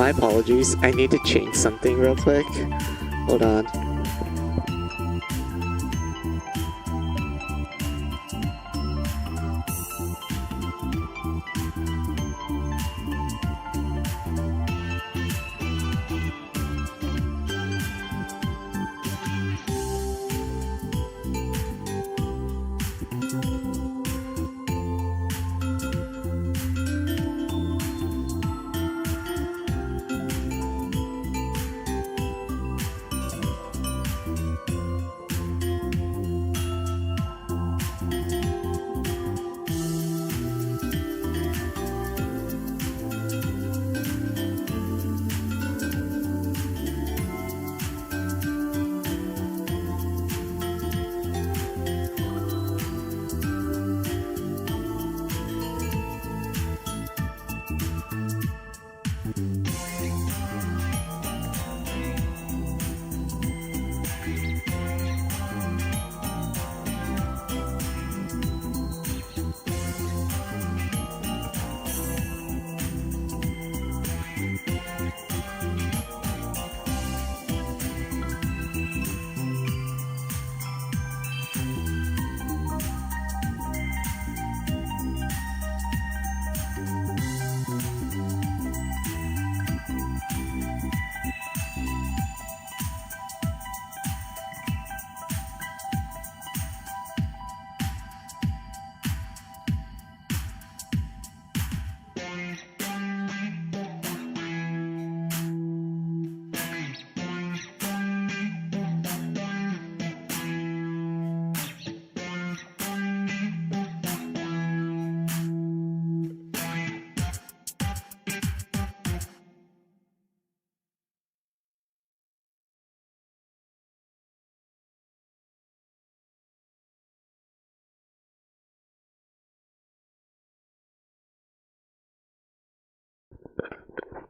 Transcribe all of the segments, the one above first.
My apologies. I need to change something real quick. Hold on.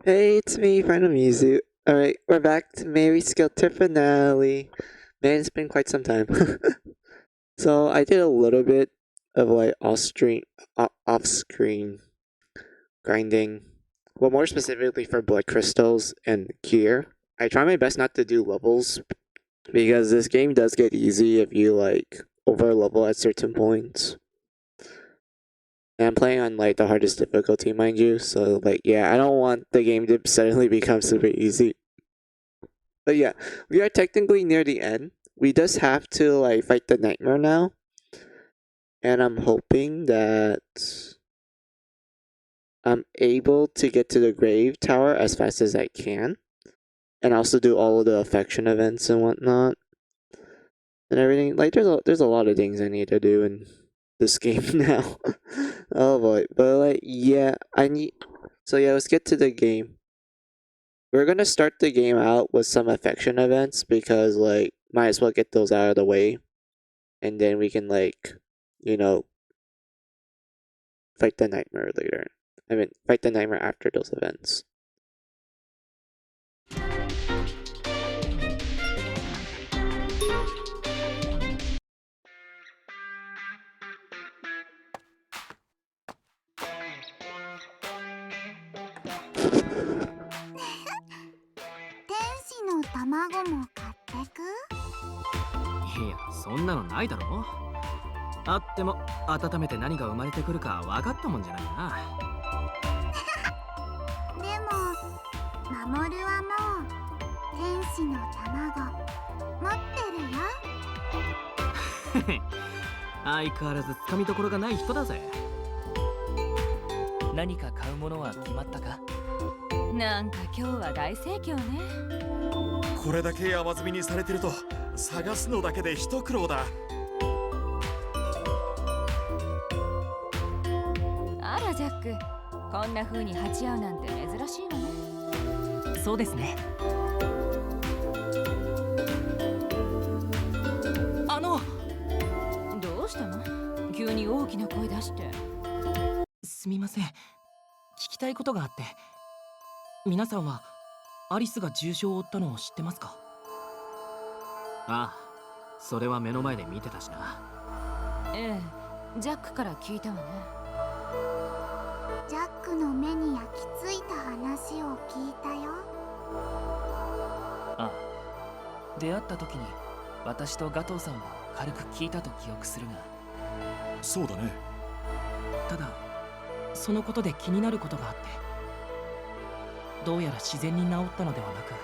Hey, it's me, Final Mizu. Alright, we're back to Mary Skelter finale. Man, it's been quite some time. So, I did a little bit of like off-screen grinding. Well, more specifically for blood crystals and gear. I try my best not to do levels because this game does get easy if you like over level at certain points. And I'm playing on like the hardest difficulty, mind you. So like, yeah, I don't want the game to suddenly become super easy. But yeah, we are technically near the end. We just have to like fight the nightmare now. And I'm hoping that I'm able to get to the grave tower as fast as I can. And also do all of the affection events and whatnot. And everything. Like there's a lot of things I need to do in this game now. Oh boy. But like yeah, so yeah, let's get to the game. We're gonna start the game out with some affection events because like might as well get those out of the way. And then we can like, you know, fight the nightmare later. I mean fight the nightmare after those events. 天使の卵も買ってく？いや、そんなのないだろ。あっても温めて何が生まれてくるか分かったもんじゃないな。でも守はもう天使の卵持ってるよ。相変わらず掴みどころがない人だぜ。何か買うものは決まったか？なんか今日は大盛況ね。これだけ山積みにされてると探すのだけで一苦労だ。あらジャック、こんな風に鉢合うなんて珍しいわね。そうですね。どうしたの？急に大きな声出して。すみません。聞きたいことがあって。皆さんはアリスが重傷を負ったのを知ってますか？ああ、それは目の前で見てたしな。ええ、ジャックから聞いたわね。ジャックの目に焼き付いた話を聞いたよ。ああ、出会った時に私とガトーさんは軽く聞いたと記憶するが。そうだね。ただそのことで気になることがあって、どうやら自然に治ったのではなく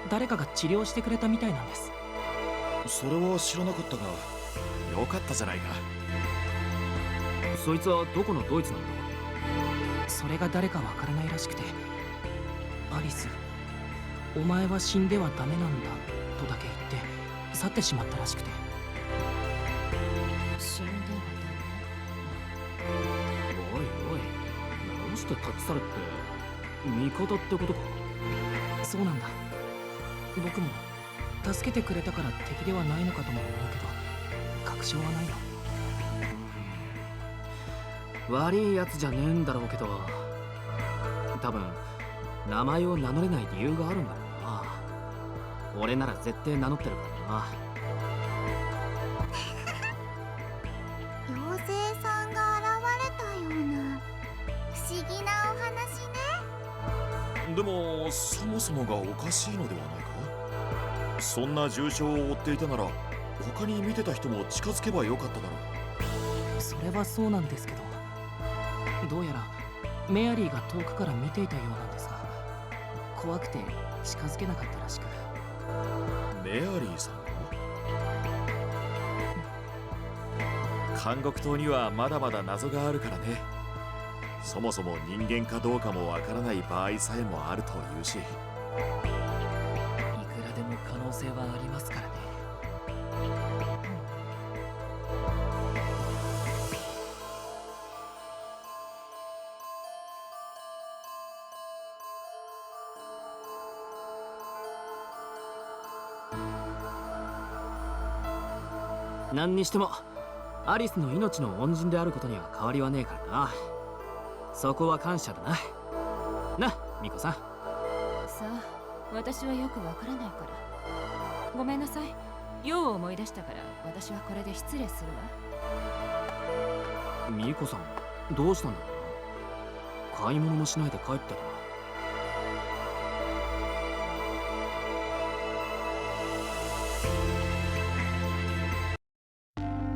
誰かが治療してくれたみたいなんです。それは知らなかったがよかったじゃないか。そいつはどこのドイツなんだ？それが誰かわからないらしくて、アリス、お前は死んではダメなんだとだけ言って去ってしまったらしくて。死んではおいおい、どうして立ち去るって味方ってことか？そうなんだ。僕も助けてくれたから敵ではないのかとも思うけど確証はないよ。悪いやつじゃねえんだろうけど、多分名前を名乗れない理由があるんだろうな。俺なら絶対名乗ってるからな。妖精さんが現れたような不思議なお話ね。でもそもそもがおかしいのではないか。そんな重傷を負っていたなら他に見てた人も近づけばよかっただろう。それはそうなんですけど、どうやらメアリーが遠くから見ていたようなんですが、怖くて近づけなかったらしく。メアリーさんが？監獄島にはまだまだ謎があるからね。そもそも人間かどうかもわからない場合さえもあるというし。いくらでも可能性はありますからね。何にしてもアリスの命の恩人であることには変わりはねえからな。そこは感謝だな。な、ミコさん。さあ、私はよくわからないから。ごめんなさい。用を思い出したから、私はこれで失礼するわ。ミコさん、どうしたんだろうな。買い物もしないで帰ってた。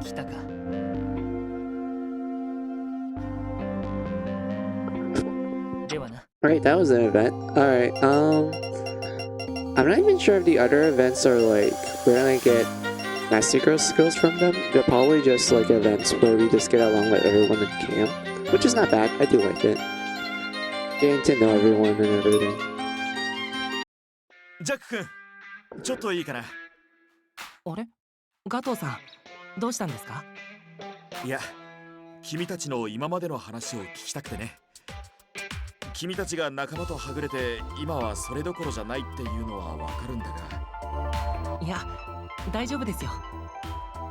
来たか。ではな。Alright, that was an event. Alright, I'm not even sure if the other events are like, we're gonna get Nasty Girl skills from them. They're probably just like events where we just get along with everyone in camp, which is not bad. I do like it. Getting to know everyone and everything. ジャック君、ちょっといいかな。あれ、ガトーさん、どうしたんですか？いや、君たちの今までの話を聞きたくてね。君たちが仲間とはぐれて今はそれどころじゃないっていうのはわかるんだが。いや、大丈夫ですよ。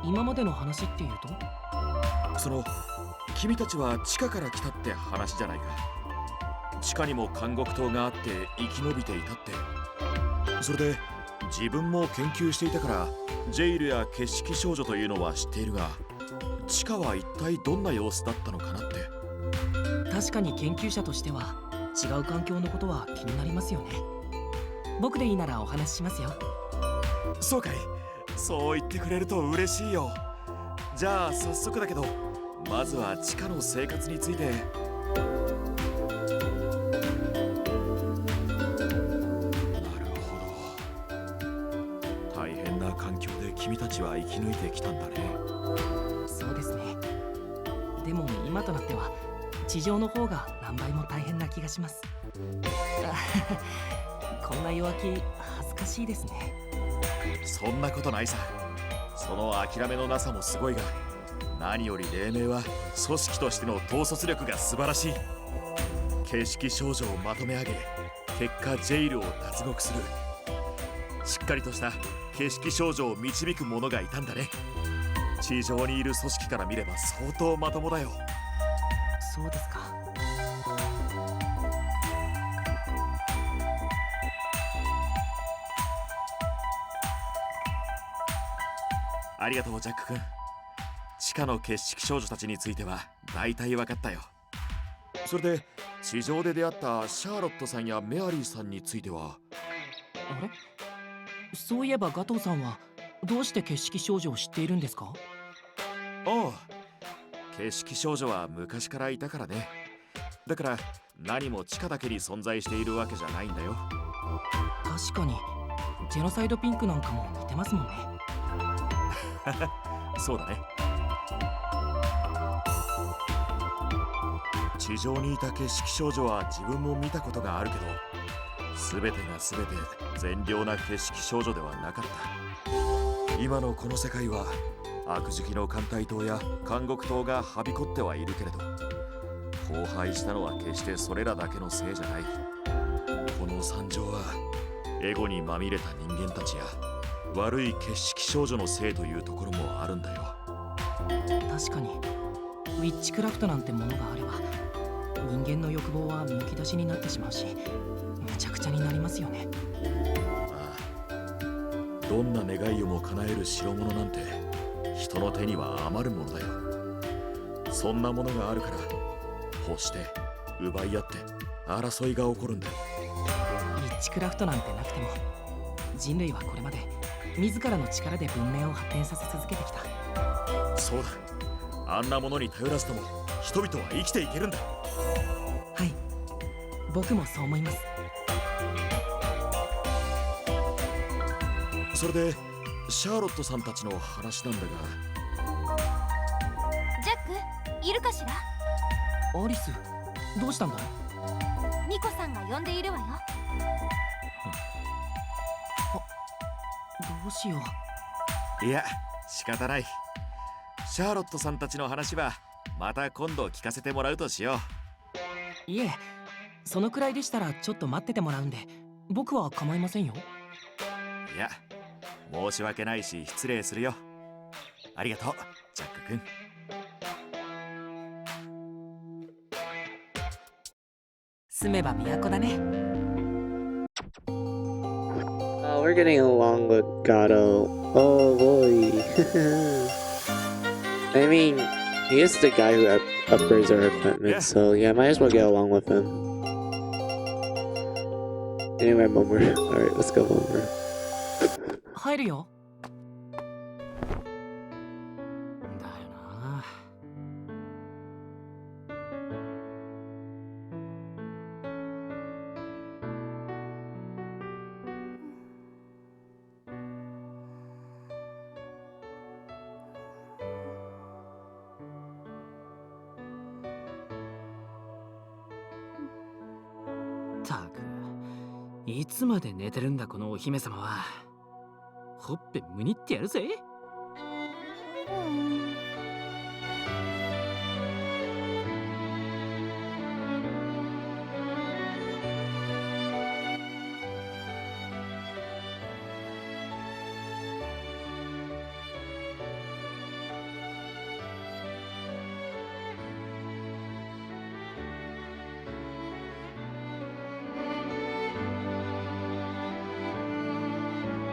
今までの話っていうと？その、君たちは地下から来たって話じゃないか。地下にも監獄島があって生き延びていたって。それで自分も研究していたからジェイルや決式少女というのは知っているが、地下は一体どんな様子だったのかなって。確かに研究者としては違う環境のことは気になりますよね。僕でいいならお話ししますよ。そうかい。そう言ってくれると嬉しいよ。じゃあ早速だけど、まずは地下の生活について。大変な環境で君たちは生き抜いてきたんだね。そうですね。でも今となっては地上の方が何倍も大変な気がします。こんな弱気恥ずかしいですね。そんなことないさ。その諦めのなさもすごいが、何より黎明は組織としての統率力が素晴らしい。形式少女をまとめ上げ、結果ジェイルを脱獄する。しっかりとした形式少女を導く者がいたんだね。地上にいる組織から見れば相当まともだよ。そうですか。ありがとうジャック君。地下の決式少女たちについては大体分かったよ。それで地上で出会ったシャーロットさんやメアリーさんについては。あれ、そういえばガトーさんはどうして決式少女を知っているんですか？ああ、決式少女は昔からいたからね。だから何も地下だけに存在しているわけじゃないんだよ。確かにジェノサイドピンクなんかも似てますもんね。そうだね。地上にいた決式少女は自分も見たことがあるけど、全てが全て善良な決式少女ではなかった。今のこの世界は悪事記の艦隊島や監獄島がはびこってはいるけれど、荒廃したのは決してそれらだけのせいじゃない。この惨状はエゴにまみれた人間たちや悪い決式少女のせいというところもあるんだよ。確かにウィッチクラフトなんてものがあれば人間の欲望はむき出しになってしまうし、めちゃくちゃになりますよね。ああ、どんな願いをも叶える代物なんて人の手には余るものだよ。そんなものがあるから欲して奪い合って争いが起こるんだ。ウィッチクラフトなんてなくても人類はこれまで自らの力で文明を発展させ続けてきた。そうだ、あんなものに頼らずとも人々は生きていけるんだ。はい、僕もそう思います。それでシャーロットさんたちの話なんだが。ジャックいるかしら？アリス、どうしたんだい？ミコさんが呼んでいるわよ。どうしよう。いや、仕方ない。シャーロットさんたちの話はまた今度聞かせてもらうとしよう。いえ、そのくらいでしたらちょっと待っててもらうんで僕は構いませんよ。いや、申し訳ないし失礼するよ。ありがとうジャック君。住めば都だね。we're getting along with Gato. Oh boy. I mean, he is the guy who upgrades our equipment, Yeah. so yeah, might as well get along with him. Anyway, Momer. Alright, let's go, Momer. 入るよ。だよな。たく、いつまで寝てるんだこのお姫様は。ほっぺむにってやるぜ。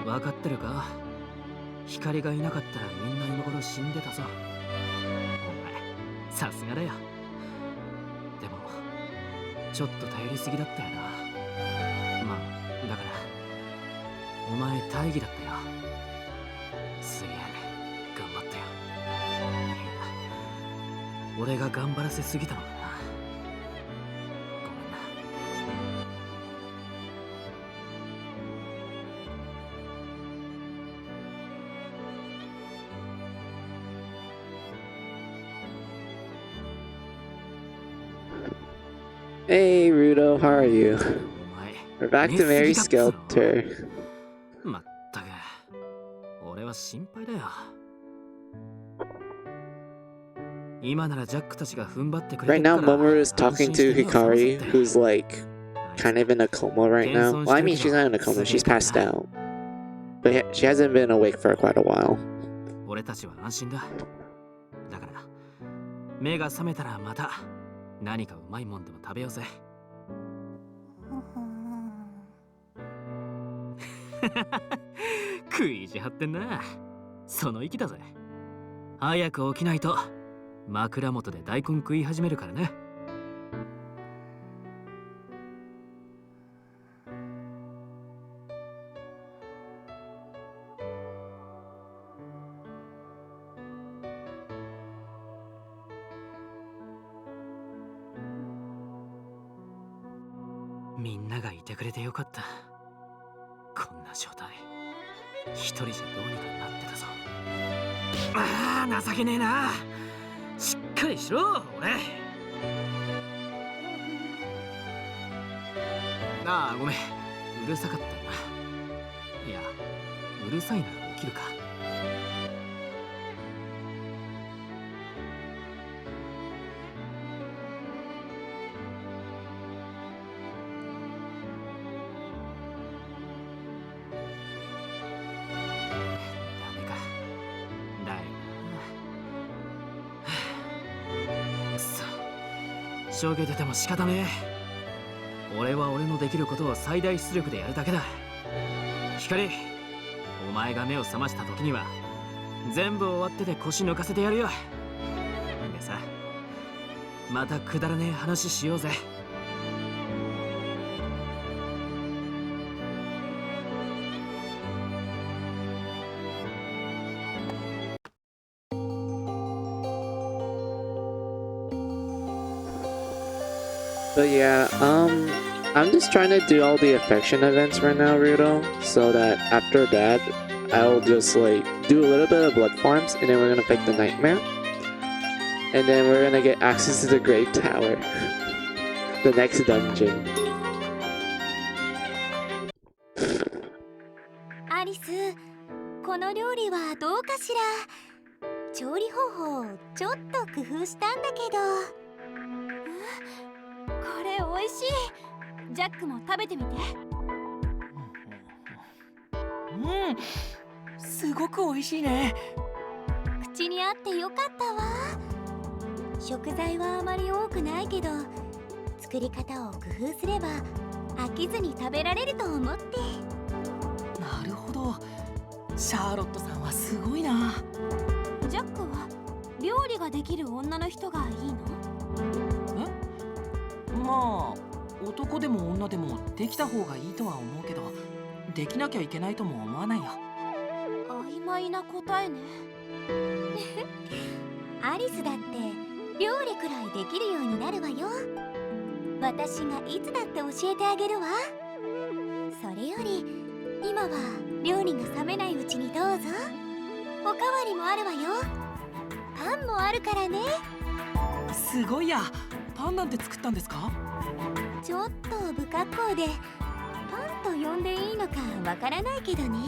分かってるか？光がいなかったらみんな今頃死んでたぞ。お前、さすがだよ。でも、ちょっと頼りすぎだったよな。まあ、だから、お前大義だったよ。すげえ、頑張ったよ。いや、俺が頑張らせすぎたのかな。ごめんな。Hey, Rudo, how are you? お前、 We're back to Mary Skelter. まったく、俺は心配だよ。今ならジャックたちが踏ん張ってくれ Right てる now, から Momoru is talking to Hikari, who's like あいつ kind of in a coma right now. Well, I mean, she's not in a coma, she's passed out. But she hasn't been awake for quite a while. 俺たちは安心だ。だから、目が覚めたらまた何かうまいもんでも食べようぜ。食い意地張ってんな。その息だぜ。早く起きないと枕元で大根食い始めるからね。みんながいてくれてよかった。こんな状態、一人じゃどうにかなってたぞ。ああ、情けねえな。しっかりしろ、俺。ああ、ごめん。うるさかったよな。いや、うるさいなら起きるか。ダメか。だよな。くそ。しょげてても仕方ねえ。俺は俺のできることを最大出力でやるだけだ。光、お前が目を覚ました時には全部終わってて腰抜かせてやるよ。でさ、またくだらねえ話しようぜ。But yeah, I'm just trying to do all the affection events right now, Rudo, so that after that, I'll just like do a little bit of blood farms, and then we're gonna pick the nightmare, and then we're gonna get access to the Great Tower, the next dungeon. アリス、この料理はどうかしら。調理方法ちょっと工夫したんだけど。これ美味しい。ジャックも食べてみて。すごく美味しいね。口に合ってよかったわ。食材はあまり多くないけど、作り方を工夫すれば飽きずに食べられると思って。なるど。シャーロットさんはすごいな。ジャックは料理ができる女の人がいいの？まあ男でも女でもできた方がいいとは思うけど、できなきゃいけないとも思わないよ。曖昧な答えね。アリスだって料理くらいできるようになるわよ。私がいつだって教えてあげるわ。それより今は料理が冷めないうちにどうぞ。おかわりもあるわよ。パンもあるからね。すごいや。パンなんて作ったんですか？ちょっと不格好でパンと呼んでいいのかわからないけどね。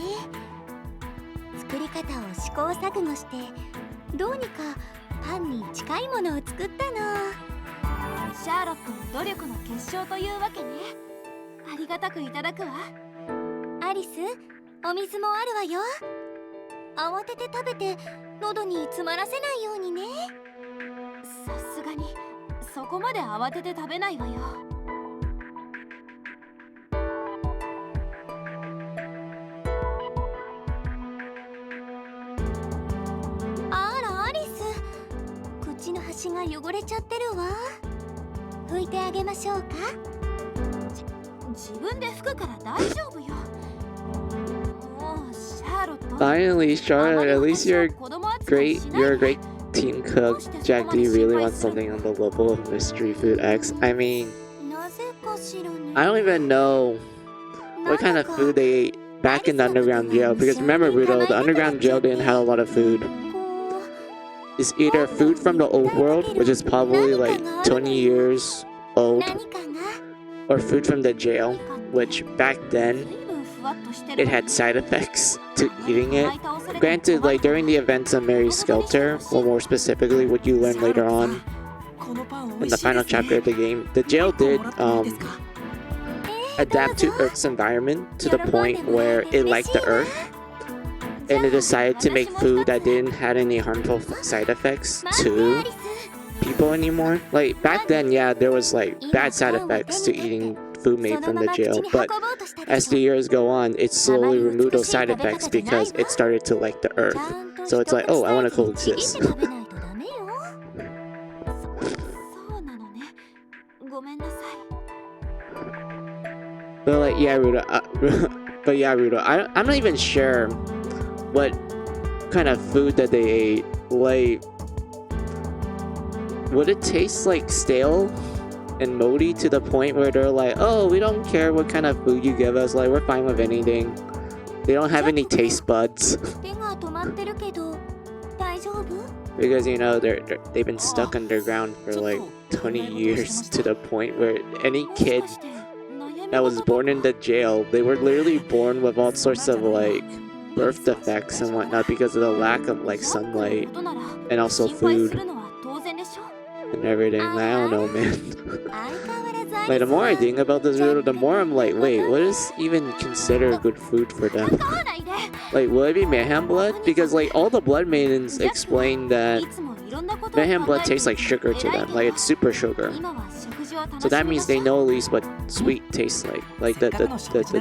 作り方を試行錯誤してどうにかパンに近いものを作ったの。シャーロットの努力の結晶というわけね。ありがたくいただくわ。アリス、お水もあるわよ。慌てて食べて喉に詰まらせないようにね。さすがにそこまで慌てて食べないわよ。あらアリス、口の端が汚れちゃってるわ。拭いてあげましょうか？自分で拭くから大丈夫よ。もうシャーロット。 Finally, Charlotte, at least you're a great team cook. Jack, do you really want something on the level of Mystery Food X? I mean, I don't even know what kind of food they ate back in the underground jail. Because remember, Rudo, the underground jail didn't have a lot of food. It's either food from the old world, which is probably like 20 years old, or food from the jail, which back then it had side effects to eating it. Granted, like during the events of Mary Skelter, or more specifically what you learn later on in the final chapter of the game, the jail did adapt to Earth's environment to the point where it liked the Earth, and it decided to make food that didn't have any harmful side effects to people anymore. Like back then, yeah, there was like bad side effects to eating food made from the jail, but as the years go on, it slowly removed those side effects because it started to like the Earth. So it's like, oh, I want to coexist. But like, yeah, Rudo. I'm not even sure what kind of food that they ate. Like, would it taste like stale and moldy to the point where they're like, oh, we don't care what kind of food you give us, like we're fine with anything. They don't have any taste buds. Because you know they've been stuck underground for like 20 years to the point where any kid that was born in the jail, they were literally born with all sorts of like birth defects and whatnot because of the lack of like sunlight and also food and everything. I don't know, man. Like the more I think about this video, the more I'm like, wait, what is even considered good food for them? Like, will it be mayhem blood? Because like all the blood maidens explain that mayhem blood tastes like sugar to them, like it's super sugar. So that means they know at least what sweet tastes like the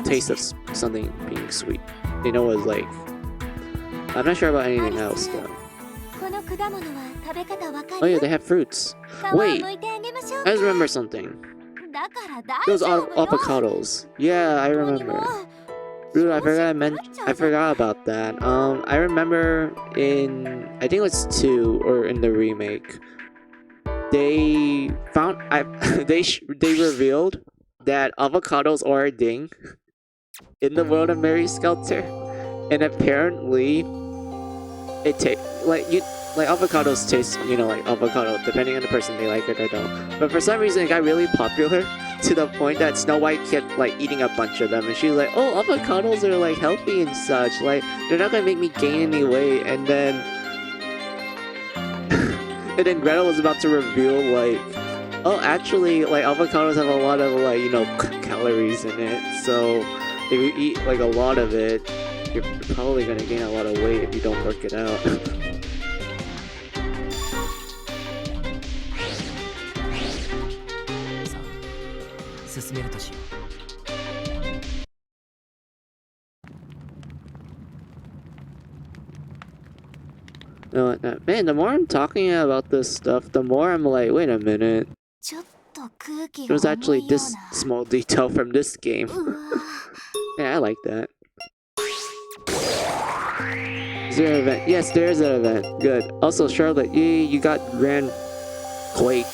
taste of something being sweet. They know what it's like. I'm not sure about anything else though. Oh yeah, they have fruits. Wait, I just remember something. Those avocados. Yeah, I remember. Dude, I forgot about that. I remember in, I think it was 2 or in the remake, they found they revealed that avocados are a thing in the world of Mary Skelter, and apparently it like avocados taste, you know, like avocado, depending on the person, they like it or don't. But for some reason, it got really popular to the point that Snow White kept like eating a bunch of them, and she's like, "Oh, avocados are like healthy and such. Like they're not gonna make me gain any weight." And then, and then Gretel was about to reveal like, "Oh, actually, like avocados have a lot of like, you know, calories in it. So if you eat like a lot of it, you're probably gonna gain a lot of weight if you don't work it out." 進めるとしよ No, no, man, the more I'm talking about this stuff, the more I'm like, wait a minute. ちょっと空気 It が was 重 actually いよう this な small detail from this game. うわ Yeah, I like that. Is there an event? Yes, there is an event. Good. Also, Charlotte, you got Grand Quake.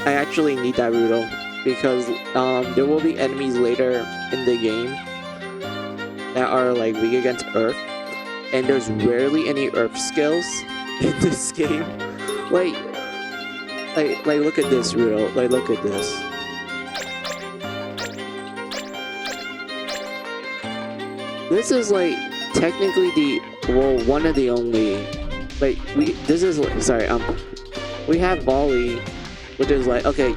I actually need that Rudo because there will be enemies later in the game that are like weak against Earth, and there's rarely any Earth skills in this game. Like look at this, Rudo. Like, look at this. This is like technically one of the only we have volley, which is like, okay,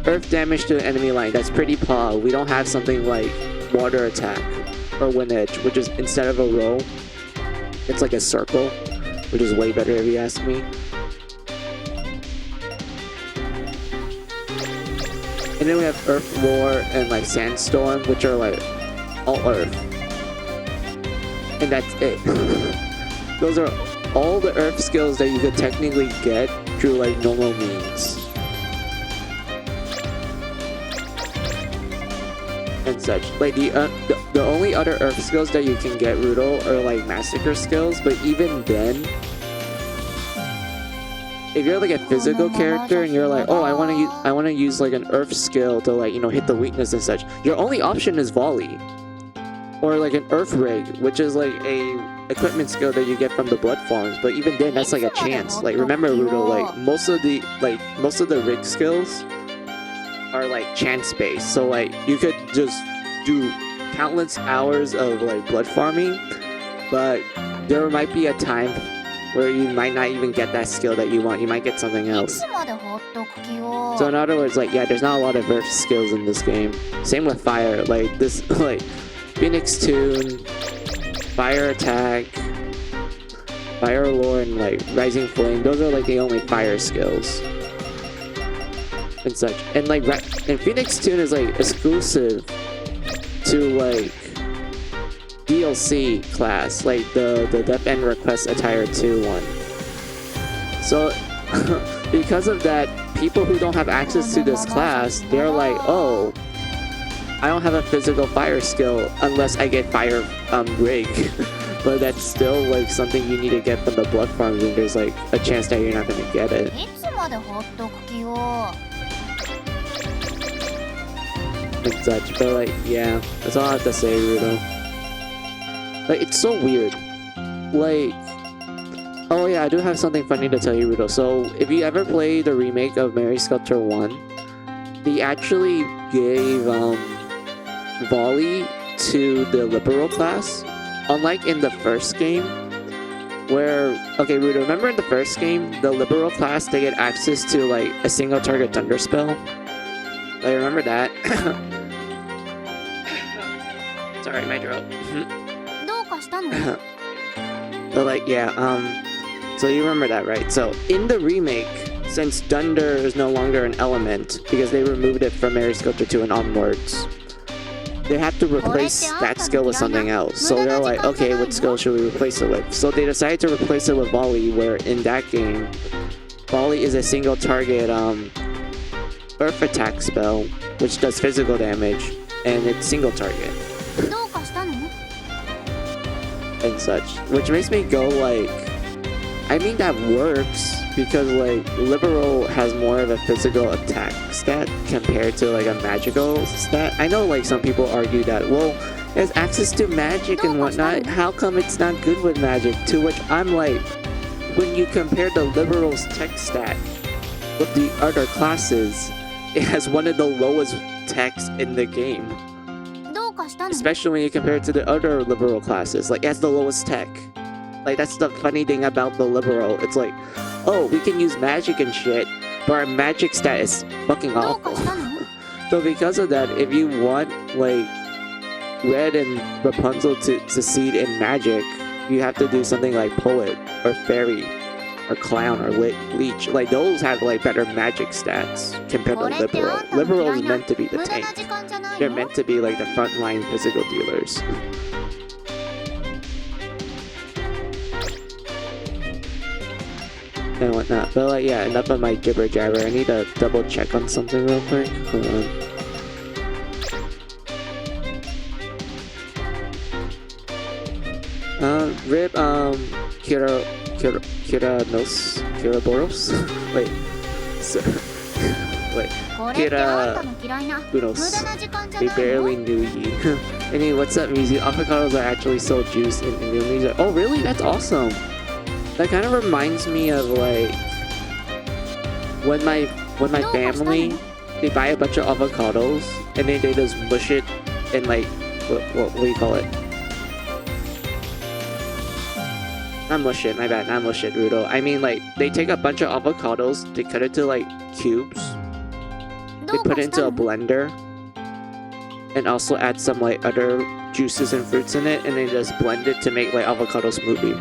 earth damage to an enemy line, that's pretty paw. We don't have something like water attack or wind edge, which is instead of a row, it's like a circle, which is way better if you ask me. And then we have earth roar and like sandstorm, which are like all earth. And that's it. Those are all the earth skills that you could technically get through like normal means. And such. Like the only other earth skills that you can get, Rudo, are like massacre skills, but even then, if you're like a physical character and you're like, oh, I want to use like an earth skill to like, you know, hit the weakness and such, your only option is volley. Or like an earth rig, which is like a equipment skill that you get from the blood farms. But even then, that's like a chance. Like, remember, Rudo, like most of the rig skills are like chance based. So like you could just do countless hours of like blood farming, but there might be a time where you might not even get that skill that you want. You might get something else. つまで放っとく気を So in other words, like, yeah, there's not a lot of earth skills in this game. Same with fire. Like this, like Phoenix Tune, Fire Attack, Fire Lore, and like Rising Flame. Those are like the only fire skills and such. And like, and Phoenix Tune is like exclusive to like DLC class, like the Death End Request Attire 2 one. So because of that, people who don't have access to this class, they're like, oh, I don't have a physical fire skill unless I get fire rig. But that's still like something you need to get from the blood farms, and there's like a chance that you're not gonna get it. いつまで放っとく気を And such, but like, yeah, that's all I have to say, Rudo. Like, it's so weird. Like, oh yeah, I do have something funny to tell you, Rudo. So, if you ever play the remake of Mary Sculptor 1, they actually gave volley to the liberal class, unlike in the first game, where, okay, Rudo, remember in the first game, the liberal class, they get access to like a single target thunder spell? Like, remember that? Sorry, my throat. どうかしたの But like, yeah, so you remember that, right? So in the remake, since Thunder is no longer an element because they removed it from Mary Sculptor 2 and onwards, they have to replace that skill with something else. So they're like, okay, what skill should we replace it with? So they decided to replace it with volley, where in that game, volley is a single target earth attack spell, which does physical damage, and it's single target どうかしたの and such, which makes me go like, I mean, that works because like liberal has more of a physical attack stat compared to like a magical stat. I know like some people argue that, well, it has access to magic and whatnot, how come it's not good with magic? To which I'm like, when you compare the liberal's tech stat with the other classes, it has one of the lowest techs in the game. どうかしたの Especially when you compare it to the other liberal classes. Like, it has the lowest tech. Like, that's the funny thing about the liberal. It's like, oh, we can use magic and shit, but our magic stat is fucking どうか awful. したの So because of that, if you want, like, Red and Rapunzel to succeed in magic, you have to do something like Poet, or Fairy, or Clown, or Leech. Like, those have, like, better magic stats compared to これってあ Liberal. んたの Liberal 嫌 is いな meant to be the 無駄 tank. な時間じゃない They're の meant to be, like, the frontline physical dealers. and whatnot. But like, yeah, enough of my gibber jabber. I need to double check on something real quick. Hold on. Rip, Kiraboros? Wait, so, wait, これってあんたの嫌いな無駄 Unos. な時間じゃ We ないの barely knew ye. Anyway, what's up, Mizu? Avocados are actually so juiced in Indonesia. Oh, really? That's awesome. That kind of reminds me of like when my family, they buy a bunch of avocados and then they just mush it in like what do you call it? Not mush it, my bad, not mush it, Rudo. I mean like they take a bunch of avocados, they cut it to like cubes, ど they う put か it した into a の blender, and also add some like other juices and fruits in it, and then just blend it to make like avocado smoothie.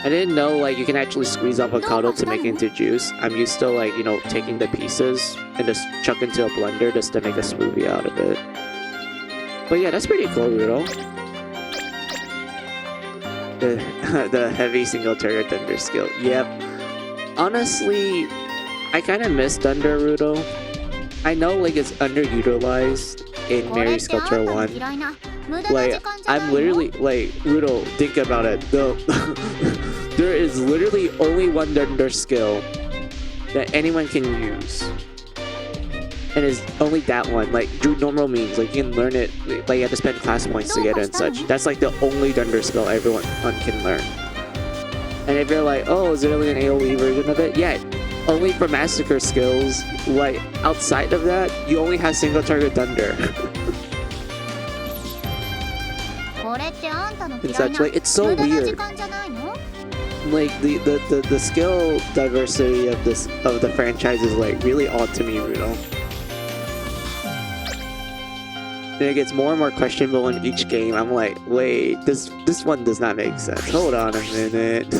I didn't know like you can actually squeeze avocado to make it into juice. I'm used to like, you know, taking the pieces and just chuck into a blender just to make a smoothie out of it. But yeah, that's pretty cool, Rudo. The heavy single target thunder skill. Yep. Honestly, I kind of miss Thunder, Rudo. I know like it's underutilized in これ Mary ってあんた Sculpture の 1. 嫌いな無駄な時 Like, 間じゃない I'm の literally, like, Rudo, think about it. There is literally only one Thunder skill that anyone can use. And it's only that one. Like, do normal means. Like, you can learn it. Like, you have to spend class points to get it and such. That's like the only Thunder skill everyone can learn. And if you're like, oh, is there really an AoE version of it? Yeah, only for Massacre skills. Like, outside of that, you only have single target Thunder. これってあんたの And 嫌い such. な Like, it's so 無駄な時 weird. 間じゃないの Like the skill diversity of the franchise is like really odd to me, Rudo. And it gets more and more questionable in each game. I'm like, wait, this one does not make sense. Hold on a minute.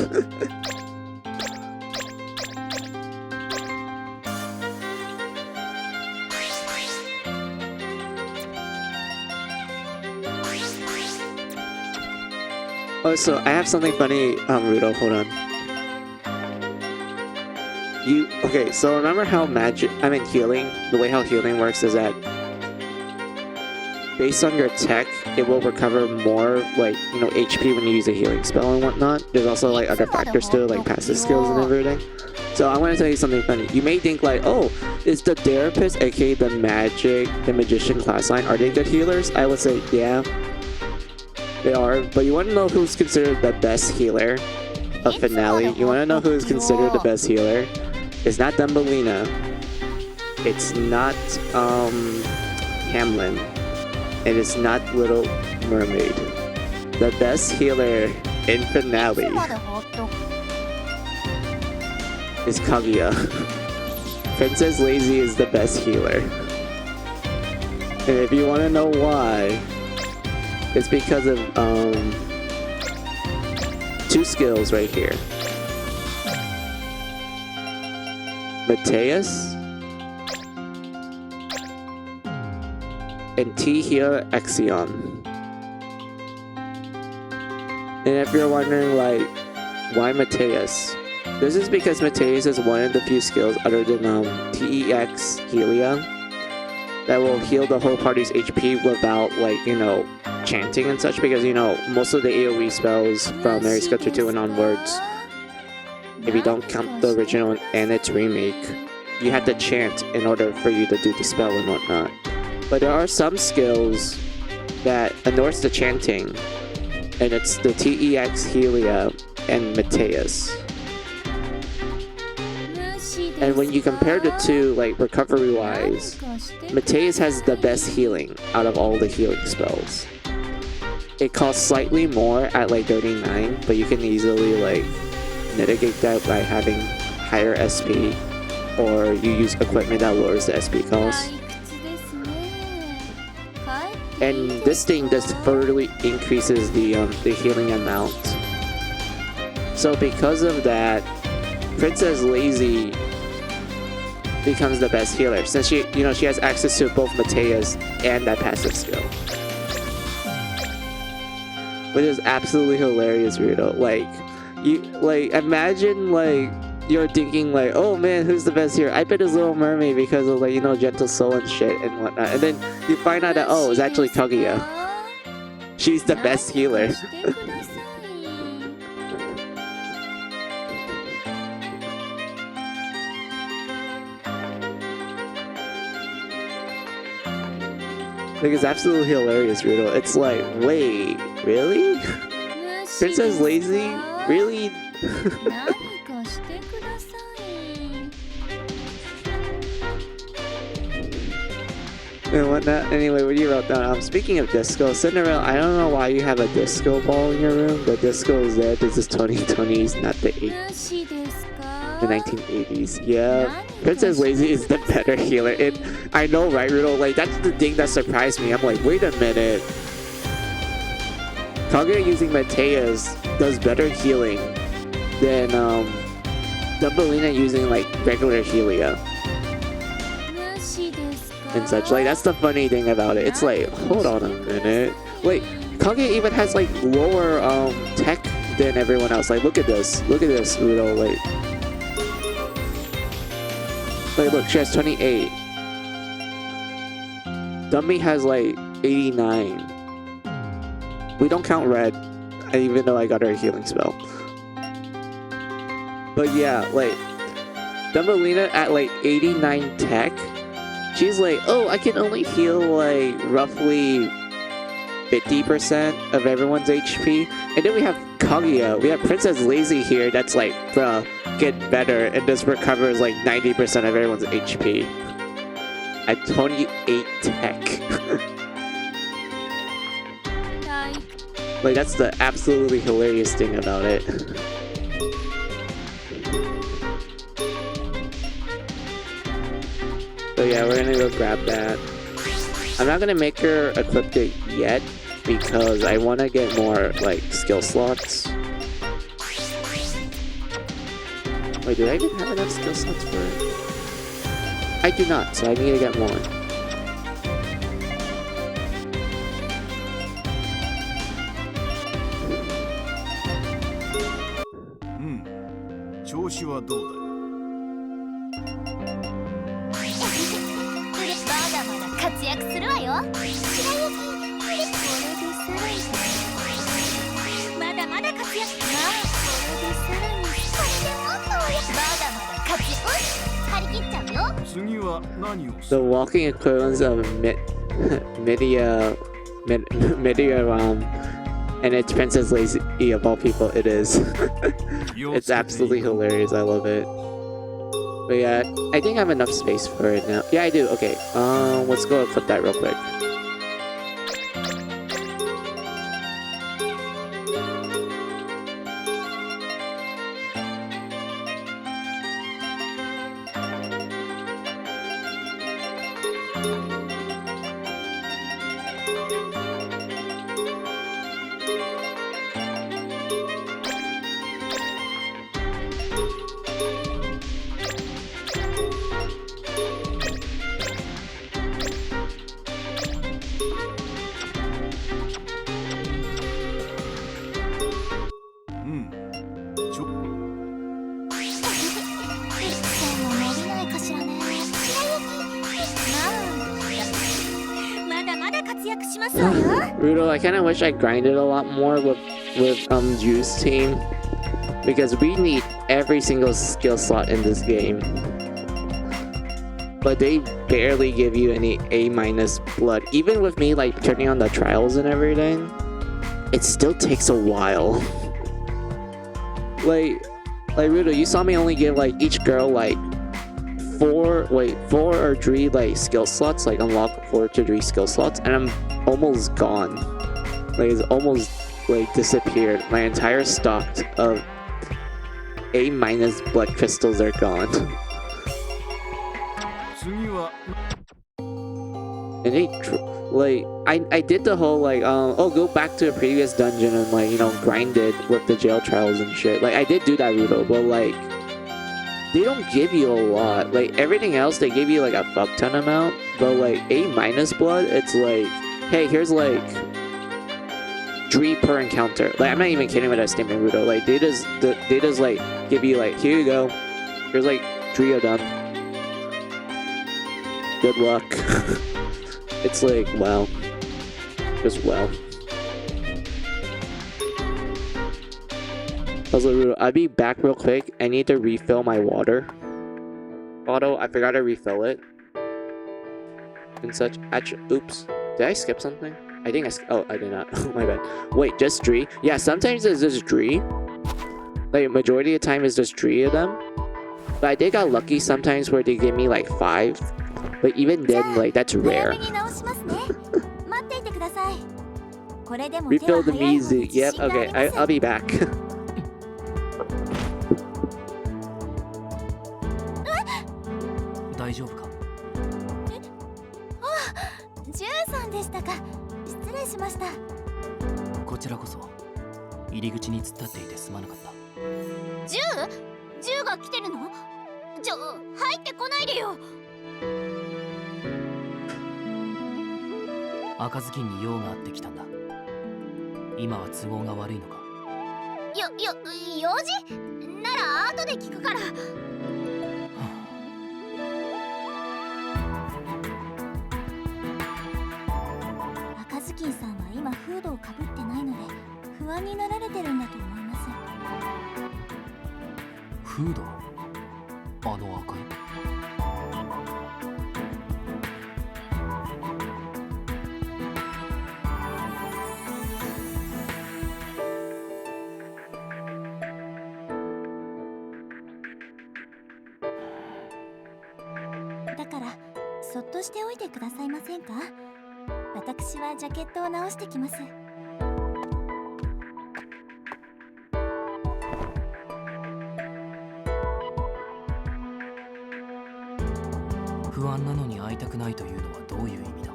Oh, so I have something funny, Rudo, hold on. Okay, so remember how healing, the way how healing works is that based on your tech, it will recover more, like, you know, HP when you use a healing spell and whatnot. There's also, like, other factors too, like passive skills and everything. So I want to tell you something funny. You may think like, oh, is the therapist, aka the magician class line, are they good healers? I would say, yeah. They are, but you want to know who's considered the best healer of Finale? You want to know who's considered the best healer? It's not Thumbelina. It's not Hamlin. And it's not Little Mermaid. The best healer in Finale いつまで放っとく is Kaguya. Princess Lazy is the best healer. And if you want to know why, it's because of two skills right here. Mateus and T here Exion. And if you're wondering like why Mateus, this is because Mateus is one of the few skills other than TEX Helia that will heal the whole party's HP without like, you know, chanting and such, because you know most of the AoE spells from Mary Sculpture 2 and onwards, if you don't count the original and its remake, you have to chant in order for you to do the spell and whatnot. But there are some skills that ignores the chanting, and it's the TEX Helia and Mateus. And when you compare the two, like recovery wise, Mateus has the best healing out of all the healing spells. It costs slightly more at like 39, but you can easily like mitigate that by having higher SP, or you use equipment that lowers the SP cost. 退屈ですね 帰っていい And this thing just further increases the healing amount. So because of that, Princess Lazy becomes the best healer since she has access to both Mateus and that passive skill. Which is absolutely hilarious, Rudo. Like, You like imagine like you're thinking like, oh man, who's the best here? I bet it's Little Mermaid because of like, you know, Gentle Soul and shit and whatnot. And then you find out that, oh, it's actually Kaguya. She's the best healer. Like, it's absolutely hilarious, Rudo. It's like, wait, really? Princess Lazy? Really? And whatnot. Anyway, what you wrote down? Speaking of disco, Cinderella, I don't know why you have a disco ball in your room. The disco is there. This is 2020s, not the 1980s. Yeah. Princess Lazy is the better healer. I know, right, Rudo? Like, that's the thing that surprised me. I'm like, wait a minute. Kaguya using Mateus does better healing than Dumbelina using like regular Helia and such. Like, that's the funny thing about it. It's like, hold on a minute. Wait, Kaguya even has like lower tech than everyone else. Like, look at this, Rudo. Like, look, she has 28. Dummy has like 89. We don't count red, even though I got her a healing spell. But yeah, like, Dumbelina at like 89 tech, she's like, oh, I can only heal like roughly 50% of everyone's HP. And then we have Kaguya, we have Princess Lazy here that's like, bruh, get better, and this recovers like 90% of everyone's HP. At 28 tech. Like, that's the absolutely hilarious thing about it. So yeah, we're gonna go grab that. I'm not gonna make her equip it yet because I want to get more like skill slots. Wait, do I even have enough skill slots for it? I do not, so I need to get more. 調子はどうだい？まだまだ活躍するわよ。白雪、これでさらに。まだまだ活躍。まあ、これでさらに。これでもっとまだまだ活躍。張り切っちゃうよ。次は何をす The る？ walking equivalents of Media and it's Princess Lazy of all people. It is. It's absolutely hilarious. I love it. But yeah, I think I have enough space for it now. Yeah, I do. Okay. Let's go equip that real quick. Rudo, I kind of wish I grinded a lot more with Juice team because we need every single skill slot in this game. But they barely give you any A- blood. Even with me like turning on the trials and everything, it still takes a while. like Rudo, you saw me only give like each girl like 4 or 3 like skill slots, like unlock 4 to 3 skill slots, and I'm almost gone. Like, it's almost like disappeared. My entire stock of A- blood crystals are gone. And they like I did the whole like go back to a previous dungeon and like, you know, grind it with the jail trials and shit. Like, I did do that, Rudo, but like they don't give you a lot. Like, everything else they give you like a fuck ton amount, but like A- blood, it's like, hey, here's like Dree per encounter. Like, I'm not even kidding with that statement, Rudo. Like, they just like give you like, here you go. Here's like 3 of them. Good luck. It's like, wow. Just wow. Also, Rudo, I'll be back real quick. I need to refill my water bottle. I forgot to refill it. And such. Actually, oops. Did I skip something? I think oh, I did not. My bad. Wait, just 3? Yeah, sometimes it's just 3. Like, majority of the time it's just 3 of them. But I did got lucky sometimes where they give me like 5. But even then, like, that's rare. Refill the Mizu. Yep, okay, I'll be back. 大丈夫か？ジュウさんでしたか。失礼しました。こちらこそ入り口に突っ立っていてすまなかった。ジュウが来てるの？入ってこないでよ。赤ずきんに用があってきたんだ。今は都合が悪いのか？用事？なら後で聞くから。赤ずきんさんは今フードをかぶってないので不安になられてるんだと思います。フード？あの赤い？だからそっとしておいてくださいませんか。私はジャケットを直してきます。不安なのに会いたくないというのはどういう意味だ？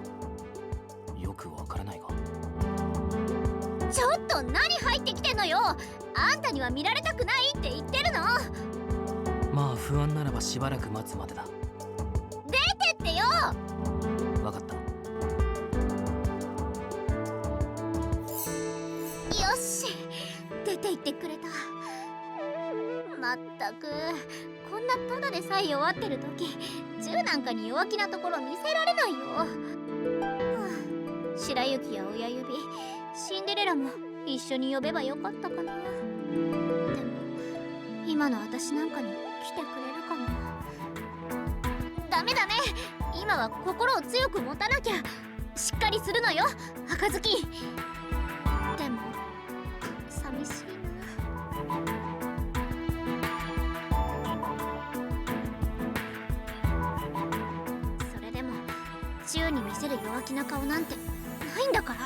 よくわからないが。ちょっと何入ってきてんのよ。あんたには見られたくないって言ってるの。まあ不安ならばしばらく待つまでだ。出てってよ。わかった。よし、出て行ってくれた。まったくこんなただでさえ弱ってる時、銃なんかに弱気なところ見せられないよ。白雪や親指、シンデレラも一緒に呼べばよかったかな。でも今の私なんかに来てくれるかな。ダメ、今は心を強く持たなきゃ。しっかりするのよ、赤ずき。でも寂しいな。それでも銃に見せる弱気な顔なんてないんだから。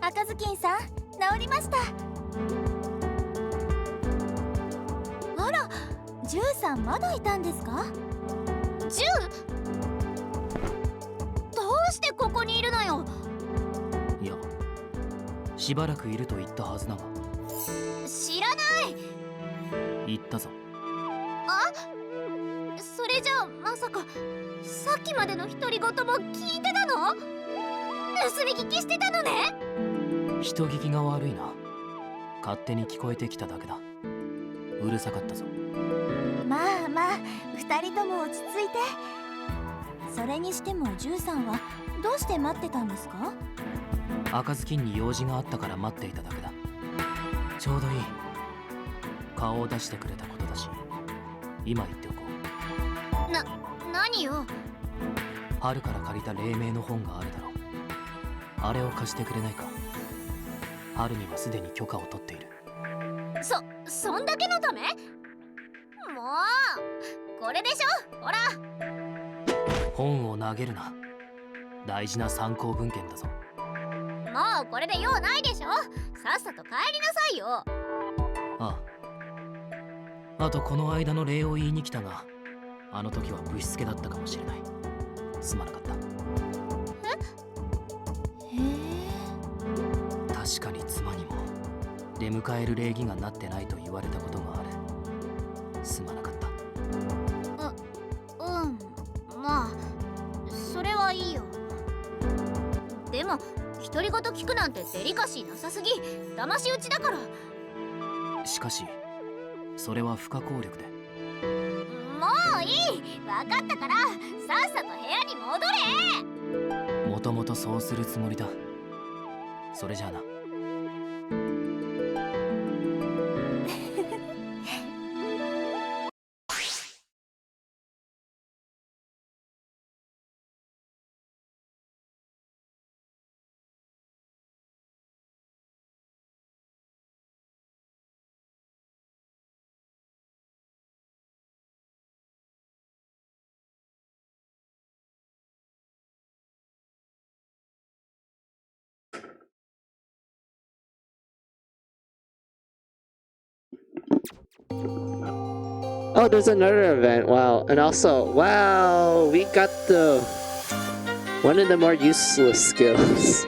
赤ずきんさん、治りました。あら、ジュウさんまだいたんですか？ジュウ？どうしてここにいるのよ。いや、しばらくいると言ったはずだが。知らない。言ったぞ。あ、それじゃあまさかさっきまでの独り言も聞いてたの？盗み聞きしてたのね。人聞きが悪いな。勝手に聞こえてきただけだ。うるさかったぞ。まあ二人とも落ち着いて。それにしてもジュウさんはどうして待ってたんですか？赤ずきんに用事があったから待っていただけだ。ちょうどいい。顔を出してくれたことだし、今言っておこう。何よ。春から借りた黎明の本があるだろう。あれを貸してくれないか。春にはすでに許可を取っている。そんだけのため？もうこれでしょ、ほら。本を投げるな。大事な参考文献だぞ。もうこれで用ないでしょ。さっさと帰りなさいよ。ああ、あとこの間の礼を言いに来たが、あの時はぶしつけだったかもしれない。すまなかった。確かに妻にも出迎える礼儀がなってないと言われたことがある。すまなかった。まあそれはいいよ。でも独り言聞くなんてデリカシーなさすぎ。騙し討ちだから。しかしそれは不可抗力で。もういい、分かったからさっさと部屋に戻れ。もともとそうするつもりだ。それじゃあな。Oh, there's another event. Wow. And also, wow, we got the one of the more useless skills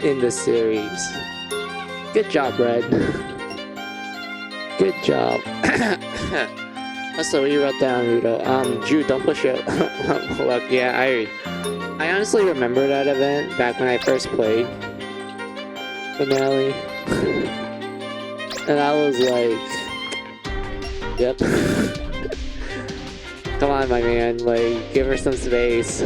in the series. Good job, Red. Good job. Also, what you wrote down, Rudo. Drew, don't push it. Look, yeah, I honestly remember that event back when I first played Finale. And I was like, yep. Come on, my man. Like, give her some space.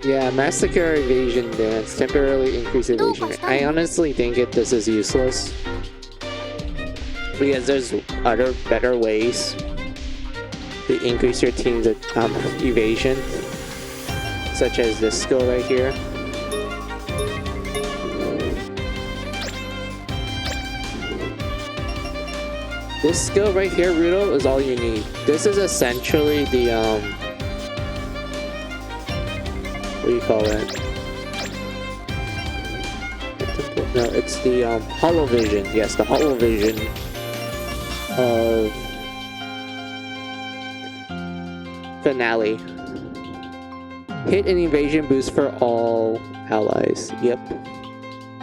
Yeah, Massacre Evasion Dance. Temporarily increase evasion rate. I honestly think this is useless. Because there's other better ways to increase your team's evasion. Such as this skill right here. This skill right here, Rudo, is all you need. This is essentially the, what do you call it? No, it's the, Hollow Vision. Yes, the Hollow Vision of Finale. Hit an evasion boost for all allies. Yep.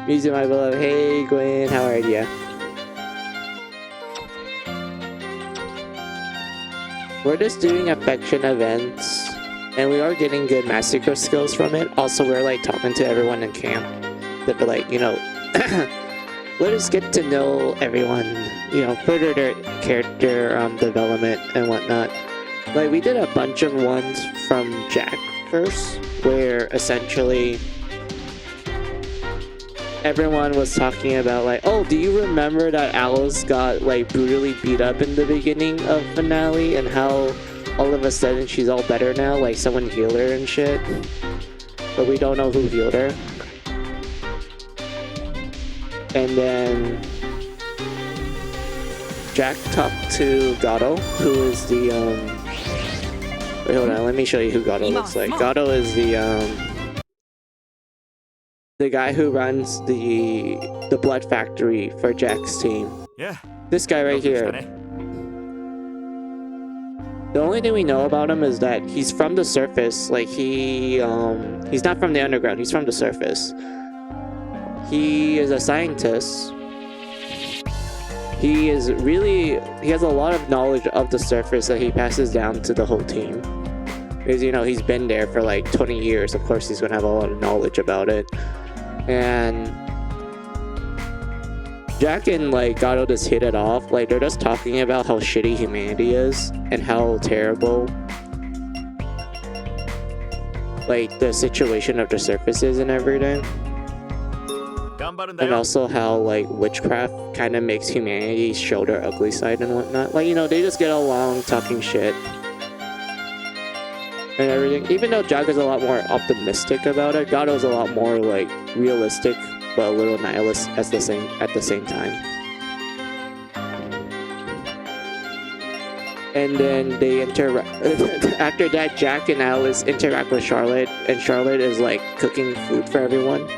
Music, my beloved. Hey, Gwen, how are ya? We're just doing affection events, and we are getting good massacre skills from it. Also, we're like talking to everyone in camp. They'll be like, you know, let us get to know everyone, you know, further their character development and whatnot. Like, we did a bunch of ones from Jack first, where essentially everyone was talking about like, oh, do you remember that Alice got like brutally beat up in the beginning of Finale and how all of a sudden she's all better now, like someone healed her and shit, but we don't know who healed her. And then Jack talked to Gato, who is the wait, hold on, let me show you who Gato looks like. Gato is the guy who runs the blood factory for Jack's team. Yeah. This guy right here. The only thing we know about him is that he's from the surface. Like he's not from the underground, he's from the surface. He is a scientist. He has a lot of knowledge of the surface that he passes down to the whole team. Because, you know, he's been there for like 20 years. Of course, he's gonna have a lot of knowledge about it. And Jack and like Gato just hit it off. Like, they're just talking about how shitty humanity is and how terrible like the situation of the surface is and everything. And also how like witchcraft kind of makes humanity show their ugly side and whatnot. Like, you know, they just get along talking shit and everything. Even though Jack is a lot more optimistic about it, Gato's a lot more like realistic but a little nihilist at the same time. And then they after that, Jack and Alice interact with Charlotte, and Charlotte is like cooking food for everyone,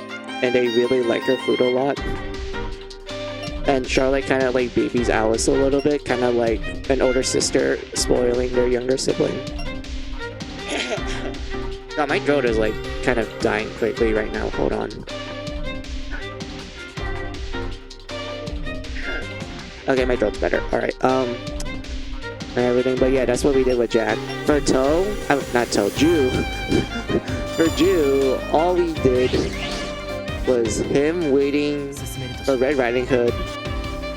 and they really like her food a lot. and Charlotte kind of like babies Alice a little bit, kind of like an older sister spoiling their younger sibling. God, my throat is like kind of dying quickly right now. Hold on. Okay, my throat's better. All right. And everything, but yeah, that's what we did with Jack. For not Toe, Jew. For Jew, all we did was him waiting for Red Riding Hood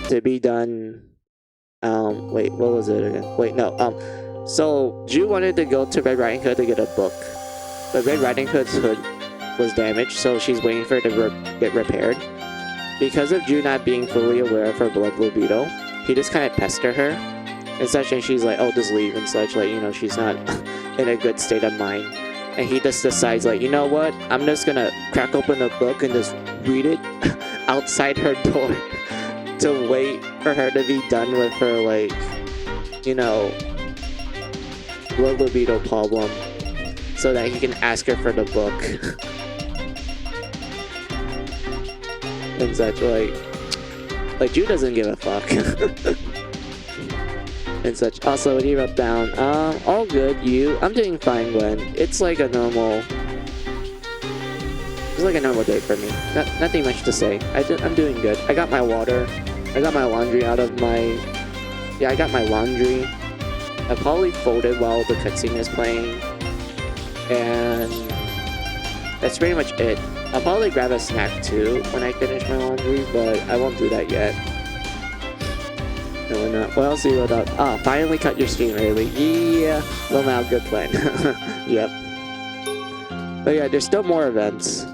to be done. Wait, what was it again? Wait, no. So Jew wanted to go to Red Riding Hood to get a book, but Red Riding Hood's hood was damaged, so she's waiting for it to get repaired. Because of Jew not being fully aware of her blood libido, he just kind of pestered her and such, and she's like, oh, just leave and such, like, you know, she's not in a good state of mind. And he just decides, like, you know what, I'm just gonna crack open a book and just read it outside her door to wait for her to be done with her, like, you know, blood libido problem, so that he can ask her for the book. And such, like Jew doesn't give a fuck. And such. Also, what do you wrote down? All good, you. I'm doing fine, Gwen. It's like a normal day for me. Nothing much to say. I'm doing good. I got my water. I got my laundry out of my... Yeah, I got my laundry. I probably folded while the cutscene is playing. And that's pretty much it. I'll probably grab a snack too when I finish my laundry, but I won't do that yet. No, we're not. What else do you wrote up? Ah, finally cut your stream early. Yeah. Well, now, good plan. Yep. But yeah, there's still more events.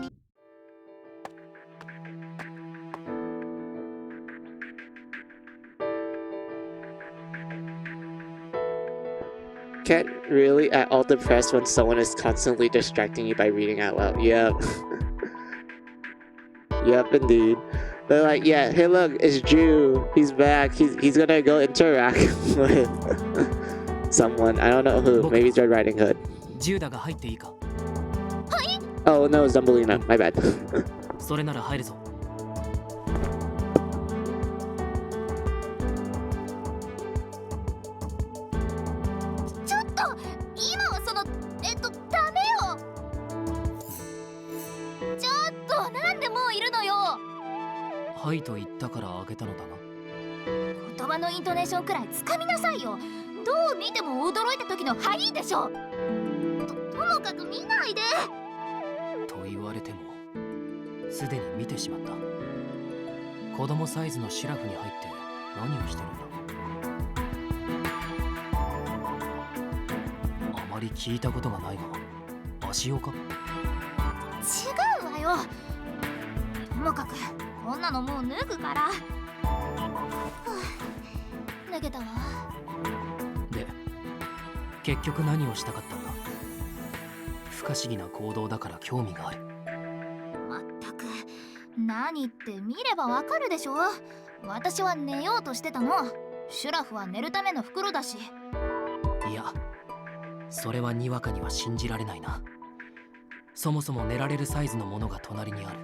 Can't really at all depressed when someone is constantly distracting you by reading out loud. Yep. Yep, indeed. But like, yeah, hey look, it's Jew. He's back. He's gonna go interact with someone. I don't know who. Maybe it's Red Riding Hood. Oh no, it's Dumbledore. My bad. それなら入るぞ。ちょっと今はそのダメよ。ちょっとなんでもういるのよ。はいと言ったから開けたのだが。言葉のイントネーションくらいつかみなさいよ。どう見ても驚いた時のはいでしょ。ともかく見ないで。と言われてもすでに見てしまった。子供サイズのシュラフに入って何をしてるんだ。あまり聞いたことがないが、足用か？違うわよ。ともかくこんなのもう脱ぐから。脱げたわ。で、結局何をしたかったんだ。不可思議な行動だから興味がある。まったく何って見ればわかるでしょ。私は寝ようとしてたの。シュラフは寝るための袋だし。いや、それはにわかには信じられないな。そもそも寝られるサイズのものが隣にある。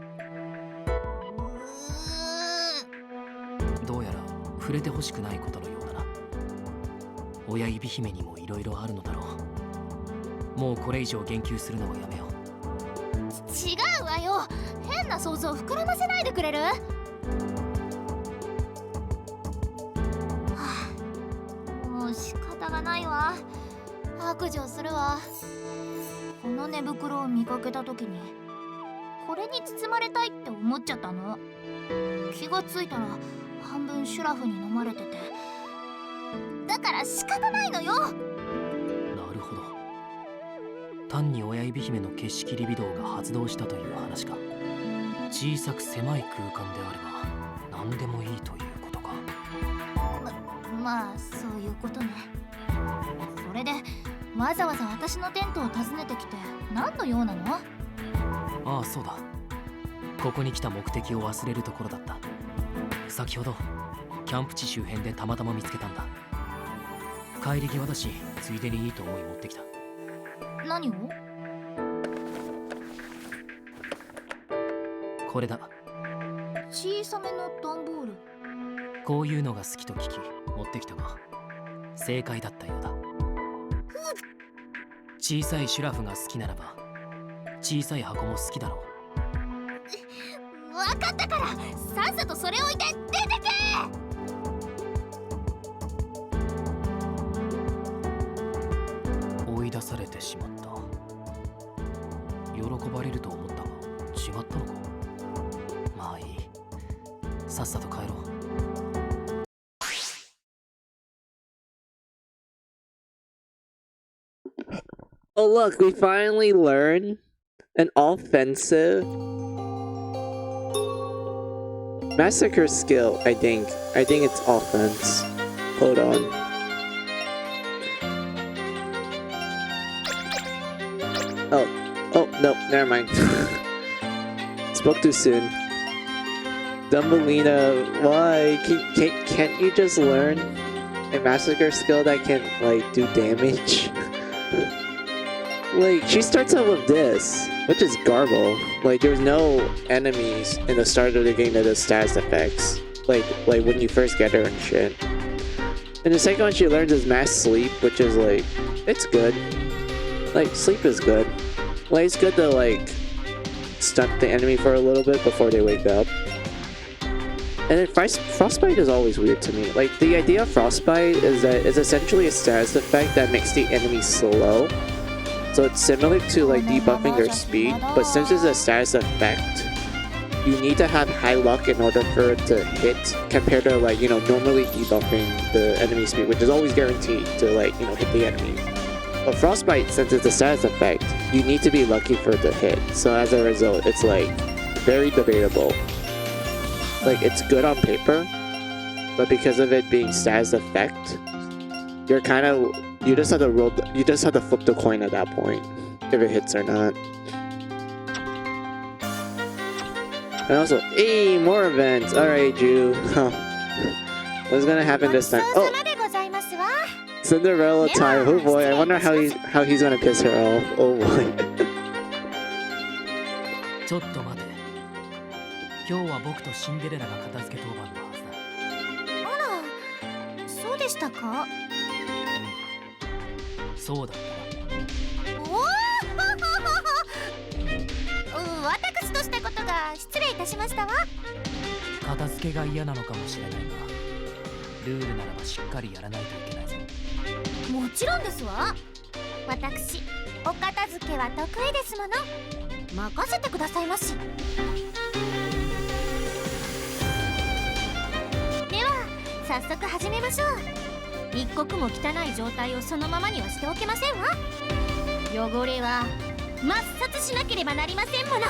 どうやら触れてほしくないことのようだな。親指姫にもいろいろあるのだろう。もうこれ以上言及するのはやめよう。違うわよ。変な想像膨らませないでくれる？はあ、もう仕方がないわ。白状するわ。この寝袋を見かけた時にこれに包まれたいって思っちゃったの。気がついたら半分シュラフに飲まれてて、だから仕方ないのよ。なるほど。単に親指姫の景色リビドーが発動したという話か。小さく狭い空間であれば何でもいいということか。まあそういうことね。それでわざわざ私のテントを訪ねてきて何の用なの？ああ、そうだ。ここに来た目的を忘れるところだった。先ほどキャンプ地周辺でたまたま見つけたんだ。帰り際だしついでにいいと思い持ってきた。何を？これだ。小さめの段ボール。こういうのが好きと聞き持ってきたが正解だったようだ。小さいシュラフが好きならば小さい箱も好きだろう。わかったから、さっさとそれ置いて出てけ。追い出されてしまった。喜ばれると思ったが違ったのか。まあいい、さっさと帰ろう。Oh look, we finally learn an offensive massacre skill, I think. I think it's offense. Hold on. Oh, no, never mind. Spoke too soon. Dumbelina, why? Can't you just learn a massacre skill that can, like, do damage? Like, she starts out with this, which is garble. Like, there's no enemies in the start of the game that does status effects. Like when you first get her and shit. And the second one she learns is mass sleep, which is like, it's good. Like, sleep is good. Like, it's good to, like, stunt the enemy for a little bit before they wake up. And then frostbite is always weird to me. Like, the idea of frostbite is that it's essentially a status effect that makes the enemy slow. So it's similar to like debuffing their speed, but since it's a status effect, you need to have high luck in order for it to hit, compared to like, you know, normally debuffing the enemy speed, which is always guaranteed to like, you know, hit the enemy. But frostbite, since it's a status effect, you need to be lucky for it to hit. So as a result, it's like very debatable. Like, it's good on paper, but because of it being status effect, you're kind of, you just have to flip the coin at that point, if it hits or not. And also, hey, more events. Alright, Ju. What's gonna happen this time? Oh, Cinderella time. Oh boy, I wonder how he's gonna piss her off. Oh boy. ちょっと待て。今日は僕とシンデレラが片付け当番のはずだ。あら、そうでしたか。そうだったな。おお私としたことが失礼いたしましたわ。片付けが嫌なのかもしれないが、ルールならばしっかりやらないといけないぞ。もちろんですわ。私、お片付けは得意ですもの。任せてくださいまし。では、早速始めましょう。一刻も汚い状態をそのままにはしておけませんわ。汚れは抹殺しなければなりませんもの。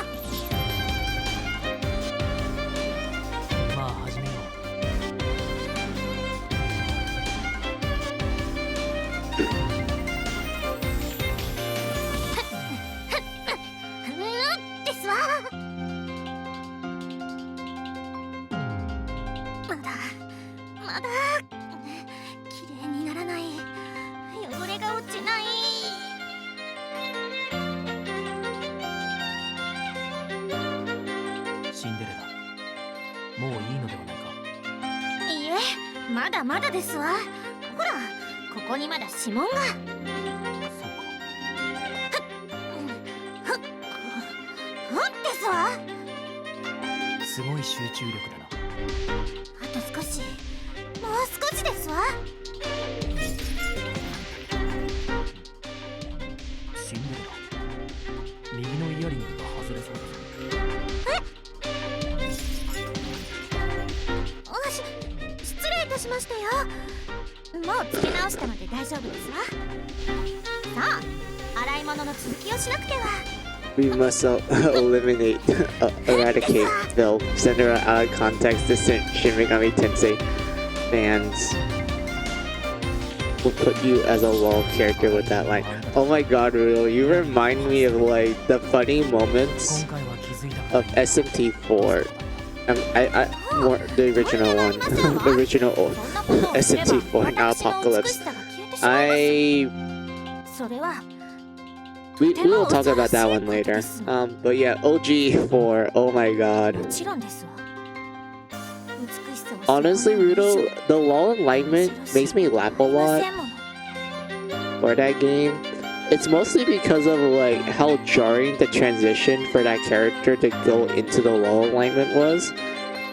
まあ始めよですわ。まだ綺麗にならない。汚れが落ちない。シンデレラ、もういいのではないか。いいえ、まだまだですわ。ほら、ここにまだ指紋が。そうか。ですわ。すごい集中力だな。あと少し、もう少しですわ。シンデレラ、右のイヤリングが外れそうだぞ。失礼いたしましたよ。もうつけ直したので大丈夫ですわ。さあ、洗い物の続きをしなくては。We must eliminate, eradicate, Phil, Cinderella out of context, distant Shin Megami Tensei fans will put you as a LOL character with that line. Oh my god, Rudel, you remind me of like the funny moments of SMT4. More the original one, the original SMT4, not Apocalypse. We will talk about that one later. But yeah, OG4, oh my god. honestly, Rudo, the law alignment makes me laugh a lot for that game. It's mostly because of like how jarring the transition for that character to go into the law alignment was.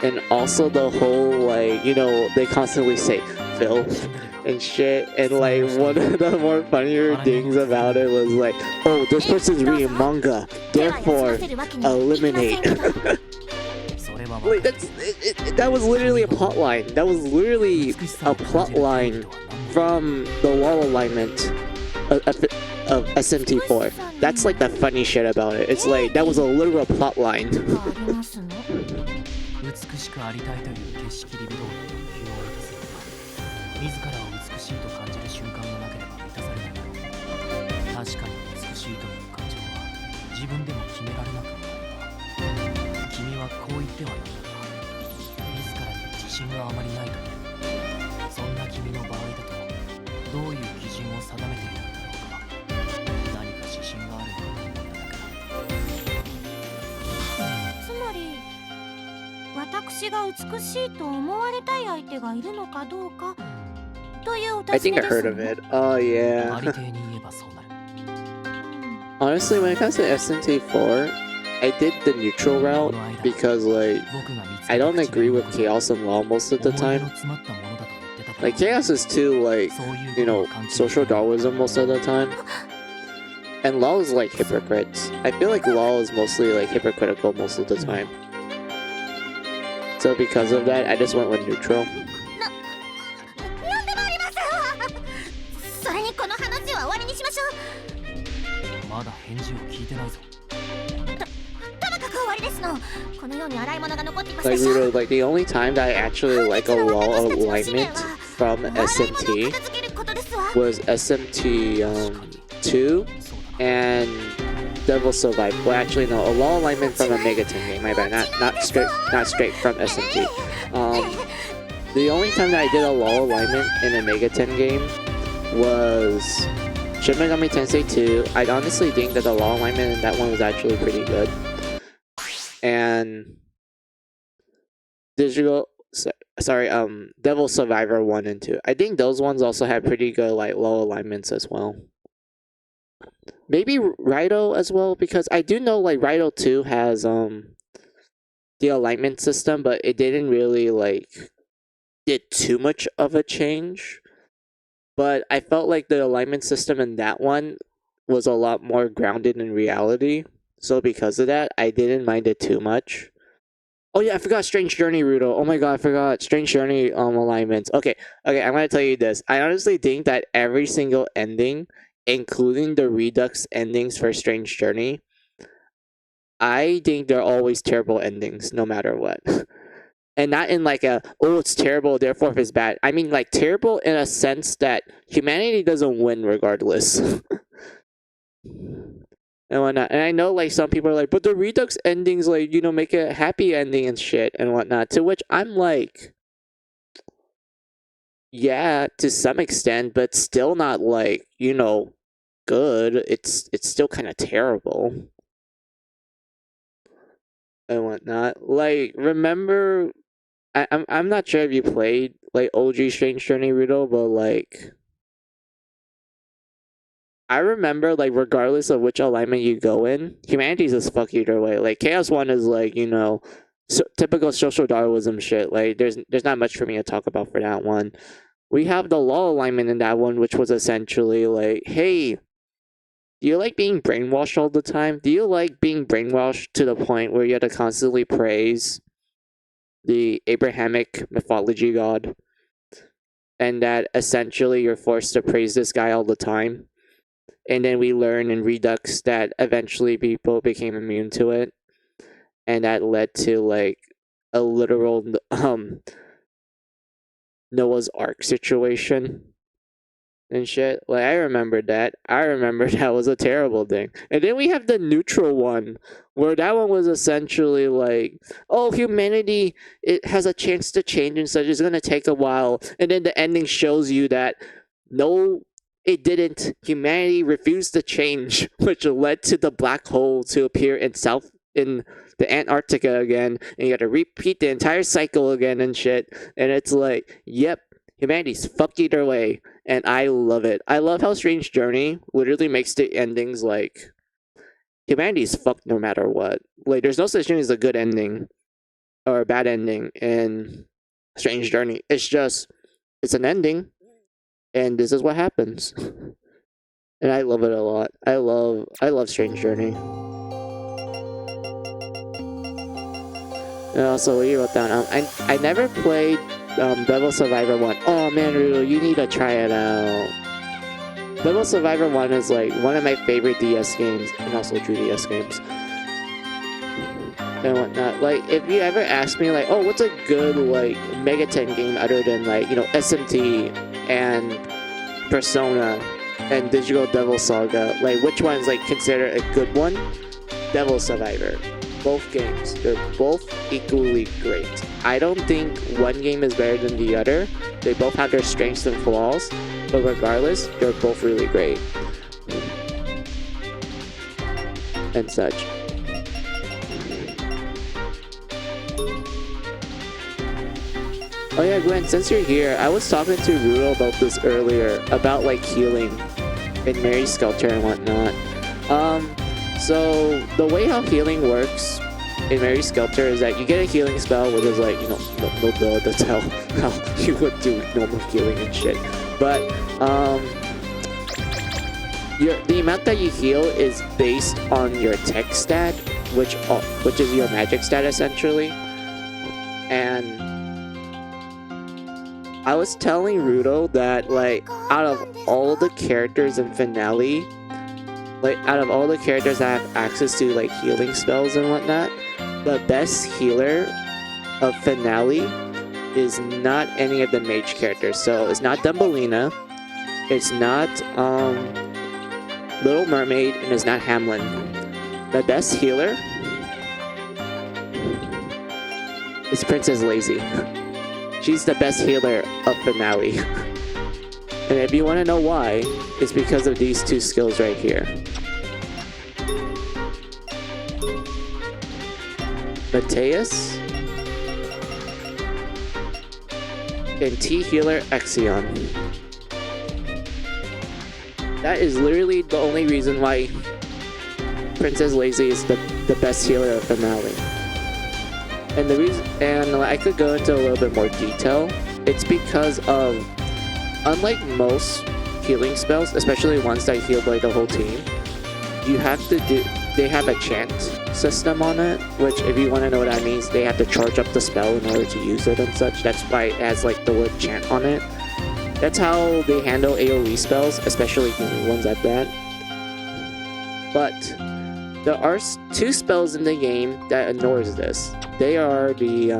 And also the whole like, you know, they constantly say filth and shit, and like one of the more funnier things about it was like, oh, this person's reading manga, therefore eliminate. Like that was literally a plot line. That was literally a plot line from the wall alignment of SMT4. That's like the funny shit about it. It's like that was a literal plot line. 美しくありたいという景色リブドウの欲求を満たせば自らを美しいと感じる瞬間がなければ満たされないだろう。確かに美しいという感情は自分でも決められなくもないが、君はこう言ってはならない。自らに自信があまりないというそんな君の場合だとどういう基準を定めているんだろうか。何か指針があるのかと思っただけだ。つまり私が美しいと思われたい相手がいるのかどうかというお I 尋 think ね I です heard of ね。 it. Oh あ yeah. りていに言えばそうなる。 Honestly, when it comes to SMT4, I did the neutral route because like 僕が見つけた I don't 口 agree 紅 with は chaos and law most of the 思い出 time. の詰まったものだと言ってたけど Like chaos is too like, そういう you こと know, を関係 social Darwinism most of the time. And law is like hypocrites. I feel like law is mostly like hypocritical most of the time. So because of that, I just went with neutral. なんでもありますそれにこの話は終わりにしましょう。まだ返事を聞いてないぞ。とにかく終わりですの。このように洗い物が残っています Like でしょ。 Rudo, like the only time that I actually like a law alignment from SMT 片付けることですわ。 was SMT 2 and Devil Survive. Well, actually no, a law alignment from a Mega 10 game. My bad, not straight from SMT. The only time that I did a law alignment in a Mega 10 game was Shin Megami Tensei 2. I honestly think that the law alignment in that one was actually pretty good. And Devil Survivor 1 and 2. I think those ones also had pretty good like law alignments as well. Maybe Raito as well, because I do know like Raito 2 has the alignment system, but it didn't really like did too much of a change. But I felt like the alignment system in that one was a lot more grounded in reality. So because of that, I didn't mind it too much. Oh yeah, I forgot Strange Journey, Rudo. Oh my god, I forgot Strange Journey alignments. Okay, I'm gonna tell you this. I honestly think that every single ending, including the Redux endings for Strange Journey, I think they're always terrible endings, no matter what. And not in like a, oh, it's terrible, therefore it's bad. I mean like terrible in a sense that humanity doesn't win regardless. And whatnot. And I know like some people are like, but the Redux endings like, you know, make a happy ending and shit and whatnot. To which I'm like, yeah, to some extent, but still not like, you know, good. It's still kind of terrible and whatnot. Like, remember, I'm not sure if you played like OG Strange Journey, Rudo, but like, I remember like regardless of which alignment you go in, humanity's just fuck either way. Like Chaos 1 is like, you know, typical social Darwinism shit. Like there's not much for me to talk about for that one. We have the law alignment in that one, which was essentially like, hey, do you like being brainwashed all the time? Do you like being brainwashed to the point where you have to constantly praise the Abrahamic mythology god? And that essentially you're forced to praise this guy all the time? And then we learn in Redux that eventually people became immune to it. And that led to like a literal Noah's Ark situation and shit. Like I remember that. I remember that was a terrible thing. And then we have the neutral one, where that one was essentially like, oh, humanity, it has a chance to change and such. It's gonna take a while. And then the ending shows you that no, it didn't. Humanity refused to change, which led to the black hole to appear in in the Antarctica again, and you got to repeat the entire cycle again and shit. And it's like, yep, humanity's fucked either way, and I love it. I love how Strange Journey literally makes the endings like humanity's fucked no matter what. Like, there's no such thing as a good ending or a bad ending in Strange Journey. It's just, it's an ending, and this is what happens. And I love it a lot. I love Strange Journey. And also, what you wrote down? I never played Devil Survivor 1. Oh man, Rudo, you need to try it out. Devil Survivor 1 is like one of my favorite DS games, and also 3DS games. And whatnot. Like, if you ever ask me, like, oh, what's a good, like, Mega 10 game other than, like, you know, SMT and Persona and Digital Devil Saga, like, which one's, like, considered a good one? Devil Survivor. Both games. They're both equally great. I don't think one game is better than the other. They both have their strengths and flaws, but regardless, they're both really great. And such. Oh yeah, Gwen, since you're here, I was talking to Rudo about this earlier, about like healing in Mary Skelter and whatnot. So the way how healing works in Mary Skelter is that you get a healing spell, which is like, you know, no duh, that's how you would do normal healing and shit. But the amount that you heal is based on your tech stat, which is your magic stat essentially. And I was telling Rudo that, like, out of all the characters in Finale, like, out of all the characters that have access to, like, healing spells and whatnot, the best healer of Finale is not any of the mage characters. So, it's not Thumbelina, it's not, Little Mermaid, and it's not Hamlin. The best healer is Princess Lazy. She's the best healer of Finale. And if you want to know why, it's because of these two skills right here. Mateus and T-Healer Exion. That is literally the only reason why Princess Lazy is the best healer of Finale. And the reason, and I could go into a little bit more detail, it's because of, unlike most healing spells, especially ones that heal like the whole team, they have a chant system on it, which if you want to know what that means, they have to charge up the spell in order to use it and such. That's why it has like the word chant on it. That's how they handle AoE spells, especially healing ones at that. But there are two spells in the game that ignores this. They are the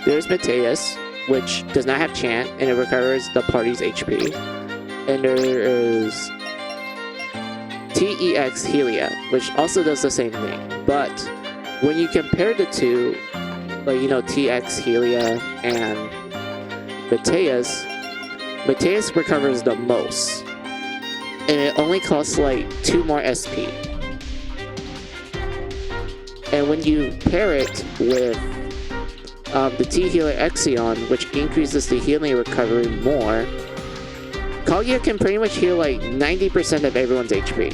there's Mateus, which does not have chant and it recovers the party's HP. And there is TEX Helia, which also does the same thing. But when you compare the two, like, you know, TX Helia and Mateus recovers the most. And it only costs like 2 more SP. And when you pair it with the T-Healer Exion, which increases the healing recovery more, Kaguya can pretty much heal like 90% of everyone's HP.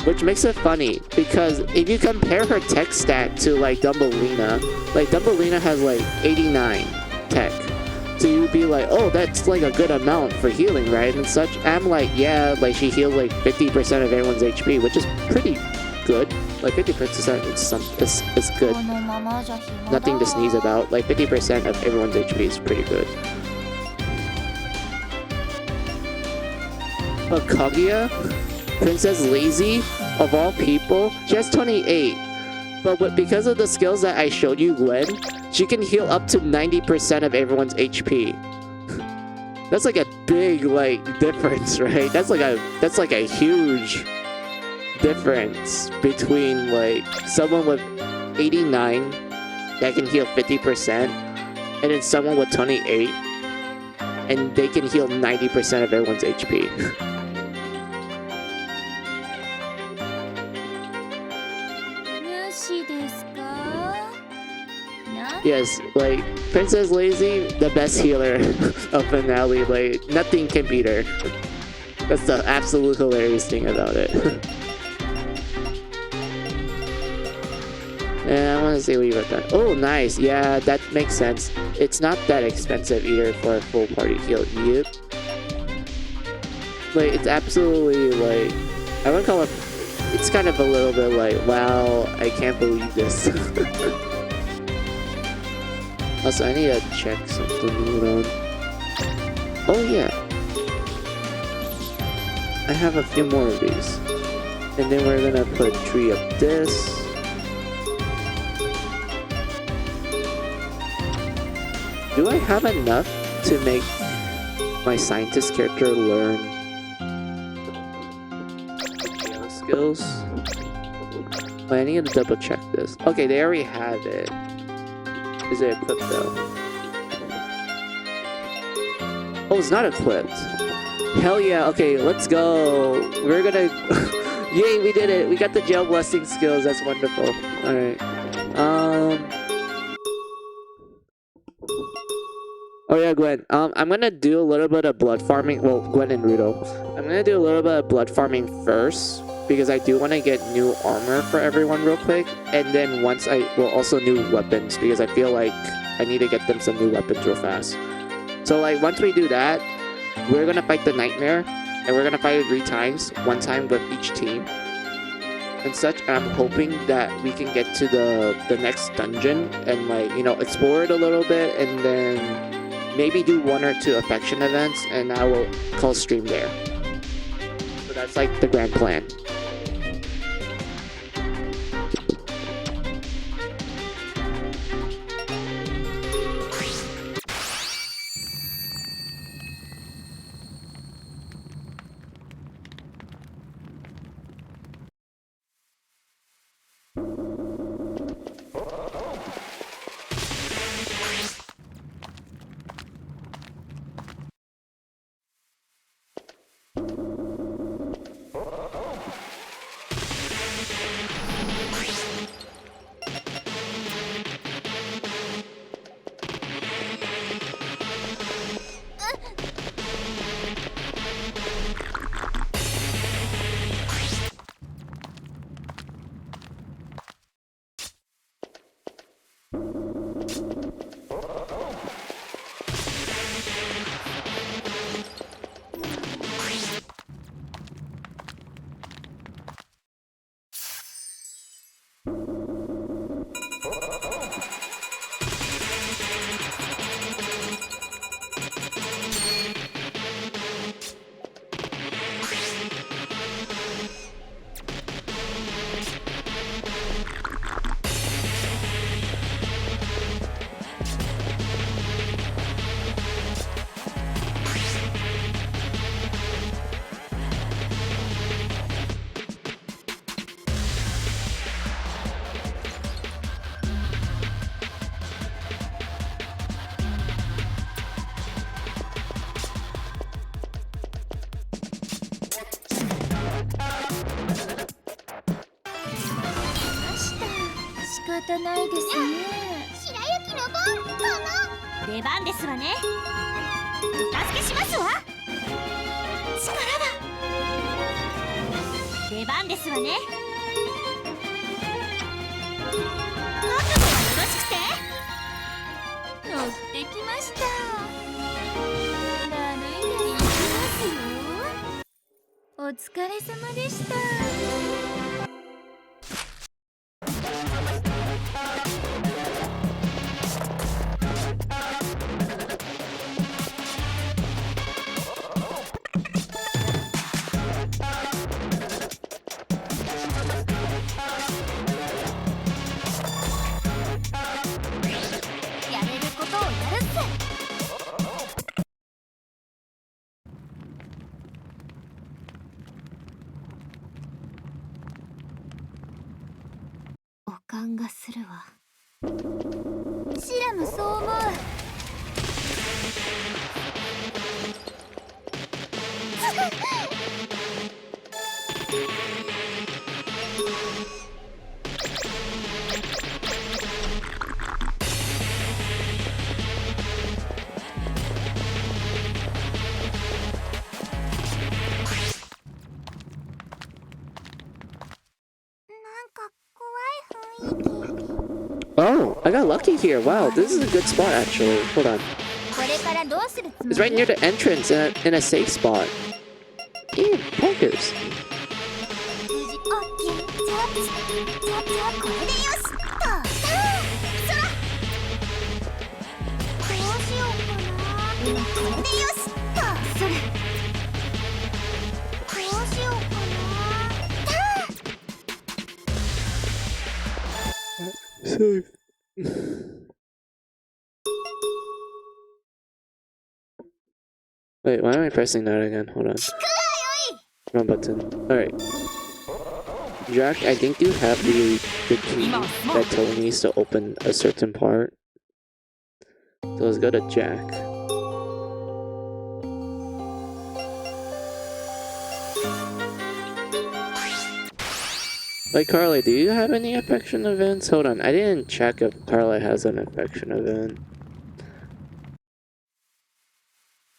Which makes it funny, because if you compare her tech stat to like Thumbelina has like 89 tech. So you'd be like, oh, that's like a good amount for healing, right? And such. I'm like, yeah, like she healed like 50% of everyone's HP, which is pretty good. Like 50% is good. Nothing to sneeze about. Like 50% of everyone's HP is pretty good. But Kaguya, Princess Lazy, of all people, she has 28. But because of the skills that I showed you, Gwen, she can heal up to 90% of everyone's HP. That's like a big, like, difference, right? That's like a huge difference between, like, someone with 89 that can heal 50% and then someone with 28 and they can heal 90% of everyone's HP. Yes, like Princess Lazy, the best healer of Finale. Like nothing can beat her. That's the absolute hilarious thing about it. And I want to see what you got done. Oh, nice. Yeah, that makes sense. It's not that expensive either for a full party heal. Yep. Like it's absolutely like I would call it. It's kind of a little bit like, wow, I can't believe this. Also, I need to check something. Hold on. Oh yeah, I have a few more of these, and then we're gonna put 3 of this. Do I have enough to make my scientist character learn skills? But I need to double check this. Okay, they already have it. Is it equipped though? Oh, it's not equipped. Hell yeah, okay, let's go. We're gonna... Yay, we did it. We got the gel blessing skills. That's wonderful. Alright. Oh yeah, Gwen. I'm gonna do a little bit of blood farming. Well, Gwen and Rudo. I'm gonna do a little bit of blood farming first, because I do want to get new armor for everyone real quick, and then once also new weapons, because I feel like I need to get them some new weapons real fast. So like once we do that, we're gonna fight the nightmare, and we're gonna fight it 3 times, 1 time with each team and such. And I'm hoping that we can get to the next dungeon and like, you know, explore it a little bit, and then maybe do 1 or 2 affection events, and I will call stream there. So that's like the grand plan. Oh, I got lucky here. Wow, this is a good spot actually. Hold on. これからどうするつもり？ It's right near the entrance in a safe spot. Ew, pokers. 無事オッケー。じゃあこれでよしっと。さあそら。どうしようかな。これでよしっと。それ。どうしようかな。Safe. Wait, why am I pressing that again? Hold on. Wrong button. Alright. Jack, I think you have the key that told me to open a certain part. So let's go to Jack. Wait, Carly, do you have any affection events? Hold on, I didn't check if Carly has an affection event.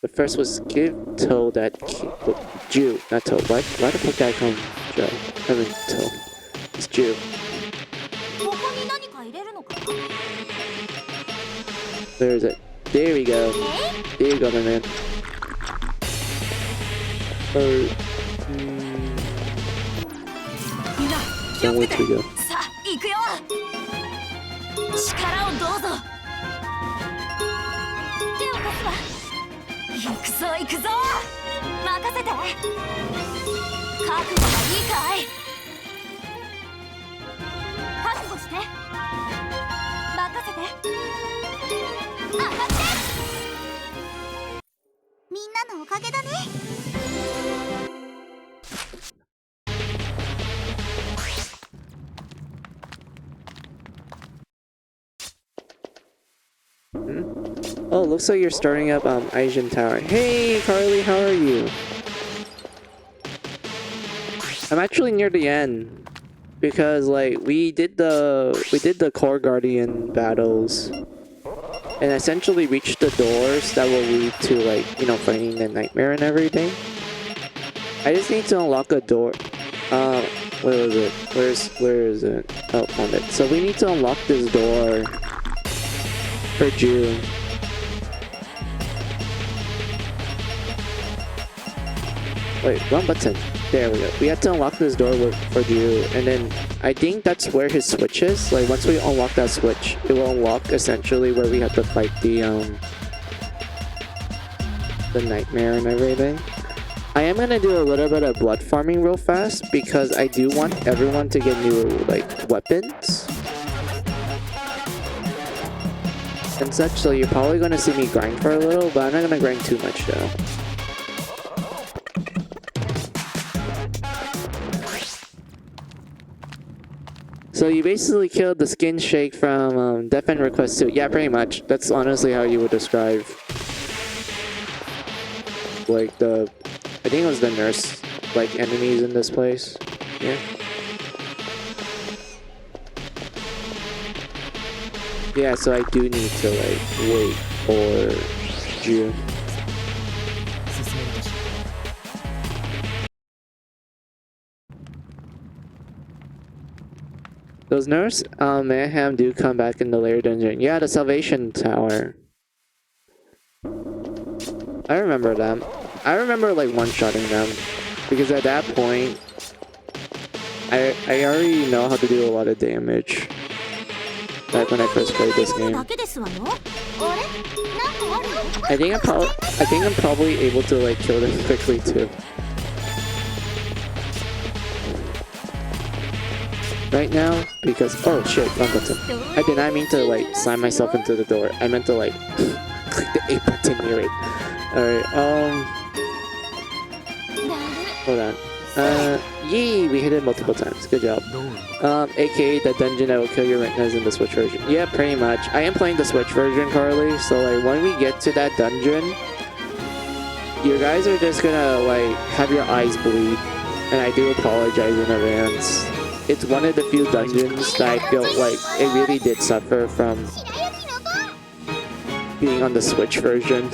The first was give Toe that key. Jew, not Toe. Why the fuck did I call him Joe? I mean Toe. It's Jew. ここに何か入れるのか？ Where is it? There we go. There you go, my man. Then where to go? さあ行くよ。力をどうぞ。手を貸すわ。行くぞ行くぞ。任せて。覚悟がいいかい？覚悟して。任せて。上がって。みんなのおかげだね。Oh, looks like you're starting up Eisen Tower. Hey, Carly, how are you? I'm actually near the end because like we did the core guardian battles and essentially reached the doors that will lead to like, you know, fighting the nightmare and everything. I just need to unlock a door. Where was it? Where is it? Oh, found it. So we need to unlock this door for June. Wait, wrong button. There we go. We have to unlock this door for Drew, and then I think that's where his switch is. Like once we unlock that switch, it will unlock essentially where we have to fight the nightmare and everything. I am gonna do a little bit of blood farming real fast because I do want everyone to get new like weapons and such. So you're probably gonna see me grind for a little, but I'm not gonna grind too much though. So you basically killed the skin shake from Death End Request 2. Yeah, pretty much. That's honestly how you would describe like I think it was the nurse like enemies in this place. Yeah. Yeah, so I do need to like wait for June. Those nurse mayhem do come back in the lair dungeon. Yeah, the salvation tower. I remember them. I remember like one-shotting them because at that point I already know how to do a lot of damage. Back when I first played this game. I think I'm probably able to like kill them quickly too. Right now because oh shit, wrong button. I did not mean to like slam myself into the door. I meant to like click the A button near it. Alright, hold on. Yay, we hit it multiple times. Good job. AKA the dungeon that will kill your retinas in the Switch version. Yeah, pretty much. I am playing the Switch version, Carly, so like when we get to that dungeon, you guys are just gonna like have your eyes bleed, and I do apologize in advance. It's one of the few dungeons that I feel like it really did suffer from being on the Switch version.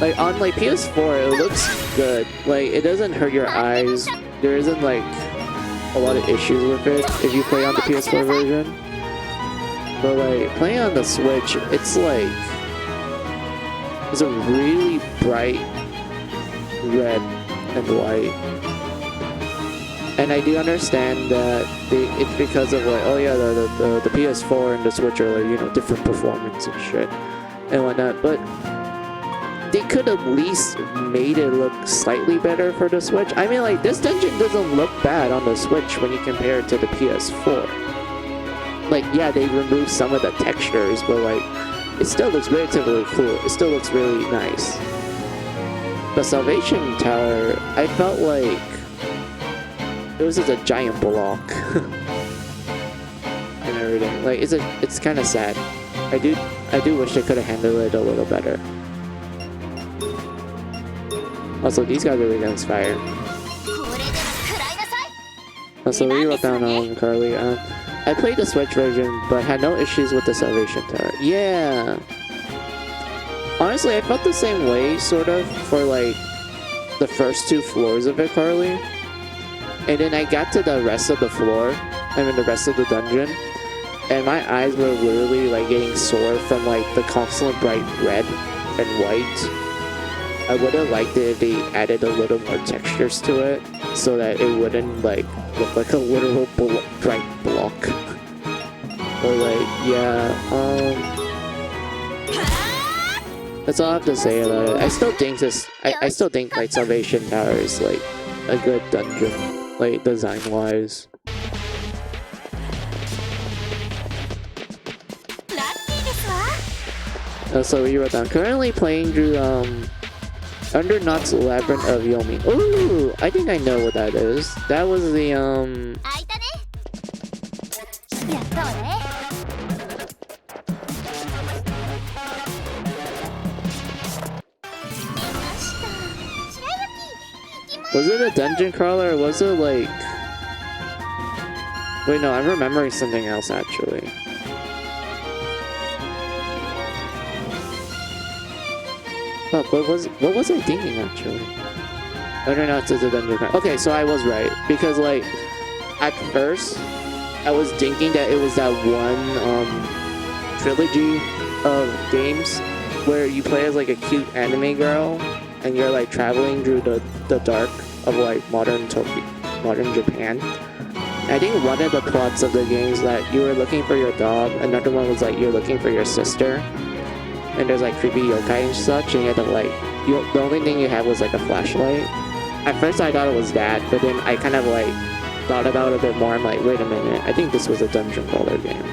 Like on like PS4, it looks good. Like it doesn't hurt your eyes. There isn't like a lot of issues with it if you play on the PS4 version. But like playing on the Switch, it's like it's a really bright red and white. And I do understand that it's because of like, oh yeah, the PS4 and the Switch are like, you know, different performance and shit and whatnot. But they could at least made it look slightly better for the Switch. I mean, like this dungeon doesn't look bad on the Switch when you compare it to the PS4. Like yeah, they removed some of the textures, but like it still looks relatively cool. It still looks really nice. The Salvation Tower, I felt like it was just a giant block and everything. Like it's kind of sad. I do wish they could have handled it a little better. Also, these guys are against fire. Also, we wrote down Carly. I played the Switch version, but had no issues with the Salvation Tower. Yeah. Honestly, I felt the same way, sort of, for like the first 2 floors of it, Carly. And then I got to the rest of the floor, the rest of the dungeon, and my eyes were literally like getting sore from like the constant bright red and white. I would have liked it if they added a little more textures to it, so that it wouldn't like look like a literal bright block. But like, yeah, that's all I have to say about it. I still think I still think like Salvation Tower is like a good dungeon, like design wise. So we wrote down currently playing through Under Knott's Labyrinth of Yomi. Ooh, I think I know what that is. That was the was it a dungeon crawler or was it like... Wait, no, I'm remembering something else actually. But what was I thinking actually? Under Knott's is a dungeon crawler. Okay, so I was right. Because like, at first, I was thinking that it was that one trilogy of games where you play as like a cute anime girl and you're like traveling through the dark of like modern Japan. I think one of the plots of the games that you were looking for your dog, another one was like you're looking for your sister, and there's like creepy yokai and such, and you had to like, the only thing you had was like a flashlight. At first I thought it was that, but then I kind of like thought about it a bit more. I'm like, wait a minute, I think this was a dungeon crawler game.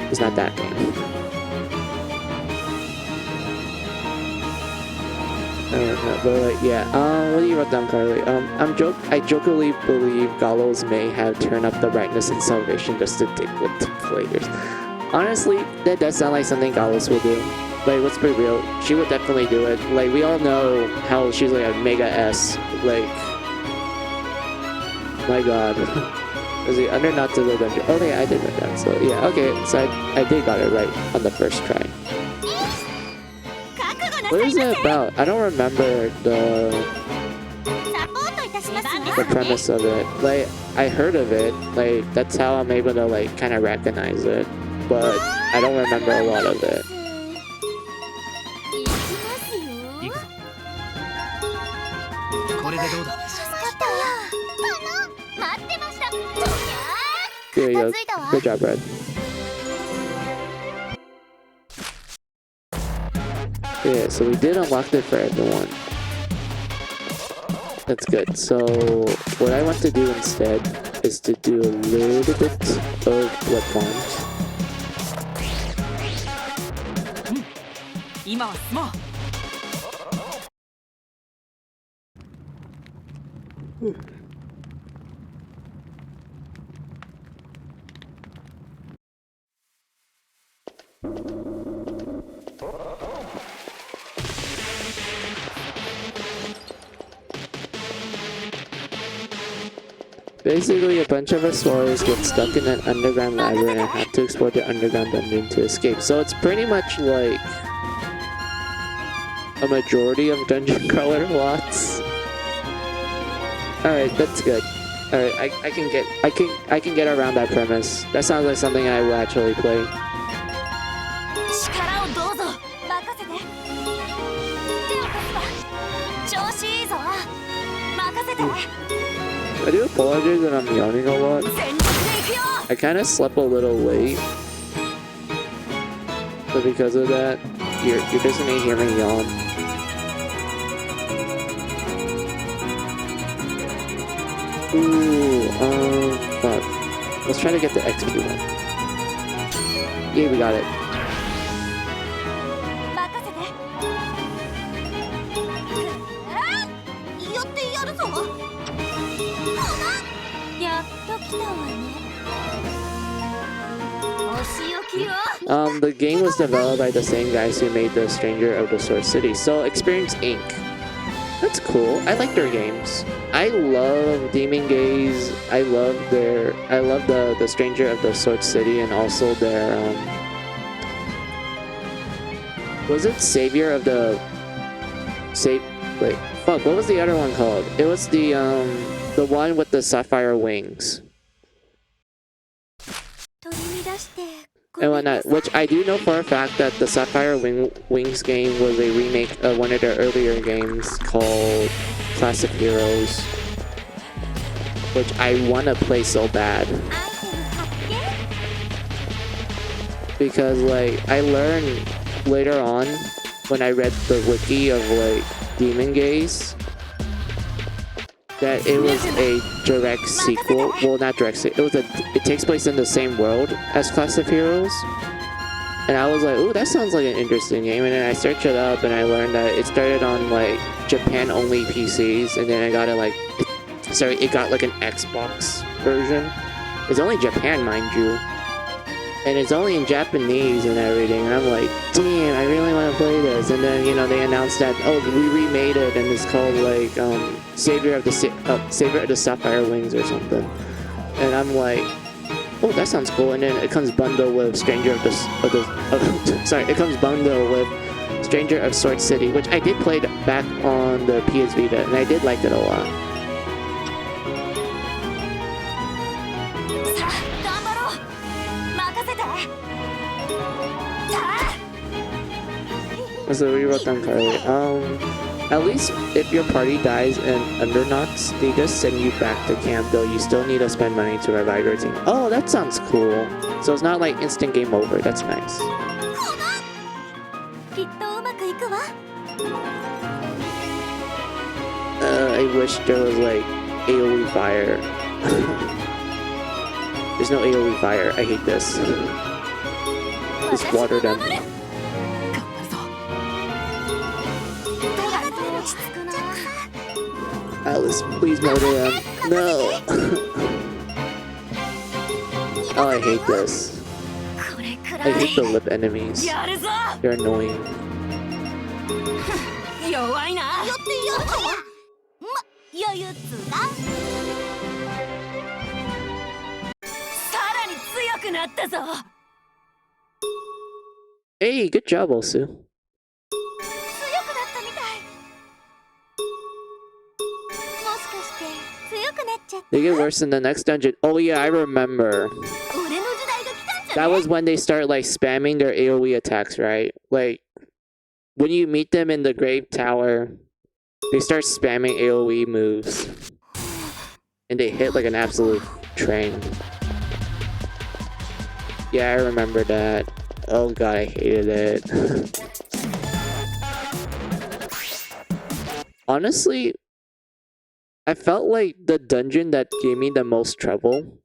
It's not that game. But like, yeah, what do you wrote down, Carly? I jokingly believe Gallows may have turned up the brightness in Salvation just to dig with the players. Honestly, that does sound like something Gallows would do. Like, let's be real, she would definitely do it. Like, we all know how she's like a mega S. Like, my god. Is it Under Knott's the dungeon? Oh yeah, I did write that. So yeah, okay, so I did got it right on the first try. What is it about? I don't remember the premise of it. Like, I heard of it. Like, that's how I'm able to like kind of recognize it, but I don't remember a lot of it. There you go. Good job, Red. Yeah, so we did unlock it for everyone. That's good. So what I want to do instead is to do a little bit of blood farms. Basically, a bunch of explorers get stuck in an underground labyrinth and have to explore the underground dungeon to escape. So it's pretty much like a majority of dungeon crawler lots. Alright, that's good. Alright, I can get around that premise. That sounds like something I will actually play. 力をどうぞ任せて手を貸すわ調子いいぞ任せて I do apologize that I'm yawning a lot. 全力で行くよ I kind of slept a little late. So because of that, you're just gonna hear me yawn. Ooh, fuck. Let's try to get the XP one. Yeah, we got it. 任せてやってやるぞやっと来たわねお仕置きよ The game was developed by the same guys who made The Stranger of the Sword City. So, Experience Inc. That's cool. I like their games. I love Demon Gaze. I love the Stranger of the Sword City and also their was it Savior of the wait, fuck, what was the other one called? It was the one with the sapphire wings. 取り乱してご And めんな whatnot, さい which I do know for a fact that the Sapphire Wings game was a remake of one of their earlier games called Class of Heroes, which I want to play so bad アイテム発見 because like I learned later on when I read the wiki of like Demon Gaze that it was a direct sequel. Well, not direct sequel. It takes place in the same world as Class of Heroes. And I was like, ooh, that sounds like an interesting game. And then I searched it up and I learned that it started on like Japan only PCs. And then I got it like, it got like an Xbox version. It's only Japan, mind you. And it's only in Japanese and everything. And I'm like, damn, I really want to play this. And then, you know, they announced that, oh, we remade it and it's called like Savior of the Sapphire Wings or something. And I'm like, oh, that sounds cool. And then it comes bundled with it comes bundled with Stranger of Sword City, which I did play back on the PS Vita, and I did like it a lot. さあ頑張ろう任せてさあ So we wrote down Carly. At least if your party dies in Undernox, they just send you back to camp, though you still need to spend money to revive your team. Oh, that sounds cool. So it's not like instant game over. That's nice. きっとうまくいくわ I wish there was like AoE fire. There's no AoE fire. I hate this. Just water them. 頑張るぞ落ち着くな Alice, please murder them. No. Oh, I hate this. これくら I い hate the lip enemies. やるぞ They're annoying. 弱いなやってやるぞ余裕つがさらに強くなったぞ Hey, good job, Osu. 強くなったみたいもしかして強くなっちゃった They get worse in the next dungeon. Oh yeah, I remember. 俺の時代が来たんじゃ That ね was when they start like spamming their AoE attacks, right? Like when you meet them in the Grave Tower, they start spamming AoE moves. And they hit like an absolute train. Yeah, I remember that. Oh god, I hated it. Honestly, I felt like the dungeon that gave me the most trouble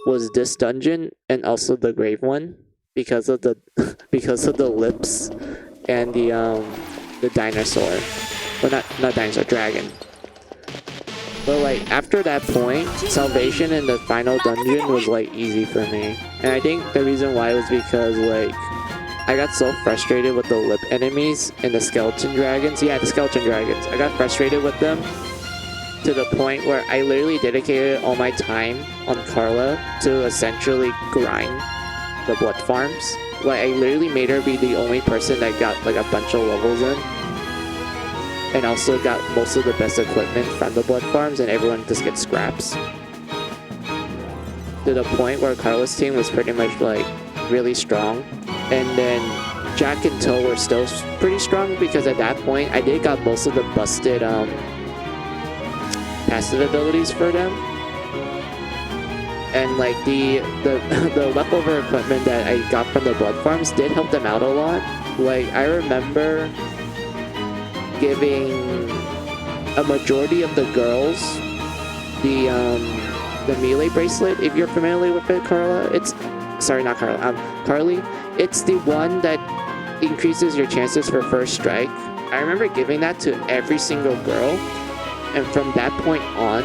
was this dungeon and also the grave one because of the lips and the dinosaur. Well, not dinosaur, dragon. But like after that point, salvation in the final dungeon was like easy for me. And I think the reason why was because like I got so frustrated with the lip enemies and the skeleton dragons. Yeah, the skeleton dragons. I got frustrated with them. to the point where I literally dedicated all my time on Carla to essentially grind the blood farms. Like, I literally made her be the only person that got like a bunch of levels in. And also got most of the best equipment from the blood farms, and everyone just gets scraps. To the point where Carla's team was pretty much like really strong. And then Jack and Toe were still pretty strong because at that point I did got most of the busted passive abilities for them. And like the leftover equipment that I got from the blood farms did help them out a lot. Like, I remember giving a majority of the girls the melee bracelet, if you're familiar with it, Carla. It's not Carla, Carly. It's the one that increases your chances for first strike. I remember giving that to every single girl, and from that point on,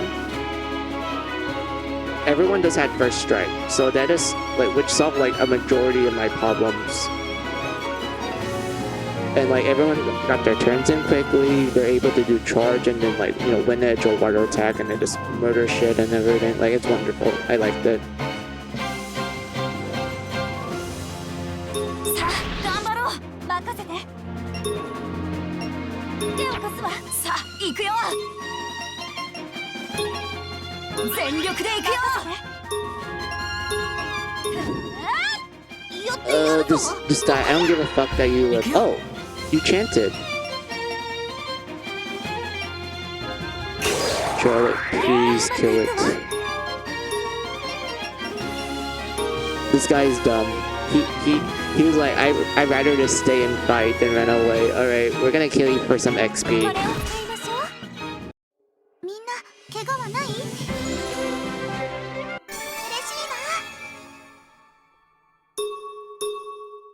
everyone just had first strike. So that is like, which solved like a majority of my problems. And like, everyone got their turns in quickly, they're able to do charge and then like, you know, win the dual water attack and then just murder shit and everything. Like, it's wonderful. I liked it. Just die. I don't give a fuck that you live. Oh, you chanted. Charlotte, please kill it. This guy's dumb. He was like, I'd rather just stay and fight than run away. Alright, we're gonna kill you for some XP.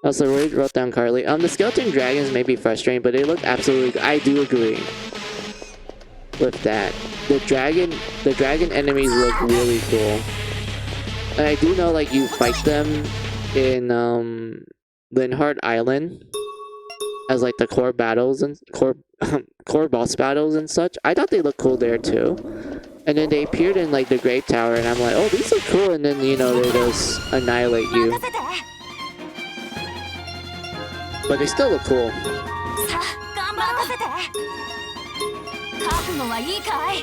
Also, Roy wrote down Carly. The skeleton dragons may be frustrating, but they look absolutely. I do agree with that. The dragon enemies look really cool. And I do know, like, you fight them in Linhard Island as like the core battles and core boss battles and such. I thought they looked cool there too. And then they appeared in like the Grave Tower, and I'm like, oh, these look cool. And then, you know, they just annihilate you. But they still look cool.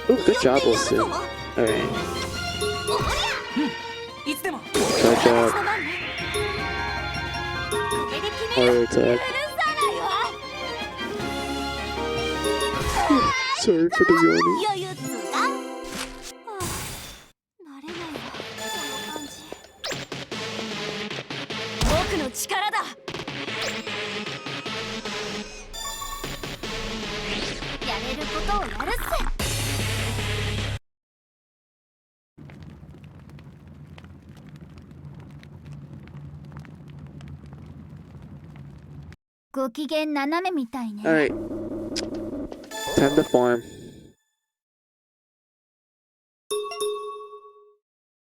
Ooh, good job, Wilson. Alright. Charge up. Auto attack. Sorry for the yawning. Alright. Time to farm.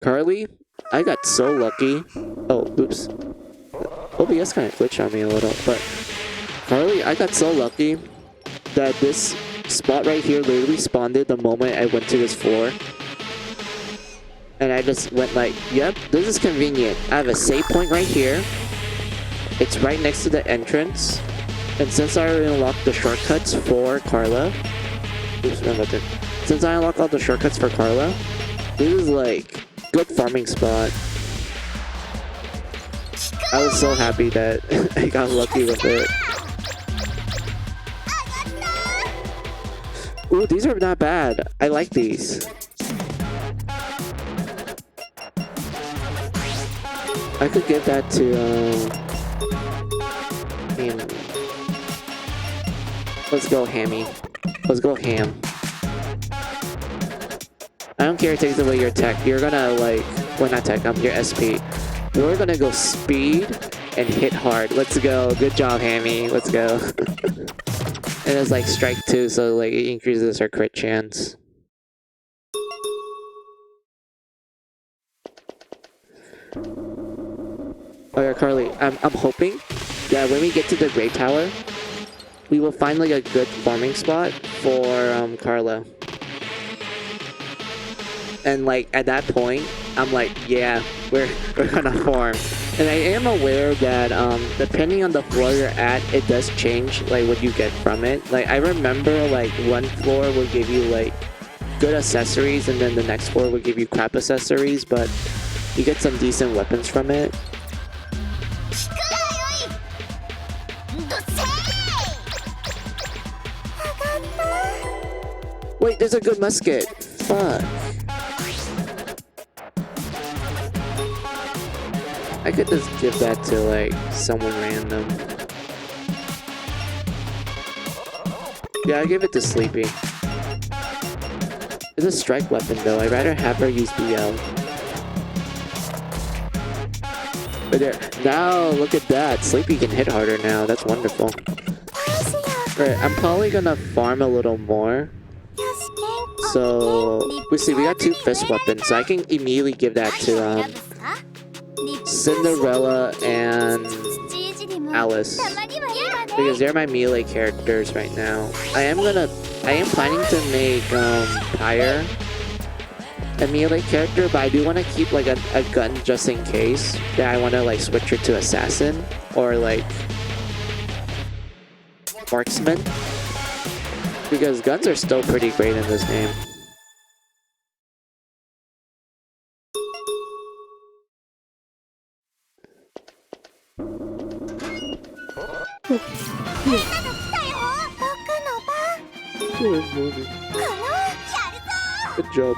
Carly, I got so lucky. Oh, oops. OBS kind of glitched on me a little, but Carly, I got so lucky that this spot right here literally spawned the moment I went to this floor. And I just went like, yep, this is convenient. I have a save point right here. It's right next to the entrance. And since I already unlocked the shortcuts for Carla... Oops, wrong button. Since I unlocked all the shortcuts for Carla, this is like good farming spot. I was so happy that I got lucky with it. Ooh, these are not bad. I like these. I could give that to, let's go Hammy. Let's go Ham. I don't care if it takes away your tech. You're gonna like, well, not tech, your SP. We're gonna go speed and hit hard. Let's go. Good job, Hammy. Let's go. And it's like strike 2, so like it increases our crit chance. Oh yeah, Carly, I'm hoping that when we get to the Grave Tower, we will find like a good farming spot for Carla. And like at that point, I'm like, yeah, we're gonna farm. And I am aware that depending on the floor you're at, it does change like what you get from it. Like I remember like one floor will give you like good accessories, and then the next floor will give you crap accessories, but you get some decent weapons from it. Wait, there's a good musket. Fuck. I could just give that to like someone random. Yeah, I'll give it to Sleepy. It's a strike weapon though. I'd rather have her use BL. But there, now look at that. Sleepy can hit harder now. That's wonderful. Alright, I'm probably gonna farm a little more. So we see we got 2 fist weapons, so I can immediately give that to Cinderella and Alice, because they're my melee characters right now. I am planning to make Pyre a melee character, but I do want to keep like a gun just in case that I want to like switch her to assassin or like marksman, because guns are still pretty great in this game. Good job.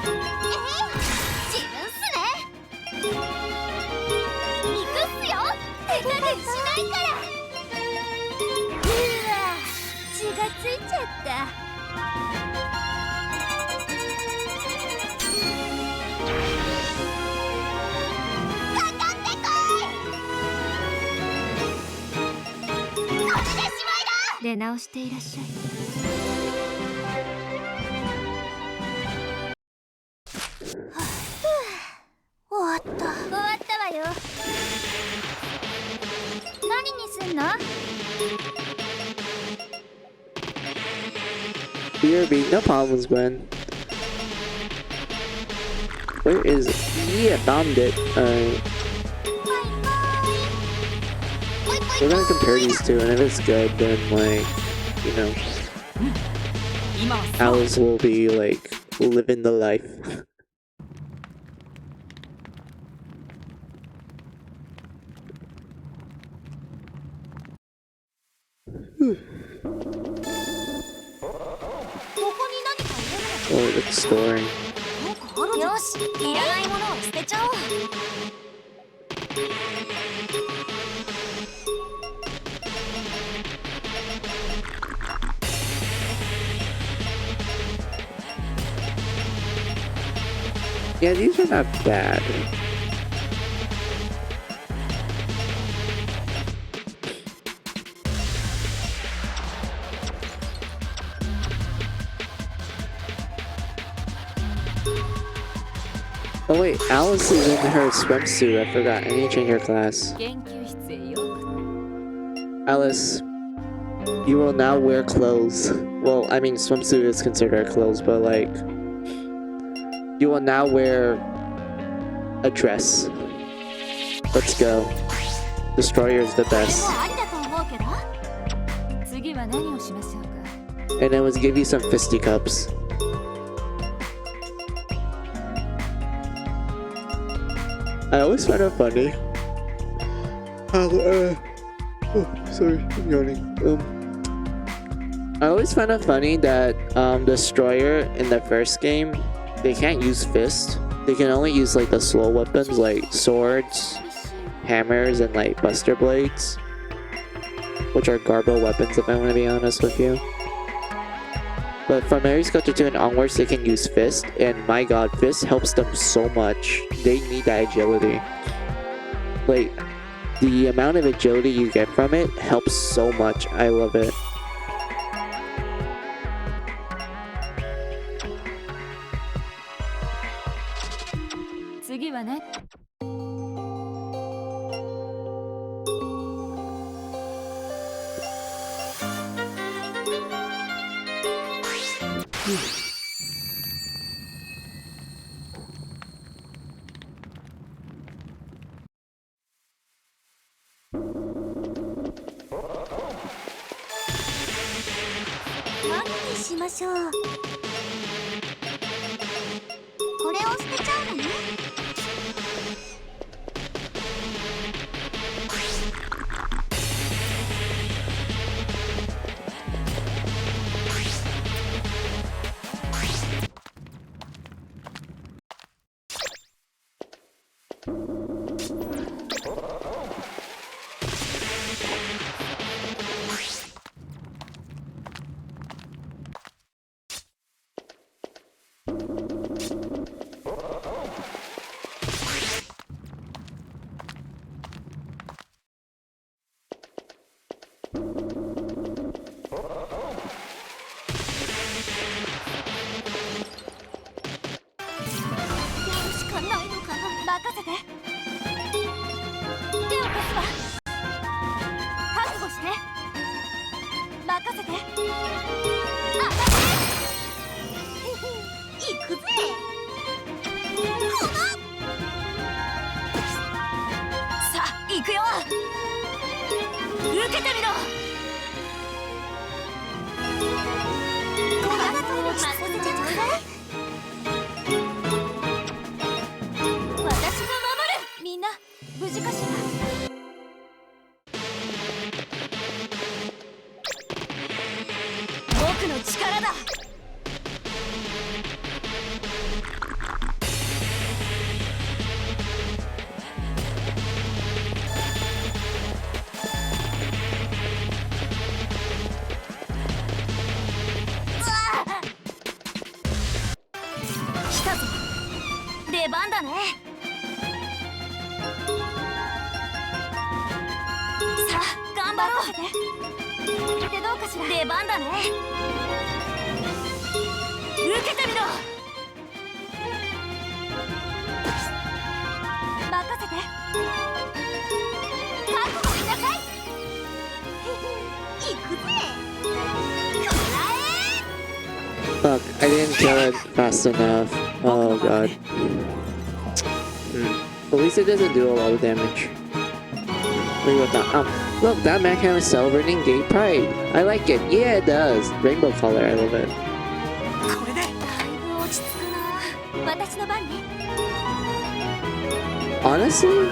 BRB, no problems, Gwen. Where is it? Yeah, found it. Alright. We're gonna compare these two, and if it's good, then like, you know, Alice will be like living the life. Oh, the story. Yeah, these are not bad. Oh wait, Alice is in her swimsuit. I forgot. I need to change her class. Alice, you will now wear clothes. Well, I mean, swimsuit is considered clothes, but like, you will now wear a dress. Let's go. Destroyer is the best. And then let's give you some fisticuffs. I always find it funny. Sorry, I'm yawning. I always find it funny that Destroyer in the first game, they can't use fists. They can only use like the slow weapons like swords, hammers, and like buster blades, which are garbo weapons if I want to be honest with you. But from Mary Sculpture 2 and onwards, they can use Fist, and my god, Fist helps them so much. They need that agility. Like, the amount of agility you get from it helps so much. I love it. 何にしましょう。これを捨てちゃうのね。しかないのかな。任せて。手を貸すわ。覚悟して。任せて。あたれ。行くぜ。さあ行くよ。受けてみろ。任せてちょうだい。私が守る。みんな無事かしら。僕の力だ。来たぞ。出番だね。さあ頑張ろう。ってどうかしら。出番だね。受けてみろ。任せて。覚悟しなさい。行くぜ。こらえ。 Fuck, I didn't kill it fast enough. Oh god. At least it doesn't do a lot of damage. Wait, what the? Look, that Macam is celebrating gay pride. I like it. Yeah, it does. Rainbow color, I love it. これでだいぶ落ち着くな。私の番ね。 Honestly,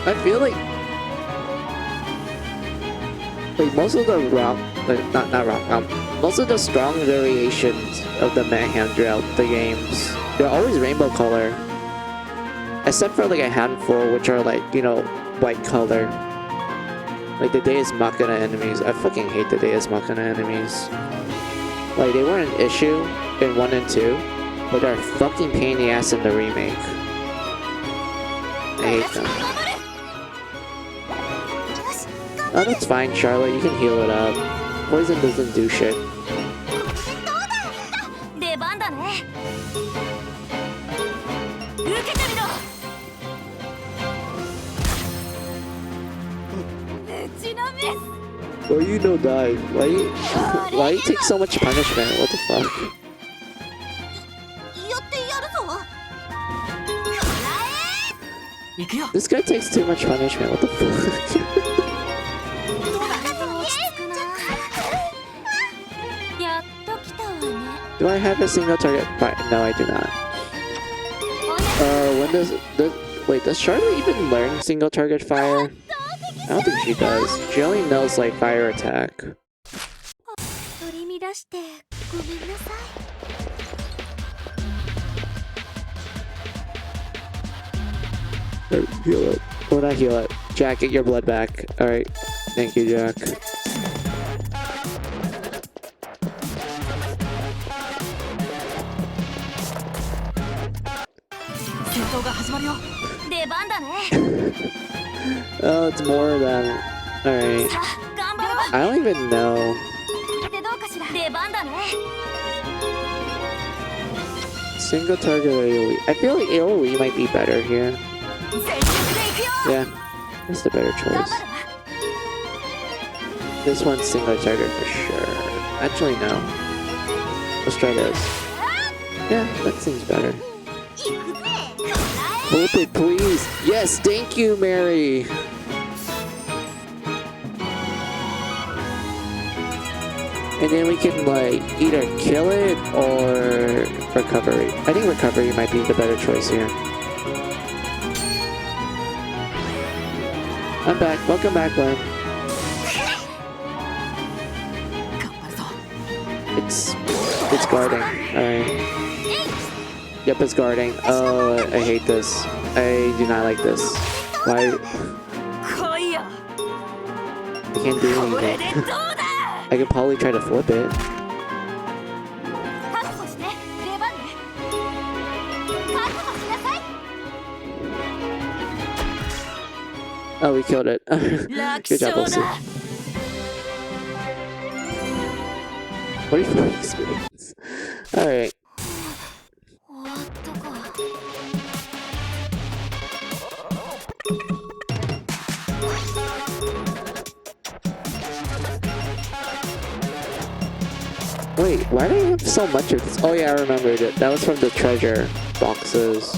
I feel like most of the rock, not rock, most of the strong variations of the Mayhem throughout the games, they're always rainbow color. Except for like a handful, which are like, you know, white color. Like the Deus Machina enemies. I fucking hate the Deus Machina enemies. Like they weren't an issue in 1 and 2, but they're a fucking pain in the ass in the remake. I hate them. Oh, that's fine, Charlotte. You can heal it up. Poison doesn't do shit. 出番だね。受けてみろ。ぶちのめす。 Well, you know, die. Why you take so much punishment? What the fuck? やってやるぞ。こらえ。行くよ。 This guy takes too much punishment. What the fuck? やっと来たわね。 Do I have a single target fire? No, I do not. When wait, does Charlotte even learn single target fire? I don't think she does. She only knows like fire attack. 取り乱してごめんなさい。 Heal it. Well, not heal it. Jack, get your blood back. Alright. Thank you, Jack. 戦闘が始まるよ。出番だね。 Oh, it's more than... Alright. さあ頑張ろう。 I don't even know. でどうかしら。出番だね。 Single target AoE. I feel like AoE might be better here. 全力で行くよ。 Yeah, that's the better 頑 choice. 張るわ。 This one's single target for sure. Actually, no. Let's try this. Yeah, that seems better. 行くぜ。こらえ。 Hold it, please. Yes, thank you, Mary. And then we can like either kill it or recovery. I think recovery might be the better choice here. I'm back. Welcome back, Glenn. It's guarding. Alright. Yep, it's guarding. Oh, I hate this. I do not like this. Why? I can't do anything. I could probably try to flip it. Oh, we killed it. Good job, Elsie. 44 experience. Alright. Wait, why do I have so much of this? Oh yeah, I remembered it. That was from the treasure boxes.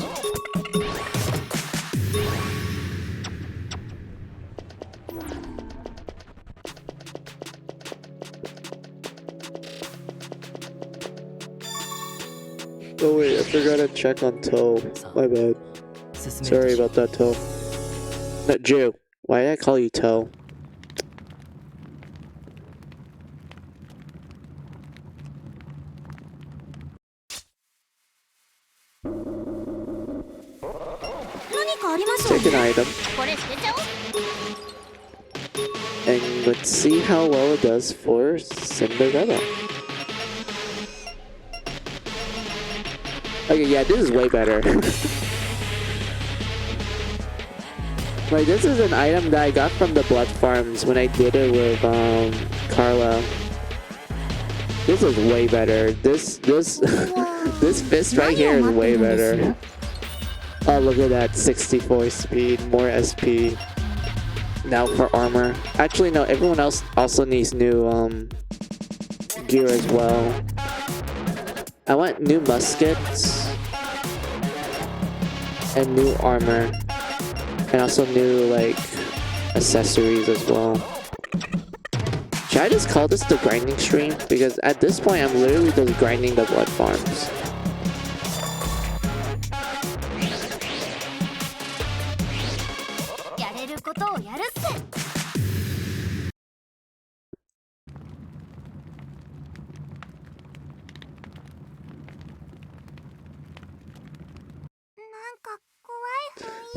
Oh wait, I forgot to check on Toe. My bad. Sorry about that, Toe. No, Jew. Why did I call you Toe? Take an item. And let's see how well it does for Cinderella. Okay, yeah, this is way better. Like, this is an item that I got from the blood farms when I did it with, Carla. This is way better. This fist right here is way better. Oh, look at that. 64 speed, more SP. Now for armor. Actually, no, everyone else also needs new, gear as well. I want new muskets. And new armor. And also new, like, accessories as well. Should I just call this the grinding stream? Because at this point, I'm literally just grinding the blood farms.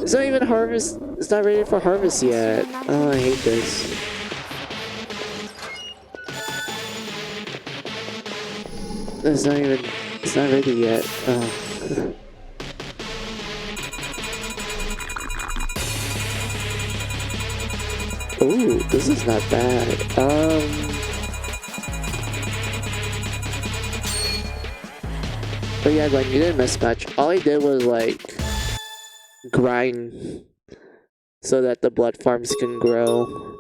It's not even harvest. It's not ready for harvest yet. Oh, I hate this. It's not even. It's not ready yet. Oh. Ooh, this is not bad. But yeah, like, you didn't miss much. All I did was like grind so that the blood farms can grow.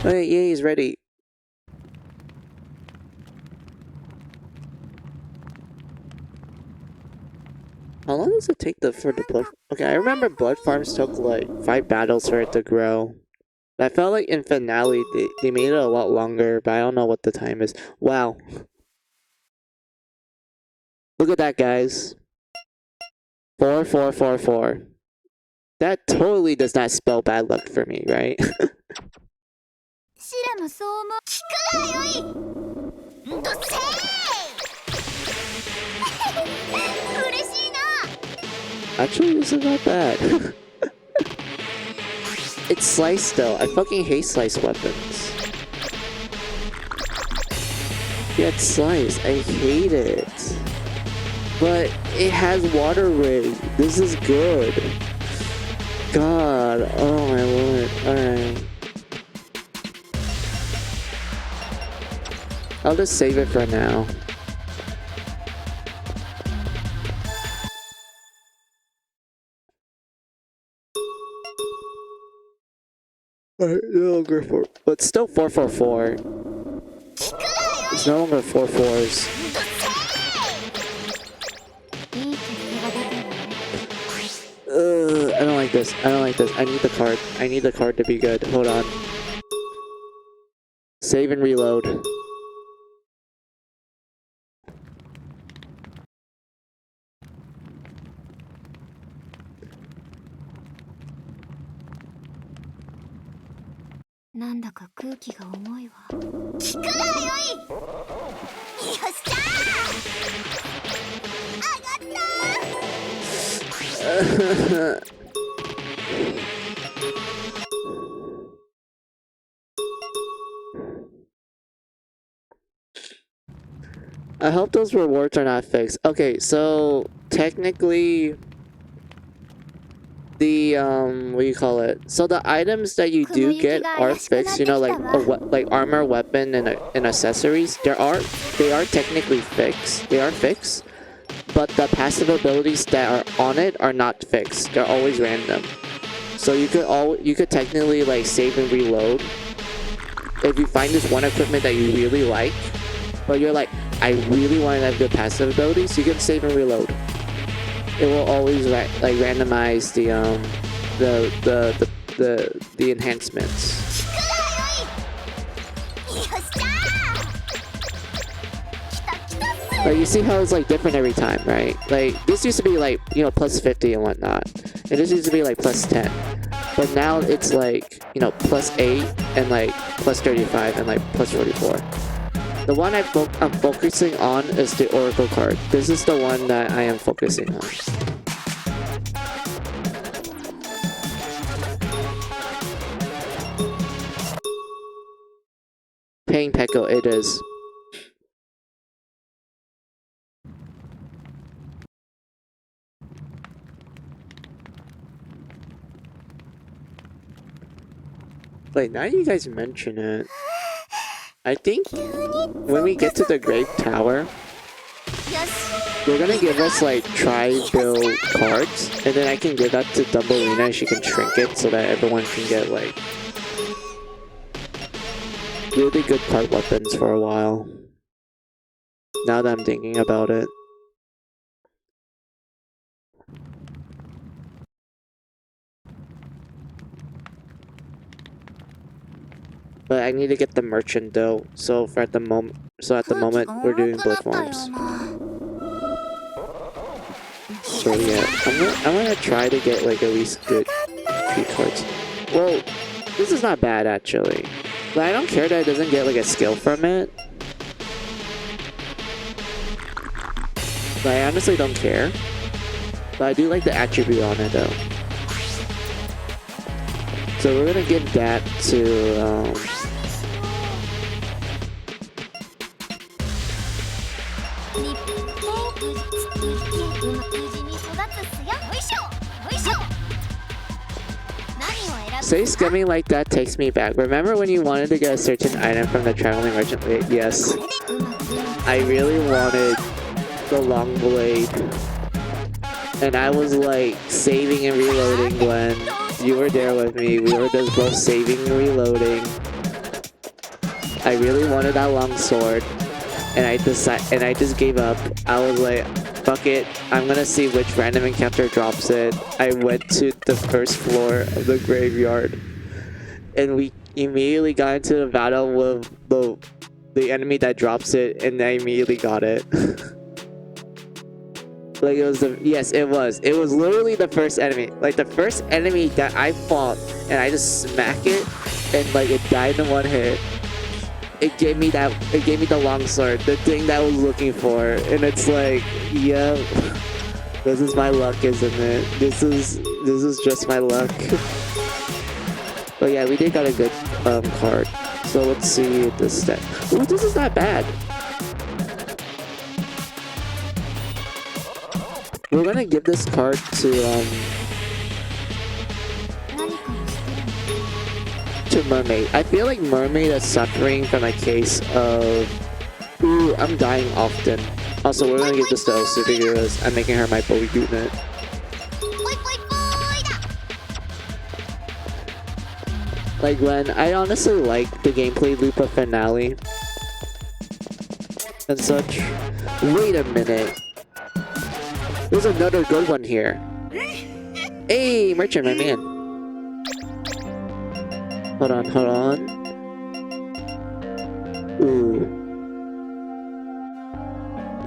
Alright, yeah, he's ready. How long does it take for the blood? Okay, I remember blood farms took like 5 battles for it to grow. I felt like in finale they made it a lot longer, but I don't know what the time is. Wow. Look at that, guys. 4444. That totally does not spell bad luck for me, right? シラもそう思う。聞くがよい。んとせー嬉しいな。 Actually, this is not bad. It's slice though. I fucking hate slice weapons. Yeah, it's slice. I hate it. But it has water rig. This is good. God. Oh my lord. Alright. I'll just save it for now. Alright, no longer 4. But still 444. It's no longer 4-4s. いい結果が出てるわね。I don't like this. I don't like this. I need the card. I need the card to be good. Hold on. Save and reload.「なんだか空気が重いわ。聞くがよい。よっしゃー。上がったー。I hope those rewards are not fixed. Okay, so technically the what do you call it? So the items that you do get are fixed, you know, like armor, weapon, and accessories. They are technically fixed. They are fixed, but the passive abilities that are on it are not fixed. They're always random. So you could technically like save and reload if you find this one equipment that you really like, but you're like, I really want to have good passive abilities. You can save and reload. It will always randomize the enhancements. Like you see how it's like different every time, right? Like this used to be like, you know, plus 50 and whatnot, and this used to be like plus 10, but now it's like, you know, plus 8 and like plus 35 and like plus 44. The one I'm focusing on is the Oracle card. This is the one that I am focusing on. Paying Pekko, it is. Wait, now you guys mention it. I think when we get to the Grave Tower, they're gonna give us like tri-bill cards, and then I can give that to Dumbledina and she can shrink it so that everyone can get like really good card weapons for a while. Now that I'm thinking about it. But I need to get the merchant though. So at the moment we're doing blue forms. So yeah, I'm gonna try to get like at least good 3 cards. Well, this is not bad actually. But I don't care that it doesn't get like a skill from it. But I honestly don't care. But I do like the attribute on it though. So we're gonna give that to Say scumming like that takes me back. Remember when you wanted to get a certain item from the traveling merchant? Yes. I really wanted the long blade. And I was like saving and reloading when you were there with me. We were just both saving and reloading. I really wanted that long sword. And I just gave up. I was like, fuck it. I'm gonna see which random encounter drops it. I went to the first floor of the graveyard. And we immediately got into the battle with the enemy that drops it. And I immediately got it. Like it was the yes, it was. It was literally the first enemy. Like the first enemy that I fought, and I just smack it, and like it died in one hit. It gave me that. It gave me the long sword, the thing that I was looking for, and it's like, yep, this is my luck, isn't it? This is just my luck. But yeah, we did got a good card. So let's see the stat. Ooh, this is not bad. We're gonna give this card to Mermaid. I feel like Mermaid is suffering from a case of ooh, I'm dying often. Also, we're gonna give this to Elsu because I'm making her my bully unit. Like when I honestly like the gameplay loop of Finale and such. Wait a minute. There's another good one here. Hey, Merchant, my man. Hold on, hold on. Ooh.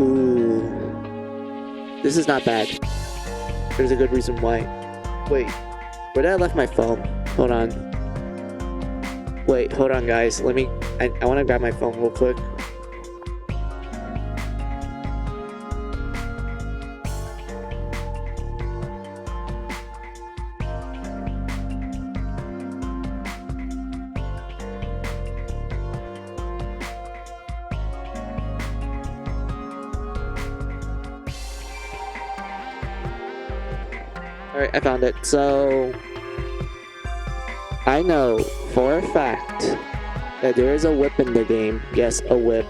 Ooh. This is not bad. There's a good reason why. Wait. Where did I left my phone? Hold on. Wait, hold on, guys. Let me... I want to grab my phone real quick. Alright, I found it. So... I know for a fact that there is a whip in the game. Yes, a whip.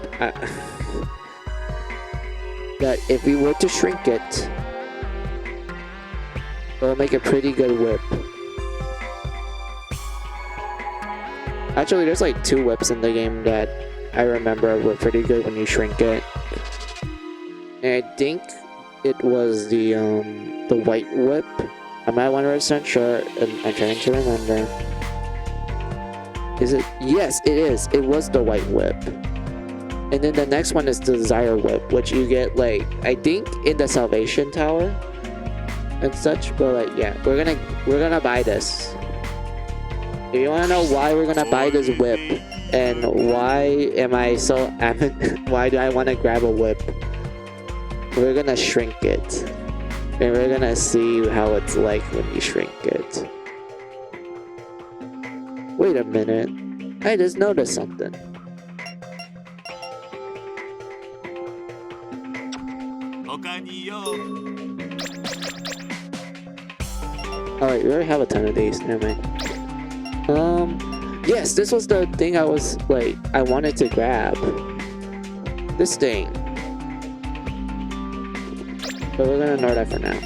That if we were to shrink it, it'll make a pretty good whip. Actually, there's like 2 whips in the game that I remember were pretty good when you shrink it. And I think it was the white whip. I'm not 100% sure, and I'm trying to remember. Is it? Yes, it is. It was the white whip. And then the next one is the Desire whip, which you get like, I think in the Salvation Tower and such. But like, yeah, we're gonna buy this. If you wanna know why we're gonna buy this whip and why am I so why do I wanna grab a whip? We're gonna shrink it. And we're gonna see how it's like when you shrink it. Wait a minute. I just noticed something. Alright, we already have a ton of these. Never mind. Yes, this was the thing I was like, I wanted to grab. This thing. But we're gonna ignore that for now.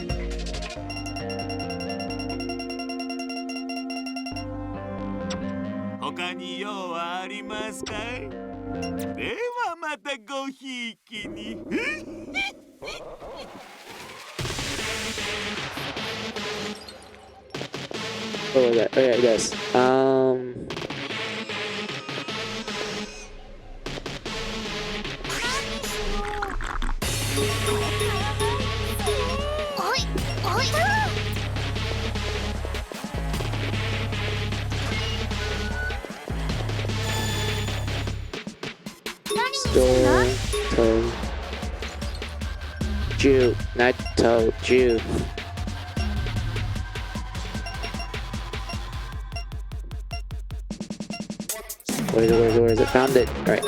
What was that? Oh yeah, yes. Store, toe, Jew, not toe, Jew. Where is it? Found it. Alright.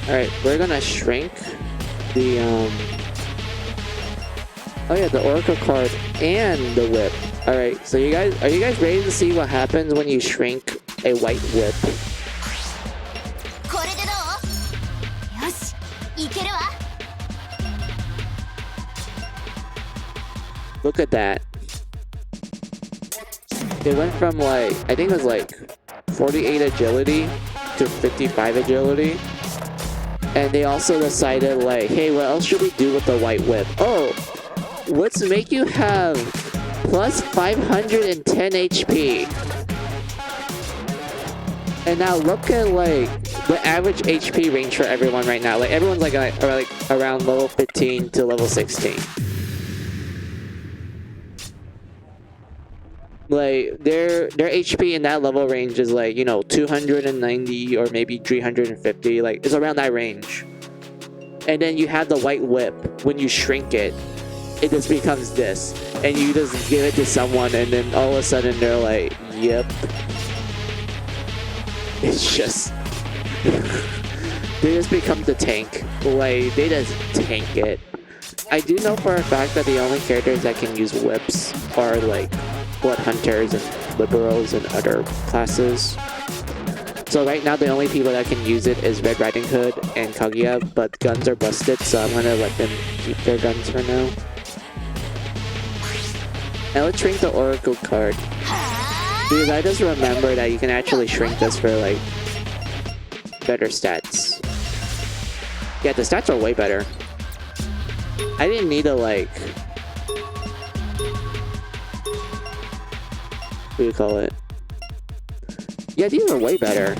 Alright, we're gonna shrink the oh yeah, the Oracle card and the whip. Alright, so are you guys ready to see what happens when you shrink a white whip? Look at that. It went from like, I think it was like 48 agility to 55 agility. And they also decided like, hey, what else should we do with the white whip? Oh, let's make you have plus 510 HP. And now look at like the average HP range for everyone right now. Like everyone's like around level 15 to level 16. Like their HP in that level range is like, you know, 290 or maybe 350. Like it's around that range. And then you have the white whip. When you shrink it, it just becomes this, and you just give it to someone, and then all of a sudden they're like, yep. It's just they just become the tank. Like they just tank it. I do know for a fact that the only characters that can use whips are like blood hunters and liberals and other classes. So right now the only people that can use it is Red Riding Hood and Kaguya, but guns are busted, so I'm gonna let them keep their guns for now. And let's shrink the Oracle card. Because I just remember that you can actually shrink this for like better stats. Yeah, the stats are way better. I didn't need to like, what do you call it? Yeah, these are way better.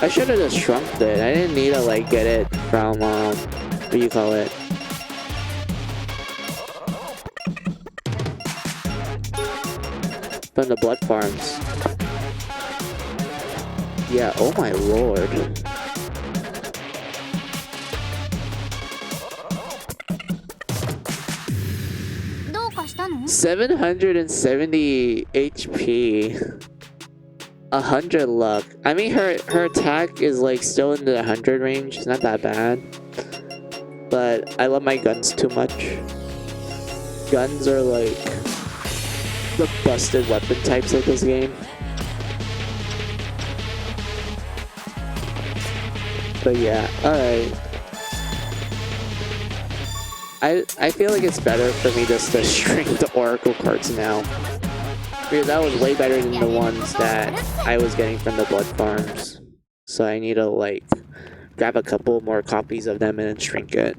I should have just shrunk it. I didn't need to like get it from what do you call it? From the blood farms. Yeah, oh my lord.どうかしたの? 770 HP. 100 luck. I mean, her attack is like still in the 100 range. It's not that bad. But I love my guns too much. Guns are like the busted weapon types of this game. But yeah, alright. I feel like it's better for me just to shrink the Oracle cards now. Because that was way better than the ones that I was getting from the blood farms. So I need to like grab a couple more copies of them and then shrink it.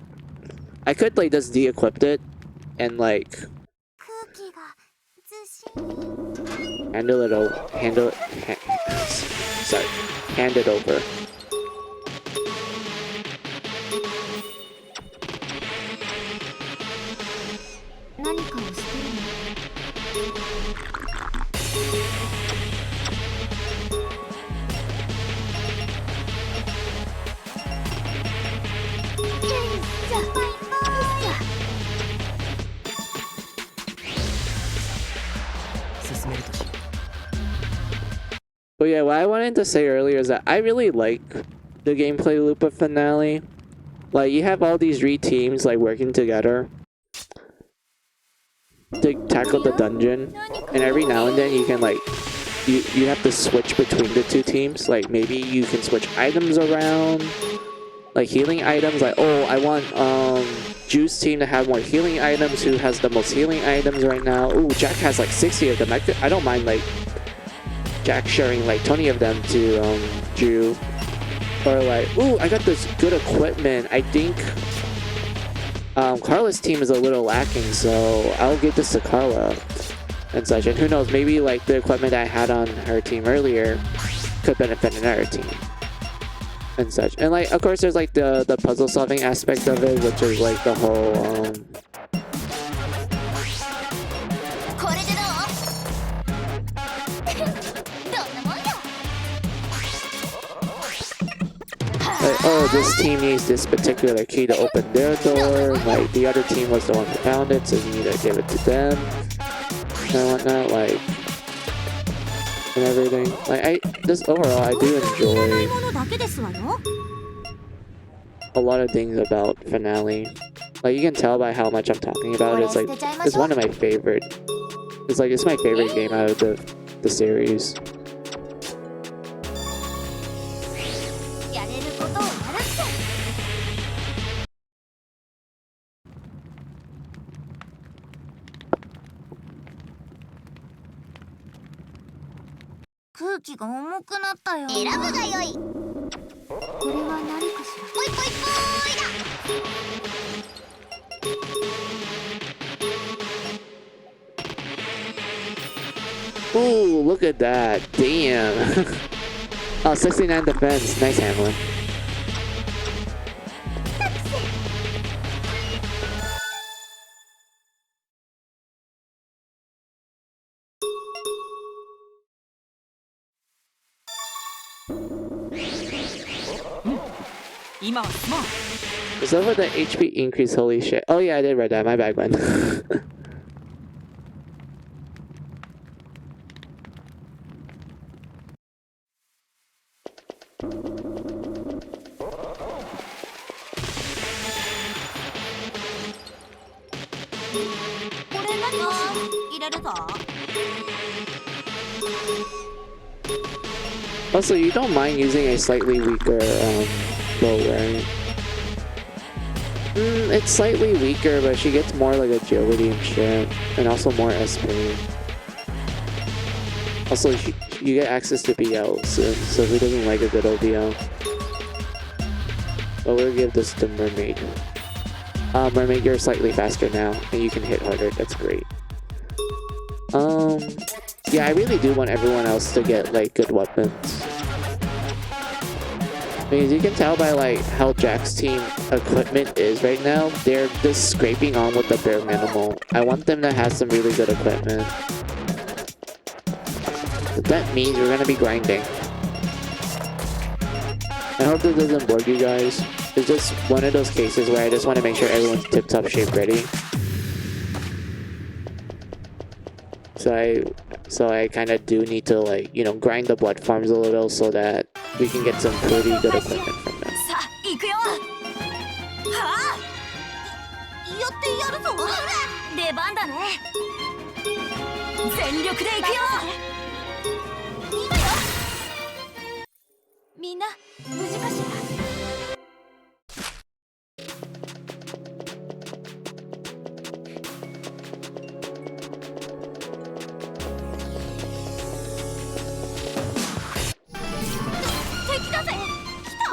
I could like just de-equip it and like hand it over. But yeah, what I wanted to say earlier is that I really like the gameplay loop of Finale. Like, you have all these three teams like working together to tackle the dungeon, and every now and then you can like you have to switch between the two teams. Like maybe you can switch items around, like healing items. Like, oh, I want Juice team to have more healing items. Who has the most healing items right now? Ooh, Jack has like 60 of them. I don't mind like Jack sharing like 20 of them to Ju. Or like, ooh, I got this good equipment. I think Carla's team is a little lacking, so I'll give this to Carla and such. And who knows, maybe like the equipment I had on her team earlier could benefit another team and such. And like, of course, there's like the puzzle solving aspect of it, which is like the whole like, oh, this team needs this particular key to open their door. Like, the other team was the one who found it, so you need to give it to them. And whatnot, like, and everything. Like, just overall, I do enjoy a lot of things about Finale. Like, you can tell by how much I'm talking about it. It's like, it's one of my favorite. It's like, it's my favorite game out of the series. 空気が重くなったよ。選ぶがよい。これは何かしら。ぽいぽいぽいだ。 Ooh, look at that. Damn. Oh, 69 defense. Nice handling. Is that what the HP increase? Holy shit. Oh yeah, I did read that. My bad, Glenn. これ何か入れるぞ。 Also, you don't mind using a slightly weaker bow, right? It's slightly weaker, but she gets more like agility and shit, and also more SP. Also, you get access to BL soon, so who doesn't like a good old BL? But we'll give this to Mermaid. Mermaid, you're slightly faster now, and you can hit harder. That's great. Yeah, I really do want everyone else to get like good weapons. Because you can tell by like how Jack's team equipment is right now, they're just scraping on with the bare minimal. I want them to have some really good equipment. But that means we're gonna be grinding. I hope this doesn't bore you guys. It's just one of those cases where I just want to make sure everyone's tip-top shape ready. So I kind of do need to, like, you know, grind the blood farms a little so that we can get some pretty good equipment from them. さあ、行くよ。はあ。やってやるぞ。出番だね。全力で行くよ。今よ。みんな無事かしら。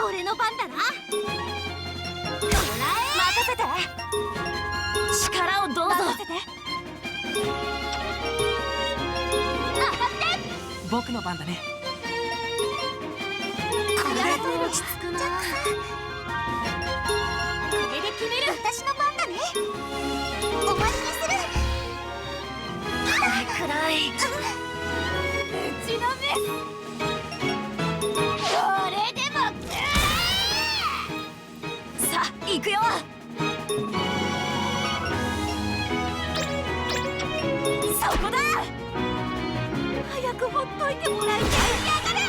俺の番だな。任せて。力をどうぞ。任せて。当たって。僕の番だね。これで落ち着くな。これで決める。私の番だね。終わりにする。暗い。打ちのめ。 行くよ。そこだ。早くほっといてもらいたい。やがれ。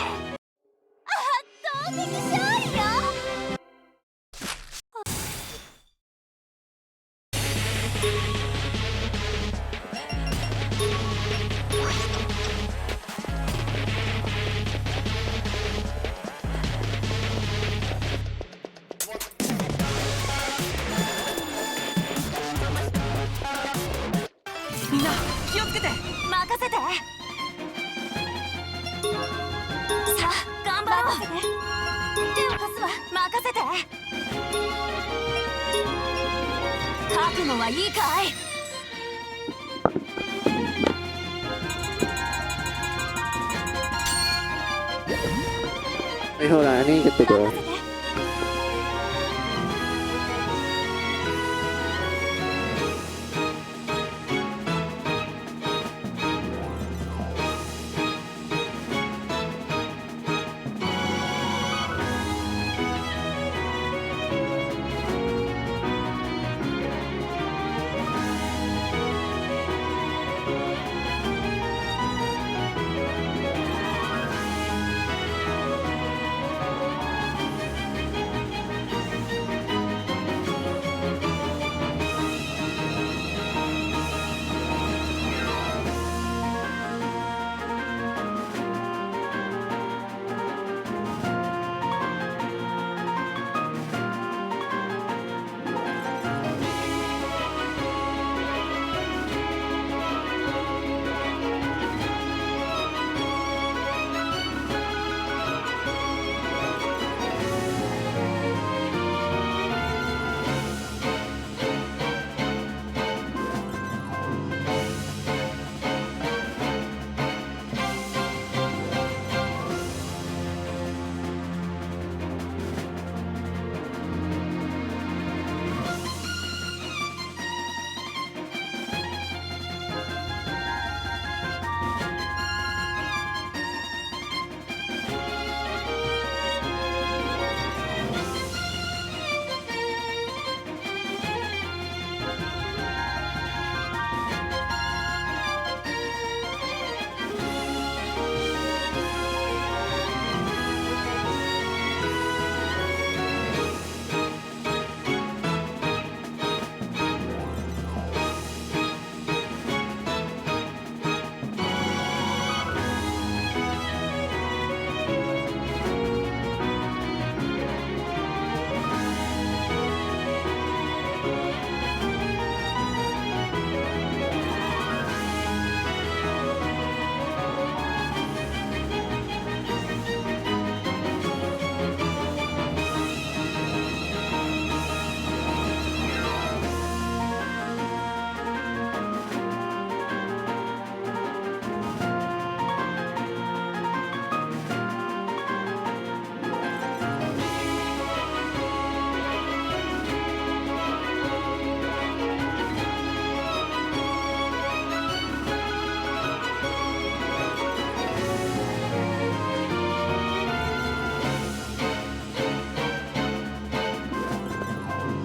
圧倒的勝利よ。みんな気をつけて。任せて。さあ頑張ろう。手を貸すわ。任せて。覚悟はいいかい。Wait, hold on, I need to get the door.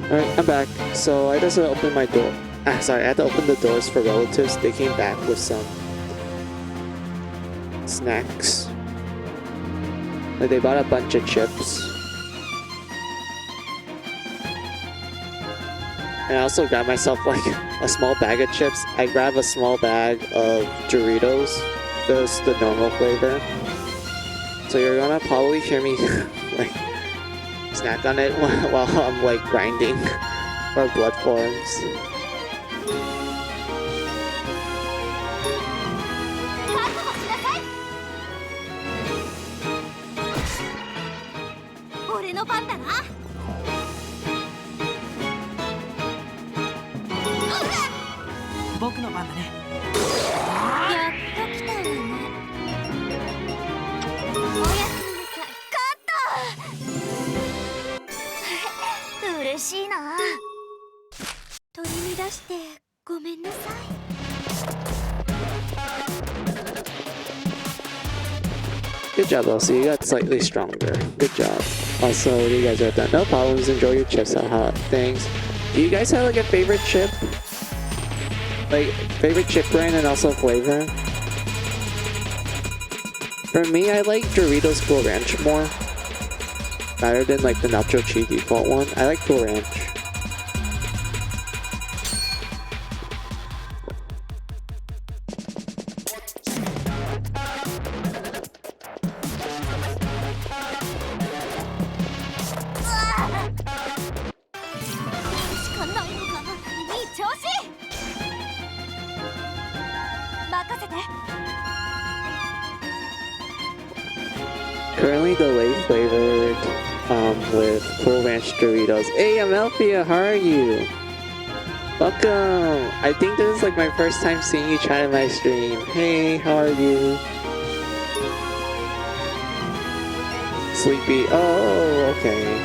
Alright, I'm back. So I just opened my door. Sorry, I had to open the doors for relatives. They came back with some snacks. Like they bought a bunch of chips. And I also got myself like a small bag of chips. I grabbed a small bag of Doritos. Those the normal flavor. So you're gonna probably hear me like snack on it while I'm like grinding for blood forms. 覚悟しなさい。俺の番だな。僕の番だね。やっと来たわね。おやすみなさい。勝った。嬉しいな。取り乱してごめんなさい。Good job, Elsie. You got slightly stronger. Good job. Also, what do you guys have done? No problems. Enjoy your chips. Haha. Thanks. Do you guys have like a favorite chip? Like favorite chip brand and also flavor? For me, I like Doritos Cool Ranch more. Better than like the Nacho Cheese default one. I like Cool Ranch. Currently delayed flavored with Cool Ranch Doritos. Hey, Amelphia, how are you? Welcome! I think this is like my first time seeing you chat in my stream. Hey, how are you? Sleepy. Oh, okay.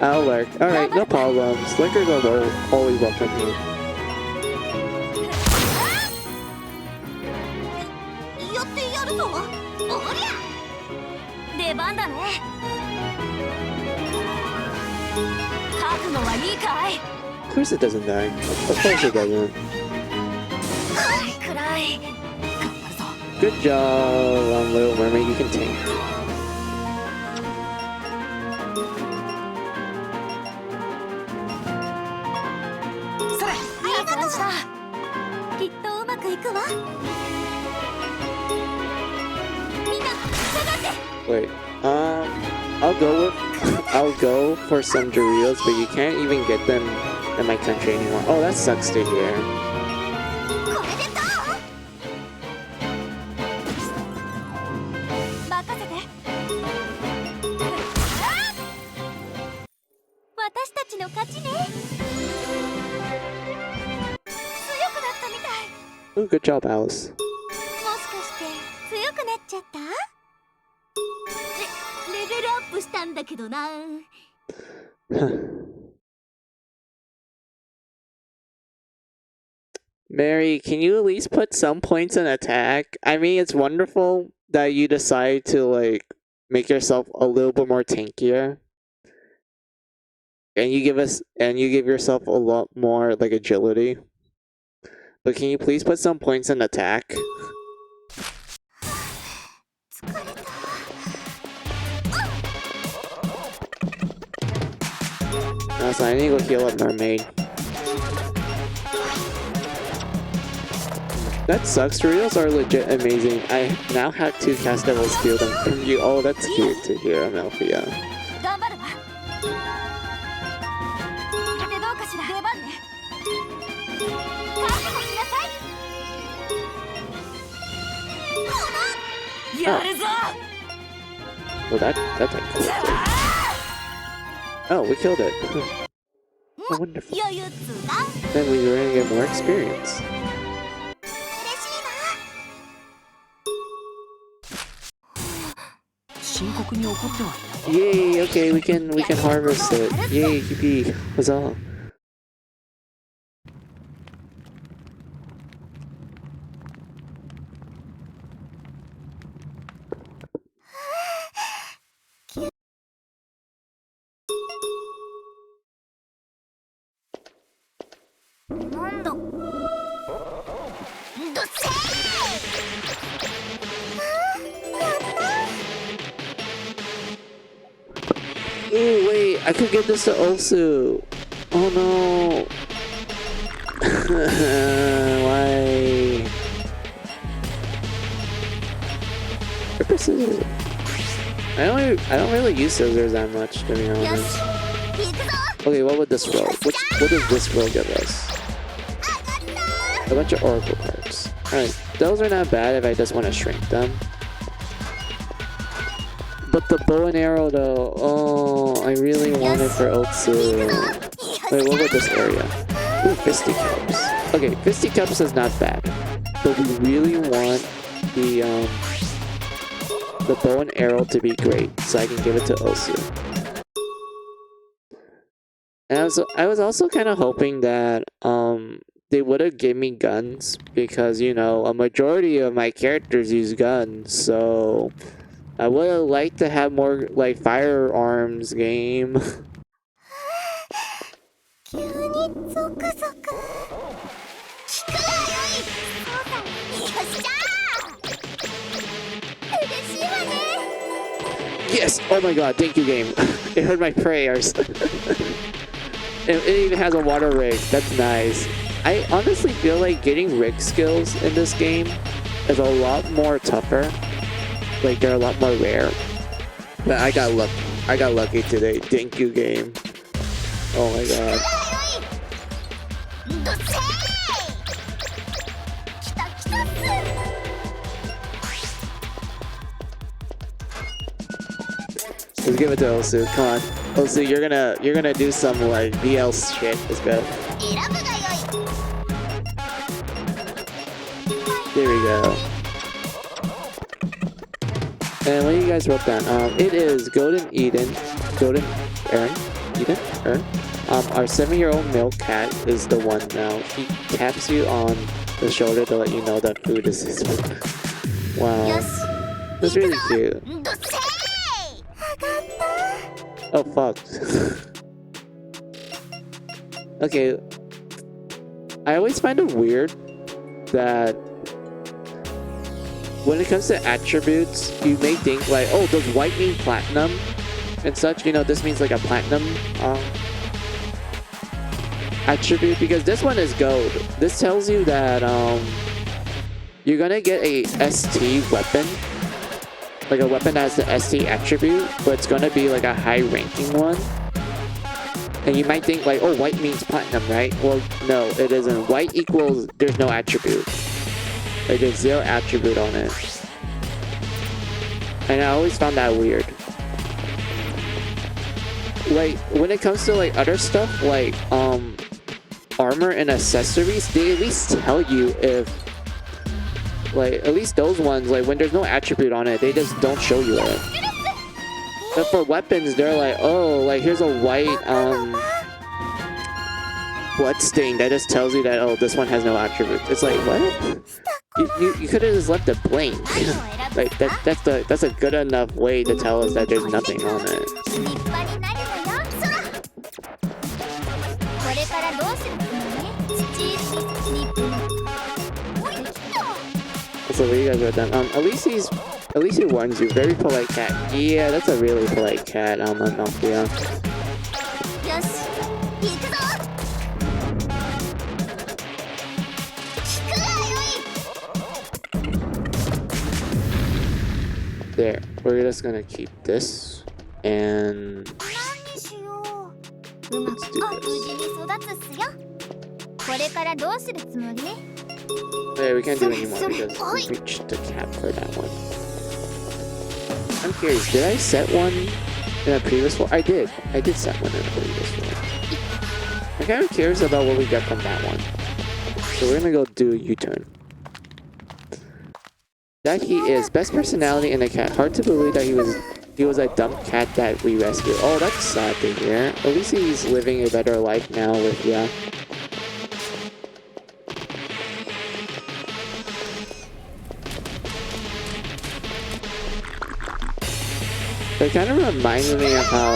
I'll lurk. Alright, no problems. Liquors are always welcome here. やってやるぞ。おりゃ。出番だね。覚悟はいいかい。 Of course it doesn't die. Of course it doesn't. 暗い。 Good job, Little Mermaid. You can tank. それ。いい感じだ。きっとうまくいくわ。みんな下がって。 Wait, I'll go for some Doritos, but you can't even get them in my country anymore. Oh, that sucks to hear. これでどう？任せて。私たちの勝ちね。強くなったみたい。 Oh, good job, Alice. もしかして強くなっちゃった？レベルアップしたんだけどな。Mary, can you at least put some points in attack? I mean, it's wonderful that you decide to like make yourself a little bit more tankier. And you give yourself a lot more like agility. But can you please put some points in attack? 疲れた。So I need to go heal up Mermaid. That sucks. Doritos are legit amazing. I now have 2 cast devils steal them from you. Oh, that's cute to hear, Amelphia. 頑張るわ。でどうかしら。出番ね。覚悟しなさい。やるぞ。 Well, that's like cool. Oh, we killed it. Oh, wonderful. 余裕っつうか。 Then we're gonna get more experience. 嬉しいな。深刻に怒ってはいない。 Yay! Okay, we can harvest it. Yay, yippee! Huzzah! Ooh, wait, I could give this to Osu. Oh no. Why? Paper, scissors. I don't really use scissors that much, to be honest. Okay, what would this roll? What does this roll give us? A bunch of oracle cards. Alright, those are not bad if I just want to shrink them. But the bow and arrow though, oh, I really want it for Otsu. Wait, what about this area? Ooh, fisticuffs. Okay, fisticuffs is not bad. But we really want the bow and arrow to be great, so I can give it to Osu. And I was also kind of hoping that they would have given me guns, because you know a majority of my characters use guns, so I would have liked to have more like firearms game. Yes! Oh my god, thank you game. It heard my prayers. It even has a water rig. That's nice. I honestly feel like getting rig skills in this game is a lot more tougher. Like they're a lot more rare. But I got lucky. I got lucky today. Thank you game. Oh my god. Let's give it to Osu. Come on. Osu, you're gonna do some like BL shit. Let's go. There we go. And what you guys wrote down? It is Golden Eden. Golden Ern? Eden? Ern? Our 7-year-old male cat is the one now. He taps you on the shoulder to let you know that food is his food. Wow. That's really cute. Oh fuck. Okay. I always find it weird that when it comes to attributes, you may think like, oh, does white mean platinum and such? You know, this means like a platinum attribute, because this one is gold. This tells you that you're gonna get a ST weapon, like a weapon that has the ST attribute, but it's gonna be like a high ranking one. And you might think like, oh, white means platinum, right? Well, no, it isn't. White equals there's no attribute. Like there's 0 attribute on it. And I always found that weird. Like when it comes to like other stuff like armor and accessories, they at least tell you if like at least those ones, like when there's no attribute on it, they just don't show you it. But for weapons, they're like, oh, like here's a white blood stain that just tells you that, oh, this one has no attribute. It's like, what? You could have just left it blank. Like that's a good enough way to tell us that there's nothing on it. So what you guys wrote down? At least he warns you. Very polite cat. Yeah, that's a really polite cat. Nokia. There. We're just gonna keep this and let's do this. Yeah, we can't do anymore because we reached the cap for that one. I'm curious, did I set one in a previous one? I did set one in a previous one. I'm kind of curious about what we got from that one. So we're gonna go do a U-turn. That he is. Best personality in a cat. Hard to believe that he was a dumb cat that we rescued. Oh, that's sad to hear. At least he's living a better life now with ya. It kind of reminds me of how...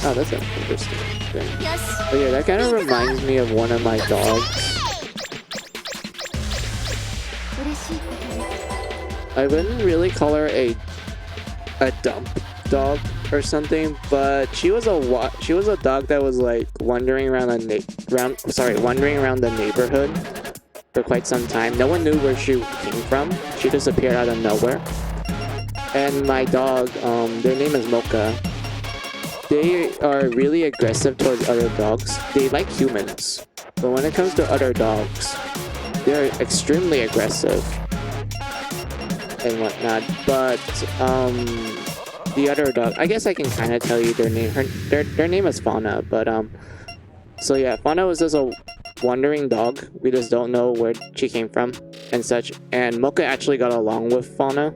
Oh, that's an interesting thing. But yeah, that kind of reminds me of one of my dogs. I wouldn't really call her a a dump dog or something, but she was a dog that was like wandering around wandering around the neighborhood for quite some time. No one knew where she came from. She just appeared out of nowhere. And my dog, their name is Mocha. They are really aggressive towards other dogs. They like humans, but when it comes to other dogs, they're extremely aggressive and whatnot. But the other dog, I guess I can kind of tell you their name. Their name is Fauna, but so yeah, Fauna was just a wandering dog. We just don't know where she came from and such. And Mocha actually got along with Fauna.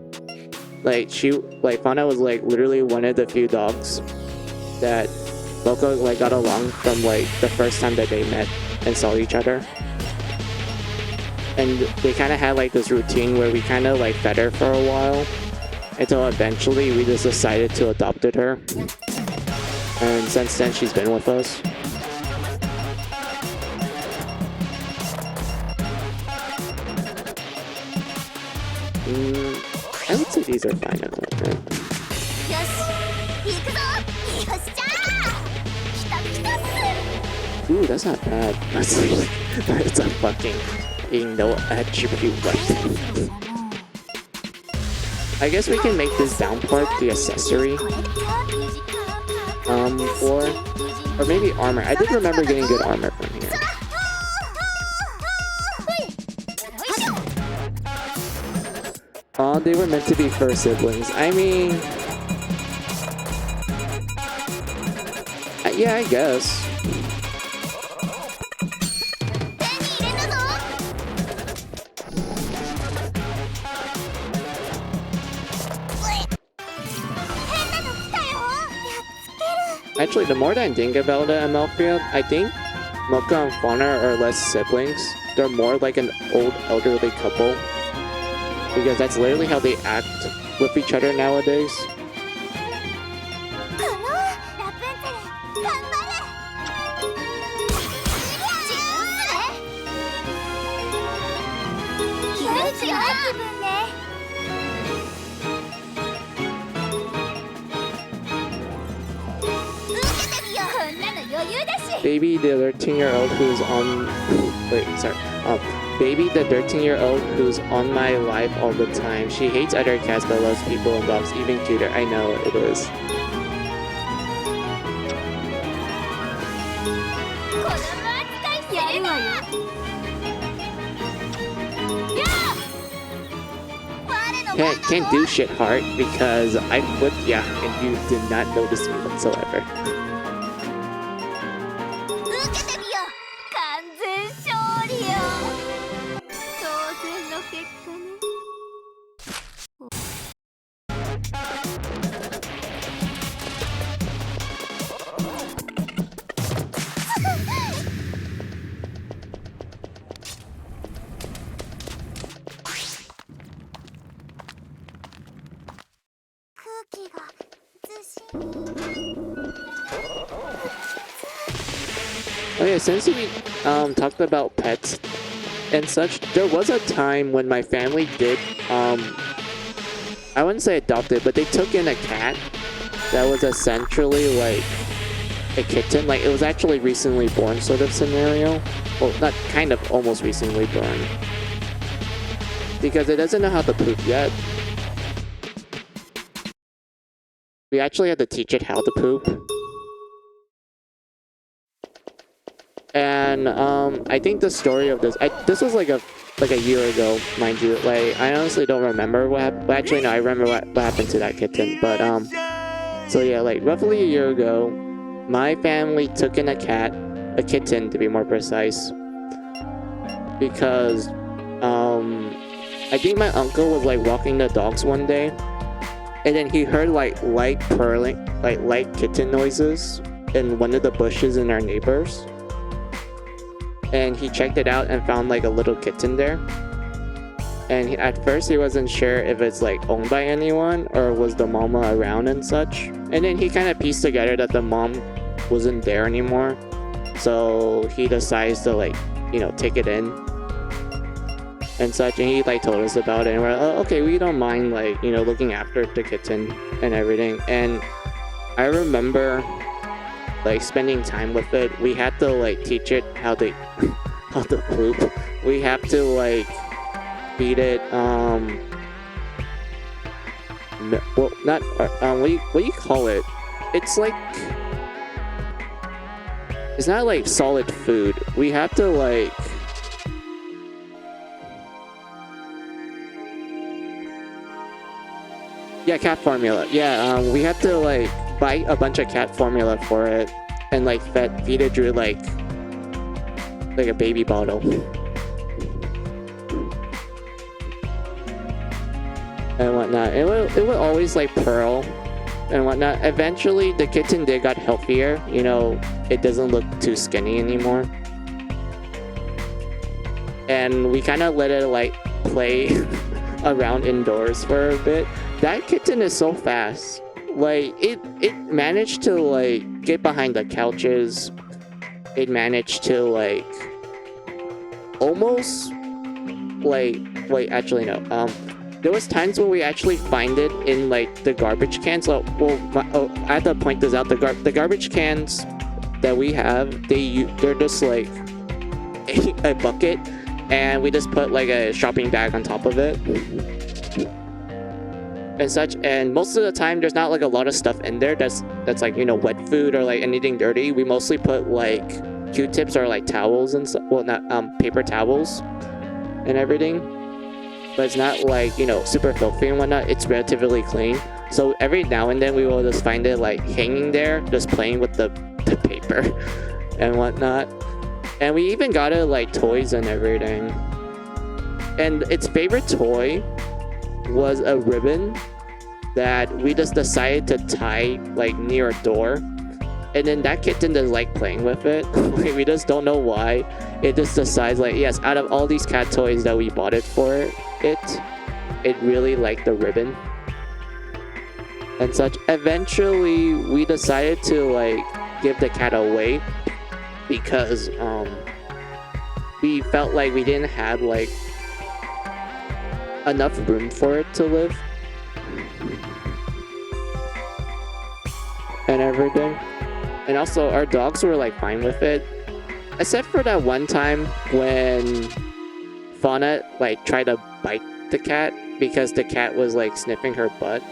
Fauna was like literally one of the few dogs that Mocha like got along from like the first time that they met and saw each other. And they kind of had like this routine where we kind of like fed her for a while until eventually we just decided to adopt her. And since then she's been with us. I would say these are fine equipment. Ooh, that's not bad. That's a fucking no attribute weapon. I guess we can make this down part the accessory. Or maybe armor. I did remember getting good armor from here. They were meant to be first siblings. I mean... yeah, I guess. Actually, the more that I think about the ML field, I think Mocha and Fauna are less siblings. They're more like an old elderly couple. Because that's literally how they act with each other nowadays. Baby, the 13-year-old who's on... Wait, sorry. Baby, the 13-year-old who's on my life all the time. She hates other cats but loves people and dogs even cuter. I know, it is. Can't do shit, heart, because I flipped ya and you did not notice me whatsoever. Okay, since we talked about pets and such, there was a time when my family did, I wouldn't say adopted, but they took in a cat that was essentially like a kitten. Like, it was actually recently born sort of scenario. Well, not kind of, almost recently born. Because it doesn't know how to poop yet. We actually had to teach it how to poop. And I think the story of this, this was like a year ago, mind you. Like, I honestly don't remember what happened. Well, actually, no, I remember what happened to that kitten. But so yeah, like roughly a year ago, my family took in a kitten to be more precise, because I think my uncle was like walking the dogs one day, and then he heard like light purring, like light kitten noises in one of the bushes in our neighbors. And he checked it out and found like a little kitten there. And at first he wasn't sure if it's like owned by anyone or was the mama around and such. And then he kind of pieced together that the mom wasn't there anymore. So he decides to like, you know, take it in. and such, and he like told us about it, and we're like, oh, okay, we don't mind like, you know, looking after the kitten and everything. And I remember like spending time with it. We had to like teach it how to how to poop. We have to like feed it well, not what do you call it? It's like, it's not like solid food. We have to like, yeah, cat formula. Yeah, we have to like buy a bunch of cat formula for it and like feed it through like a baby bottle and whatnot. It would always like purr and whatnot. Eventually, the kitten did got healthier. You know, it doesn't look too skinny anymore. And we kind of let it like play around indoors for a bit. That kitten is so fast. Like it managed to like get behind the couches. It managed to like almost like, wait, actually no. There was times when we actually find it in like the garbage cans. Well, I have to point this out. The garbage cans that we have, they're just like a bucket, and we just put like a shopping bag on top of it and such. And most of the time, there's not like a lot of stuff in there that's like, you know, wet food or like anything dirty. We mostly put like Q-tips or like towels and stuff. Well, not paper towels and everything. But it's not like, you know, super filthy and whatnot. It's relatively clean. So every now and then we will just find it like hanging there, just playing with the paper and whatnot. And we even got it like toys and everything. And its favorite toy was a ribbon that we just decided to tie like near a door. And then that kitten does like playing with it. We just don't know why. It just decides like, yes, out of all these cat toys that we bought it for, it really liked the ribbon and such. Eventually we decided to like give the cat away because we felt like we didn't have like enough room for it to live and everything. And also our dogs were like fine with it, except for that one time when Fauna like tried to bite the cat because the cat was like sniffing her butt.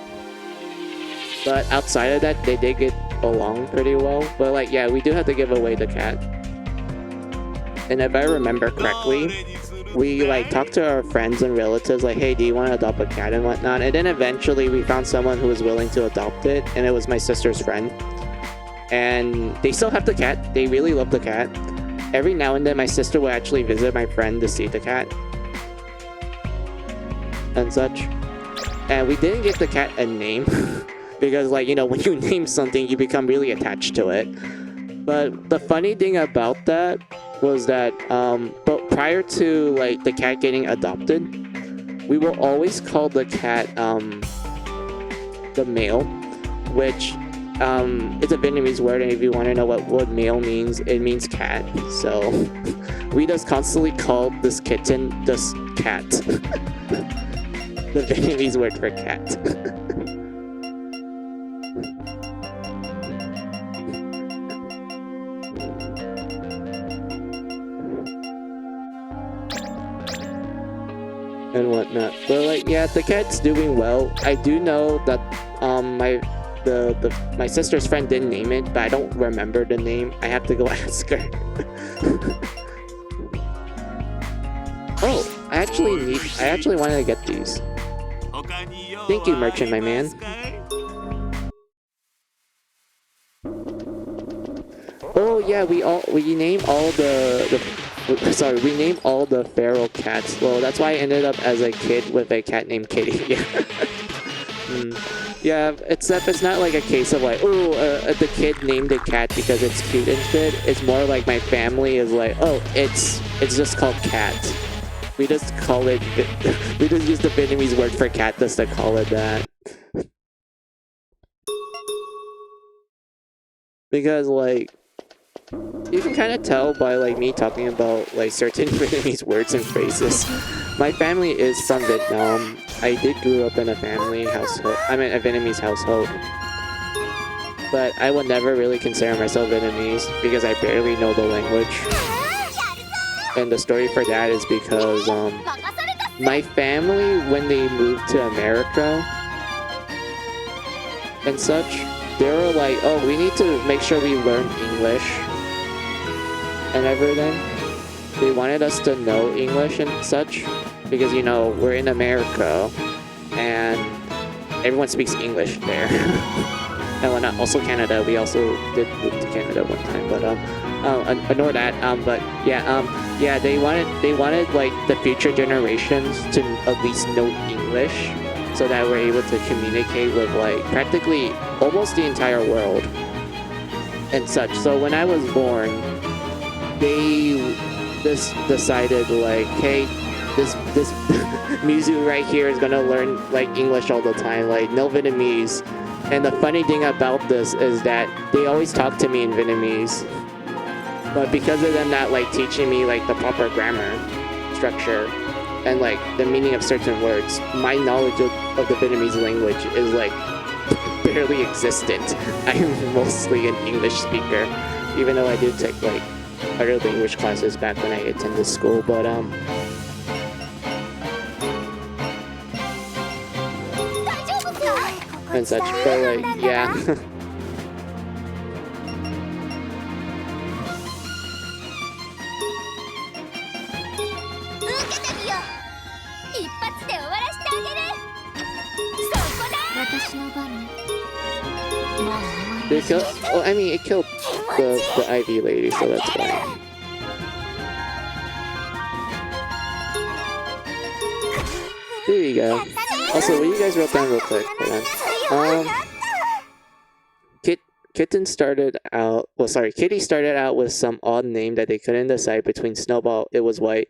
But outside of that, they did get along pretty well. But like, yeah, we do have to give away the cat. And if I remember correctly, we like talked to our friends and relatives like, hey, do you want to adopt a cat and whatnot? And then eventually we found someone who was willing to adopt it, and it was my sister's friend. And they still have the cat. They really love the cat. Every now and then my sister will actually visit my friend to see the cat and such. And we didn't give the cat a name because, like, you know, when you name something, you become really attached to it. But the funny thing about that was that but prior to like the cat getting adopted, we will always call the cat the male, which it's a Vietnamese word, and if you want to know what male means, it means cat. So we just constantly call this kitten this cat. The Vietnamese word for cat. And whatnot. But like, yeah, the cat's doing well. I do know that my sister's friend didn't name it, but I don't remember the name. I have to go ask her. Oh, I actually wanted to get these. Thank you, merchant, my man. Oh yeah, we name all we name all the feral cats. Well, that's why I ended up as a kid with a cat named Kitty. Yeah. Yeah, except it's not like a case of like, oh, the kid named the cat because it's cute and shit. It's more like my family is like, oh, it's just called cat. We just call it, we just use the Vietnamese word for cat just to call it that. Because like, you can kind of tell by like me talking about like certain Vietnamese words and phrases. My family is from Vietnam. I did grow up in a family household. I mean, a Vietnamese household. But I would never really consider myself Vietnamese because I barely know the language. And the story for that is because my family, when they moved to America and such, they were like, oh, we need to make sure we learn English and everything. They wanted us to know English and such because, you know, we're in America and everyone speaks English there. And well, not also Canada. We also did move to Canada one time, but ignore that. But yeah, they wanted like the future generations to at least know English, so that we're able to communicate with like practically almost the entire world and such. So when I was born, they decided like, hey, this Mizu right here is gonna learn like English all the time, like no Vietnamese. And the funny thing about this is that they always talk to me in Vietnamese, but because of them not like teaching me like the proper grammar structure and like the meaning of certain words, my knowledge of the Vietnamese language is like barely existent. I am mostly an English speaker, even though I did take like other language classes back when I attended school, but and such, but like, yeah. They killed, well, I mean, it killed the Ivy lady, so that's fine. There you go. Also, what you guys wrote down real quick, hold on. Kitty started out with some odd name that they couldn't decide between Snowball, it was white,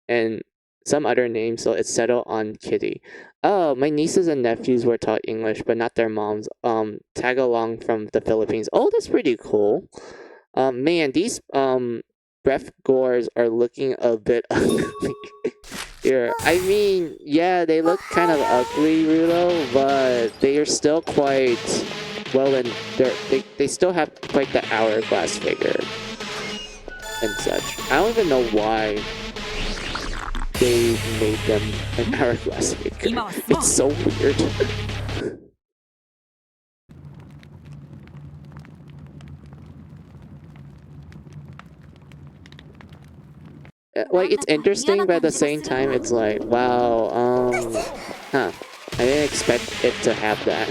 and some other name, so it settled on Kitty. Oh, my nieces and nephews were taught English, but not their moms. Tag along from the Philippines. Oh, that's pretty cool. Man, these breath gores are looking a bit ugly. Here, I mean, yeah, they look kind of ugly, Rudo, but they are still quite well, and they still have quite the hourglass figure and such. I don't even know why they made them an hourglass figure. It's so weird. Like, it's interesting, but at the same time, it's like, wow, I didn't expect it to have that.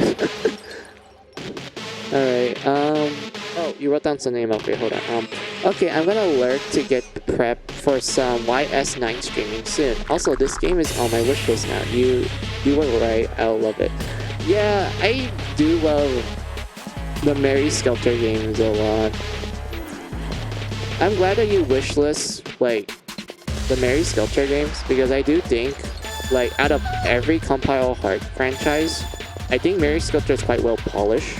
Alright, oh, you wrote down some name, okay, hold on, okay, I'm gonna lurk to get prep for some YS9 streaming soon. Also, this game is on my wishlist now. You were right, I'll love it. Yeah, I do love the Mary Skelter games a lot. I'm glad that you wishlist, like, the Mary Skelter games, because I do think, like, out of every Compile Heart franchise, I think Mary Skelter is quite well polished.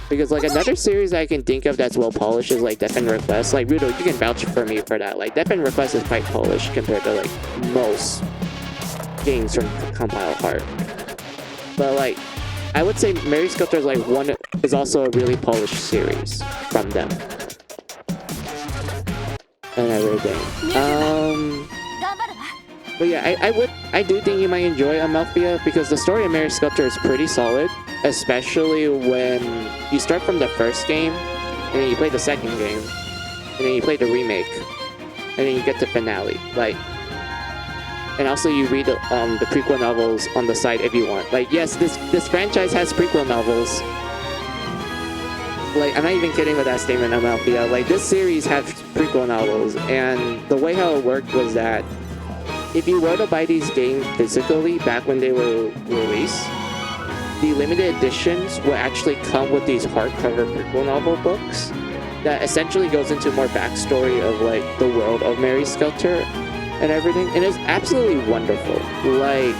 Because, like, another series I can think of that's well polished is, like, Death and Request. Like, Rudo, you can vouch for me for that. Like, Death and Request is quite polished compared to, like, most games from Compile Heart. But, like, I would say Mary Skelter is also a really polished series from them. And everything. But yeah, I do think you might enjoy Amalthea because the story of Mary Sculptor is pretty solid, especially when you start from the first game, and then you play the second game, and then you play the remake, and then you get to finale. Like, and also you read the prequel novels on the side if you want. Like, yes, this franchise has prequel novels. Like, I'm not even kidding with that statement, Amalthea. Like, this series has prequel novels, and the way how it worked was that if you were to buy these games physically back when they were released, the limited editions will actually come with these hardcover prequel novel books that essentially goes into more backstory of, like, the world of Mary Skelter and everything, and it's absolutely wonderful. Like,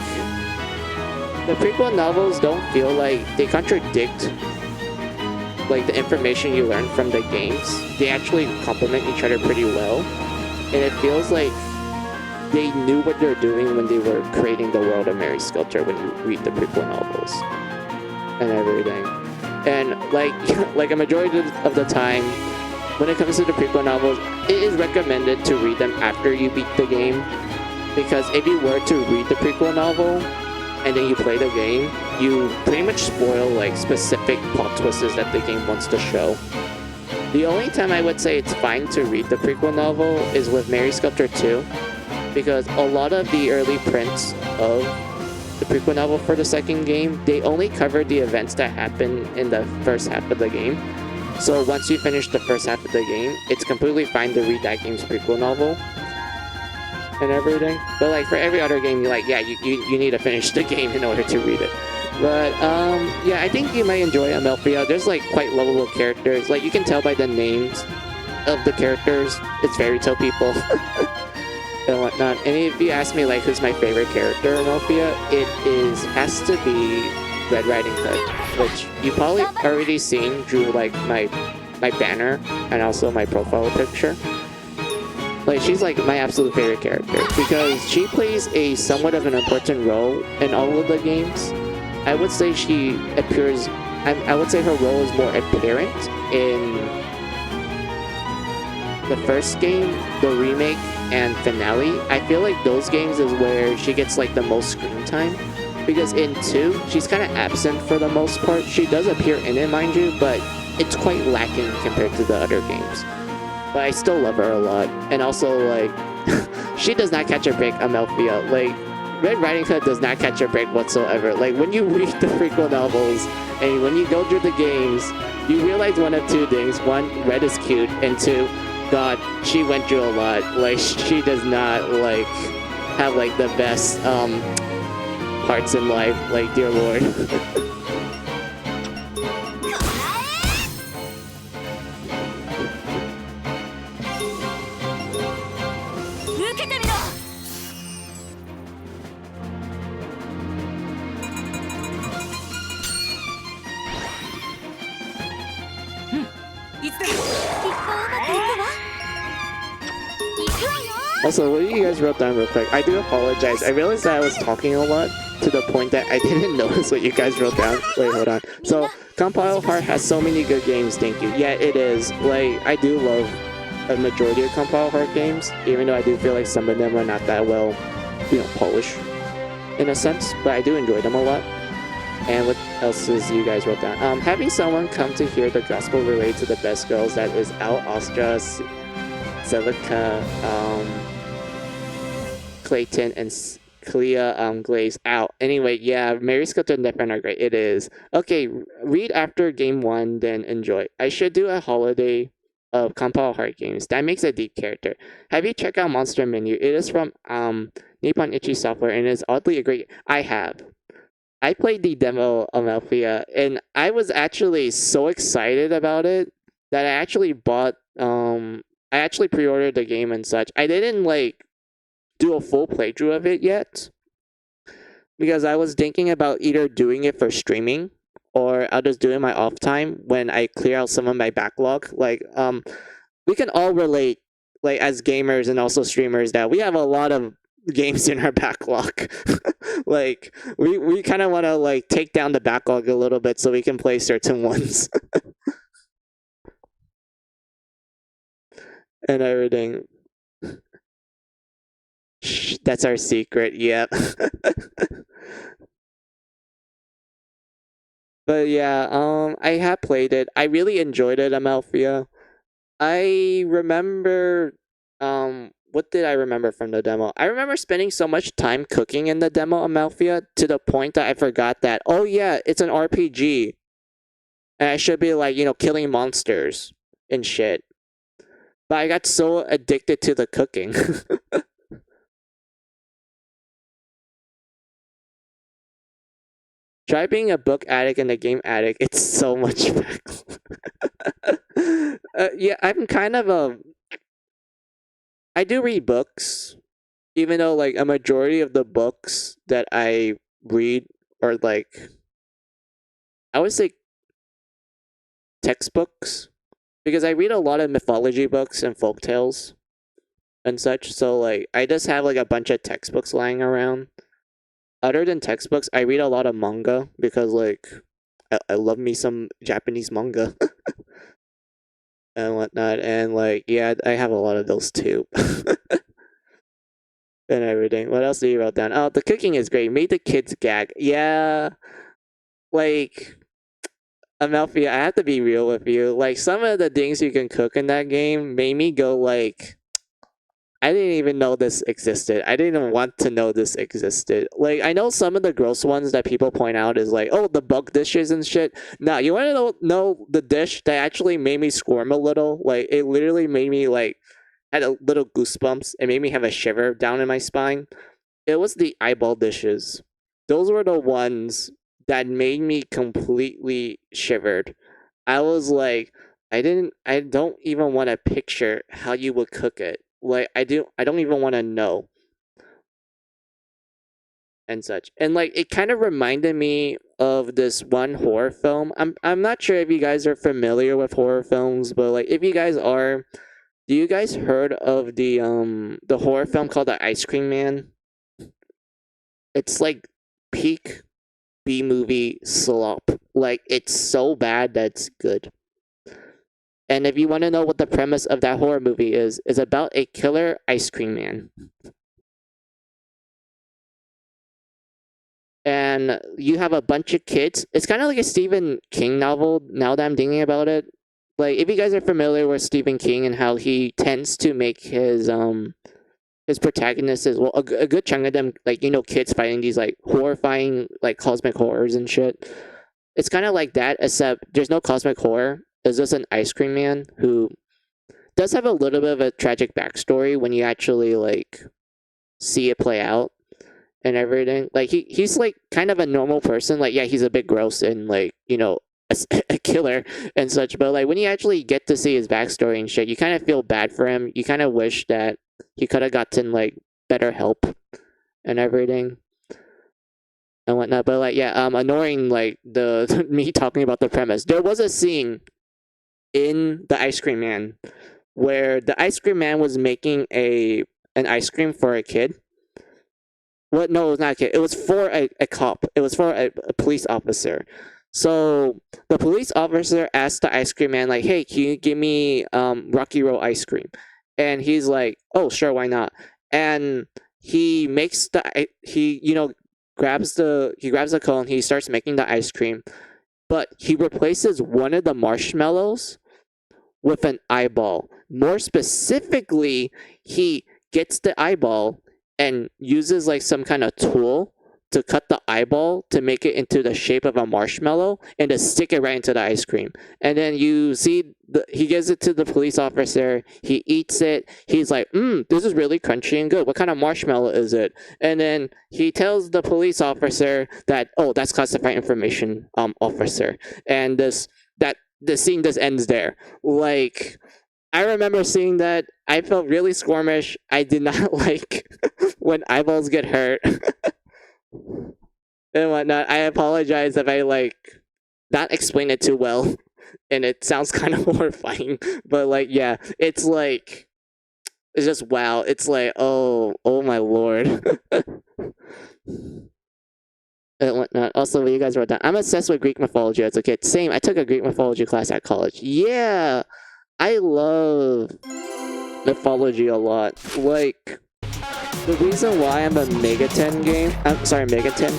the prequel novels don't feel like they contradict like the information you learn from the games, they actually complement each other pretty well, and it feels like they knew what they're doing when they were creating the world of Mary Sculptor when you read the prequel novels and everything. And like like a majority of the time, when it comes to the prequel novels, it is recommended to read them after you beat the game, because if you were to read the prequel novel and then you play the game, you pretty much spoil like specific plot twists that the game wants to show. The only time I would say it's fine to read the prequel novel is with Mary Sculptor 2, because a lot of the early prints of the prequel novel for the second game, they only cover the events that happen in the first half of the game. So once you finish the first half of the game, it's completely fine to read that game's prequel novel and everything. But like for every other game, you need to finish the game in order to read it. But yeah, I think you might enjoy Amalfia. There's like quite lovable characters. Like you can tell by the names of the characters, it's fairy tale people and whatnot. And if you ask me like who's my favorite character in Amalfia, has to be Red Riding Hood, which you probably already seen through like my banner and also my profile picture. Like she's like my absolute favorite character because she plays a somewhat of an important role in all of the games. I would say she appears. I would say her role is more apparent in the first game, the remake, and finale. I feel like those games is where she gets like the most screen time. Because in 2, she's kind of absent for the most part. She does appear in it, mind you, but it's quite lacking compared to the other games. But I still love her a lot. And also, like, she does not catch a break, Amalfia. Like, Red Riding Hood does not catch a break whatsoever. Like, when you read the prequel novels, and when you go through the games, you realize one of two things. One, Red is cute, and two, God, she went through a lot. Like, she does not, like, have, like, the best, parts in life, like dear lord. Also, what you guys wrote down real quick, I do apologize. I realized that I was talking a lot to the point that I didn't notice what you guys wrote down. Wait, hold on. So, Compile Heart has so many good games, thank you. Yeah, it is. Like, I do love a majority of Compile Heart games, even though I do feel like some of them are not that well, polished in a sense, but I do enjoy them a lot. And what else is you guys wrote down? Having someone come to hear the gospel related to the best girls, that is Al Ostra, Celica, Clayton, and Clea Glaze out. Anyway, yeah, Mary Sculptor and Deathman are great. It is. Okay, read after game 1, then enjoy. I should do a holiday of Compile Heart games. That makes a deep character. Have you checked out Monster Menu? It is from Nippon Ichi Software and is oddly a great. I have. I played the demo of Amalfia and I was actually so excited about it that I actually bought I actually pre-ordered the game and such. I didn't like do a full playthrough of it yet because I was thinking about either doing it for streaming or I'll just do it in my off time when I clear out some of my backlog. Like we can all relate, like as gamers and also streamers, that we have a lot of games in our backlog. Like we kind of want to like take down the backlog a little bit so we can play certain ones and everything. Shh, that's our secret. Yep. But yeah, I have played it. I really enjoyed it, Amalfia. I remember, what did I remember from the demo? I remember spending so much time cooking in the demo, Amalfia, to the point that I forgot that, oh yeah, it's an RPG. And I should be like, killing monsters and shit. But I got so addicted to the cooking. Try being a book addict and a game addict. It's so much better. Yeah, I'm kind of a. I do read books, even though like a majority of the books that I read are like, I would say textbooks because I read a lot of mythology books and folk tales and such. So like I just have like a bunch of textbooks lying around. Other than textbooks, I read a lot of manga because like I love me some Japanese manga and whatnot. And like yeah, I have a lot of those too. And everything. What else do you wrote down? Oh, the cooking is great. Made the kids gag. Yeah, like Amalfi, I have to be real with you. Like some of the things you can cook in that game made me go like, I didn't even know this existed. I didn't even want to know this existed. Like I know some of the gross ones that people point out is like, oh, the bug dishes and shit. Nah, you want to know the dish that actually made me squirm a little? Like it literally made me like had a little goosebumps. It made me have a shiver down in my spine. It was the eyeball dishes. Those were the ones that made me completely shivered. I was like, I don't even want to picture how you would cook it. Like I don't even want to know. And such. And like it kind of reminded me of this one horror film. I'm not sure if you guys are familiar with horror films, but like if you guys are, do you guys heard of the horror film called The Ice Cream Man? It's like peak B movie slop. Like it's so bad that's good. And if you want to know what the premise of that horror movie is about a killer ice cream man. And you have a bunch of kids. It's kind of like a Stephen King novel now that I'm thinking about it. Like if you guys are familiar with Stephen King and how he tends to make his protagonists as well, a good chunk of them, like, you know, kids fighting these like horrifying like cosmic horrors and shit. It's kind of like that, except there's no cosmic horror. There's just an ice cream man who does have a little bit of a tragic backstory when you actually like see it play out and everything. Like he's like kind of a normal person. Like yeah, he's a bit gross and like, you know, a killer and such. But like when you actually get to see his backstory and shit, you kind of feel bad for him. You kind of wish that he could have gotten like better help and everything and whatnot. But like yeah, ignoring like the me talking about the premise, there was a scene in The Ice Cream Man where the ice cream man was making an ice cream for a kid. What? No, it was not a kid. It was for a cop. It was for a police officer. So the police officer asked the ice cream man like, "Hey, can you give me Rocky Road ice cream?" And he's like, "Oh, sure, why not?" And he makes grabs the cone. He starts making the ice cream, but he replaces one of the marshmallows with an eyeball. More specifically, he gets the eyeball and uses like some kind of tool to cut the eyeball to make it into the shape of a marshmallow and to stick it right into the ice cream. And then you see he gives it to the police officer. He eats it. He's like, this is really crunchy and good. What kind of marshmallow is it? And then he tells the police officer that, oh, that's classified information, officer. And the scene just ends there. Like, I remember seeing that. I felt really squirmish. I did not like when eyeballs get hurt and whatnot. I apologize if I like not explain it too well, and it sounds kind of horrifying. But like, yeah, it's like it's just wow. It's like oh my lord. And whatnot. Also, what you guys wrote down. I'm obsessed with Greek mythology as a kid. Same. I took a Greek mythology class at college. Yeah, I love mythology a lot. Like, the reason why I'm a Megaten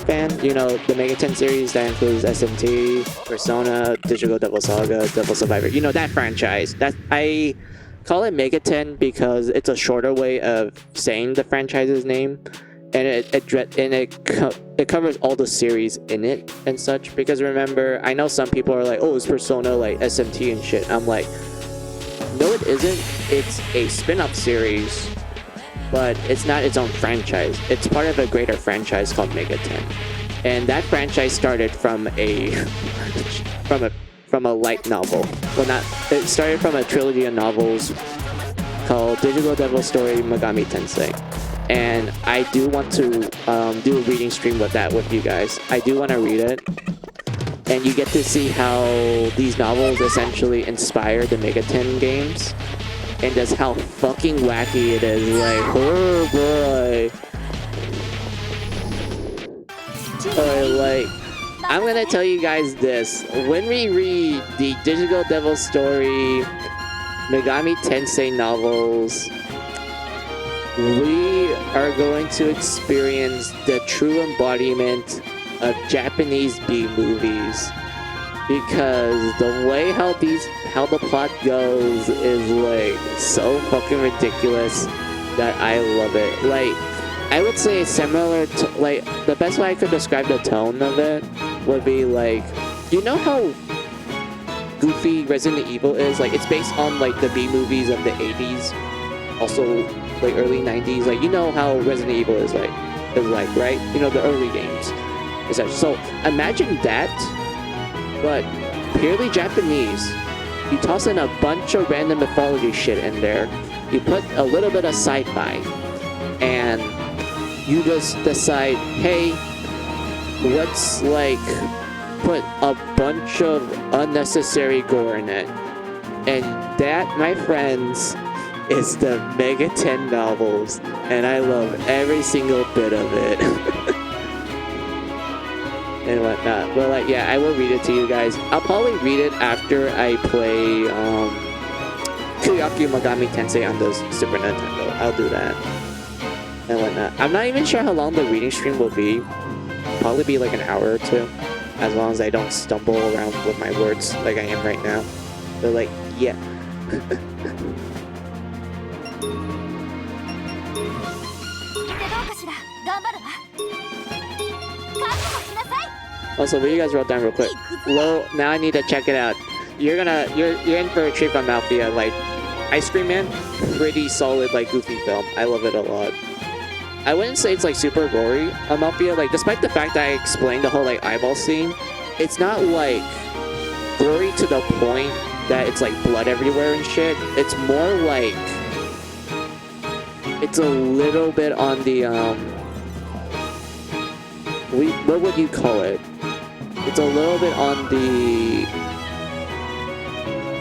fan, you know, the Megaten series that includes SMT, Persona, Digital Devil Saga, Devil Survivor, you know, that franchise. That I call it Megaten because it's a shorter way of saying the franchise's name, and it covers all the series in it and such. Because remember, I know some people are like, oh, it's Persona like SMT and shit. I'm like, no, it isn't. It's a spin-off series, but it's not its own franchise. It's part of a greater franchise called Megaten, and that franchise started from a from a light novel. Well, not. It started from a trilogy of novels called Digital Devil Story Megami Tensei, and I do want to do a reading stream with you guys. I do want to read it, and you get to see how these novels essentially inspired the Megaten games, and just how fucking wacky it is. Like, oh boy. Or like, I'm gonna tell you guys this. When we read the Digital Devil Story Megami Tensei novels, we are going to experience the true embodiment of Japanese B movies, because the way how the plot goes is like so fucking ridiculous that I love it. Like, I would say similar to, like, the best way I could describe the tone of it would be like, you know how goofy Resident Evil is? Like, it's based on like the B movies of the 80s, also like early 90s. Like, you know how Resident Evil is like, right? You know, the early games. So imagine that, but purely Japanese. You toss in a bunch of random mythology shit in there. You put a little bit of sci-fi, and you just decide, hey, let's like put a bunch of unnecessary gore in it. And that, my friends, is the Megaten novels, and I love every single bit of it. And whatnot. But like, yeah, I will read it to you guys. I'll probably read it after I play Kuryoku Megami Tensei on the Super Nintendo. I'll do that. And whatnot. I'm not even sure how long the reading stream will be. Probably be like an hour or two, as long as I don't stumble around with my words like I am right now. But like, yeah. Also, what you guys wrote down real quick. Well, now I need to check it out. You're in for a treat from Mafia. Like, Ice Cream Man, pretty solid, like, goofy film. I love it a lot. I wouldn't say it's like super gory on Mafia. Like, despite the fact that I explained the whole like eyeball scene, it's not like gory to the point that it's like blood everywhere and shit. It's more like, it's a little bit on the what would you call it? It's a little bit on the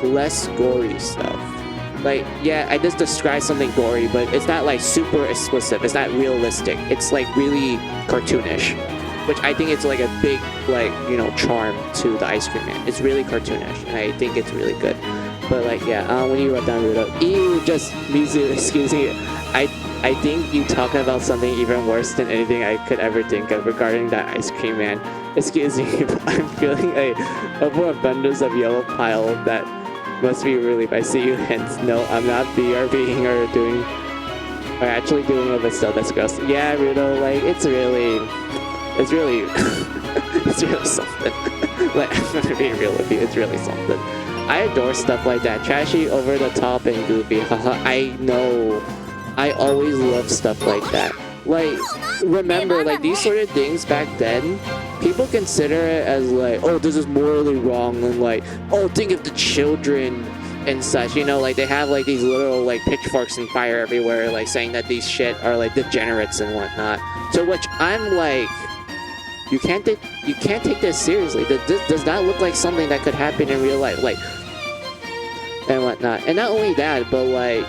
less gory stuff. Like, yeah, I just described something gory, but it's not like super explicit. It's not realistic. It's like really cartoonish, which I think it's like a big, like, you know, charm to the Ice Cream Man. It's really cartoonish, and I think it's really good. But like, yeah, when you wrote down Rudo, ew, just music, excuse me. I think you talking about something even worse than anything I could ever think of regarding that Ice Cream Man. Excuse me, but I'm feeling a overabundance of yellow pile that must be a relief. I see you hints. No, I'm not BRBing or actually doing it, but still, that's gross. Yeah, Rudo, like, it's really it's really something. Like, I'm gonna be real with you, it's really something. I adore stuff like that. Trashy, over the top, and goofy. Haha, I know. I always love stuff like that. Like, remember, like, these sort of things back then, people consider it as like, oh, this is morally wrong, and like, oh, think of the children and such, you know, like, they have like these little like pitchforks and fire everywhere, like saying that these shit are like degenerates and whatnot. To which I'm like, you can't take this seriously. This does not look like something that could happen in real life, like, and whatnot. And not only that, but like,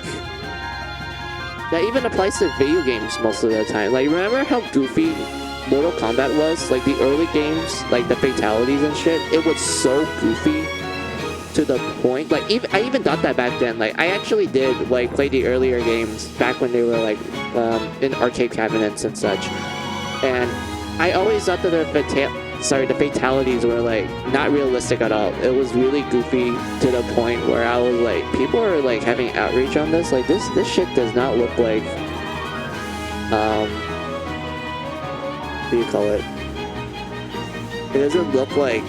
that even applies to video games most of the time. Like, remember how goofy Mortal Kombat was? Like, the early games, like the fatalities and shit, it was so goofy to the point. Like, I even thought that back then. Like, I actually did like play the earlier games back when they were like in arcade cabinets and such. And I always thought that the fatalities were like not realistic at all. It was really goofy to the point where I was like, people are like having outreach on this. Like, this shit does not look like what do you call it? It doesn't look like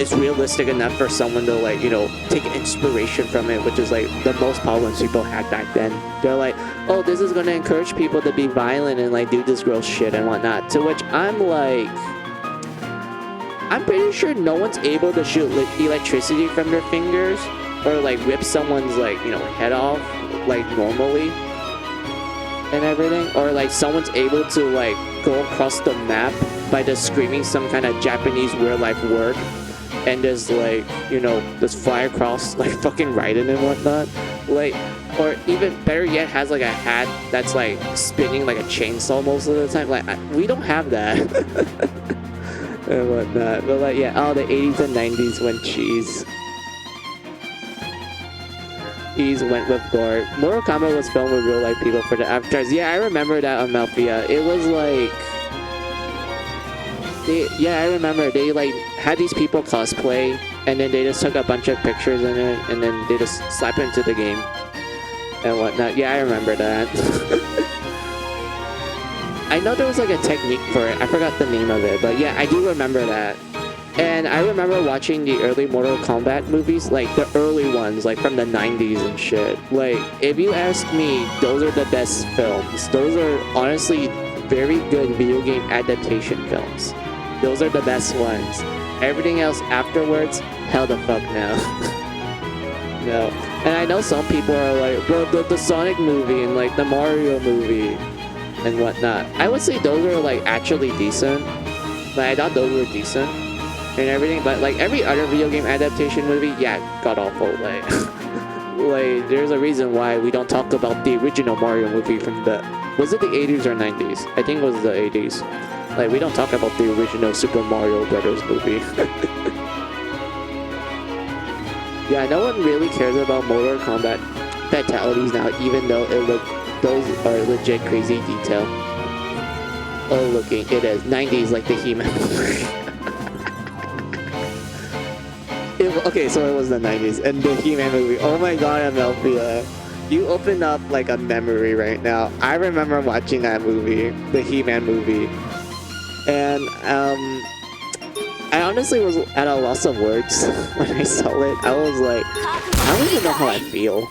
it's realistic enough for someone to, like, you know, take inspiration from it, which is like the most problems people had back then. They're like, oh, this is gonna encourage people to be violent and like do this gross shit and whatnot. To which I'm like, I'm pretty sure no one's able to shoot electricity from their fingers or like rip someone's, like, you know, head off like normally and everything, or like someone's able to like go across the map by just screaming some kind of Japanese real life word. and just like, you know, just fly across like fucking Raiden and whatnot. Like, or even better yet, has like a hat that's like spinning like a chainsaw most of the time. Like, we don't have that. And whatnot. But like, yeah, the 80s and 90s went cheese. Ease went with gore. Mortal Kombat was filmed with real life people for the avatars. Yeah, I remember that on Malphia. It was like, I remember they like had these people cosplay, and then they just took a bunch of pictures in it, and then they just slap it into the game and whatnot. Yeah, I remember that. I know there was like a technique for it. I forgot the name of it, but yeah, I do remember that. And I remember watching the early Mortal Kombat movies, like the early ones, like from the 90s and shit. Like, if you ask me, those are the best films. Those are honestly very good video game adaptation films. Those are the best ones. Everything else afterwards, hell the fuck no. No. And I know some people are like, bro, the Sonic movie and like the Mario movie and whatnot. I would say those are like actually decent. Like, I thought those were decent and everything, but like every other video game adaptation movie, yeah, god awful. Like, like there's a reason why we don't talk about the original Mario movie from the, was it the 80s or 90s? I think it was the 80s. Like, we don't talk about the original Super Mario Brothers movie. Yeah, no one really cares about Mortal Kombat fatalities now, even though those are legit crazy detail. Oh, looking, it is 90s like the He-Man movie. Okay, so it was the 90s and the He-Man movie. Oh my god, Amelphia. You opened up like a memory right now. I remember watching that movie, the He-Man movie. And I honestly was at a loss of words when I saw it. I was like, I don't even know how I feel.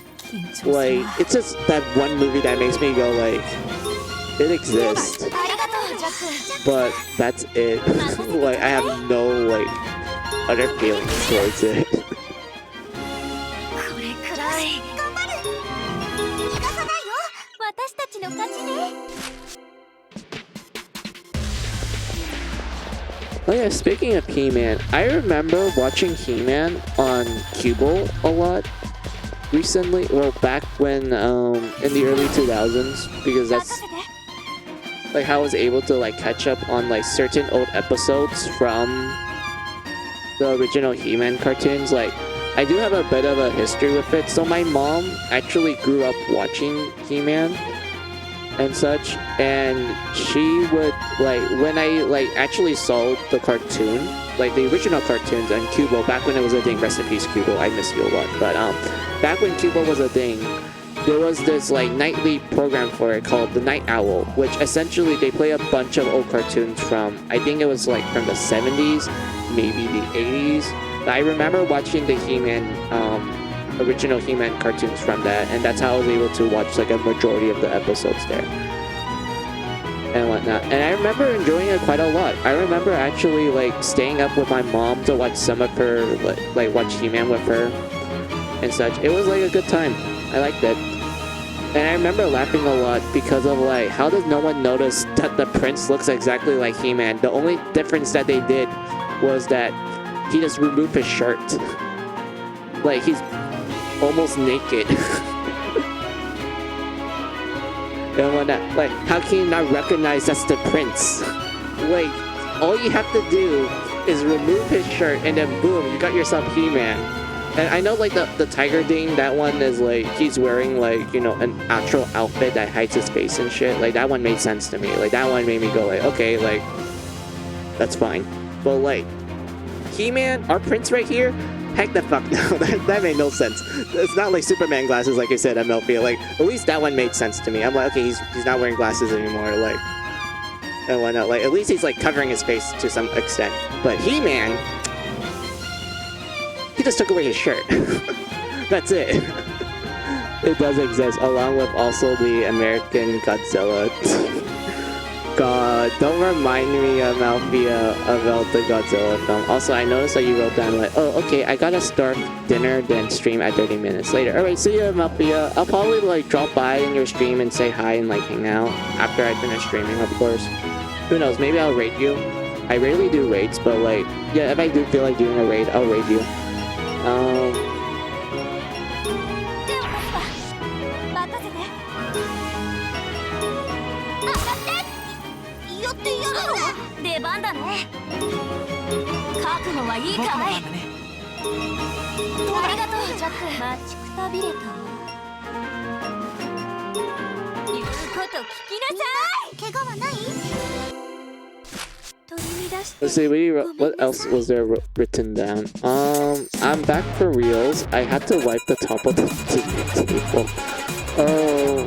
Like, it's just that one movie that makes me go like, it exists. But that's it. Like, I have no like other feelings towards it. Oh yeah, speaking of He-Man, I remember watching He-Man on Cable a lot recently. Well, back when, in the early 2000s, because that's like how I was able to like catch up on like certain old episodes from the original He-Man cartoons. Like, I do have a bit of a history with it. So my mom actually grew up watching He-Man and such, and she would like, when I like actually saw the cartoon, like the original cartoons on Cubo back when it was a thing. Rest in peace, Cubo, I miss you a lot. But back when Cubo was a thing, there was this like nightly program for it called the Night Owl, which essentially they play a bunch of old cartoons from, I think it was like from the 70s, maybe the 80s. I remember watching the He-Man original He-Man cartoons from that, and that's how I was able to watch like a majority of the episodes there and whatnot. And I remember enjoying it quite a lot. I remember actually like staying up with my mom to watch some of her like watch He-Man with her and such. It was like a good time. I liked it. And I remember laughing a lot because of like, how does no one notice that the prince looks exactly like He-Man? The only difference that they did was that he just removed his shirt. Like, he's almost naked. And whatnot. Like, how can you not recognize that's the prince? Like, all you have to do is remove his shirt and then boom, you got yourself He-Man. And I know like the tiger thing, that one is like, he's wearing like, you know, an actual outfit that hides his face and shit. Like, that one made sense to me. Like, that one made me go like, okay, like, that's fine. But like, He-Man, our prince right here, heck the fuck no. That made no sense. It's not like Superman glasses, like I said, MLP. Like, at least that one made sense to me. I'm like, okay, he's not wearing glasses anymore. Like, and why not? Like, at least he's like covering his face to some extent. But He-Man, he just took away his shirt. That's it. It does exist, along with also the American Godzilla. God, don't remind me of Malphia about the Godzilla film. Also, I noticed that you wrote down like, oh, okay, I gotta start dinner, then stream at 30 minutes later. Alright, see ya, Malphia. I'll probably like drop by in your stream and say hi and like hang out after I finish streaming, of course. Who knows, maybe I'll rate you I rarely do raids, but like, yeah, if I do feel like doing a raid, I'll raid you. 手を貸すわ。任せて。当たって。やってやるわ。出番だね。覚悟はいいかい。ありがとう、ジャック。待ちくたびれた。言うこと聞きなさい。怪我はない？ Let's see, what else was there written down? I'm back for reals. I had to wipe the top of the table. Oh,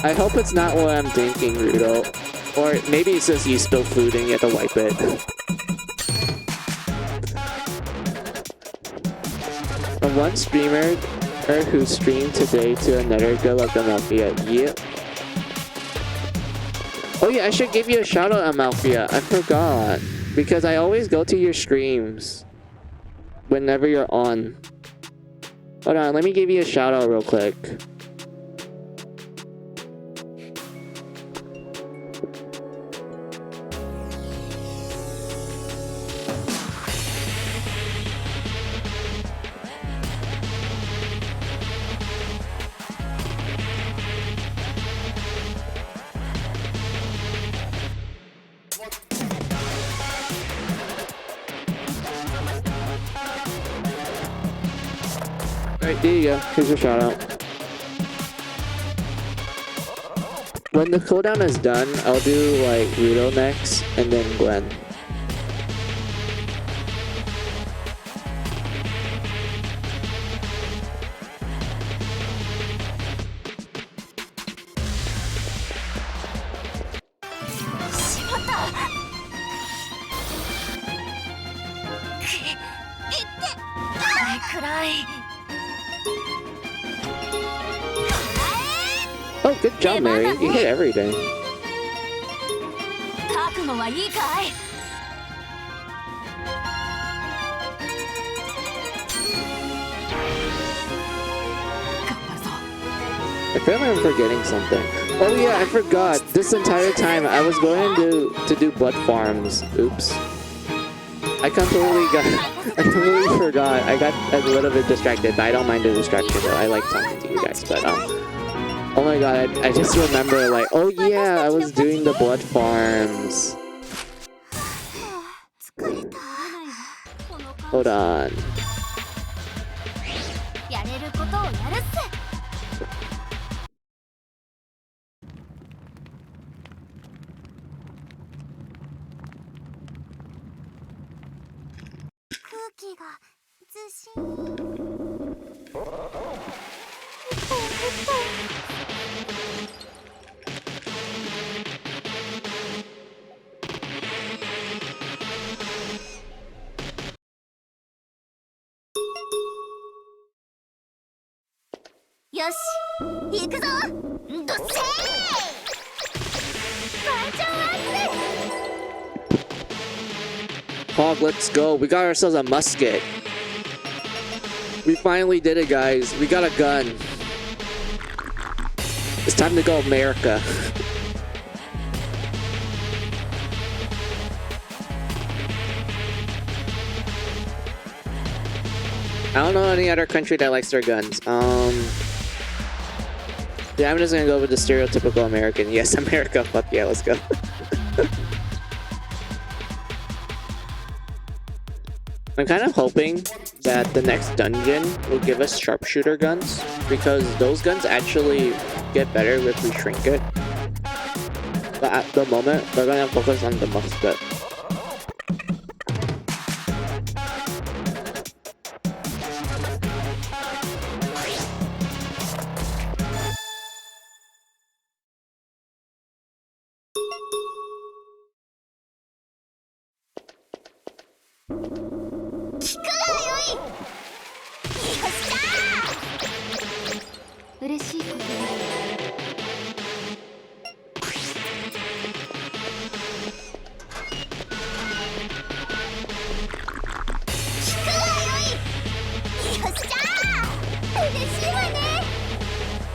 I hope it's not what I'm thinking, Rudo. Or maybe it's just you spill food and you have to wipe it. From one streamer who streamed today to another, good luck, Amalfia. Yep. Oh yeah, I should give you a shout out, Amalfia. I forgot. Because I always go to your streams whenever you're on. Hold on, let me give you a shout out real quick. Alright, there you go. Here's your shout out. When the cooldown is done, I'll do like Rudo next and then Gwen. Oh, good job, Mary. You hit everything. I feel like I'm forgetting something. Oh yeah, I forgot. This entire time I was going to do blood farms. Oops. I completely forgot. I got a little bit distracted, but I don't mind the distraction though. I like talking to you guys, but oh my god, I just remember like, oh yeah, I was doing the blood farms. Hold on. Hog, let's go. We got ourselves a musket. We finally did it, guys. We got a gun. It's time to go America. I don't know any other country that likes their guns. Yeah, I'm just gonna go with the stereotypical American. Yes, America. Fuck yeah, let's go. I'm kind of hoping that the next dungeon will give us sharpshooter guns, because those guns actually get better if we shrink it. But at the moment, we're gonna focus on the musket.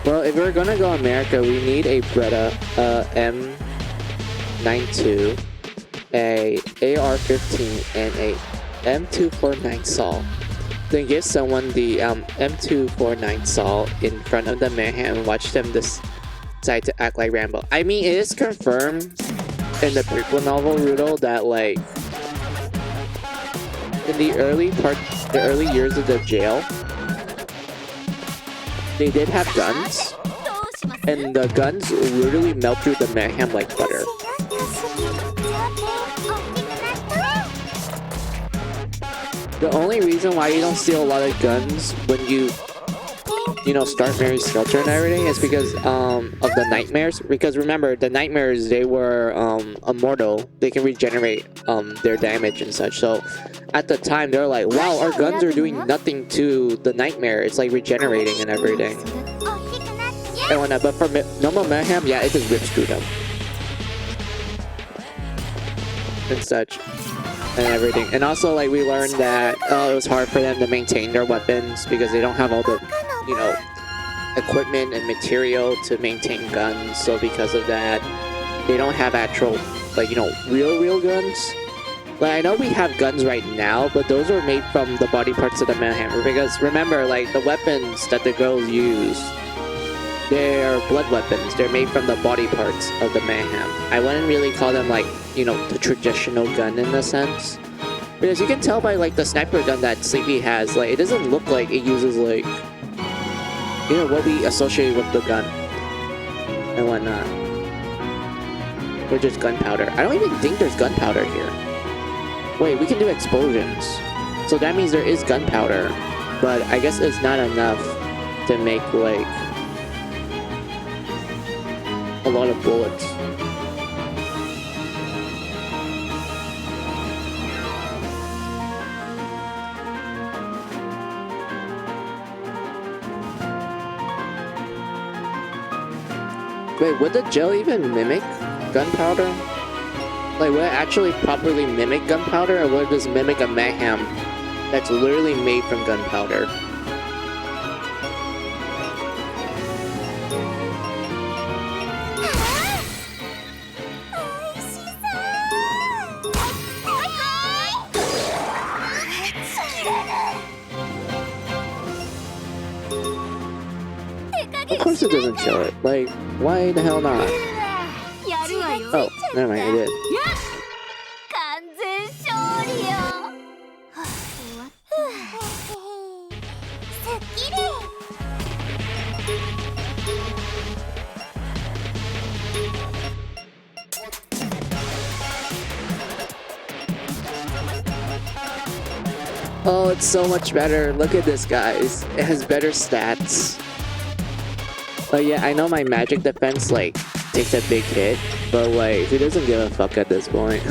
Well, if we're gonna go America, we need a Bretta M92, a AR-15 and a M249 saw. Then give someone the M249 saw in front of the mayhem and watch them decide to act like Rambo. I mean, it is confirmed in the prequel novel, Rudo, that like in the early years of the jail, they did have guns, and the guns literally melt through the mayhem like butter. The only reason why you don't steal a lot of guns when you start Mary Skelter and everything is because of the nightmares. Because remember, the nightmares, they were immortal. They can regenerate their damage and such. So at the time, they're like, wow, our guns are doing nothing to the nightmare. It's like regenerating and everything. And whatnot. But for normal mayhem, yeah, it just rips through them. And such. And everything. And also, like, we learned that it was hard for them to maintain their weapons because they don't have all the, equipment and material to maintain guns. So because of that, they don't have actual, like, real guns. Like, I know we have guns right now, but those were made from the body parts of the Manhammer. Because remember, like, the weapons that the girls use, they're blood weapons. They're made from the body parts of the Mayhem. I wouldn't really call them, like, the traditional gun in a sense. Because you can tell by, like, the sniper gun that Sleepy has, like, it doesn't look like it uses, like, what we associate with the gun and whatnot. Or just gunpowder. I don't even think there's gunpowder here. Wait, we can do explosions. So that means there is gunpowder. But I guess it's not enough to make, like, a lot of bullets. Wait, would the gel even mimic gunpowder? Like, would it actually properly mimic gunpowder, or would it just mimic a mayhem that's literally made from gunpowder? Of course it doesn't show it. Like, why the hell not? Oh, never mind, it did. Oh, it's so much better. Look at this, guys. It has better stats. But yeah, I know my magic defense, like, takes a big hit, but, like, who doesn't give a fuck at this point?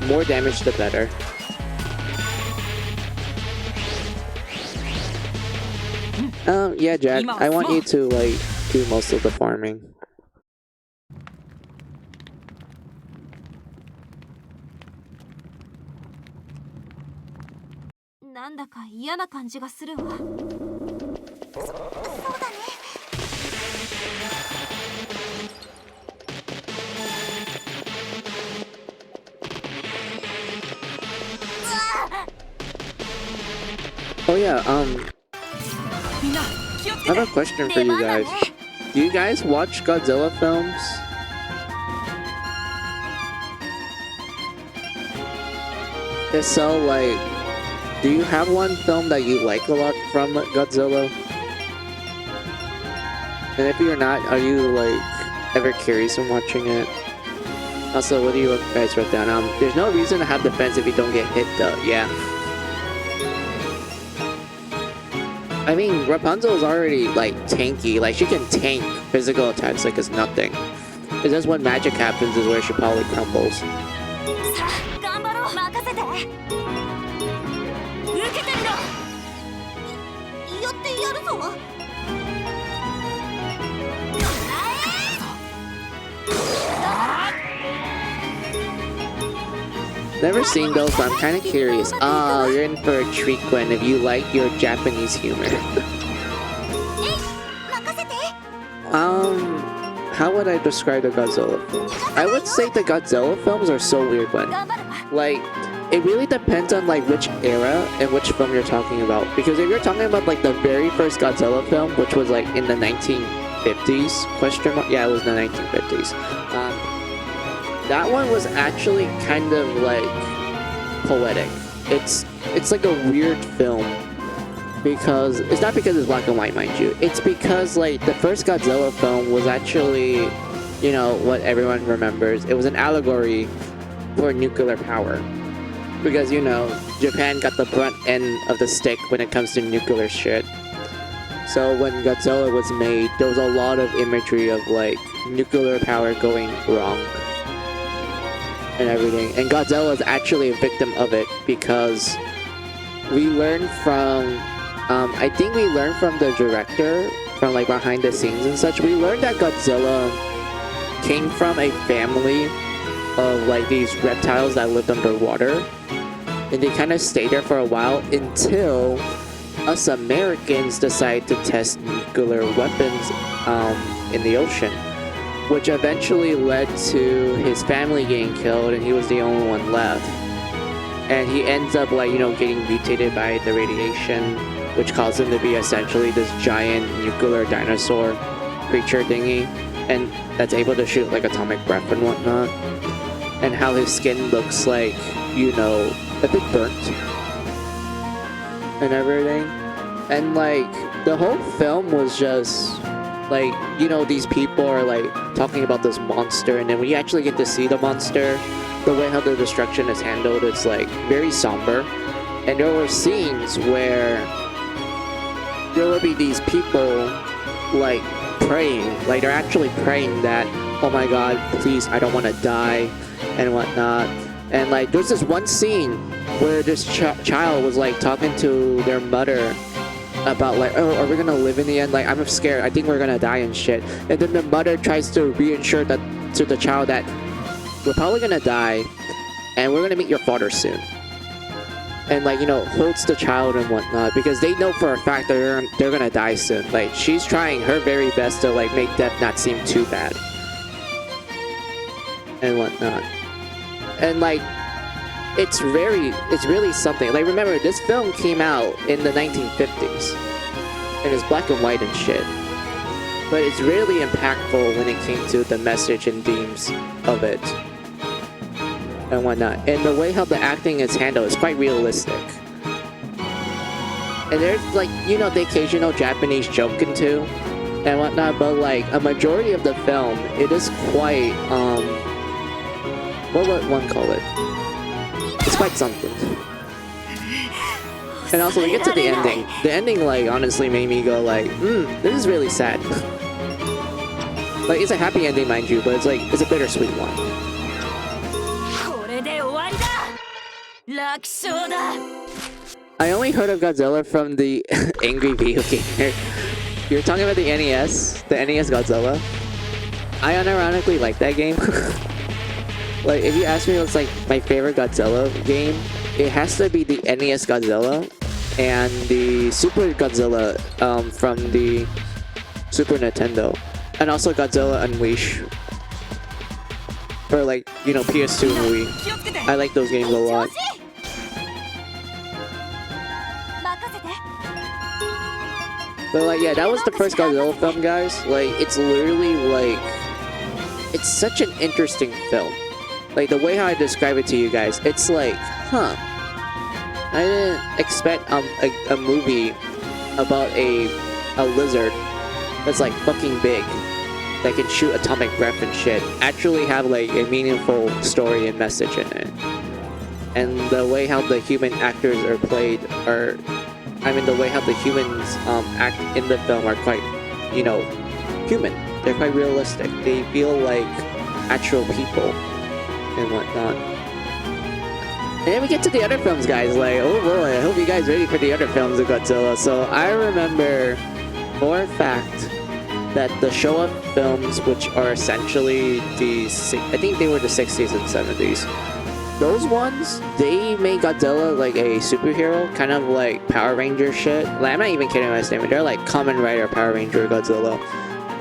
More damage, the better. Yeah, Jack, I want you to, like, do most of the farming. Oh yeah, I have a question for you guys. Do you guys watch Godzilla films? If so, like, do you have one film that you like a lot from Godzilla? And if you're not, are you, like, ever curious in watching it? Also, what do you guys write down? There's no reason to have defense if you don't get hit, though. Yeah. I mean, Rapunzel's already, like, tanky. Like, she can tank physical attacks like it's nothing. It's just when magic happens is where she probably crumbles. Never seen those, but I'm kind of curious. Oh, you're in for a treat, Gwen, if you like your Japanese humor. how would I describe the Godzilla films? I would say the Godzilla films are so weird, but like it really depends on like which era and which film you're talking about. Because if you're talking about like the very first Godzilla film, which was like in the 1950s, question mark, yeah, it was in the 1950s. That one was actually kind of like poetic. It's like a weird film because it's not because it's black and white, mind you. It's because like the first Godzilla film was actually, you know, what everyone remembers. It was an allegory for nuclear power. Because, you know, Japan got the brunt end of the stick when it comes to nuclear shit. So when Godzilla was made, there was a lot of imagery of like nuclear power going wrong and everything. And Godzilla is actually a victim of it because we learned from, I think we learned from the director, from like behind the scenes and such, we learned that Godzilla came from a family of like these reptiles that lived underwater. And they kind of stayed there for a while until us Americans decided to test nuclear weapons in the ocean, which eventually led to his family getting killed, and he was the only one left. And he ends up like, you know, getting mutated by the radiation, which caused him to be essentially this giant nuclear dinosaur creature thingy, and that's able to shoot like atomic breath and whatnot. And how his skin looks like, you know, a bit burnt and everything. And like the whole film was just like, you know, these people are like talking about this monster, and then when you actually get to see the monster, the way how the destruction is handled, it's like very somber. And there were scenes where there would be these people like praying, like they're actually praying that, oh my god, please, I don't want to die and whatnot. And like there's this one scene where this child was like talking to their mother about like, oh, are we gonna live in the end? Like, I'm scared, I think we're gonna die and shit. And then the mother tries to reassure that to the child that we're probably gonna die and we're gonna meet your father soon. And like, you know, holds the child and whatnot because they know for a fact that they're gonna die soon. Like, she's trying her very best to like make death not seem too bad and whatnot. And like, it's really something. Like, remember, this film came out in the 1950s and it's black and white and shit, but it's really impactful when it came to the message and themes of it and whatnot. And the way how the acting is handled is quite realistic. And there's like, you know, the occasional Japanese joke into and whatnot, but like a majority of the film, it is quite what would one call it? It's quite something. And also, we get to the ending. The ending, like, honestly made me go like, this is really sad. Like, it's a happy ending, mind you, but it's like, it's a bittersweet one. I only heard of Godzilla from the Angry Video Gamer. You're talking about the NES? The NES Godzilla? I unironically like that game. Like, if you ask me what's like my favorite Godzilla game, it has to be the NES Godzilla and the Super Godzilla from the Super Nintendo, and also Godzilla Unleashed for like, you know, PS2 and Wii. I like those games a lot. But like, yeah, that was the first Godzilla film, guys. Like, it's literally like, it's such an interesting film. Like, the way how I describe it to you guys, it's like, huh, I didn't expect a movie about a lizard that's like fucking big, that can shoot atomic breath and shit, actually have like a meaningful story and message in it. And the way how the human actors are played are, I mean, the way how the humans act in the film are quite, you know, human. They're quite realistic. They feel like actual people and whatnot. And then we get to the other films, guys. Like, oh boy, I hope you guys are ready for the other films of Godzilla. So I remember for a fact that the Showa films, which are essentially I think they were the 60s and 70s, those ones, they made Godzilla like a superhero, kind of like Power Ranger shit. Like, I'm not even kidding when I say it. They're like Kamen Rider Power Ranger Godzilla.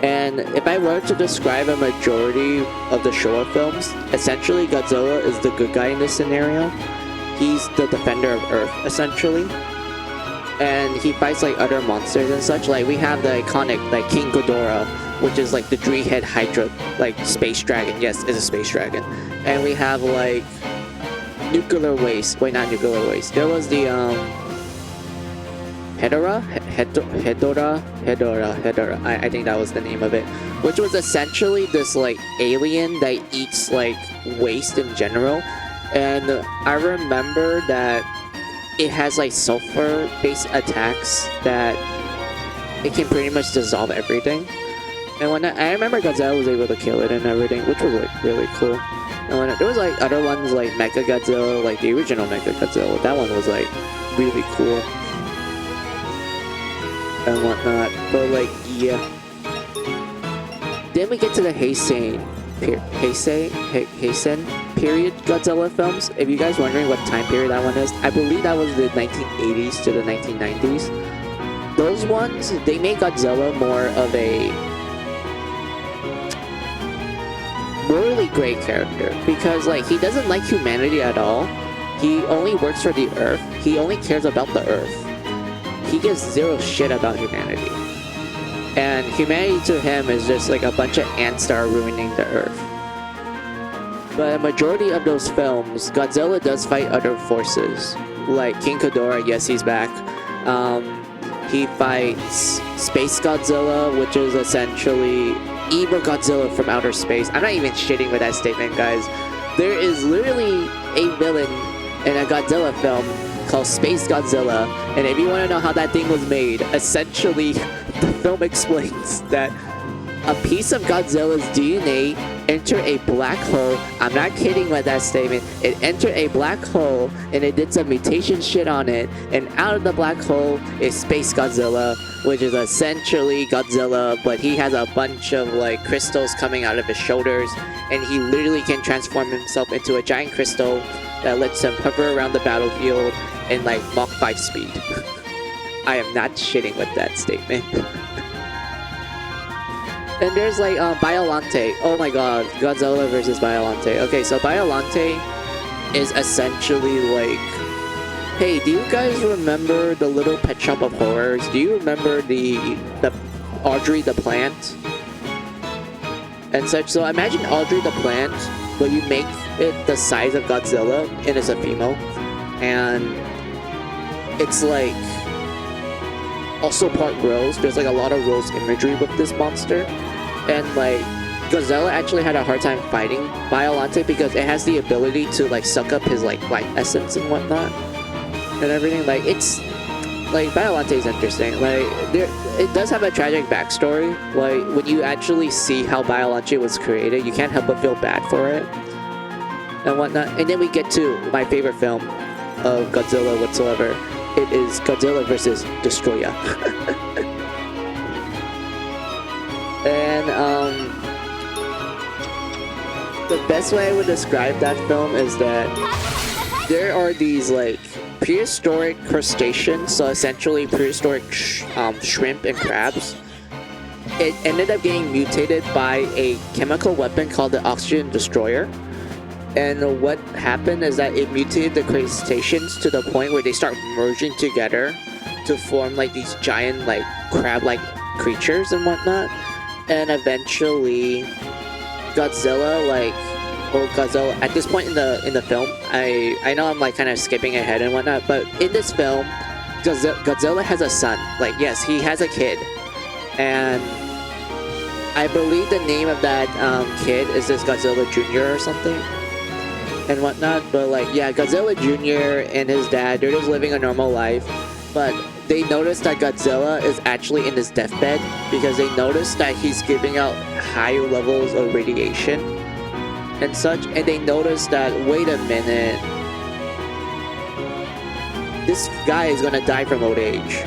And if I were to describe a majority of the Showa films, essentially Godzilla is the good guy in this scenario. He's the defender of Earth, essentially. And he fights like other monsters and such. Like we have the iconic like King Ghidorah, which is like the three-head Hydra, like space dragon. Yes, it's a space dragon. And we have like nuclear waste. Wait, not nuclear waste. There was the Hedorah. I think that was the name of it, which was essentially this like alien that eats like waste in general. And I remember that it has like sulfur-based attacks that it can pretty much dissolve everything. And when I remember Godzilla was able to kill it and everything, which was like really cool. And when there was like other ones like Mecha Godzilla, like the original Mecha Godzilla, that one was like really cool and whatnot. But like yeah. Then we get to the Heisen period Godzilla films. If you guys wondering what time period that one is, I believe that was the 1980s to the 1990s. Those ones, they made Godzilla more of a morally great character because like he doesn't like humanity at all. He only works for the Earth. He only cares about the Earth. He gives zero shit about humanity. And humanity to him is just like a bunch of ants that are ruining the Earth. But a majority of those films, Godzilla does fight other forces. Like King Ghidorah, yes, he's back. He fights Space Godzilla, which is essentially evil Godzilla from outer space. I'm not even shitting with that statement, guys. There is literally a villain in a Godzilla film called Space Godzilla. And if you want to know how that thing was made, essentially the film explains that a piece of Godzilla's DNA entered a black hole. I'm not kidding with that statement. It entered a black hole and it did some mutation shit on it. And out of the black hole is Space Godzilla, which is essentially Godzilla, but he has a bunch of like crystals coming out of his shoulders. And he literally can transform himself into a giant crystal that lets him hover around the battlefield in like Mach 5 speed. I am not shitting with that statement. And there's like Biolante. Oh my god, Godzilla versus Biolante. Okay, so Biolante is essentially like, hey, do you guys remember the little Pet Shop of Horrors? Do you remember the Audrey the Plant and such? So imagine Audrey the Plant, but you make it the size of Godzilla and it's a female, and it's like also part rose. There's like a lot of rose imagery with this monster. And like Godzilla actually had a hard time fighting Biolante because it has the ability to like suck up his like life essence and whatnot and everything. Like it's like Biolante is interesting. Like it does have a tragic backstory. Like when you actually see how Biolante was created, you can't help but feel bad for it and whatnot. And then we get to my favorite film of Godzilla whatsoever. It is Godzilla versus Destroya. And the best way I would describe that film is that there are these like prehistoric crustaceans, so essentially prehistoric shrimp and crabs. It ended up getting mutated by a chemical weapon called the Oxygen Destroyer. And what happened is that it mutated the crustaceans to the point where they start merging together to form like these giant like crab-like creatures and whatnot. And eventually Godzilla Godzilla at this point in the film, I know I'm like kind of skipping ahead and whatnot, but in this film Godzilla has a son. Like yes, he has a kid, and I believe the name of that kid is this Godzilla Jr. or something and whatnot. But like yeah, Godzilla Jr. and his dad, they're just living a normal life, but they notice that Godzilla is actually in his deathbed because they notice that he's giving out high levels of radiation and such, and they notice that wait a minute, this guy is gonna die from old age,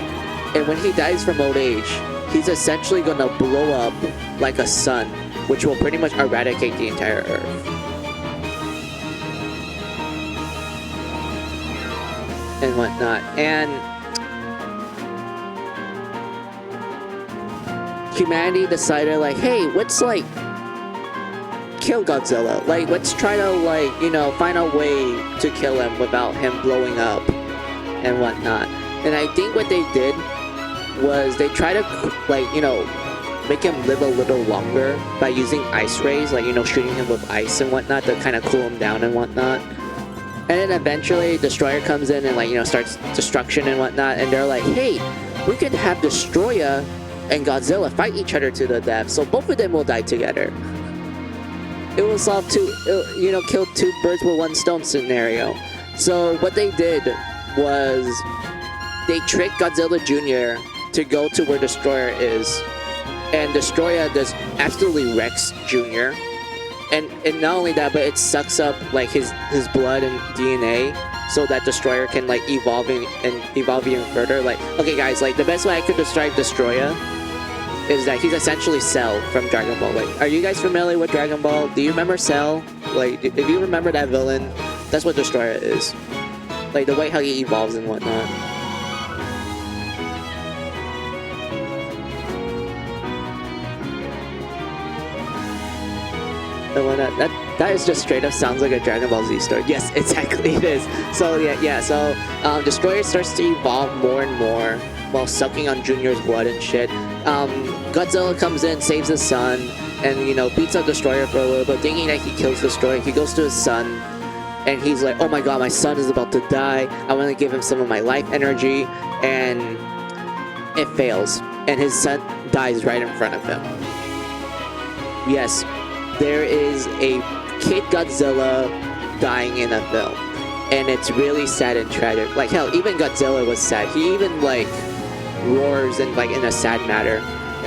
and when he dies from old age, he's essentially gonna blow up like a sun, which will pretty much eradicate the entire Earth and whatnot. And humanity decided like, hey, let's like kill Godzilla. Like, let's try to like, you know, find a way to kill him without him blowing up and whatnot. And I think what they did was they try to like, you know, make him live a little longer by using ice rays, like, you know, shooting him with ice and whatnot to kind of cool him down and whatnot. And then eventually Destroyer comes in and like, you know, starts destruction and whatnot, and they're like, hey, we could have Destroyer and Godzilla fight each other to the death, so both of them will die together. It will solve you know, kill two birds with one stone scenario. So what they did was they tricked Godzilla Jr. to go to where Destroyer is, and Destroyer just absolutely wrecks Jr. And not only that, but it sucks up like his blood and DNA, so that Destroyer can like evolve even further. Like, okay guys, like the best way I could describe Destroyer is that he's essentially Cell from Dragon Ball. Like, are you guys familiar with Dragon Ball? Do you remember Cell? Like, if you remember that villain, that's what Destroyer is. Like the way how he evolves and whatnot. That is just straight up sounds like a Dragon Ball Z story. Yes, exactly it is. So yeah. So Destroyer starts to evolve more and more while sucking on Junior's blood and shit. Godzilla comes in, saves his son, and you know, beats up Destroyer for a little bit, thinking that he kills Destroyer. He goes to his son, and he's like, "Oh my God, my son is about to die. I want to give him some of my life energy," and it fails, and his son dies right in front of him. Yes. There is a kid Godzilla dying in a film, and it's really sad and tragic. Like hell, even Godzilla was sad. He even like roars and like in a sad manner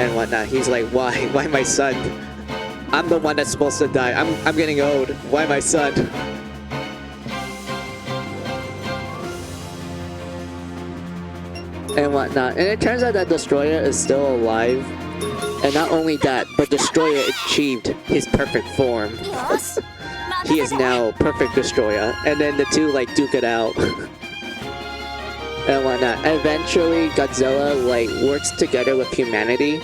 and whatnot. He's like, why my son? I'm the one that's supposed to die. I'm getting old. Why my son? And whatnot. And it turns out that Destroyer is still alive. And not only that, but Destroyer achieved his perfect form. He is now perfect Destroyer. And then the two like duke it out. And whatnot. Eventually Godzilla like works together with humanity.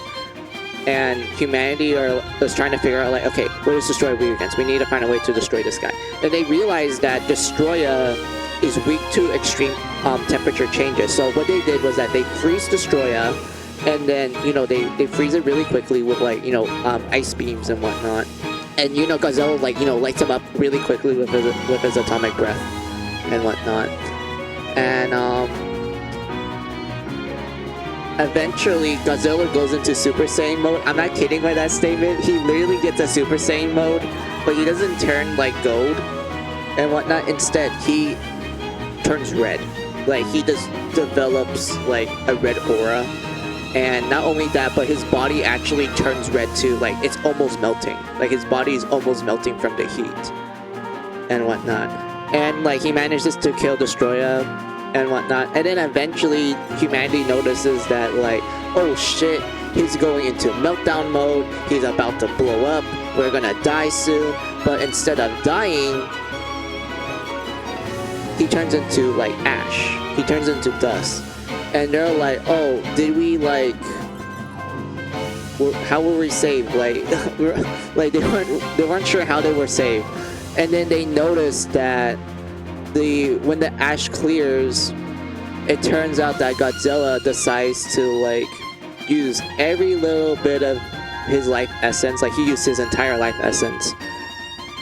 And humanity is trying to figure out like, okay, what is Destroyer weak against? We need to find a way to destroy this guy. And they realize that Destroyer is weak to extreme temperature changes. So what they did was that they freeze Destroyer. And then, you know, they freeze it really quickly with like, you know, ice beams and whatnot. And, you know, Godzilla like, you know, lights him up really quickly with his atomic breath and whatnot. And eventually Godzilla goes into Super Saiyan mode. I'm not kidding by that statement. He literally gets a Super Saiyan mode, but he doesn't turn like gold and whatnot. Instead, he turns red. Like, he just develops like a red aura. And not only that, but his body actually turns red too. Like, it's almost melting. Like, his body is almost melting from the heat and whatnot. And like, he manages to kill Destroyer and whatnot. And then eventually humanity notices that like, oh shit, he's going into meltdown mode. He's about to blow up. We're gonna die soon. But instead of dying, he turns into like ash. He turns into dust. And they're like, oh, did we like, how were we saved? Like, like they weren't sure how they were saved. And then they noticed that when the ash clears, it turns out that Godzilla decides to like use every little bit of his life essence. Like, he used his entire life essence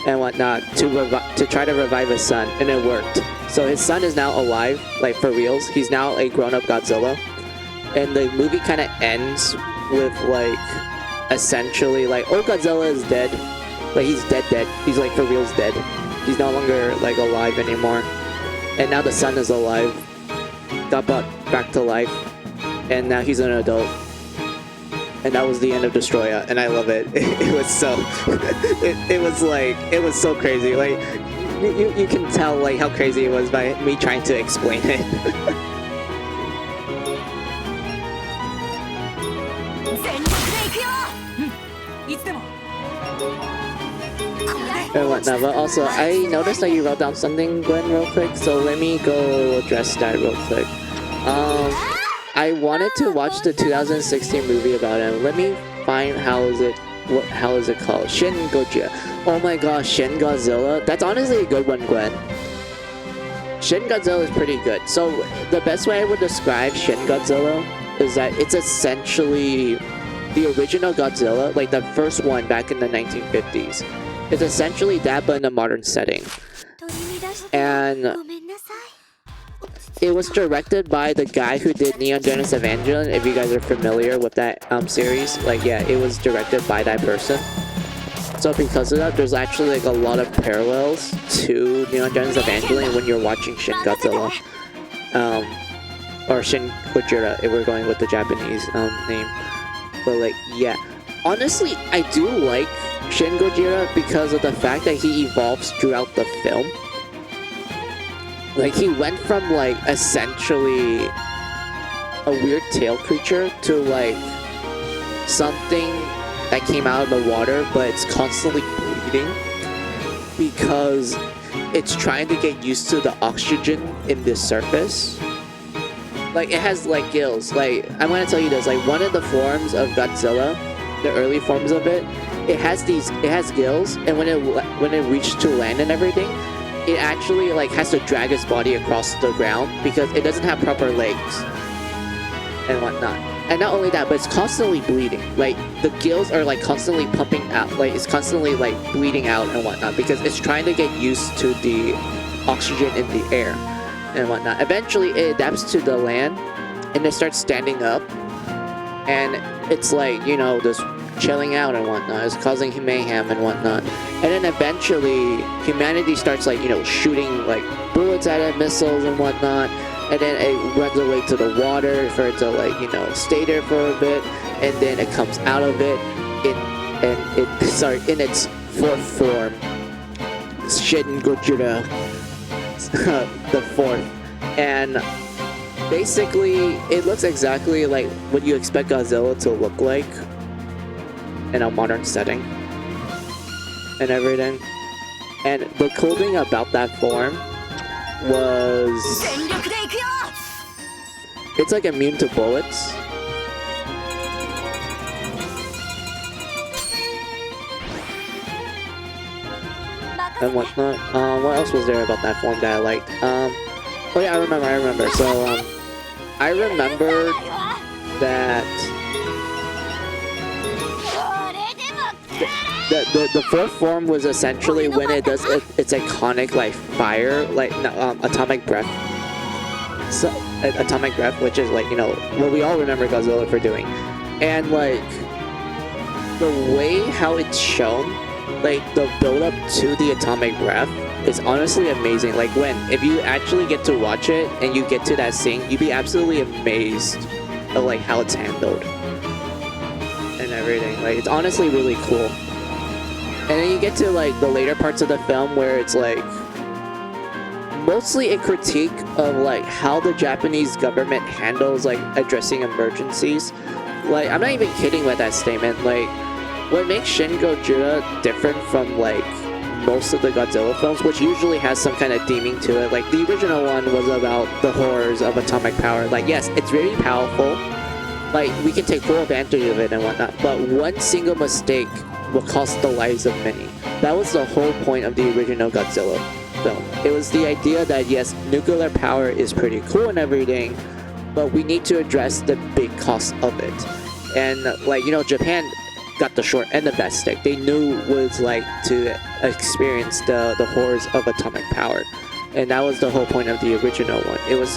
and whatnot to try to revive his son, and it worked. So his son is now alive, like for reals. He's now a grown-up Godzilla. And the movie kind of ends with like, essentially like, oh, Godzilla is dead. Like, he's dead. He's like for reals dead. He's no longer like alive anymore. And now the son is alive. Got brought back to life. And now he's an adult. And that was the end of Destroyer. And I love it. It was so, it was so crazy. Like, you can tell like how crazy it was by me trying to explain it. And whatnot, but also I noticed that you wrote down something, Glenn, real quick, so let me go address that real quick. I wanted to watch the 2016 movie about him. Let me find how is it called? Shin Godzilla. Oh my gosh, Shin Godzilla. That's honestly a good one, Gwen. Shin Godzilla is pretty good. So the best way I would describe Shin Godzilla is that it's essentially the original Godzilla, like the first one back in the 1950s. It's essentially that, but in a modern setting. And it was directed by the guy who did Neon Genesis Evangelion. If you guys are familiar with that series, like yeah, it was directed by that person. So because of that, there's actually like a lot of parallels to Neon Genesis Evangelion when you're watching Shin Godzilla, or Shin Gojira if we're going with the Japanese name. But like yeah, honestly, I do like Shin Gojira because of the fact that he evolves throughout the film. Like he went from like essentially a weird tail creature to like something that came out of the water, but it's constantly bleeding because it's trying to get used to the oxygen in the surface. Like it has like gills. Like I'm gonna tell you this. Like one of the forms of Godzilla, the early forms of it, it has gills, and when it reaches to land and everything, it actually like has to drag its body across the ground because it doesn't have proper legs and whatnot. And not only that, but it's constantly bleeding. Like the gills are like constantly pumping out, like it's constantly like bleeding out and whatnot because it's trying to get used to the oxygen in the air and whatnot. Eventually it adapts to the land and it starts standing up, and it's like, you know, this chilling out and whatnot. It's causing mayhem and whatnot. And then eventually humanity starts like, you know, shooting like bullets at it, missiles and whatnot. And then it runs away to the water for it to like, you know, stay there for a bit, and then it comes out of it in its fourth form, Shin Gojira, the fourth. And basically it looks exactly like what you expect Godzilla to look like in a modern setting and everything. And the cool thing about that form was it's like immune to bullets. And whatnot. What else was there about that form that I liked? Oh yeah, I remember. So I remembered that the fourth form was essentially when it does its iconic like fire, like atomic breath. So atomic breath, which is like, you know, what we all remember Godzilla for doing. And like the way how it's shown, like the build up to the atomic breath is honestly amazing. Like if you actually get to watch it and you get to that scene, you'd be absolutely amazed at like how it's handled and everything. Like it's honestly really cool. And then you get to like the later parts of the film where it's like mostly a critique of like how the Japanese government handles like addressing emergencies. Like I'm not even kidding with that statement. Like what makes Shin Gojira different from like most of the Godzilla films, which usually has some kind of theming to it. Like the original one was about the horrors of atomic power. Like yes, it's very powerful. Like we can take full advantage of it and whatnot. But one single mistake will cost the lives of many. That was the whole point of the original Godzilla film. It was the idea that yes, nuclear power is pretty cool and everything, but we need to address the big cost of it. And like, you know, Japan got the short end of that stick. They knew what it's like to experience the horrors of atomic power. And that was the whole point of the original one. It was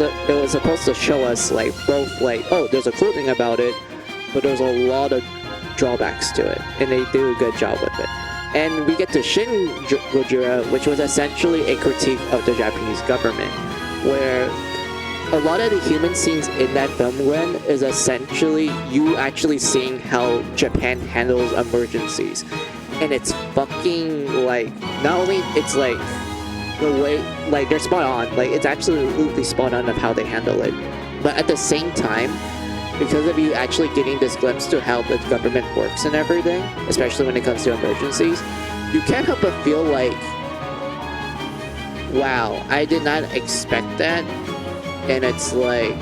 supposed to show us like both like, oh, there's a cool thing about it, but there's a lot of drawbacks to it, and they do a good job with it. And we get to Shin Gojira, which was essentially a critique of the Japanese government, where a lot of the human scenes in that film, Gwen, is essentially you actually seeing how Japan handles emergencies. And it's fucking like, not only it's like the way, like they're spot on, like it's absolutely spot on of how they handle it, but at the same time, because of you actually getting this glimpse to how the government works and everything, especially when it comes to emergencies, you can't help but feel like, wow, I did not expect that. And it's like,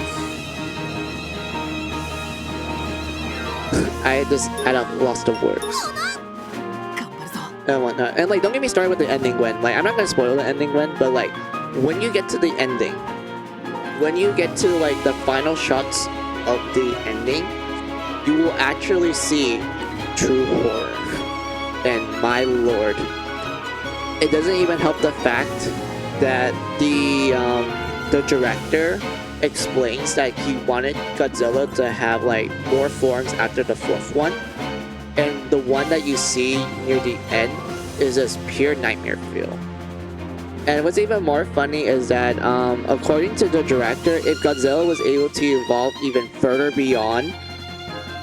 I just at a loss of words 頑張るぞ。 and whatnot. And like, don't get me started with the ending, Gwen. Like, I'm not gonna spoil the ending, Gwen, but like, when you get to the ending, when you get to like the final shots of the ending, you will actually see true horror. And my lord, it doesn't even help the fact that the director explains that he wanted Godzilla to have like more forms after the fourth one, and the one that you see near the end is just pure nightmare feel. And what's even more funny is that according to the director, if Godzilla was able to evolve even further beyond,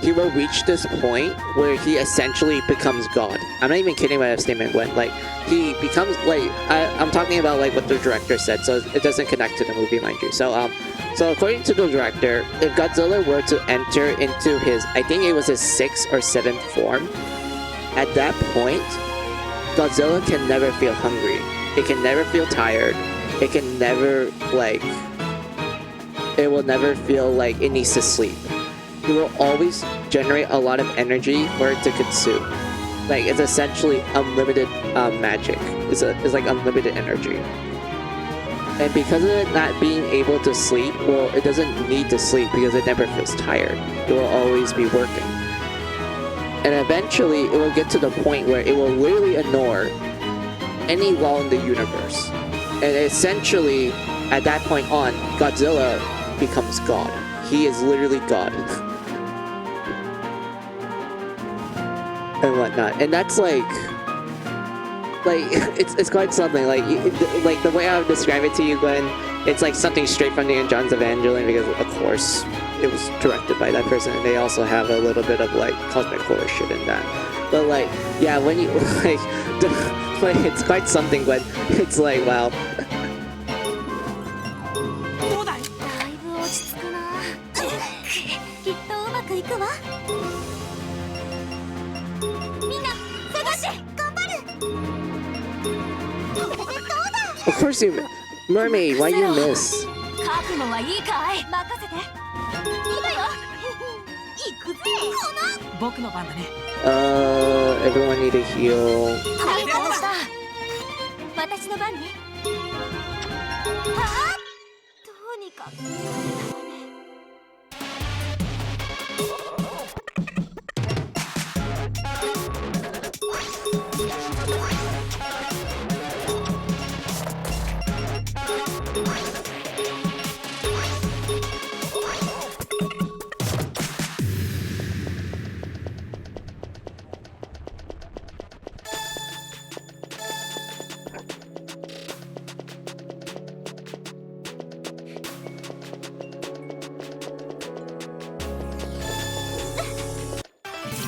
he will reach this point where he essentially becomes God. I'm not even kidding by that statement, Gwen. Like, he becomes, like, I'm talking about, like, what the director said, so it doesn't connect to the movie, mind you. So according to the director, if Godzilla were to enter into his, I think it was his 6th or 7th form, at that point, Godzilla can never feel hungry. It can never feel tired. It can never, like, it will never feel like it needs to sleep. It will always generate a lot of energy for it to consume. Like, it's essentially unlimited magic. It's like unlimited energy. And because of it not being able to sleep, well, it doesn't need to sleep because it never feels tired. It will always be working. And eventually, it will get to the point where it will literally ignore any law in the universe. And essentially, at that point on, Godzilla becomes God. He is literally God. And whatnot. And that's like it's quite something. Like the way I would describe it to you, Glenn, it's like something straight from the John's Evangelion, because of course it was directed by that person, and they also have a little bit of like cosmic horror shit in that. But like, yeah, when you like it's quite something, Glenn. It's like, wow. どうだい。だいぶ落ち着くなきっとうまくいくわみんな探して頑張るどうだ Of course you, mermaid. Why you miss? 覚悟はいいかい任せて今よ行くぜ僕の番だね。 Everyone need a heal. ありがとう私の番ねはあどうにか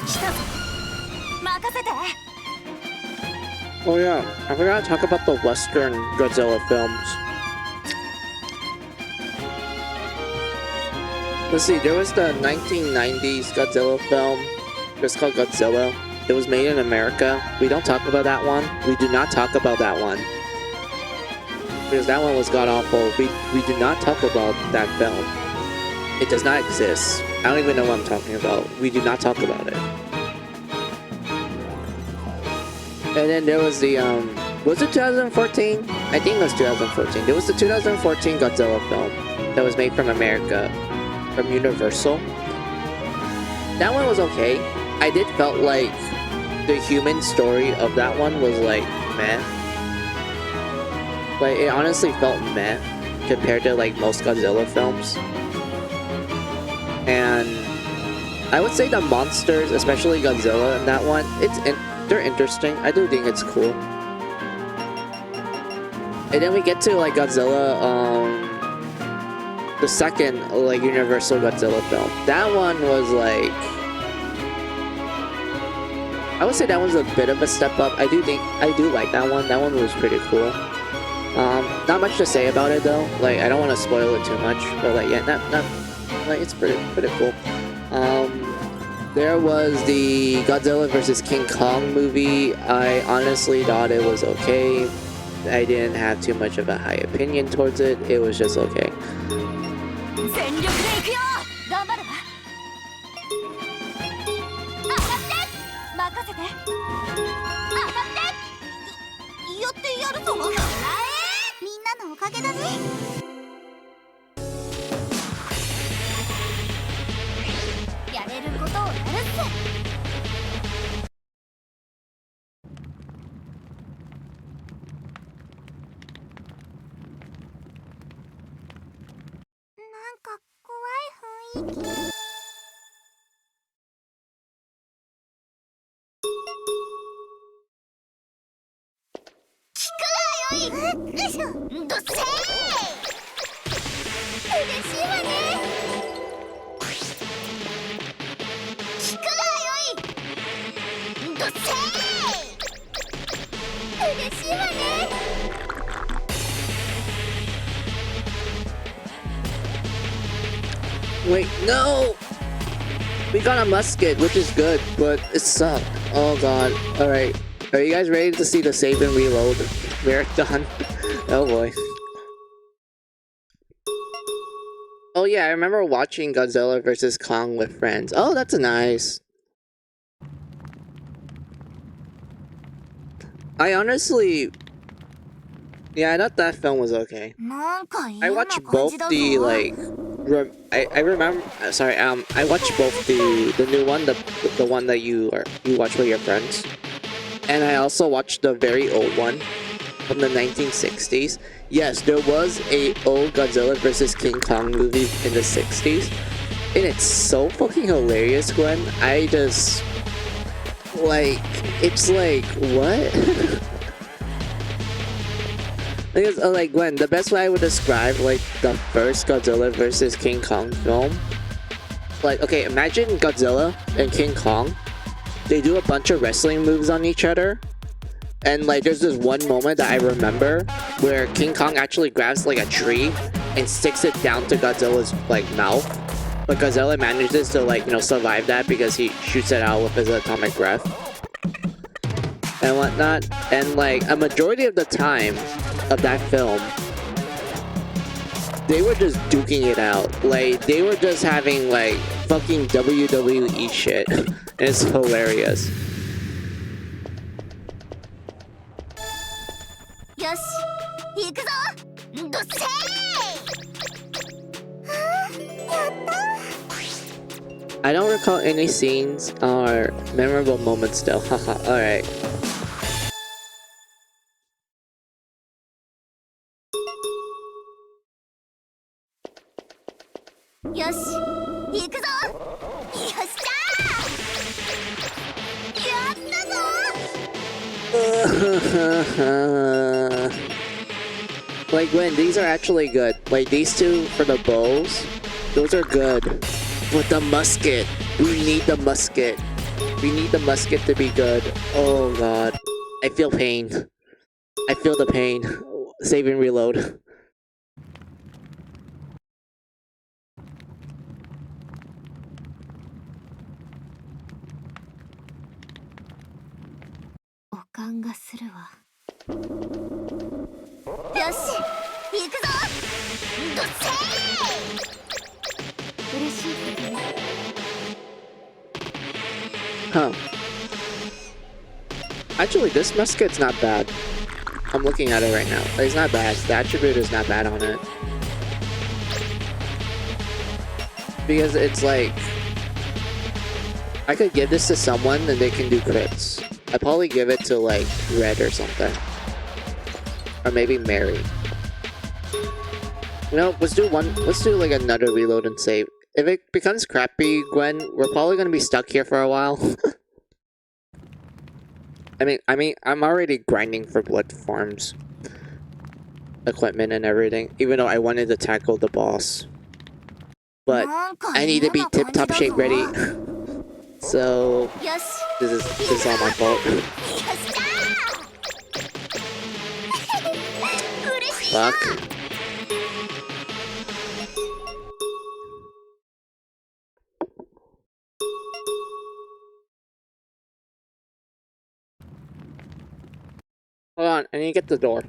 来たぞ任せて Oh yeah, I forgot to talk about the Western Godzilla films. Let's see, there was the 1990s Godzilla film. It was called Godzilla. It was made in America. We don't talk about that one. We do not talk about that one. Because that one was god-awful. We do not talk about that film. It does not exist. I don't even know what I'm talking about. We do not talk about it. And then there was the, was it 2014? I think it was 2014. There was the 2014 Godzilla film that was made from America, from Universal. That one was okay. I did felt like the human story of that one was like, meh. Like, it honestly felt meh compared to like most Godzilla films. And I would say the monsters, especially Godzilla in that one, they're interesting. I do think it's cool. And then we get to like Godzilla, the second like Universal Godzilla film. That one was like, I would say that was a bit of a step up. I do like that one. That one was pretty cool. Not much to say about it though. Like, I don't want to spoil it too much, but like, yeah, not like, it's pretty cool. There was the Godzilla vs. King Kong movie. I honestly thought it was okay. I didn't have too much of a high opinion towards it. It was just okay. 全力で行くよ頑張るわ任せて。当たってやってやるぞ。みんなのおかげだね。やれることをやるっす。なんか怖い雰囲気。聞くがよい。よいしょ。どっせー。嬉しいわね。聞くがよい。どっせー。嬉しいわね。Wait, no! We got a musket, which is good, but it sucked. Oh god. Alright. Are you guys ready to see the save and reload marathon? Oh boy. Oh yeah, I remember watching Godzilla vs. Kong with friends. Oh, that's nice. I honestly... Yeah, I thought that film was okay. I watched both the, like... I remember... sorry, I watched both the new one, the one that you watch with your friends. And I also watched the very old one from the 1960s. Yes, there was a old Godzilla vs. King Kong movie in the 60s. And it's so fucking hilarious, Gwen. I just... Like, it's like, what? Because, like, Gwen, the best way I would describe, like, the first Godzilla vs. King Kong film, like, okay, imagine Godzilla and King Kong. They do a bunch of wrestling moves on each other. And, like, there's this one moment that I remember where King Kong actually grabs, like, a tree and sticks it down to Godzilla's, like, mouth. But Godzilla manages to, like, you know, survive that because he shoots it out with his atomic breath and whatnot. And, like, a majority of the time of that film, they were just duking it out. Like, they were just having, like, fucking WWE shit. And it's hilarious. Yoshi, 行くぞ。どっせー。やった。 I don't recall any scenes or memorable moments though. Haha, alright. Yoshi, 行くぞ。よっしゃー。やったぞ。 Like, when these are actually good. Like, these two for the bows, those are good. But the musket, we need the musket. We need the musket to be good. Oh god. I feel pain. I feel the pain. Save and reload. Yoshi, 行くぞ。どっせー。嬉しいことね。 Huh. Actually, this musket's not bad. I'm looking at it right now. It's not bad. The attribute is not bad on it. Because it's like... I could give this to someone and they can do crits. I'd probably give it to, like, Red or something. Or maybe Mary. You know, let's do like another reload and save. If it becomes crappy, Gwen, we're probably gonna be stuck here for a while. I mean, I'm already grinding for blood farms, equipment and everything, even though I wanted to tackle the boss. But I need to be tip-top shape ready. So this is all my fault. Fuck. Hold on, I need to get the door.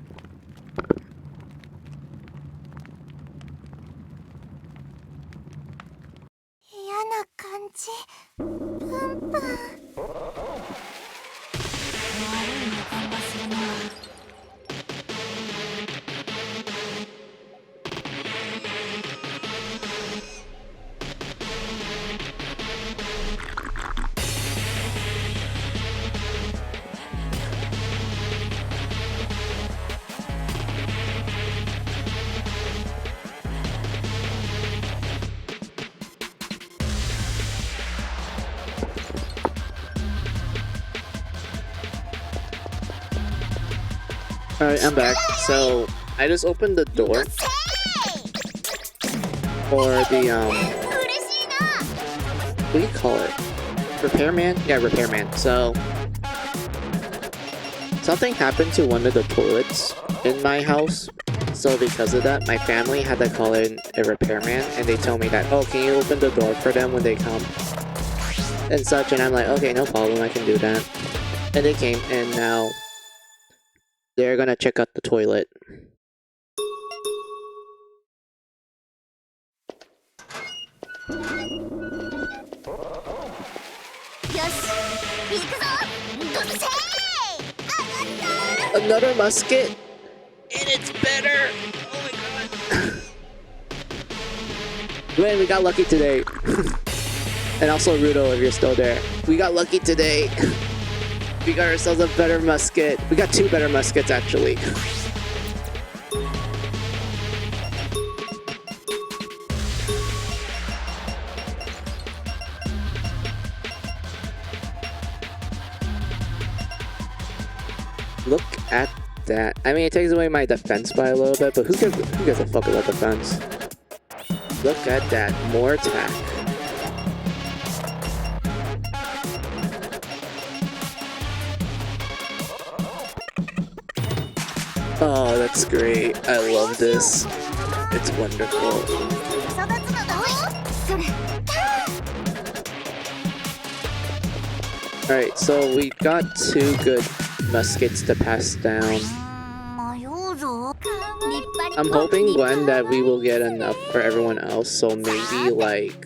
Alright, I'm back. So, I just opened the door for the, what do you call it? Repairman? Yeah, repairman. So, something happened to one of the toilets in my house. So because of that, my family had to call in a repairman, and they told me that, oh, can you open the door for them when they come? And such, and I'm like, okay, no problem, I can do that. And they came, and now they're gonna check out the toilet. Another musket? And it's better! Oh my god! Gwen, we got lucky today. And also Rudo, if you're still there. We got lucky today. We got ourselves a better musket. We got 2 better muskets, actually. Look at that. I mean, it takes away my defense by a little bit, but who gives a fuck about defense? Look at that. More attack. Oh, that's great. I love this. It's wonderful. Alright, so we got 2 good muskets to pass down. I'm hoping, Gwen, that we will get enough for everyone else, so maybe like...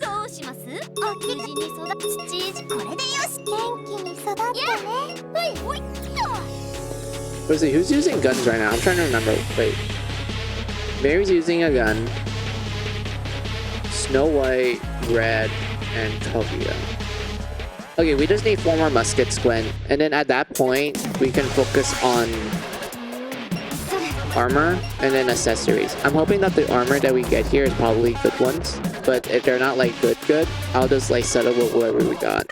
Let's see, who's using guns right now? I'm trying to remember. Wait. Mary's using a gun. Snow White, Red, and Kaguya. Okay, we just need 4 more muskets, Gwen. And then at that point, we can focus on armor and then accessories. I'm hoping that the armor that we get here is probably good ones. But if they're not like good, I'll just like settle with whatever we got.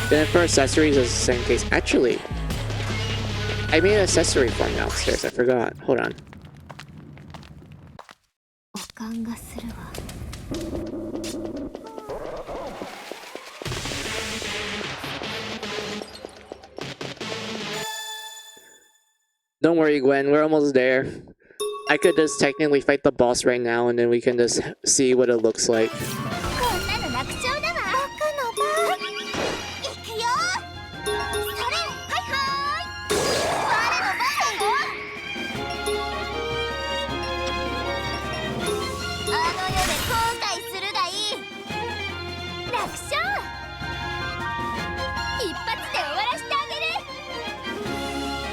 Then for accessories, it's the same case. Actually, I made an accessory form downstairs. I forgot. Hold on. Don't worry, Gwen. We're almost there. I could just technically fight the boss right now, and then we can just see what it looks like.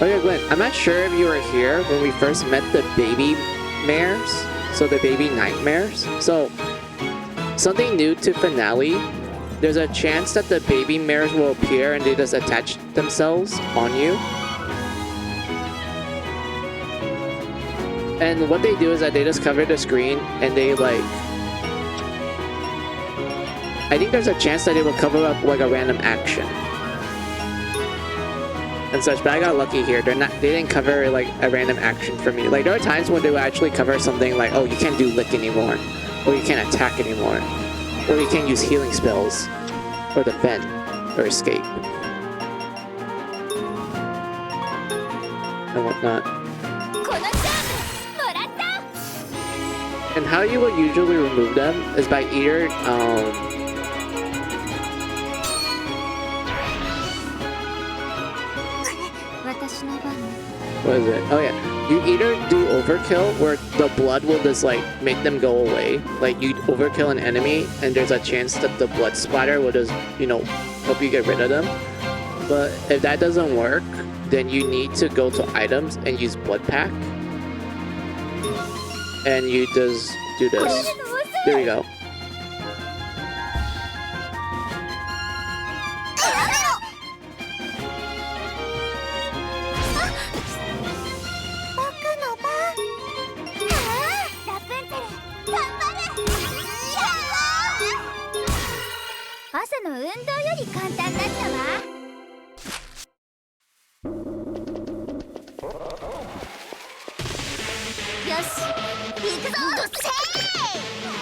Oh yeah, Gwen, I'm not sure if you were here when we first met the baby mares. So the baby nightmares. So, something new to finale. There's a chance that the baby mares will appear and they just attach themselves on you. And what they do is that they just cover the screen and they like... I think there's a chance that they will cover up like a random action. And such, but I got lucky here. They didn't cover like a random action for me. Like there are times when they will actually cover something like, oh, you can't do lick anymore, or you can't attack anymore, or you can't use healing spells, or defend, or escape, and whatnot. And how you will usually remove them is by either what is it? Oh yeah. You either do overkill where the blood will just like make them go away. Like you overkill an enemy and there's a chance that the blood splatter will just, you know, help you get rid of them. But if that doesn't work, then you need to go to items and use blood pack. And you just do this. There you go.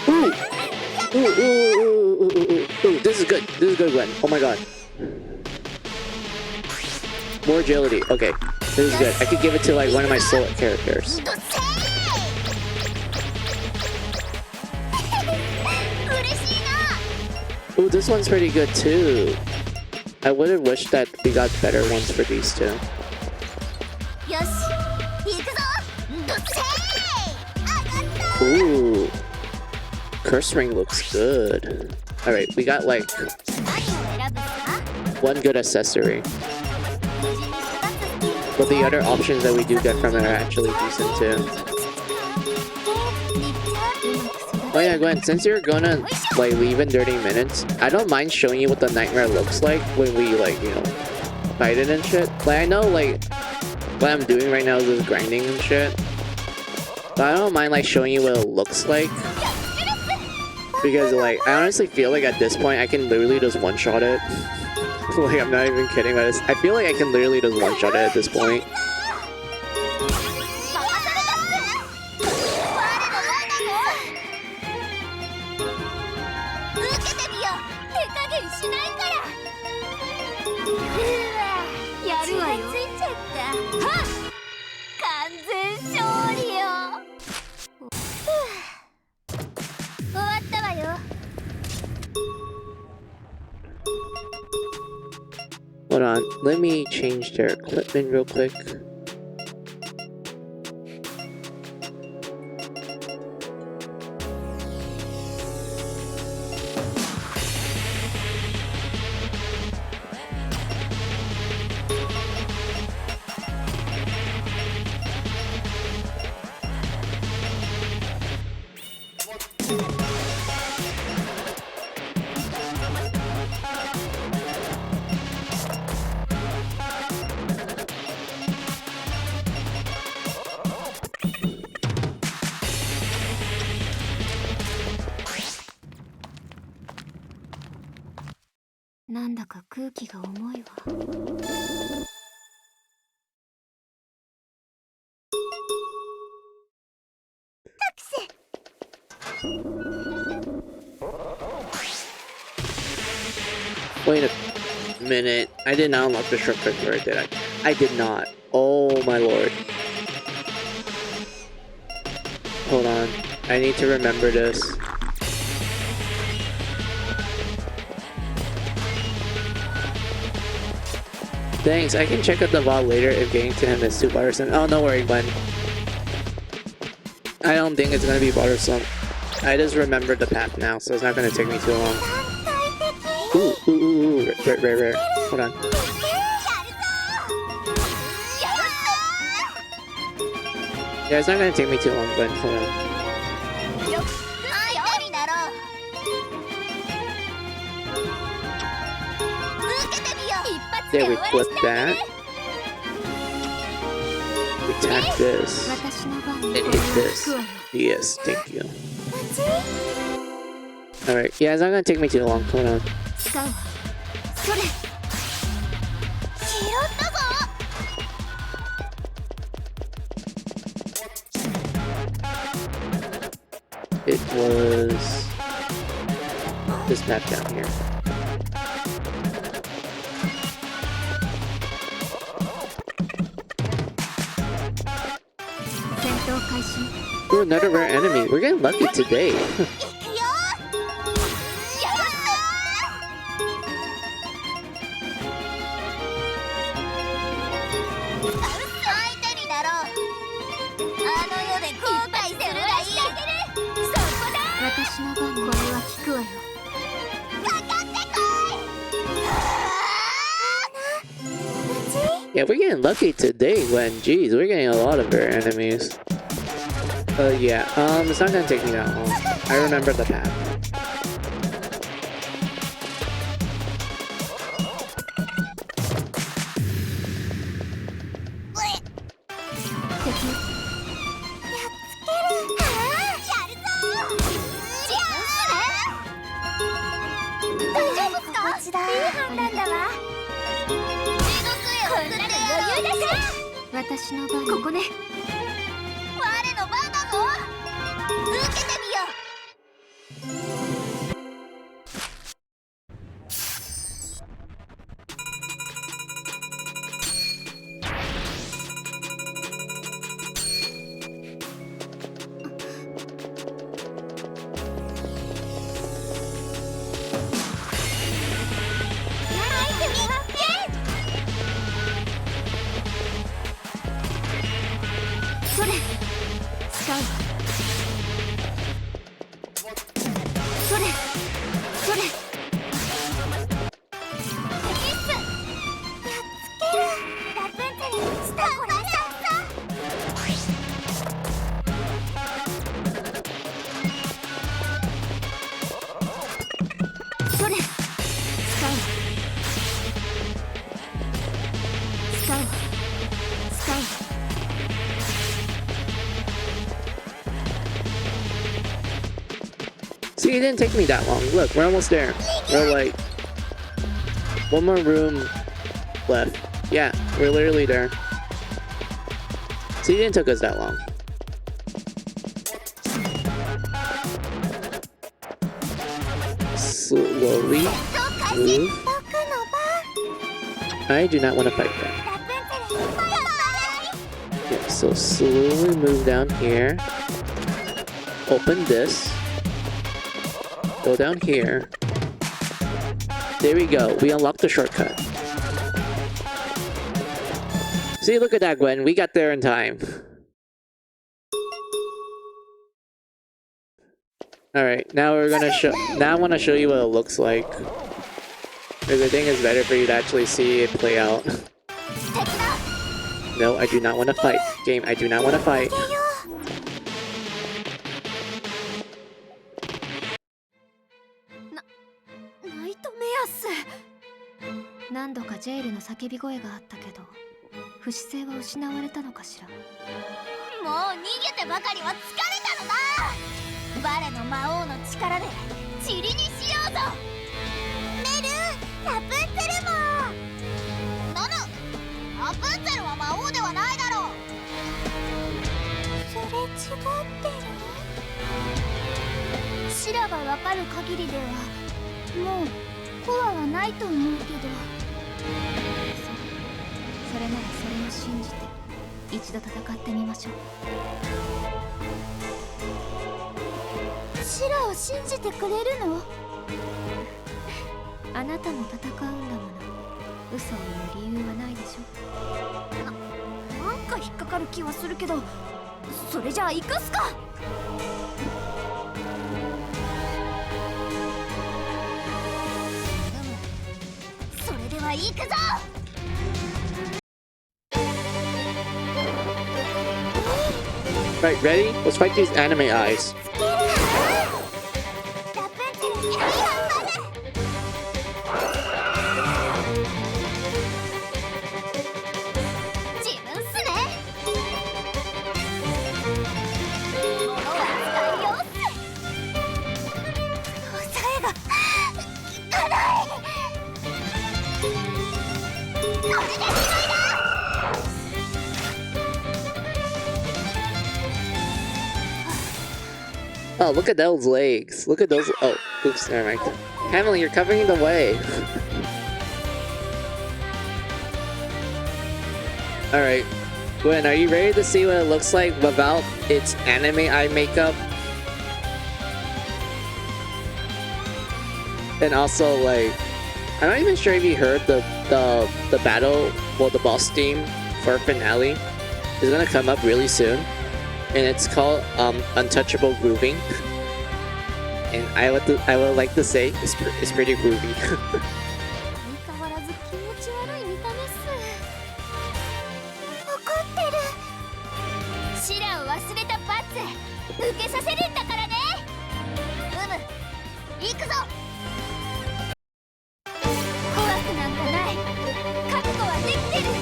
Ooh! Ooh, ooh, ooh, ooh, ooh, ooh. This is good. This is good, Gwen. Oh my god. More agility. Okay. This is good. I could give it to like one of my solo characters. Ooh, this one's pretty good too. I would have wished that we got better ones for these two. Ooh. Curse ring looks good. Alright, we got like one good accessory. But the other options that we do get from it are actually decent too. Oh yeah, Gwen, since you're gonna like leave in 30 minutes, I don't mind showing you what the nightmare looks like when we like, you know, fight it and shit. Like I know like what I'm doing right now is just grinding and shit. But I don't mind like showing you what it looks like. Because like I honestly feel like at this point I can literally just one-shot it. Like I'm not even kidding about this. I feel like I can literally just one-shot it at this point. Hold on, let me change their equipment real quick.なんだか空気が重いわ。Wait a minute. I did not unlock the shortcut for it, did I? I did not. Oh my lord. Hold on. I need to remember this. Thanks, I can check out the VOD later if getting to him is too bothersome. Oh, no worry, Glenn. I don't think it's gonna be bothersome. I just remembered the path now, so it's not gonna take me too long. Ooh, ooh, ooh, ooh. Rare. Hold on. Yeah, it's not gonna take me too long, but hold on. There, we flip that. We tap this. And hit this. Yes, thank you. Alright, yeah, it's not gonna take me too long. Hold on. It was this map down here. Ooh, another rare enemy. We're getting lucky today. Yeah, we're getting lucky today, Gwen. Jeez, we're getting a lot of rare enemies. Yeah, it's not gonna take me that long. I remember the path. 受けてみよう。それ使う。それそれミス。やっつける。ラプンツェルスターこれさそれ使う。使う。使う。See, it didn't take me that long. Look, we're almost there. We're like one more room left. Yeah, we're literally there. See, it didn't take us that long. Slowly move. I do not want to fight that. Yeah, so slowly move down here. Open this. Go down here. There we go. We unlocked the shortcut. See, look at that, Gwen. We got there in time. Alright, now we're gonna show. Now I want to show you what it looks like. Because I think it's better for you to actually see it play out. No, I do not want to fight. Game, I do not want to fight. ナイトメアス。何度かジェイルの叫び声があったけど、不死性は失われたのかしら。もう逃げてばかりは疲れたのだ。我の魔王の力で塵にしようぞ。メル、ラプンツェルも。ナヌ、ラプンツェルは魔王ではないだろう。それ違ってる。シラがわかる限りではもうコアはないと思うけど。それならそれを信じて一度戦ってみましょう。シラを信じてくれるの？あなたも戦うんだもの。嘘を言う理由はないでしょ。なんか引っかかる気はするけど、それじゃあ行かすか。それでは行くぞ。Right, ready? Let's fight these anime eyes. ラプンツェルに頑張れ。自分っすね。物は使いようっす。抑えが効かない。これで決まりだ。Oh, look at those legs. Look at those. Oh, oops, never mind. Emily, you're covering the way. Alright. Gwen, are you ready to see what it looks like without its anime eye makeup? And also, like, I'm not even sure if you heard the battle, well, the boss theme for finale is gonna come up really soon. And it's called Untouchable Grooving, and I would like to say it's pretty groovy. 相変わらず気持ち悪い見た目っす。怒ってる。シラを忘れた罰受けさせるんだからね。行くぞ。怖くなんかない。覚悟はできてる。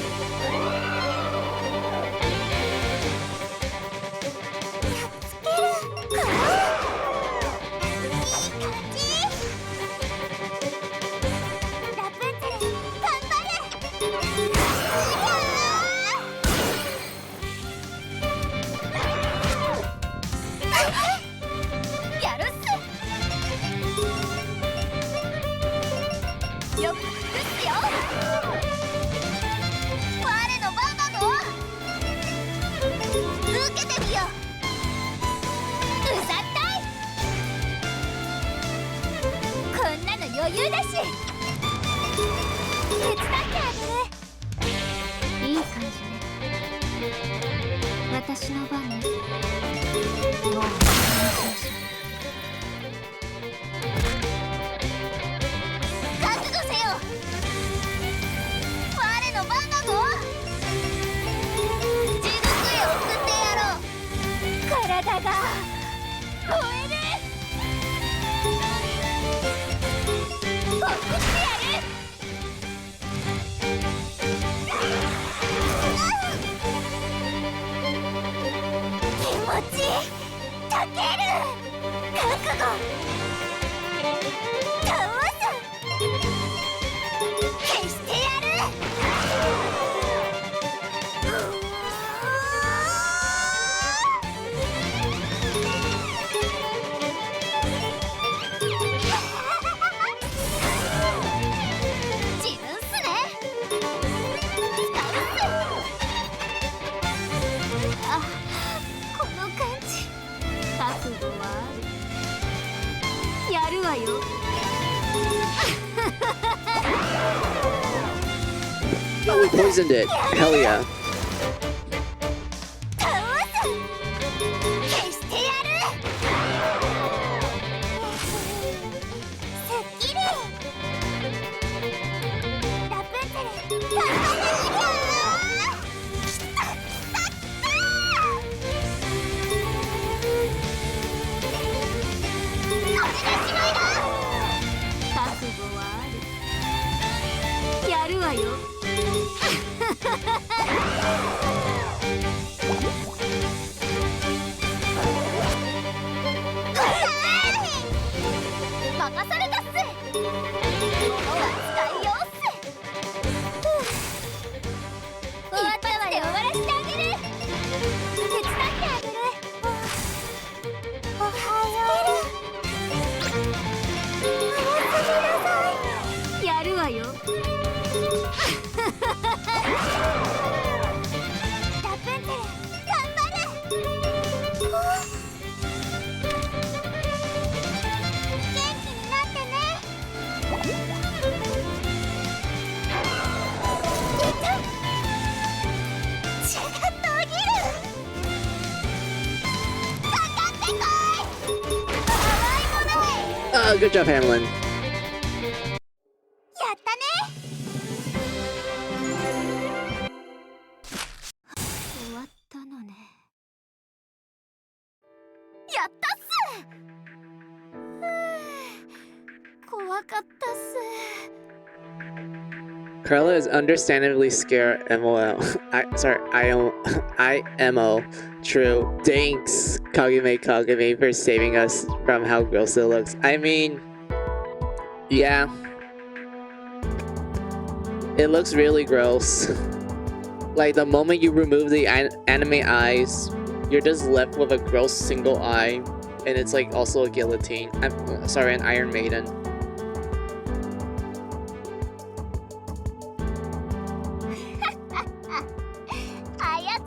よく尽くすよ。我のバンバゴ受けてみよう。うざったい。こんなの余裕だし手伝ってあげる。いい感じね。私の番ね。もう覚悟せよ。我の番だぞ。地獄へ送ってやろう。体が燃える。送ってやる。気持ちたける。覚悟倒す。消してやる。自分っすね。使うっす。あ、この感じ。覚悟はある。やるわよ。Oh, we poisoned it. Hell yeah. 倒す。消してやる。すっきり。ラプンツェル頑張れ。これがしまいだ。覚悟はある。やるわよ。任されたっす。物は使いようっす。終わったわよ。終わらしてあげる。手伝ってあげる。おはよう。おやすみなさい。やるわよ。ラプンツェル頑張る。元気になってね。血が途切る。かかってこい。たわいもない。 Oh, good job, Hamlin. やったね。終わったのね。やったっす。怖かったっす。 Carla is understandably scared. MOL. IMO. True. Thanks, Kagame, for saving us from how gross it looks. I mean, yeah. It looks really gross. Like, the moment you remove the anime eyes, you're just left with a gross single eye. And it's like also a guillotine. I'm sorry, an Iron Maiden.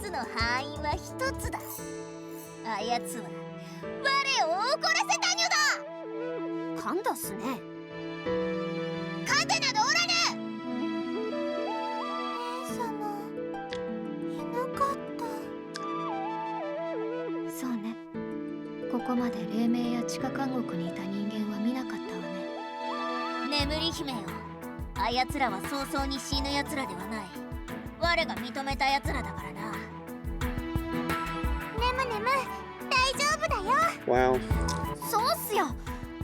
操の範囲は一つだ。操は我を怒らせたにゅだ。噛んだっすね。噛んでなどおらぬ。姉様いなかった。そうね。ここまで黎明や地下監獄にいた人間は見なかったわね。眠り姫よ。あやつらは早々に死ぬやつらではない。我が認めたやつらだからな。ねむねむ、大丈夫だよ。 Wow. そうっすよ。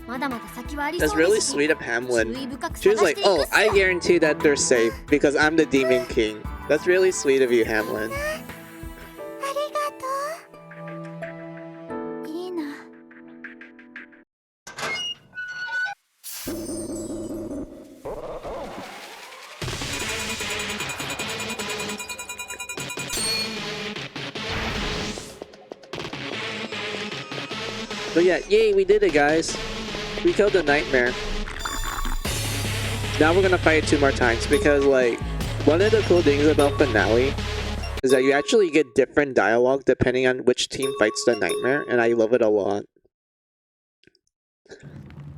まだまだ先はありそう That's ですし。 really sweet of Hamlin. 注意深く She was 探 like, していく oh, っすよ。 I guarantee that they're safe because I'm the Demon King. That's really sweet of you, Hamlin. ありがとう。いいな。But yeah, yay, we did it, guys. We killed the nightmare. now we're gonna fight it 2 more times because like one of the cool things about finale is that you actually get different dialogue depending on which team fights the nightmare, and I love it a lot.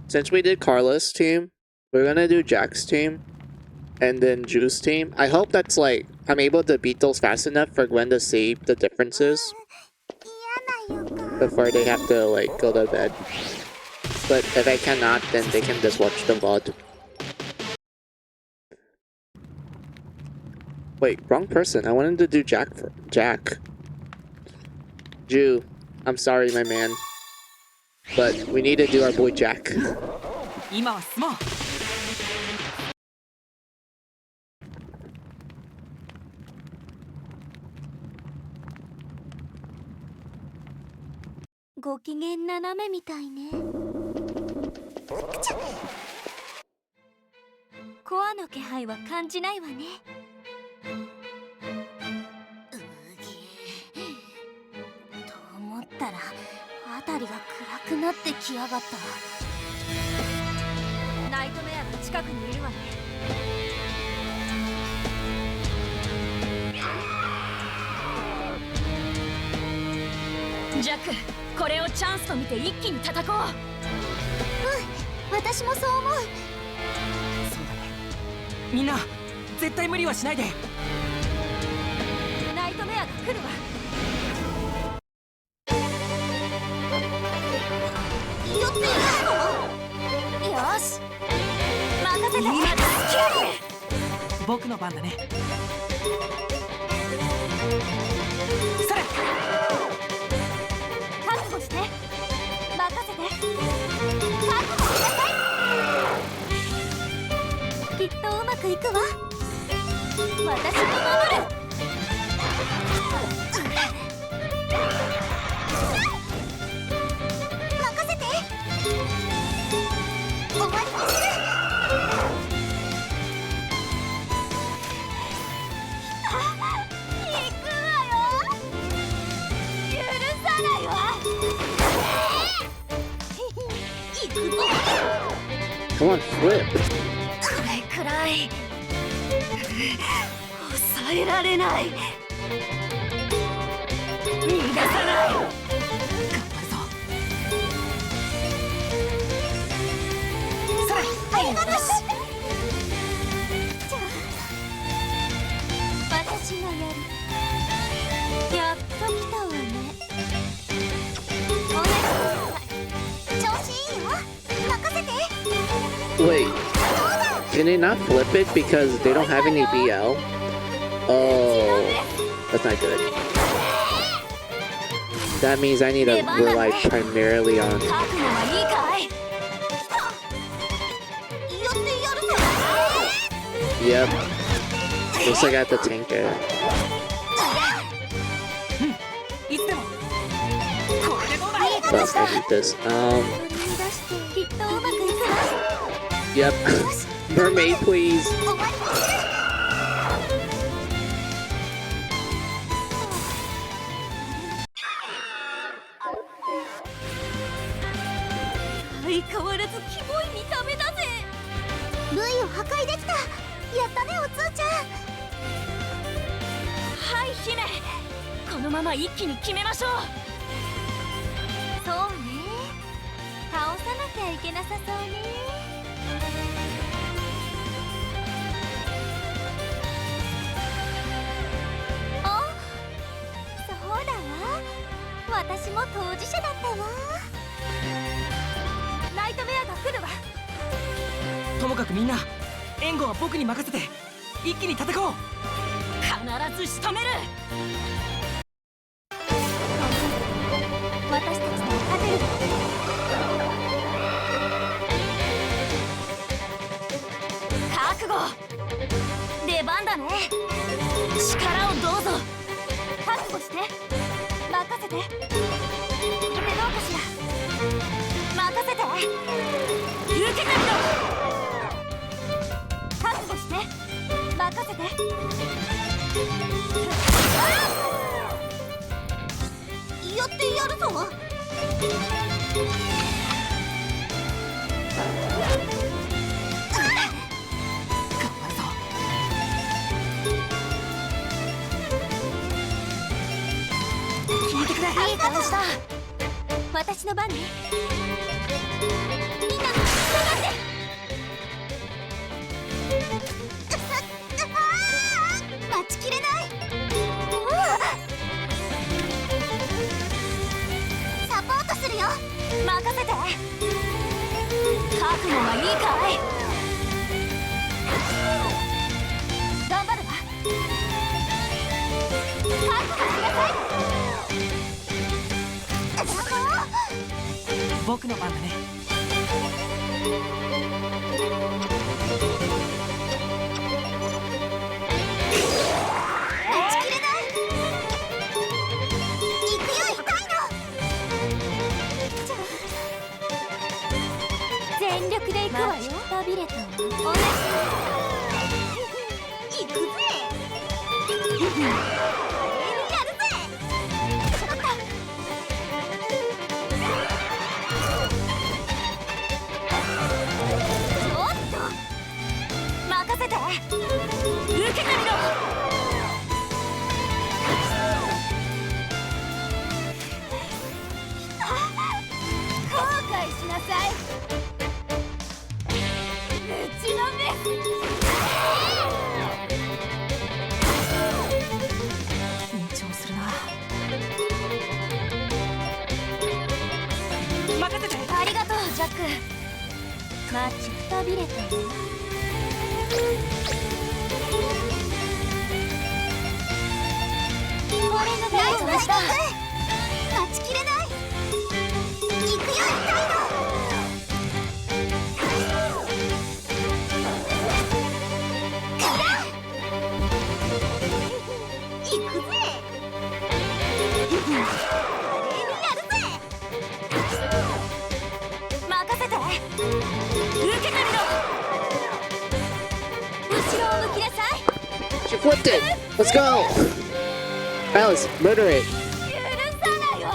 Since we did Carla's team, we're gonna do Jack's team and then Juice's team. I hope that's like I'm able to beat those fast enough for Gwen to see the differences before they have to like go to bed. But if I cannot, then they can just watch the VOD. Wait, wrong person. I wanted to do Jack for Jack. Jew, I'm sorry, my man. But we need to do our boy Jack. 今は進もう。ご機嫌斜めみたいね。コアの気配は感じないわね。と思ったら辺りが暗くなってきやがった。ナイトメアが近くにいるわね。ジャック、これをチャンスと見て一気に叩こう。私もそう思う。そうだね。みんな絶対無理はしないで。ナイトメアが来るわ。よってよし、任せて。僕の番だね。それ。覚悟して。任せて。覚悟しなさい。きっとうまくいくわ。私が守る。任せて。終わりにする。行くわよ。許さないわ。行くぞ。Come on, flip. これくらい抑えられない。逃がさない。頑張るぞ。それ。ありがとう。じゃあ私がやる。やっと来たわね。お願い。調子いいよ。任せて。 Wait, can they not flip it because they don't have any BL? Oh, that's not good. That means I need to rely primarily on. 覚悟はいいかい。やってやるぞ。 Yep. Looks like I have to tank it. いつでも。これでどうだ。 But I hate this. 取り出してきっとうまくいくわ。 Yep. Mermaid, please. 終わりにする。相変わらずキモい見た目だぜ。ルイを破壊できた。やったね、おつーちゃん。はい、姫。このまま一気に決めましょう。そうね。倒さなきゃいけなさそうね。あ、そうだわ。私も当事者だったわ。ナイトメアが来るわ。ともかくみんな援護は僕に任せて一気に戦おう。必ず仕留める。私たちなら勝てる。覚悟。出番だね。力をどうぞ。覚悟して。任せて。で、どうかしら。任せて。受けてみろ。覚悟して。任せて。やってやるぞ。私の番ね。みんな下がって待ちきれない。サポートするよ。任せて。覚悟はいいかい。頑張るわ。覚悟しなさい。僕の番だね。待ちきれない。行くよ、痛いの。全力で行くわよ。たびれたわ。同じ。行くぜ。やるぜ。任せて。受けてみろ。後悔しなさい。うちのメス。緊張するな。任せて。ありがとう、ジャック。待ちくたびれたね。これがナイスでした。待ちきれない。行くよ、痛いの。行くぜ。やるぜ。任せて。受けてみろ。後ろを向きなさい。 She flipped it! Let's go! Alice, murder it! 許さないわ。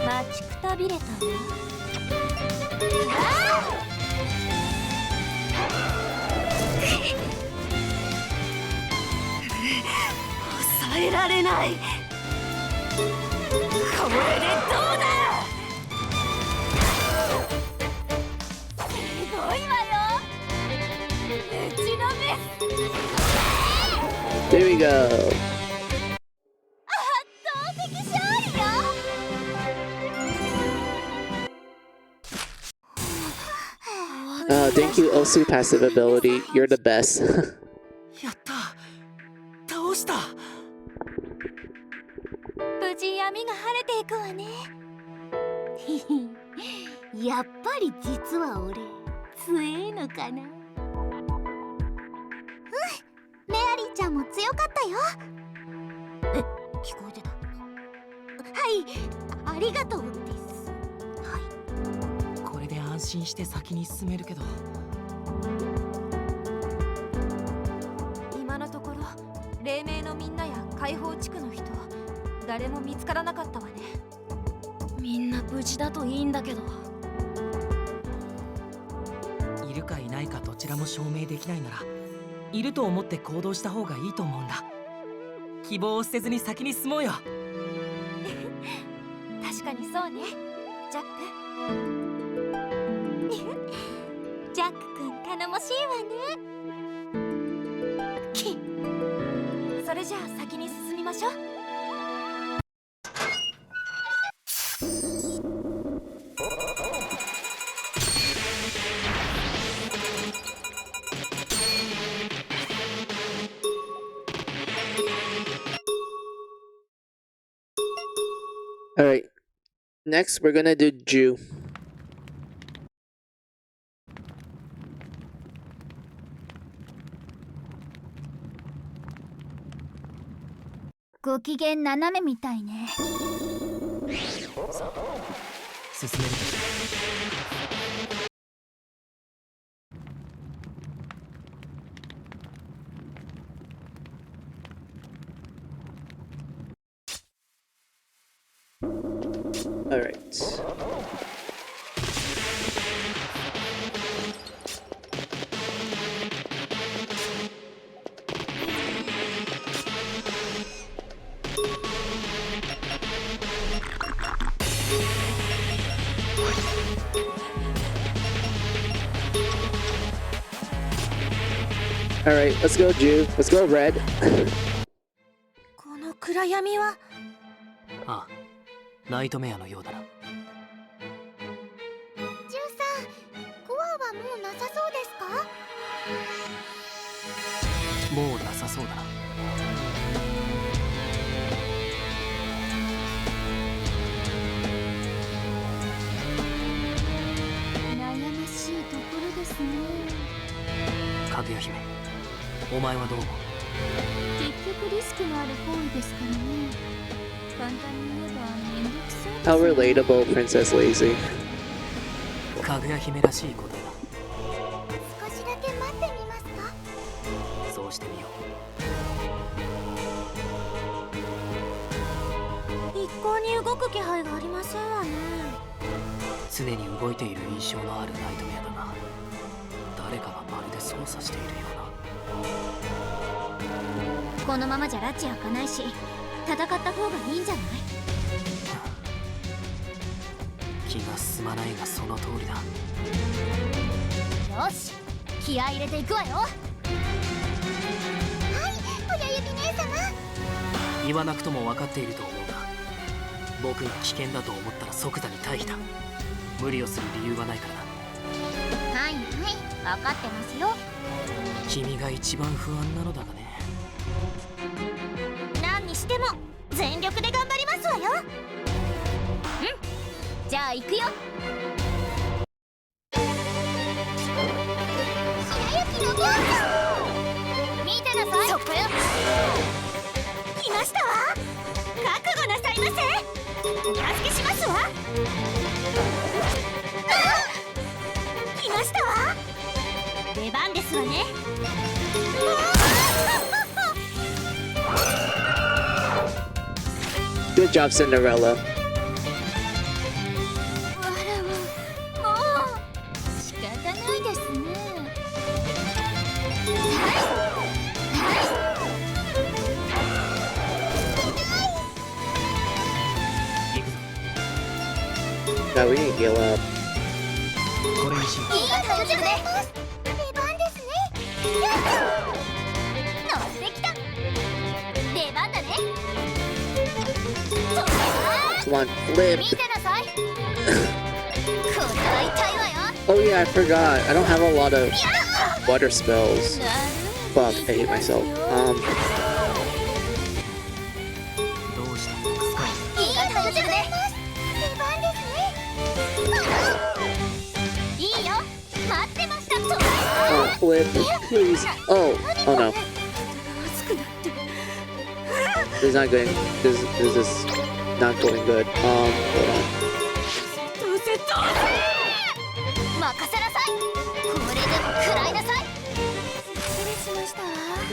待ちくたびれたわ。抑えられない。これでどうだ。すごいわよ。うちのメス。 There we go! 圧倒的勝利よ。Thank you, Osu passive ability. You're the best. やった。倒した。無事闇が晴れていくわね。やっぱり実は俺強えのかな。メアリーちゃんも強かったよ。え、聞こえてた。はい、ありがとうです。はい。これで安心して先に進めるけど。今のところ黎明のみんなや解放地区の人誰も見つからなかったわね。みんな無事だといいんだけど。いるかいないかどちらも証明できないなら、いると思って行動した方がいいと思うんだ。希望を捨てずに先に進もうよ。確かにそうね、ジャック。ジャック君頼もしいわね。それじゃあ先に進みましょう。Alright. Next, we're gonna do Jew. ご機嫌斜めみたいね。進めるとしよう。Alright. Alright, let's go, Juve. Let's go, Red. この暗闇は。ああ、ナイトメアのようだな。ジュンさん、コアはもうなさそうですか？もうなさそうだな。悩ましいところですね。かぐや姫、お前はどう思う？結局リスクのある行為ですからね。簡単に言えばめんどくさいですね。 How relatable, Princess Lazy. かぐや姫らしい答え少しだけ待ってみますか？だ。そうしてみよ一向に動く気配がありませんわね。常に動いている印象のあるナイトメアだが、誰かがまるで操作しているような。このままじゃ拉致開かないし、戦った方がいいんじゃない？気が進まないがその通りだ。よし、気合い入れていくわよ。はい、親指姉様。言わなくとも分かっていると思うが、僕が危険だと思ったら即座に退避だ。無理をする理由はないからな。はいはい、分かってますよ。君が一番不安なのだがね。何にしても全力で頑張りますわよ。うん、じゃあ行くよ。白雪のゴール見てなさい。そこよ。来ましたわ。覚悟なさいませ。お助けしますわ。来ましたわ。出番ですわね。Good job, Cinderella. わらわ、もう仕方ないですね。No, we need to heal up. これにしよう。いい感じで出番ですね。乗ってきた。出番だね。 Come on, flip. 見てなさい。これは痛いわよ。 Oh yeah, I forgot. I don't have a lot of water spells. Fuck, I hate myself. どうしたんですか？いい感じで出番ですね。いいよ、待ってました。 oh, flip, please. Oh no. This is not good. This is not going good. Hold on. 任せなさい。これでも食らいなさい。失礼しました。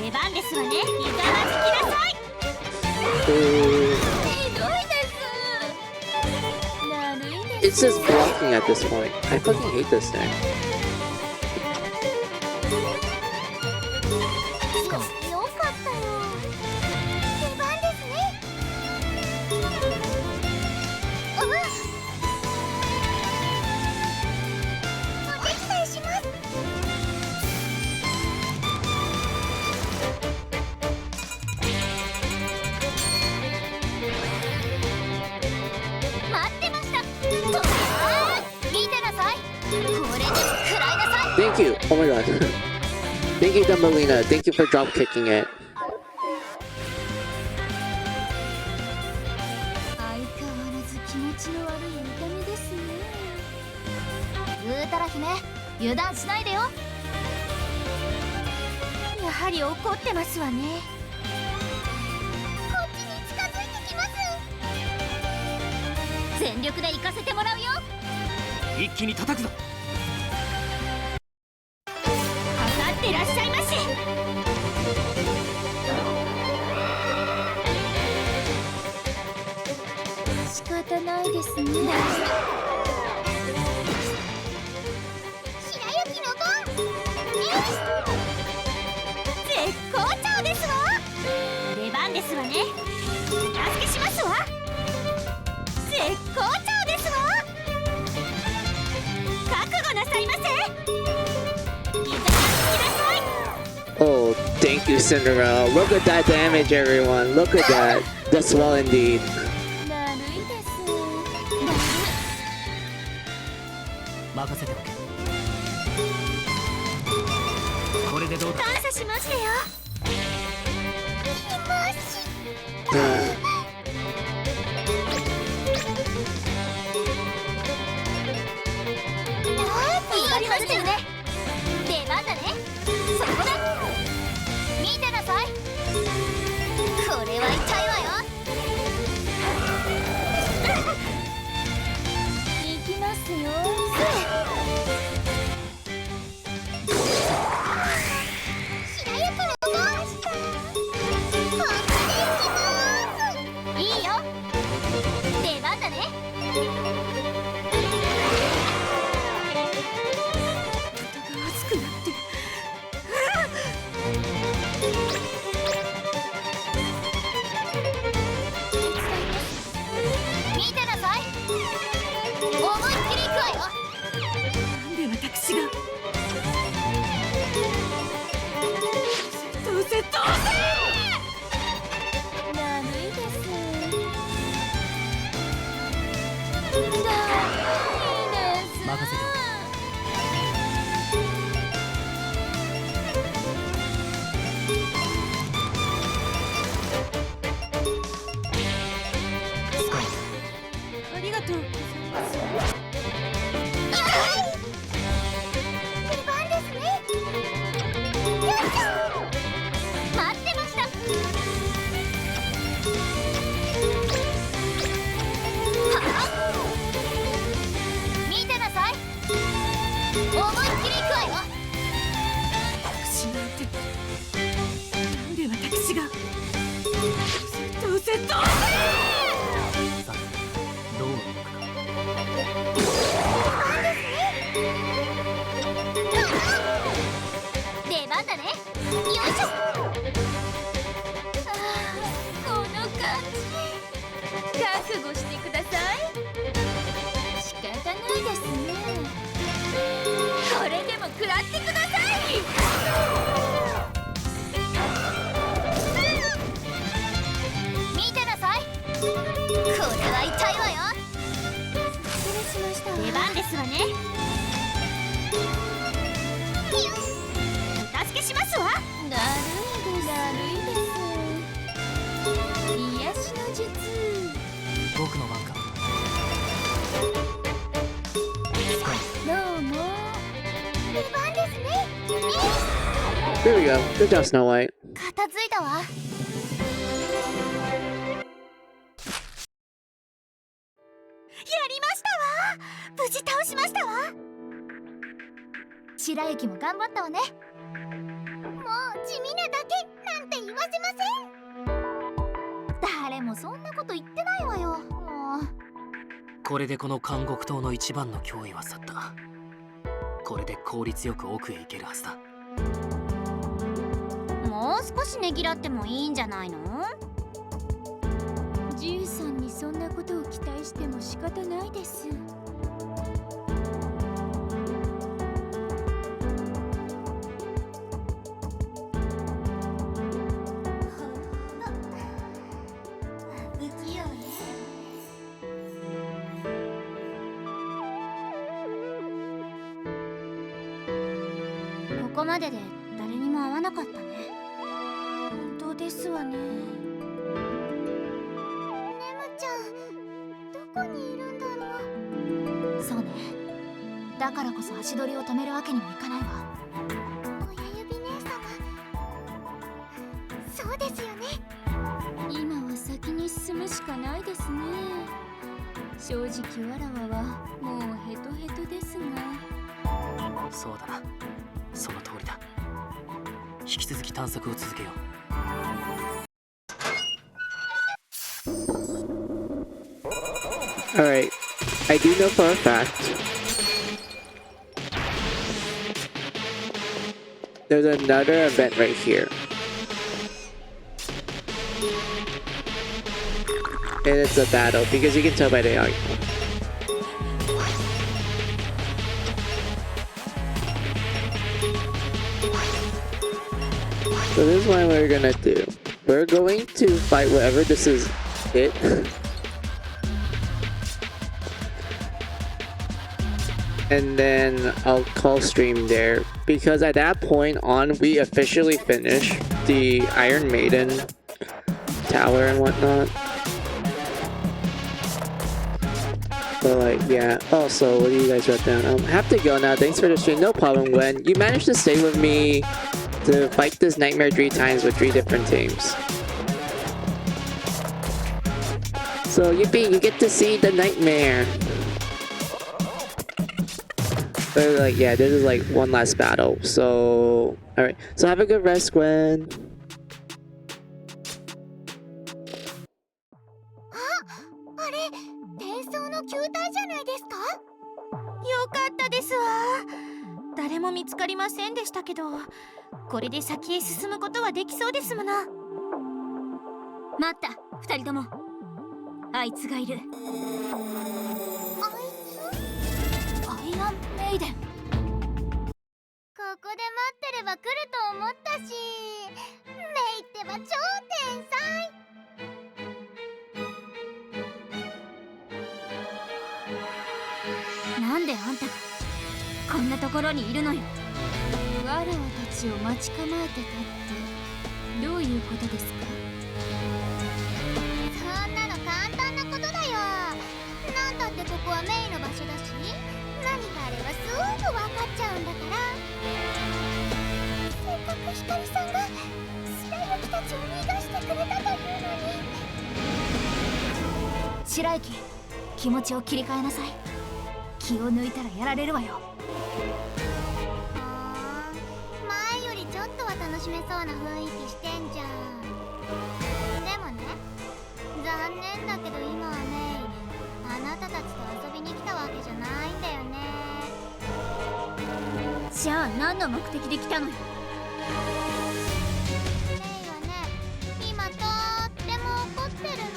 出番ですわね。いただきなさい。 Ooh. ひどいです。悪いです。 It's just blocking at this point. I fucking hate this thing. よかったよ。出番ですね。お手伝いします。待ってました。見てなさい。これでも食らいなさい。 Thank you. Oh my god. Thank you, Dumbelina. Thank you for drop kicking it. 相変わらず気持ちの悪い痛みですね。ぐーたら姫、油断しないでよ。やはり怒ってますわね。こっちに近づいてきます。全力で行かせてもらうよ。一気に叩くぞ。かかってらっしゃいまし。仕方ないですね。白雪のゴン。絶好調ですわ。出番ですわね。お助けしますわ。絶好調ですわ。覚悟なさいませ。いただきなさい。Oh, you, Cinderella. Look at that damage, everyone. Look at that. That's well indeed. だるいです。任せておけ。これでどうだ。感謝しましたよ。やりましたよね。出番だね。そこだ。見てなさい。これは痛いわよ。行きますよ。白やからどうした。いいよ。出番だね。熱くなって。見てなさい。思いっきり行くわよ。なんで私が。どうせだるいです。だるいです。任せておけ。ありがとうございます。出番ですね。よいしょ。待ってました。はあ。見てなさい。思いっきり行くわよ。私なんて。なんで私が。どうせどうせ。さあ、どう動くか。出番だね。よいしょ。この感じ。覚悟してください。仕方ないですね。これでも食らってください。見てなさい。これは痛いわよ。失礼しました。出番ですわね。お助けしますわ。だるいです。癒しの術。僕の番か。どうも。出番ですね。There we go. Good job, Snow White. 片付いたわ。やりましたわ。無事倒しましたわ。白雪も頑張ったわね。もう地味なだけなんて言わせません。誰もそんなこと言ってないわよ。もうこれでこの監獄島の一番の脅威は去った。これで効率よく奥へ行けるはずだ。もう少しねぎらってもいいんじゃないの。ジュウさんにそんなことを期待しても仕方ないです。不器用ね。ここまでで誰にも会わなかったね。本当ですわね。ネムちゃん、どこにいるんだろう。そうね。だからこそ足取りを止めるわけにもいかないわ。親指姉様、そうですよね。今は先に進むしかないですね。正直わらわはもうヘトヘトですが。そうだな。その通りだ。引き続き探索を続けよう。Alright. I do know for a fact there's another event right here. And it's a battle because you can tell by the icon. So this is what we're gonna do. We're going to fight whatever this is it. And then I'll call stream there. Because at that point on, we officially finish the Iron Maiden tower and whatnot. But like, yeah. Also, what do you guys write down? I have to go now. Thanks for the stream. No problem, Gwen. You managed to stay with me to fight this nightmare 3 times with 3 different teams. So yippee, you get to see the nightmare. But like, yeah, this is like one last battle. So, alright. So have a good rest, Gwen. あれ、転送の球体じゃないですか。よかったですわ。誰も見つかりませんでしたけど、これで先へ進むことはできそうですもの。待った、二人とも。あいつがいる。アイアンメイデン。ここで待ってれば来ると思ったし、メイってば超天才。なんであんたがこんなところにいるのよ。わらわたちを待ち構えてたってどういうことですか。そんなの簡単なことだよ。なんだってここはメイの場所だし、何かあればすぐ分かっちゃうんだから。せっかくひかりさんが白雪たちを逃がしてくれたというのに。白雪、気持ちを切り替えなさい。気を抜いたらやられるわよ。前よりちょっとは楽しめそうな雰囲気してんじゃん。でもね、残念だけど今はね、あなたたちと遊びに来たわけじゃないんだよね。じゃあ何の目的で来たのよ。メイはね、今とっても怒ってるの。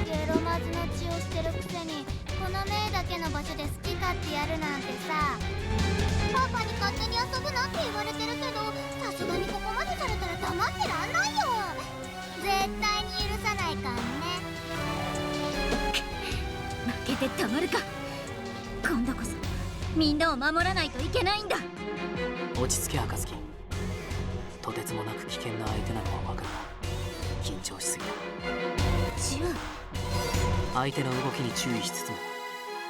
ゲロマズの血をしてるくせにこのメイだけの場所で好き勝手やるなんてさ。パパに勝手に遊ぶなって言われてるけど、さすがにここまでされたら黙ってらんないよ。絶対に許さないからね。負けてたまるか。今度こそみんなを守らないといけないんだ。落ち着け暁。とてつもなく危険な相手なのは分かるが、緊張しすぎだ。じゃあ相手の動きに注意しつつも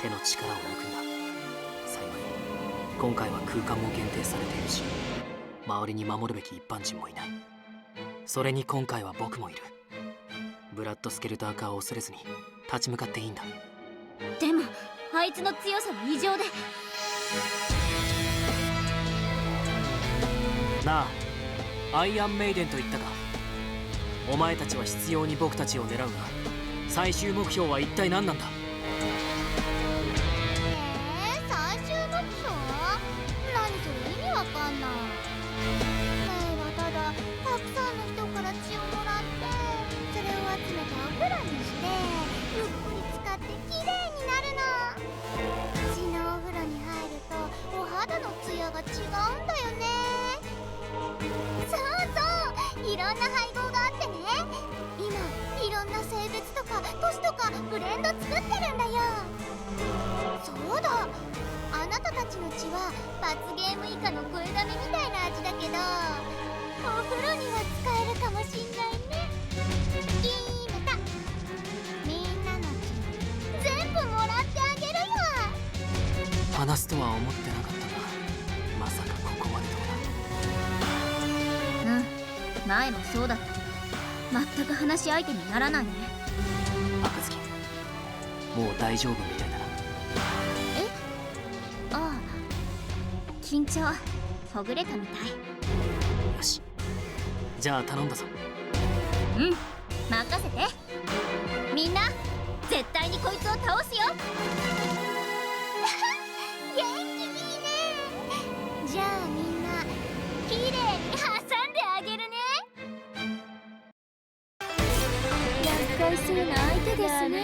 手の力を抜くんだ。幸い今回は空間も限定されているし、周りに守るべき一般人もいない。それに今回は僕もいる。ブラッドスケルター化を恐れずに立ち向かっていいんだ。でもあいつの強さは異常で。なあ、アイアンメイデンと言ったか。お前たちは必要に僕たちを狙うが、最終目標は一体何なんだ。最終目標？何それ意味わかんない。メイはただたくさんの人から血をもらって、それを集めてお風呂にしてゆっくり使ってきれいになるの。血のお風呂に入るとお肌のツヤが違うんだよね。そうそう、いろんな配合があってね、今いろんな性別とか年とかブレンド作ってるんだよ。そうだ、あなたたちの血は罰ゲーム以下の声だめみたいな味だけど、お風呂には使えるかもしんないね。決めた。みんなの血全部もらってあげるよ。話すとは思ってなかったが、まさかここまでとは。前もそうだった。全く話し相手にならないね。暁、もう大丈夫みたいだな。ああ、緊張ほぐれたみたい。よし、じゃあ頼んだぞ。うん、任せて。みんな絶対にこいつを倒すよ。元気いいね。じゃあみんなきれいに挟んであげるね。厄介そうな相手ですね。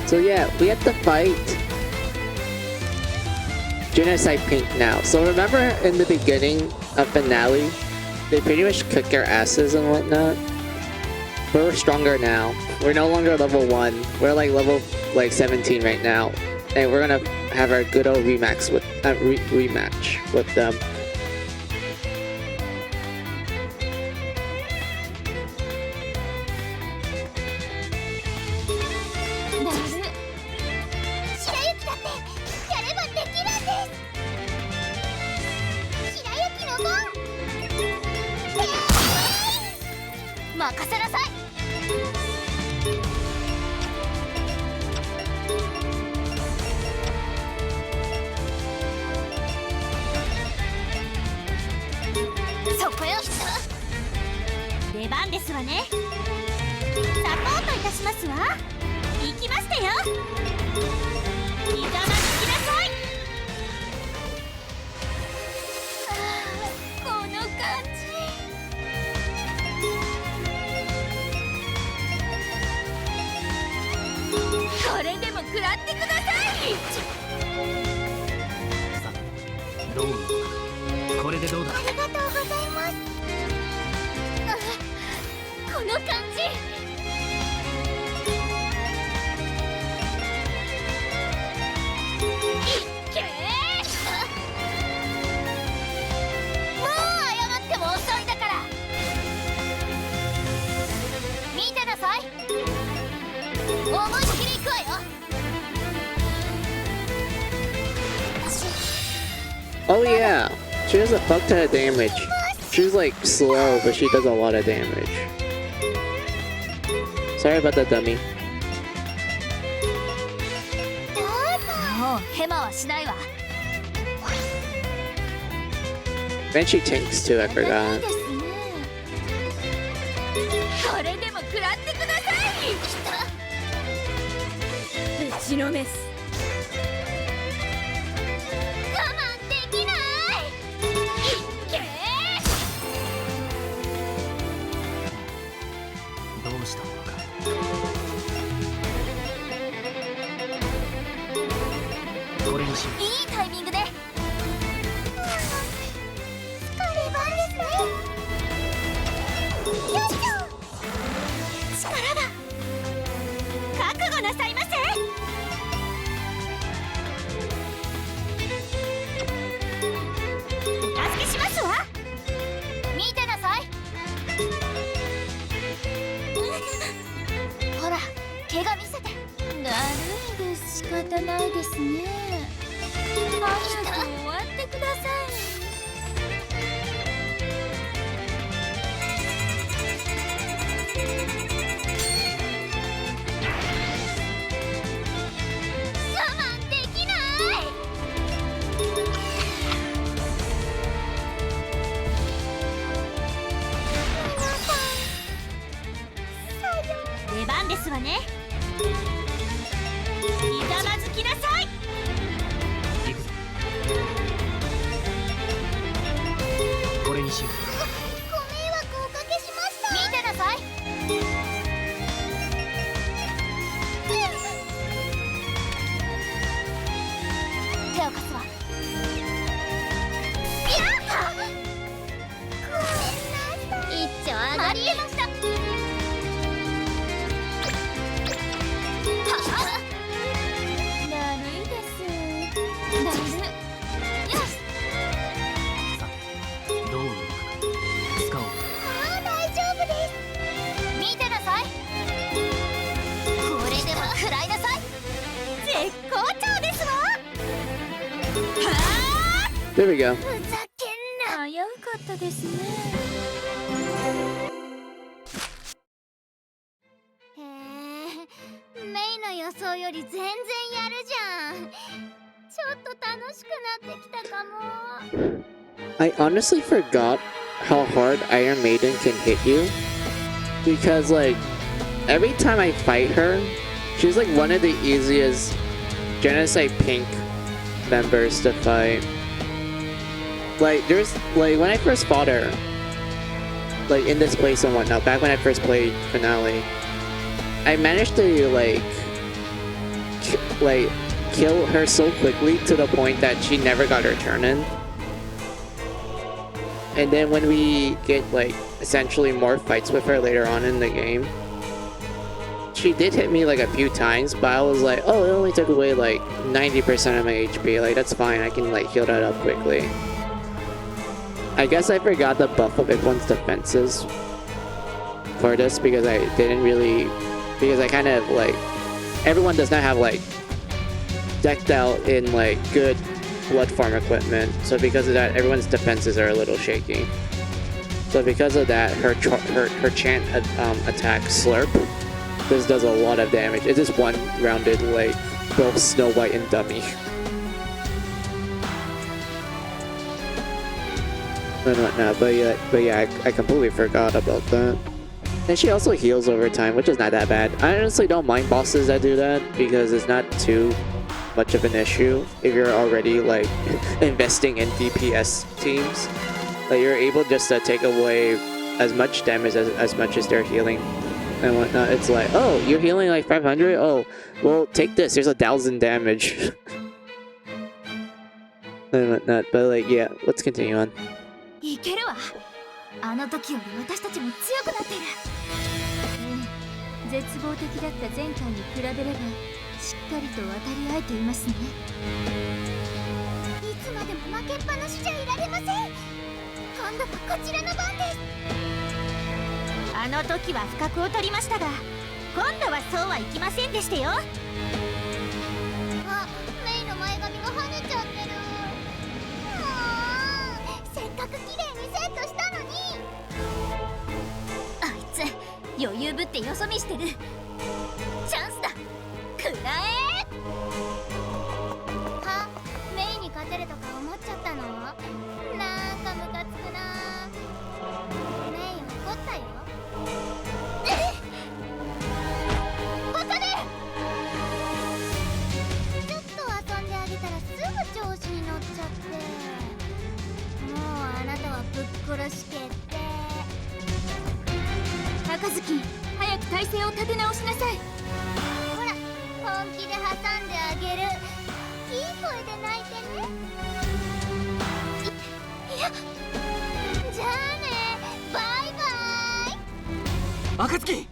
So yeah, we have to fight Genocide Pink now. So remember in the beginning, a finale, they pretty much kick our asses and whatnot. But we're stronger now. We're no longer level 1. We're like level 17 right now. And we're gonna have our good old rematch with them. 任せなさい。そこよ。出番ですわね。サポートいたしますわ。行きましたよ。ひざまずきなさい。この感じ。 これでも食らってください。さてどう動くか。これでどうだ。ありがとうございます。この感じ。いっけー。もう謝っても遅いだから。見てなさい。思いっきり行くわよ。 Oh yeah, she does a fuck ton of damage. She's like slow, but she does a lot of damage. Sorry about that, dummy. もうヘマはしないわ。 Then she tanks too, I forgot. これでも食らってください。打ちのめす。 どうしたのか。これにしよう。いいタイミングで。疲れ番ですね。よいしょ。力が。覚悟なさいませ。お助けしますわ。見てなさい。ほら、毛が見せて。だるいです。仕方ないですね。早く終わってください。我慢できない。皆さん、さよう。出番ですわね。ひざまずきなさい。 行くぞ。これにしよう。ご迷惑をおかけしました。見てなさい。手を貸すわ。やった。ごめんなさい。一丁上がりました。だるいです。だる。よし。さてどう動くか。使おう。ああ、大丈夫です。見てなさい。これでも食らいなさい。絶好調ですわ。はあ。 There we go. ふざけんな。危うかったですね。へえ、メイの予想より全然やるじゃん。ちょっと楽しくなってきたかも。 I honestly forgot how hard Iron Maiden can hit you. Because, like, every time I fight her, she's like one of the easiest Genocide Pink members to fight. Like, like, when I first fought her, like, in this place and whatnot, back when I first played Finale, I managed to, like, kill her so quickly to the point that she never got her turn in. And then when we get like essentially more fights with her later on in the game, she did hit me like a few times, but I was like, oh, it only took away like 90% of my HP. Like, that's fine. I can like heal that up quickly. I guess I forgot to buff up everyone's defenses for this because I didn't really, because I kind of like, everyone does not have like decked out in like good blood farm equipment. So because of that, everyone's defenses are a little shaky. So because of that, her chant attack Slurp, this does a lot of damage. It's just one rounded like both Snow White and Dummy. And whatnot, but yeah, I completely forgot about that. And she also heals over time, which is not that bad. I honestly don't mind bosses that do that because it's not too much of an issue if you're already like investing in DPS teams. Like you're able just to take away as much damage as much as they're healing and whatnot. It's like, oh, you're healing like 500? Oh, well, take this. There's 1,000 damage. And whatnot. But like, yeah, let's continue on. いけるわ。あの時より私たちも強くなっている。絶望的だった前回に比べればしっかりと渡り合えていますね。いつまでも負けっぱなしじゃいられません。今度はこちらの番です。あの時は不覚を取りましたが、今度はそうはいきませんでしたよ。あ、メイの前髪が跳ねちゃってる。せっかく綺麗にセットしたのに。あいつ余裕ぶってよそ見してる。チャンスだ。くらえ。は、メイに勝てるとか思っちゃったの？なんかムカつくな。メイ怒ったよ。ここでちょっと遊んであげたらすぐ調子に乗っちゃって、もうあなたはぶっ殺し決定。赤ずき、早く体勢を立て直しなさい。ほら、本気で挟んであげる。いい声で泣いてね。いや、じゃあね、バイバイ。赤月。危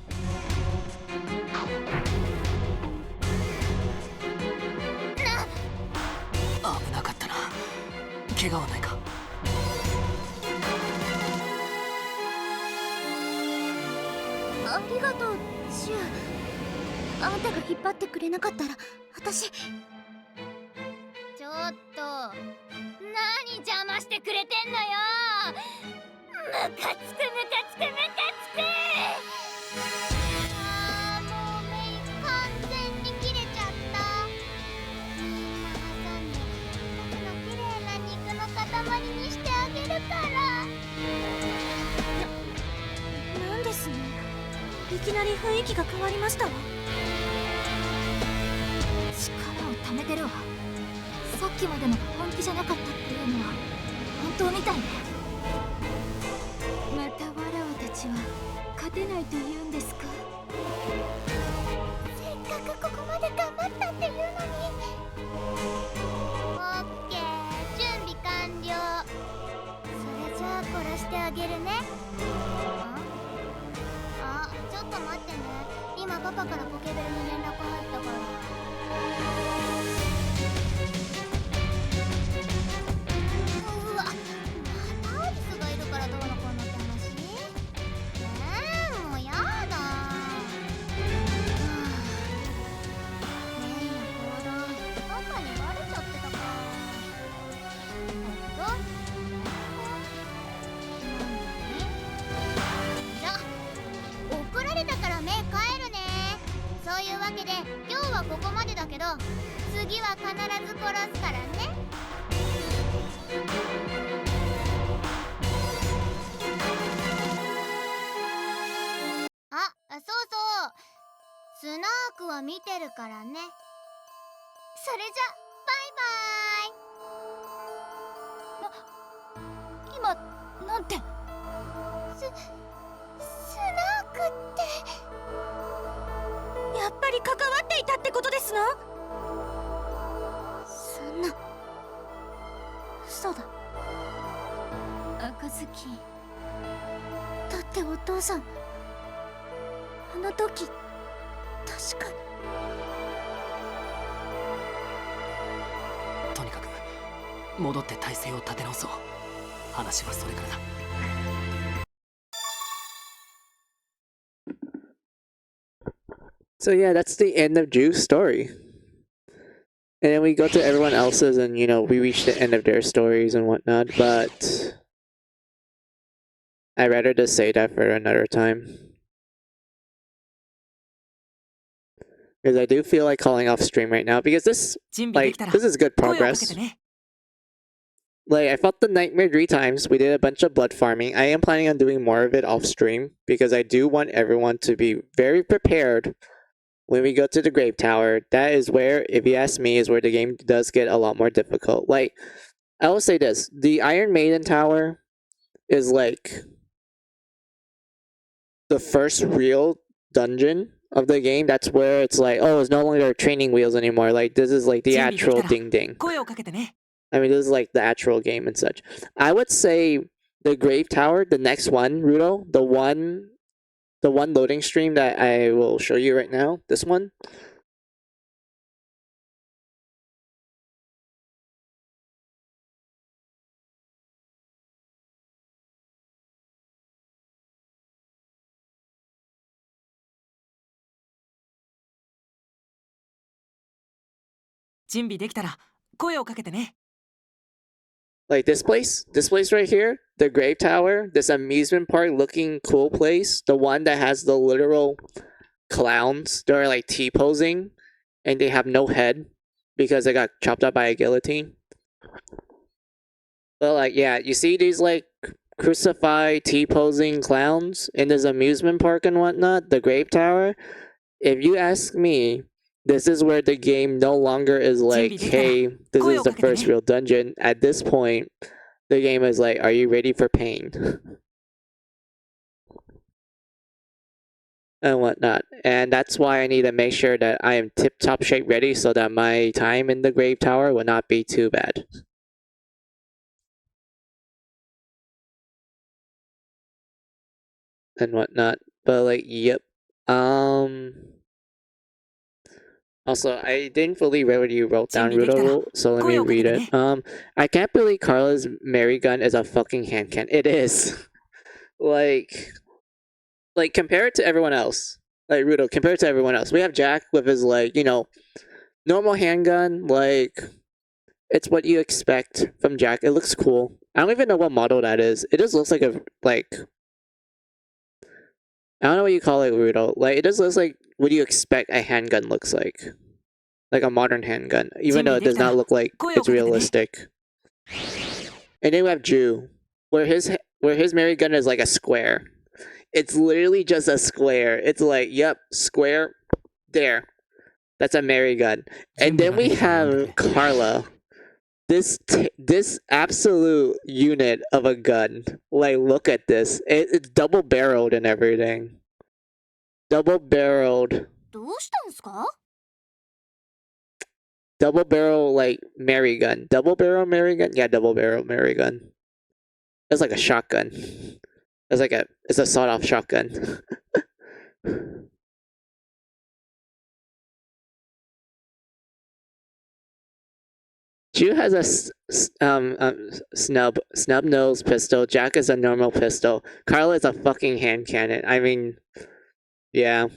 なかったな。怪我はないか？ありがとう、ジュー。あんたが引っ張ってくれなかったら私。ちょっと何邪魔してくれてんのよ。ムカつくムカつくムカつく。あー、もうメイ完全に切れちゃった。みんな挟んで僕の綺麗な肉の塊にしてあげるから。なんですね、いきなり雰囲気が変わりましたわ。力を貯めてるわ。さっきまでのが本気じゃなかったっていうのは本当みたいね。またわらわたちは勝てないと言うんですか？せっかくここまで頑張ったっていうのに。オッケー、準備完了。それじゃあ殺してあげるね。あ、ちょっと待ってね。今パパからポケベルに連絡入ったから。うわ、またアリスがいるからどうのこうのって話？もうやだ。メイの行動パパにバレちゃってたか。じゃあ怒られたから目帰るね。そういうわけで今日はここまでだけど、次は必ず殺すからね。あ、そうそう、スナークは見てるからね。それじゃバイバイ。今なんて。スナークってやっぱり関わっていたってことですの？そんな、嘘だ。赤ずき。だってお父さん、あの時確かに。とにかく戻って体勢を立て直そう。話はそれからだ。So yeah, that's the end of Ju's story. And then we go to everyone else's and, you know, we reach the end of their stories and whatnot, but I'd rather just say that for another time. Because I do feel like calling off stream right now, because this is good progress. Like, I fought the nightmare 3 times, we did a bunch of blood farming. I am planning on doing more of it off stream, because I do want everyone to be very prepared when we go to the Grave Tower. That is where, if you ask me, is where the game does get a lot more difficult. Like, I will say this, the Iron Maiden Tower is like the first real dungeon of the game. That's where it's like, oh, it's no longer training wheels anymore. Like, this is like the actual ding ding. I mean, this is like the actual game and such. I would say the Grave Tower, the next one, Rudo, the one loading stream that I will show you right now, this one. Like this place right here, the Grave Tower, this amusement park looking cool place, the one that has the literal clowns that are like T-posing and they have no head because they got chopped up by a guillotine. But like, yeah, you see these like crucified T-posing clowns in this amusement park and whatnot, the Grave Tower. If you ask me, this is where the game no longer is like, hey, this is the first real dungeon. At this point, the game is like, are you ready for pain? And whatnot. And that's why I need to make sure that I am tip-top shape ready so that my time in the Grave Tower will not be too bad. And whatnot. But like, yep. Also, I didn't fully read what you wrote down, Rudo, so let me read it. I can't believe Carla's Mary gun is a fucking hand cannon. It is. like, compare it to everyone else. Like, Rudo, compare it to everyone else. We have Jack with his, like, you know, normal handgun. Like, it's what you expect from Jack. It looks cool. I don't even know what model that is. It just looks like a, like, I don't know what you call it, Rudo. Like, it just looks like what do you expect a handgun looks like. Like a modern handgun. Even though it does not look like it's realistic. And then we have Ju, where his Mary gun is like a square. It's literally just a square. It's like, yep, square, there. That's a Mary gun. And then we have Carla. This absolute unit of a gun. Like, look at this. It's double-barreled and everything. Double-barreled. Double-barrel, like, Mary gun. Double-barrel Mary gun? Yeah, double-barrel Mary gun. It's like a shotgun. It's a sawed-off shotgun. Ju has a snub nose pistol. Jack is a normal pistol. Carla is a fucking hand cannon. I mean, yeah.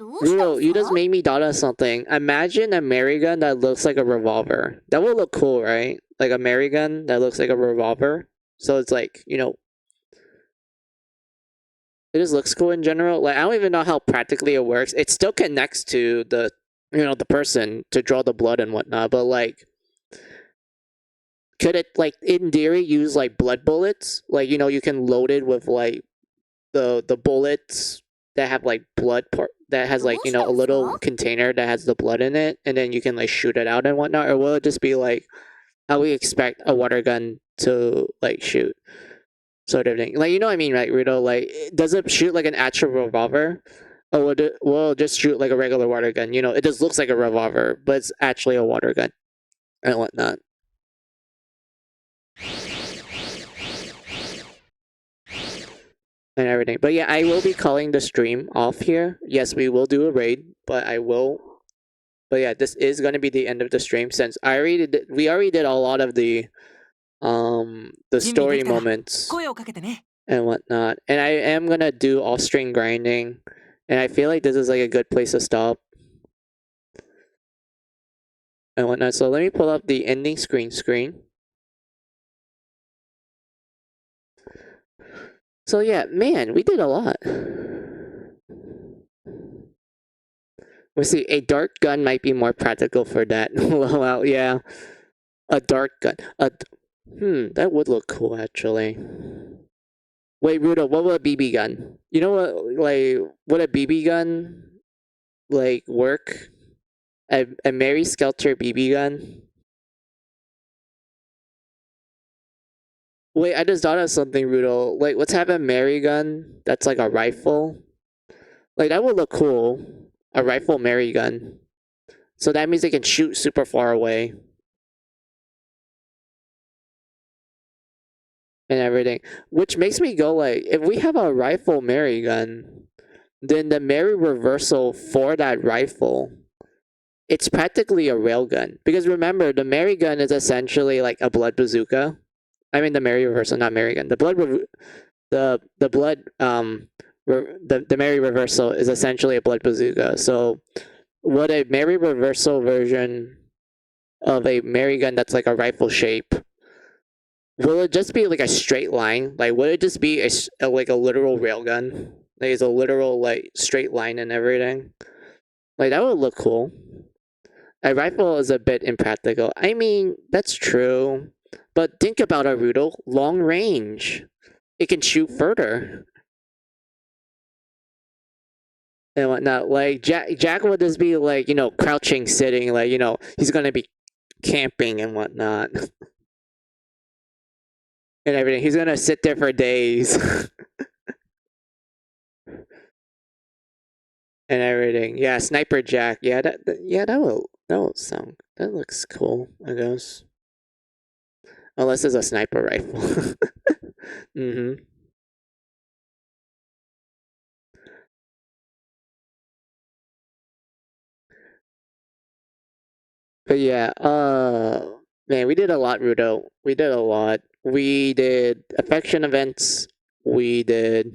Rudo, you just made me thought of something. Imagine a Mary gun that looks like a revolver. That would look cool, right? Like a Mary gun that looks like a revolver. So it's like, you know, it just looks cool in general. Like, I don't even know how practically it works. It still connects to the, you know, the person to draw the blood and whatnot, but like, could it, like, in theory, use like blood bullets? Like, you know, you can load it with like the bullets that have like blood that has like, you know, a little container that has the blood in it, and then you can like shoot it out and whatnot. Or will it just be like how we expect a water gun to like shoot, sort of thing? Like, you know what I mean, right, Rudo? Like, does it shoot like an actual revolver, or will it just shoot like a regular water gun? You know, it just looks like a revolver, but it's actually a water gun and whatnot. and everything. But yeah, I will be calling the stream off here. Yes, we will do a raid, but I will. But yeah, this is gonna be the end of the stream since we already did a lot of the story moments and whatnot. And I am gonna do off-stream grinding, and I feel like this is like a good place to stop and whatnot. So let me pull up the ending screen. So yeah, man, we did a lot. We'll see. A dark gun might be more practical for that. Well, yeah, a dark gun. That would look cool actually. Wait, Rudo, what would a BB gun? You know what? Like, would a BB gun like work? A Mary Skelter BB gun? Wait, I just thought of something, Rudo. Like, let's have a Mary gun that's like a rifle. Like, that would look cool. A rifle Mary gun. So that means they can shoot super far away. And everything. Which makes me go like, if we have a rifle Mary gun, then the Mary reversal for that rifle, it's practically a railgun. Because remember, the Mary gun is essentially like a blood bazooka. I mean the Mary reversal, not Mary gun. The Mary reversal is essentially a blood bazooka. So would a Mary reversal version of a Mary gun that's like a rifle shape, will it just be like a straight line? Like, would it just be like a literal railgun? Like, it's a literal like straight line and everything. Like, that would look cool. A rifle is a bit impractical. I mean, that's true. But think about it, Rudo. Long range. It can shoot further. And whatnot. Like, Jack would just be like, crouching, sitting. Like, he's gonna be camping and whatnot. And everything. He's gonna sit there for days. And everything. Yeah, Sniper Jack. Yeah, that looks cool, I guess. Unless it's a sniper rifle. But yeah, man, we did a lot, Rudo. We did a lot. We did affection events. We did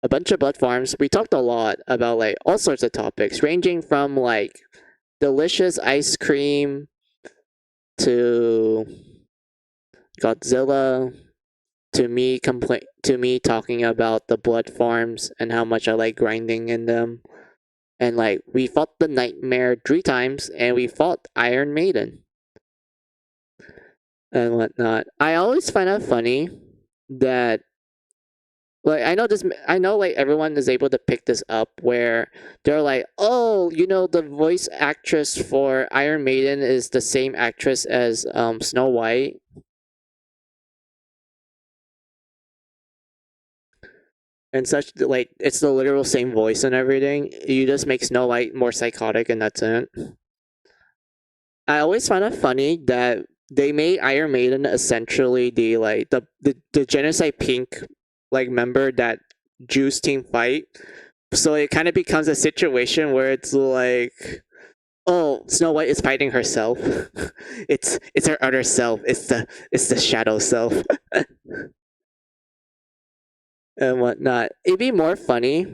a bunch of blood farms. We talked a lot about like all sorts of topics, ranging from like delicious ice cream to Godzilla to me talking about the blood farms and how much I like grinding in them. And like we fought the nightmare 3 times and we fought Iron Maiden and whatnot. I always find it funny that like I know like everyone is able to pick this up where they're like, oh, the voice actress for Iron Maiden is the same actress as Snow White. And such, like, it's the literal same voice and everything. You just make Snow White more psychotic and that's it. I always find it funny that they made Iron Maiden essentially the Genocide Pink like member that Juice team fight. So it kind of becomes a situation where it's like, oh, Snow White is fighting herself. it's her other self. It's the shadow self. And whatnot. It'd be more funny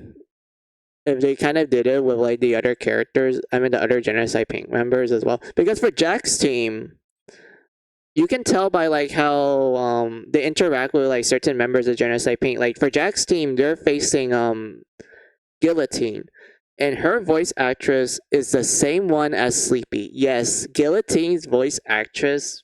if they kind of did it with like the other characters. I mean, the other Genocide Pink members as well. Because for Jack's team, you can tell by like how they interact with like certain members of Genocide Pink. Like for Jack's team, they're facing Guillotine, and her voice actress is the same one as Sleepy. Yes, Guillotine's voice actress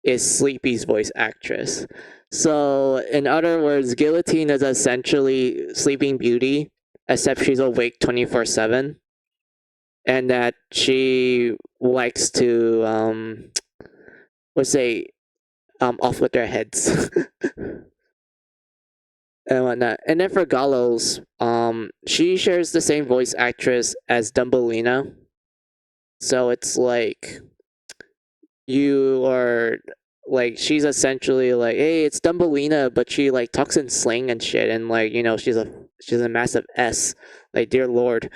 is Sleepy's voice actress. So, in other words, Guillotine is essentially Sleeping Beauty, except she's awake 24/7, and that she likes to let's say off with their heads and whatnot. And then for Gallows, she shares the same voice actress as Dumbelina, so it's like you are like she's essentially like, hey, it's Dumbelina, but she like talks in slang and shit, and like she's a massive S, like dear lord.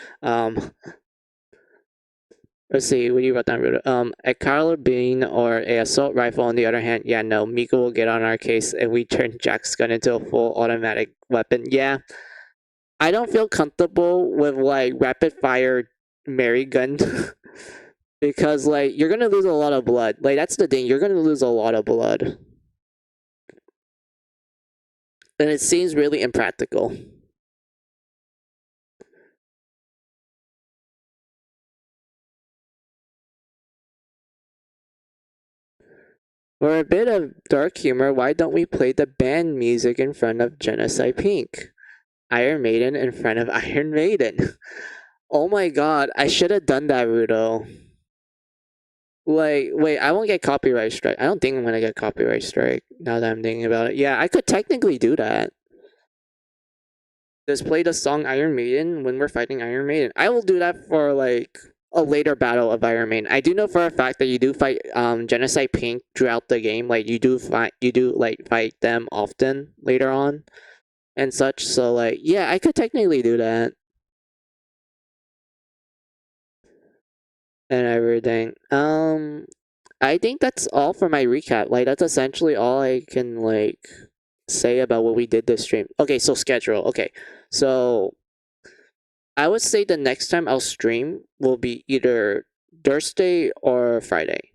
Let's see, what do you wrote down, Ruda? A carabine or a assault rifle, on the other hand, yeah, no, Mika will get on our case if we turn Jack's gun into a full automatic weapon. Yeah, I don't feel comfortable with like rapid fire Mary gun because like you're gonna lose a lot of blood. Like that's the thing, you're gonna lose a lot of blood, and it seems really impractical. For a bit of dark humor, why don't we play the band music in front of Genocide Pink? Iron Maiden in front of Iron Maiden. Oh my god, I should have done that, Rudo. Like, wait, I won't get copyright strike. I don't think I'm gonna get copyright strike now that I'm thinking about it. Yeah, I could technically do that. Just play the song Iron Maiden when we're fighting Iron Maiden. I will do that for like a later battle of Iron Maiden. I do know for a fact that you do fight Genocide Pink throughout the game. Like you do fight them often later on and such. So like yeah, I could technically do that. And everything. I think that's all for my recap. Like that's essentially all I can like say about what we did this stream. Okay, so schedule. Okay. So I would say the next time I'll stream will be either Thursday or Friday.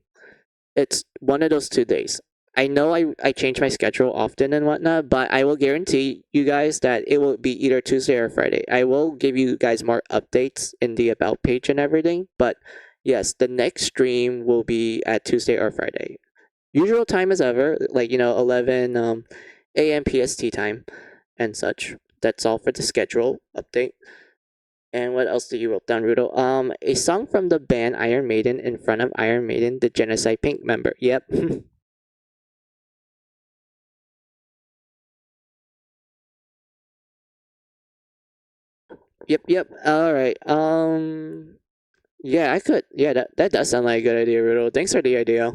It's one of those 2 days. I know I change my schedule often and whatnot, but I will guarantee you guys that it will be either Tuesday or Friday. I will give you guys more updates in the about page and everything, but yes, the next stream will be at Tuesday or Friday. Usual time as ever, like 11 a.m. PST time and such. That's all for the schedule update. And what else did you wrote down, Rudo? A song from the band Iron Maiden in front of Iron Maiden, the Genocide Pink member. Yep. Yep. All right. Yeah, I could. Yeah, that does sound like a good idea, Rudo. Thanks for the idea.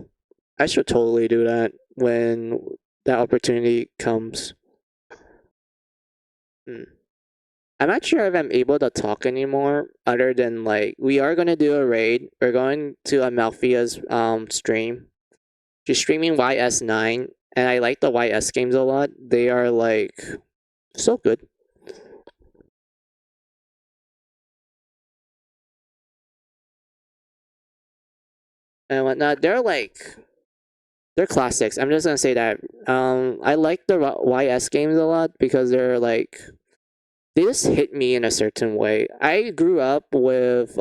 I should totally do that when that opportunity comes. Hmm. I'm not sure if I'm able to talk anymore, other than like we are gonna do a raid. We're going to Amalfia's stream. She's streaming YS9, and I like the YS games a lot. They are like so good. And whatnot. They're classics. I'm just gonna say that. I like the YS games a lot because they're like they just hit me in a certain way. I grew up with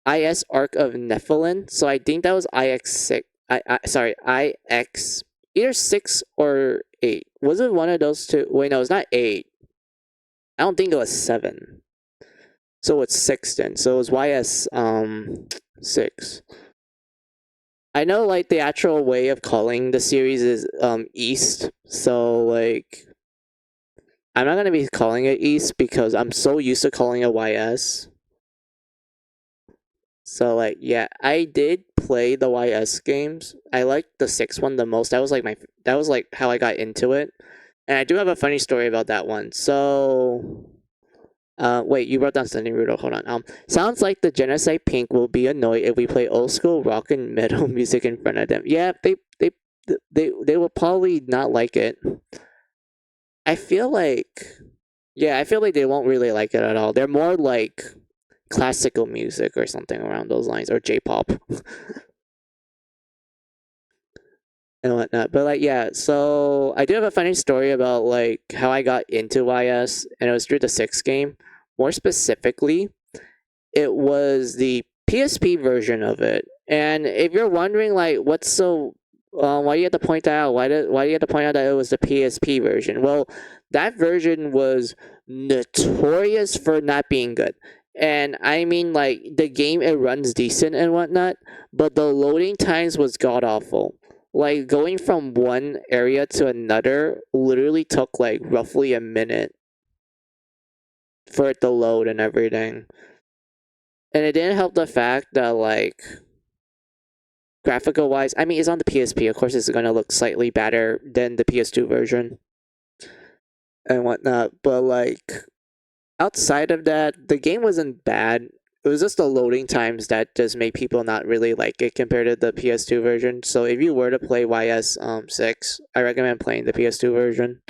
IS Arc of Nephilim, so I think that was IX6. Sorry, IX either 6 or 8. Was it one of those two? Wait, no, it's not 8. I don't think it was 7. So it's 6 then. So it was YS 6. I know like the actual way of calling the series is East. So like I'm not gonna be calling it East because I'm so used to calling it YS. So like yeah, I did play the YS games. I liked the 6th one the most. That was like how I got into it. And I do have a funny story about that one. So wait, you wrote down something, Rudo. Hold on. Sounds like the Genocide Pink will be annoyed if we play old school rock and metal music in front of them. Yeah, they will probably not like it. I feel like, yeah, I feel like they won't really like it at all. They're more like classical music or something around those lines, or J-pop and whatnot. But like, yeah, so I do have a funny story about like how I got into YS, and it was through the 6th game. More specifically, it was the PSP version of it. And if you're wondering, like, what's so, why do you have to point that out? Why do you have to point out that it was the PSP version? Well, that version was notorious for not being good. And I mean, like, the game, it runs decent and whatnot, but the loading times was god awful. Like, going from one area to another literally took, like, roughly a minute for it to load and everything. And it didn't help the fact that, like, graphical wise, I mean, it's on the PSP. Of course, it's gonna look slightly better than the PS2 version and whatnot. But like outside of that, the game wasn't bad. It was just the loading times that just made people not really like it compared to the PS2 version. So if you were to play YS 6, I recommend playing the PS2 version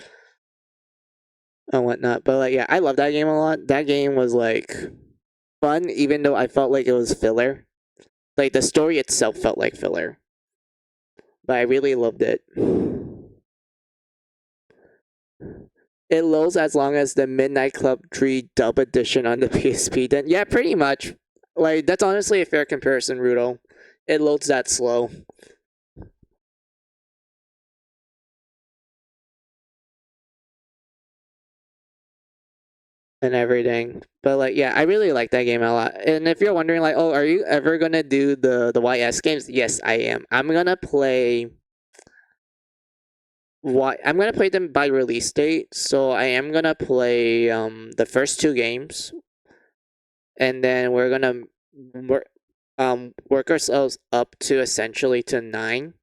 and whatnot. But like, yeah, I love that game a lot. That game was like fun, even though I felt like it was filler. Like the story itself felt like filler, but I really loved it. It loads as long as the Midnight Club 3 dub edition on the PSP. Then yeah, pretty much. Like that's honestly a fair comparison, Rudo. It loads that slow. And everything. But like yeah, I really like that game a lot. And if you're wondering like, oh, are you ever gonna do the YS games? Yes, I am. I'm gonna play I'm gonna play them by release date. So I am gonna play the first two games, and then we're gonna work ourselves up to essentially to 9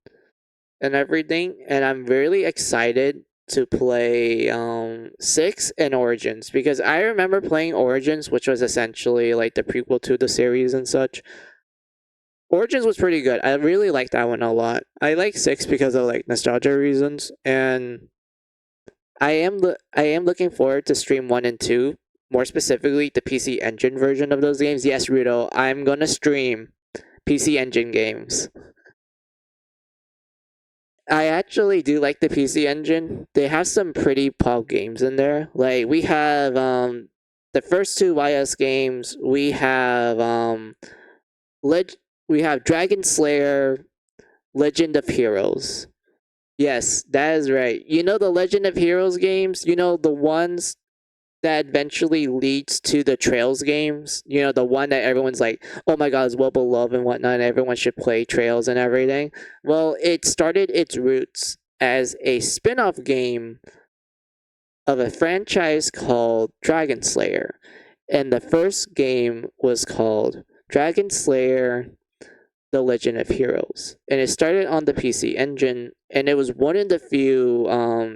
and everything. And I'm really excited to play 6 and Origins, because I remember playing Origins, which was essentially like the prequel to the series and such. Origins was pretty good. I really liked that one a lot. I like 6 because of like nostalgia reasons, and I am looking forward to stream 1 and 2. More specifically, the PC Engine version of those games. Yes, Rudo, I'm gonna stream PC Engine games. I actually do like the PC Engine. They have some pretty pog games in there. Like we have the first two YS games. We have we have Dragon Slayer, Legend of Heroes. Yes, that is right. You know the Legend of Heroes games? You know the ones that eventually leads to the Trails games? You know, the one that everyone's like, oh my god, it's well beloved and whatnot, and everyone should play Trails and everything. Well, it started its roots as a spin off game of a franchise called Dragon Slayer. And the first game was called Dragon Slayer The Legend of Heroes. And it started on the PC Engine, and it was one of the few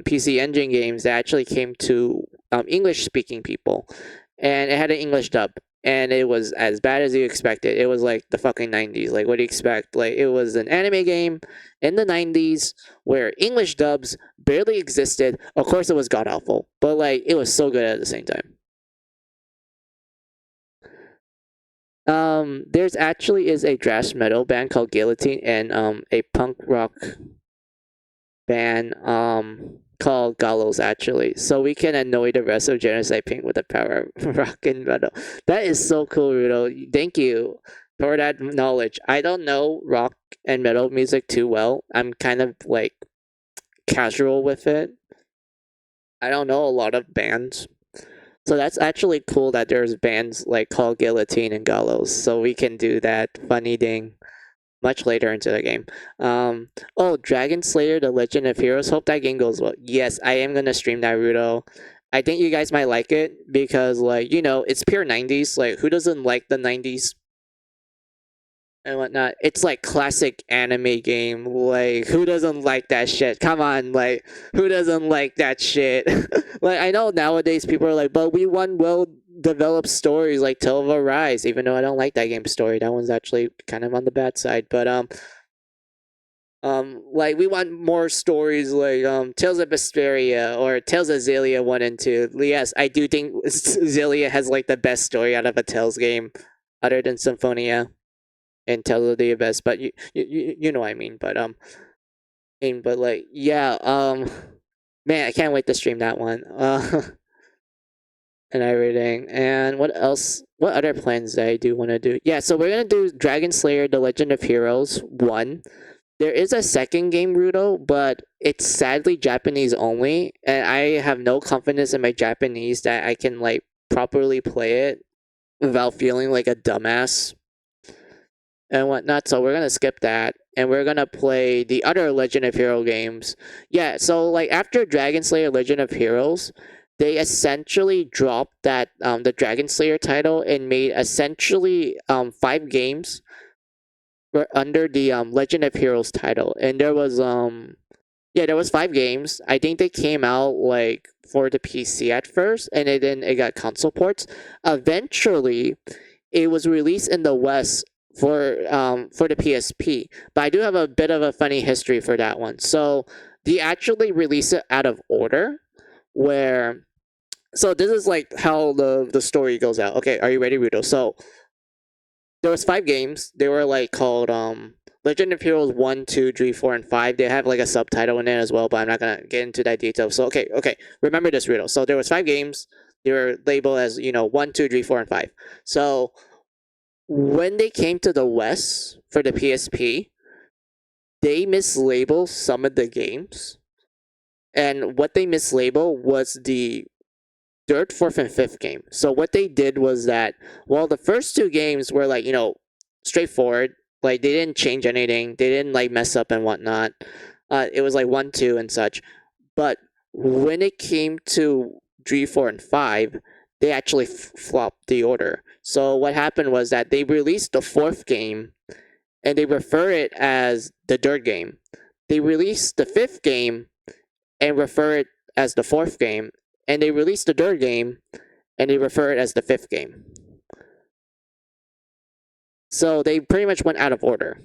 PC Engine games that actually came to English speaking people. And it had an English dub. And it was as bad as you expected. It was like the fucking 90s. Like, what do you expect? Like, it was an anime game in the 90s where English dubs barely existed. Of course, it was god awful, but like, it was so good at the same time. There's actually is a thrash metal band called Guillotine, and a punk rock band called Gallows actually. So we can annoy the rest of Genocide Pink with the power of rock and metal. That is so cool, Rudo. Thank you for that knowledge. I don't know rock and metal music too well. I'm kind of like casual with it. I don't know a lot of bands. So that's actually cool that there's bands like called Guillotine and Gallows. So we can do that funny thing much later into the game. Oh, Dragon Slayer: The Legend of Heroes. Hope that game goes well. Yes, I am gonna stream Naruto. I think you guys might like it because, like, you know, it's pure 90s. Like, who doesn't like the 90s and whatnot? It's like classic anime game. Like, who doesn't like that shit? Come on, like, who doesn't like that shit? Like, I know nowadays people are like, but we want well developed stories like Tale of Arise, even though I don't like that game's story. That one's actually kind of on the bad side. But like we want more stories like Tales of Vesperia or Tales of Xillia 1 and 2. Yes, I do think Xillia has like the best story out of a Tales game, other than Symphonia and Tales of the Abyss. But you know what I mean. But like yeah, man, I can't wait to stream that one. And everything. And what else? What other plans that I do want to do? Yeah, so we're gonna do Dragon Slayer: The Legend of Heroes 1. There is a second game, Rudo, but it's sadly Japanese only, and I have no confidence in my Japanese that I can like properly play it without feeling like a dumbass and whatnot. So we're gonna skip that, and we're gonna play the other Legend of Hero games. Yeah, so like after Dragon Slayer: Legend of Heroes, they essentially dropped that the Dragon Slayer title and made essentially 5 games were under the Legend of Heroes title, and there was yeah, there was 5 games. I think they came out like for the PC at first, and then it got console ports. Eventually, it was released in the West for the PSP. But I do have a bit of a funny history for that one. So they actually released it out of order, where so this is like how the story goes out. Okay, are you ready, Rudo? So there was 5 games. They were like called Legend of Heroes 1, 2, 3, 4, and 5. They have like a subtitle in it as well, but I'm not gonna get into that detail. So okay. Remember this, Rudo. So there was 5 games. They were labeled as 1, 2, 3, 4, and 5. So when they came to the West for the PSP, they mislabeled some of the games. And what they mislabeled was the third, fourth, and fifth game. So what they did was that while the first 2 games were like, straightforward, like they didn't change anything, they didn't like mess up and whatnot. It was like 1, 2, and such. But when it came to 3, 4, and 5, they actually flopped the order. So what happened was that they released the 4th game and they refer it as the 3rd game. They released the 5th game and refer it as the 4th game. And they released the 3rd game and they refer it as the 5th game. So they pretty much went out of order.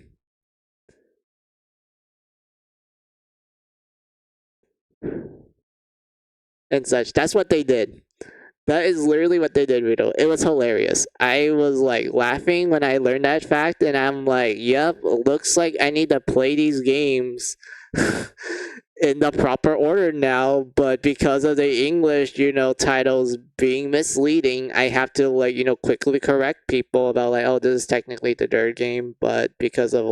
And such. That's what they did. That is literally what they did, Rito. It was hilarious. I was like laughing when I learned that fact, and I'm like, yep, looks like I need to play these games in the proper order now, but because of the English, titles being misleading, I have to quickly correct people about like, oh, this is technically the 3rd game, but because of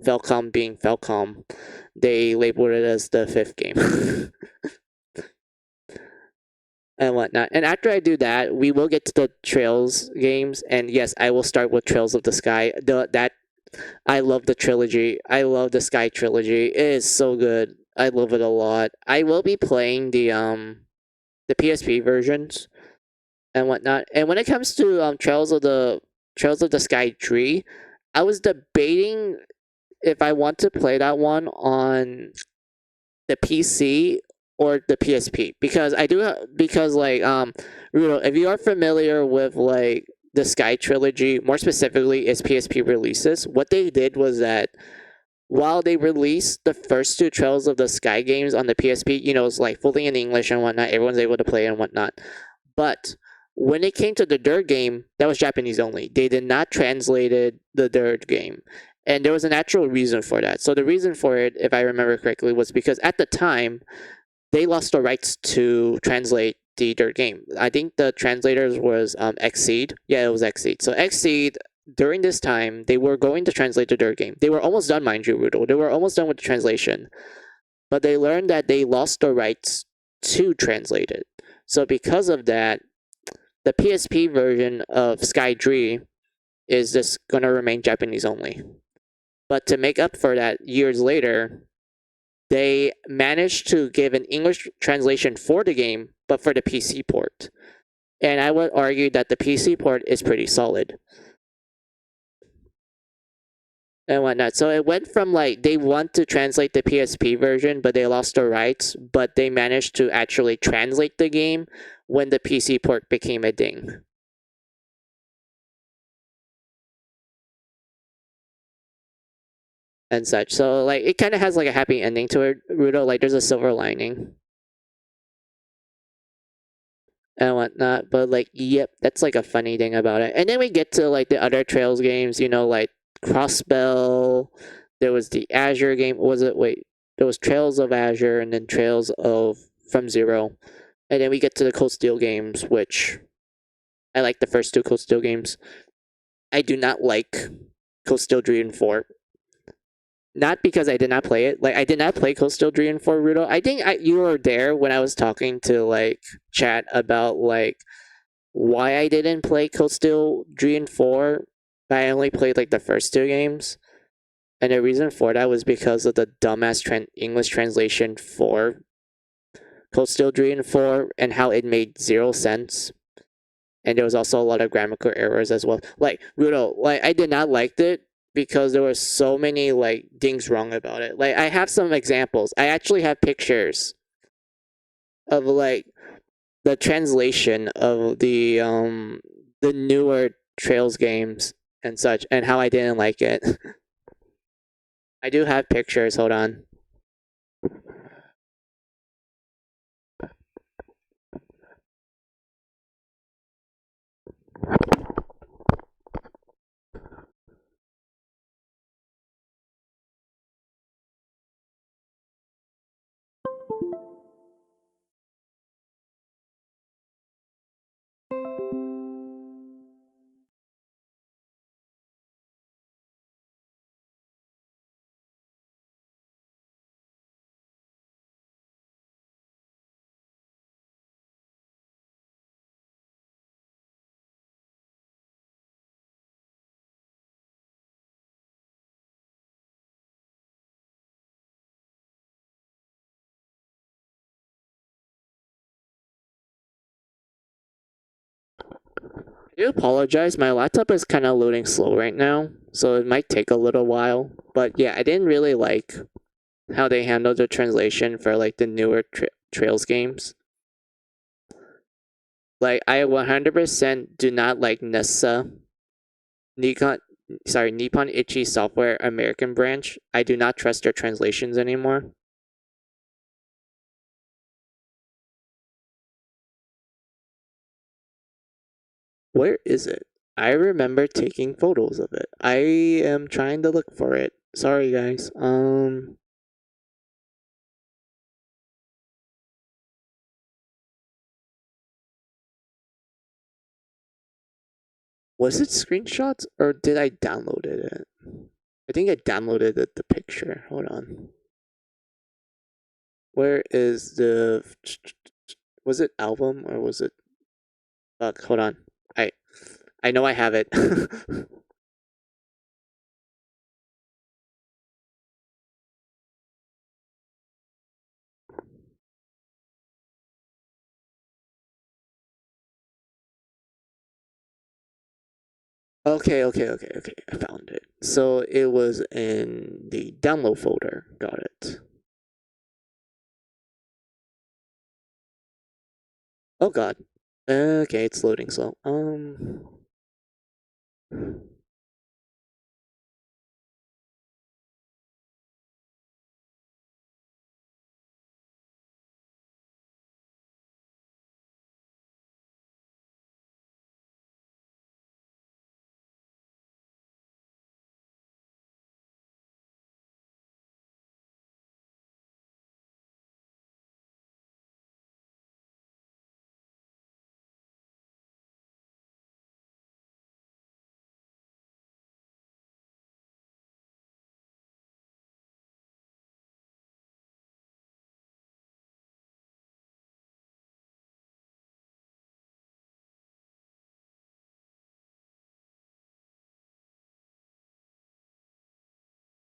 Falcom being Falcom, they labeled it as the 5th game. And whatnot. And after I do that, we will get to the Trails games. And yes, I will start with Trails of the Sky. I love the trilogy. I love the Sky trilogy. It is so good. I love it a lot. I will be playing the PSP versions and whatnot. And when it comes to Trails of the Sky Tree, I was debating if I want to play that one on the PC or the PSP, because Rudo, if you are familiar with like the Sky trilogy, more specifically its PSP releases, what they did was that while they released the first 2 Trails of the Sky games on the PSP, it's like fully in English and whatnot, everyone's able to play and whatnot. But when it came to the 3rd game, that was Japanese only. They did not translated the 3rd game. And there was an actual reason for that. So the reason for it, if I remember correctly, was because at the time, they lost the rights to translate the 3rd game. I think the translators was Xseed. Yeah, it was Xseed. So Xseed, during this time, they were going to translate the 3rd game. They were almost done, mind you, Rudo. They were almost done with the translation. But they learned that they lost the rights to translate it. So because of that, the PSP version of Sky Tree is just going to remain Japanese only. But to make up for that, years later, they managed to give an English translation for the game, but for the PC port. And I would argue that the PC port is pretty solid. And whatnot. So it went from like they want to translate the PSP version, but they lost the rights, but they managed to actually translate the game when the PC port became a thing. And such. So like it kind of has like a happy ending to it, Rudo. Like there's a silver lining and whatnot. But like, yep, that's like a funny thing about it. And then we get to like the other Trails games, like Crossbell. There was the Azure game. Was it? Wait, there was Trails of Azure and then Trails of From Zero. And then we get to the Cold Steel games, which I like the first 2 Cold Steel games. I do not like Cold Steel 3 and 4. Not because I did not play it. Like I did not play Cold Steel 3 and 4, Rudo. I think you were there when I was talking to like chat about like why I didn't play Cold Steel 3 and 4, but I only played like the first 2 games. And the reason for that was because of the dumbass English translation for Cold Steel 3 and 4 and how it made 0 sense. and there was also a lot of grammatical errors as well. Like Rudo, like I did not like it because there were so many like things wrong about it. Like I have some examples. I actually have pictures of like the translation of the newer Trails games and such, and how I didn't like it. I do have pictures. Hold on. I do apologize. My laptop is kind of loading slow right now, so it might take a little while. But yeah, I didn't really like how they handled the translation for like the newer Trails games. Like I 100% do not like Nessa Nikon Nippon Ichi Software American branch. I do not trust their translations anymore. Where is it? I remember taking photos of it. I am trying to look for it. Sorry guys. Was it screenshots or did I download it? I think I downloaded the picture. Hold on. Where is the? Was it album or was it? Fuck. Hold on. I know I have it. Okay. I found it. So it was in the download folder. Got it. Oh god. Okay, it's loading slow.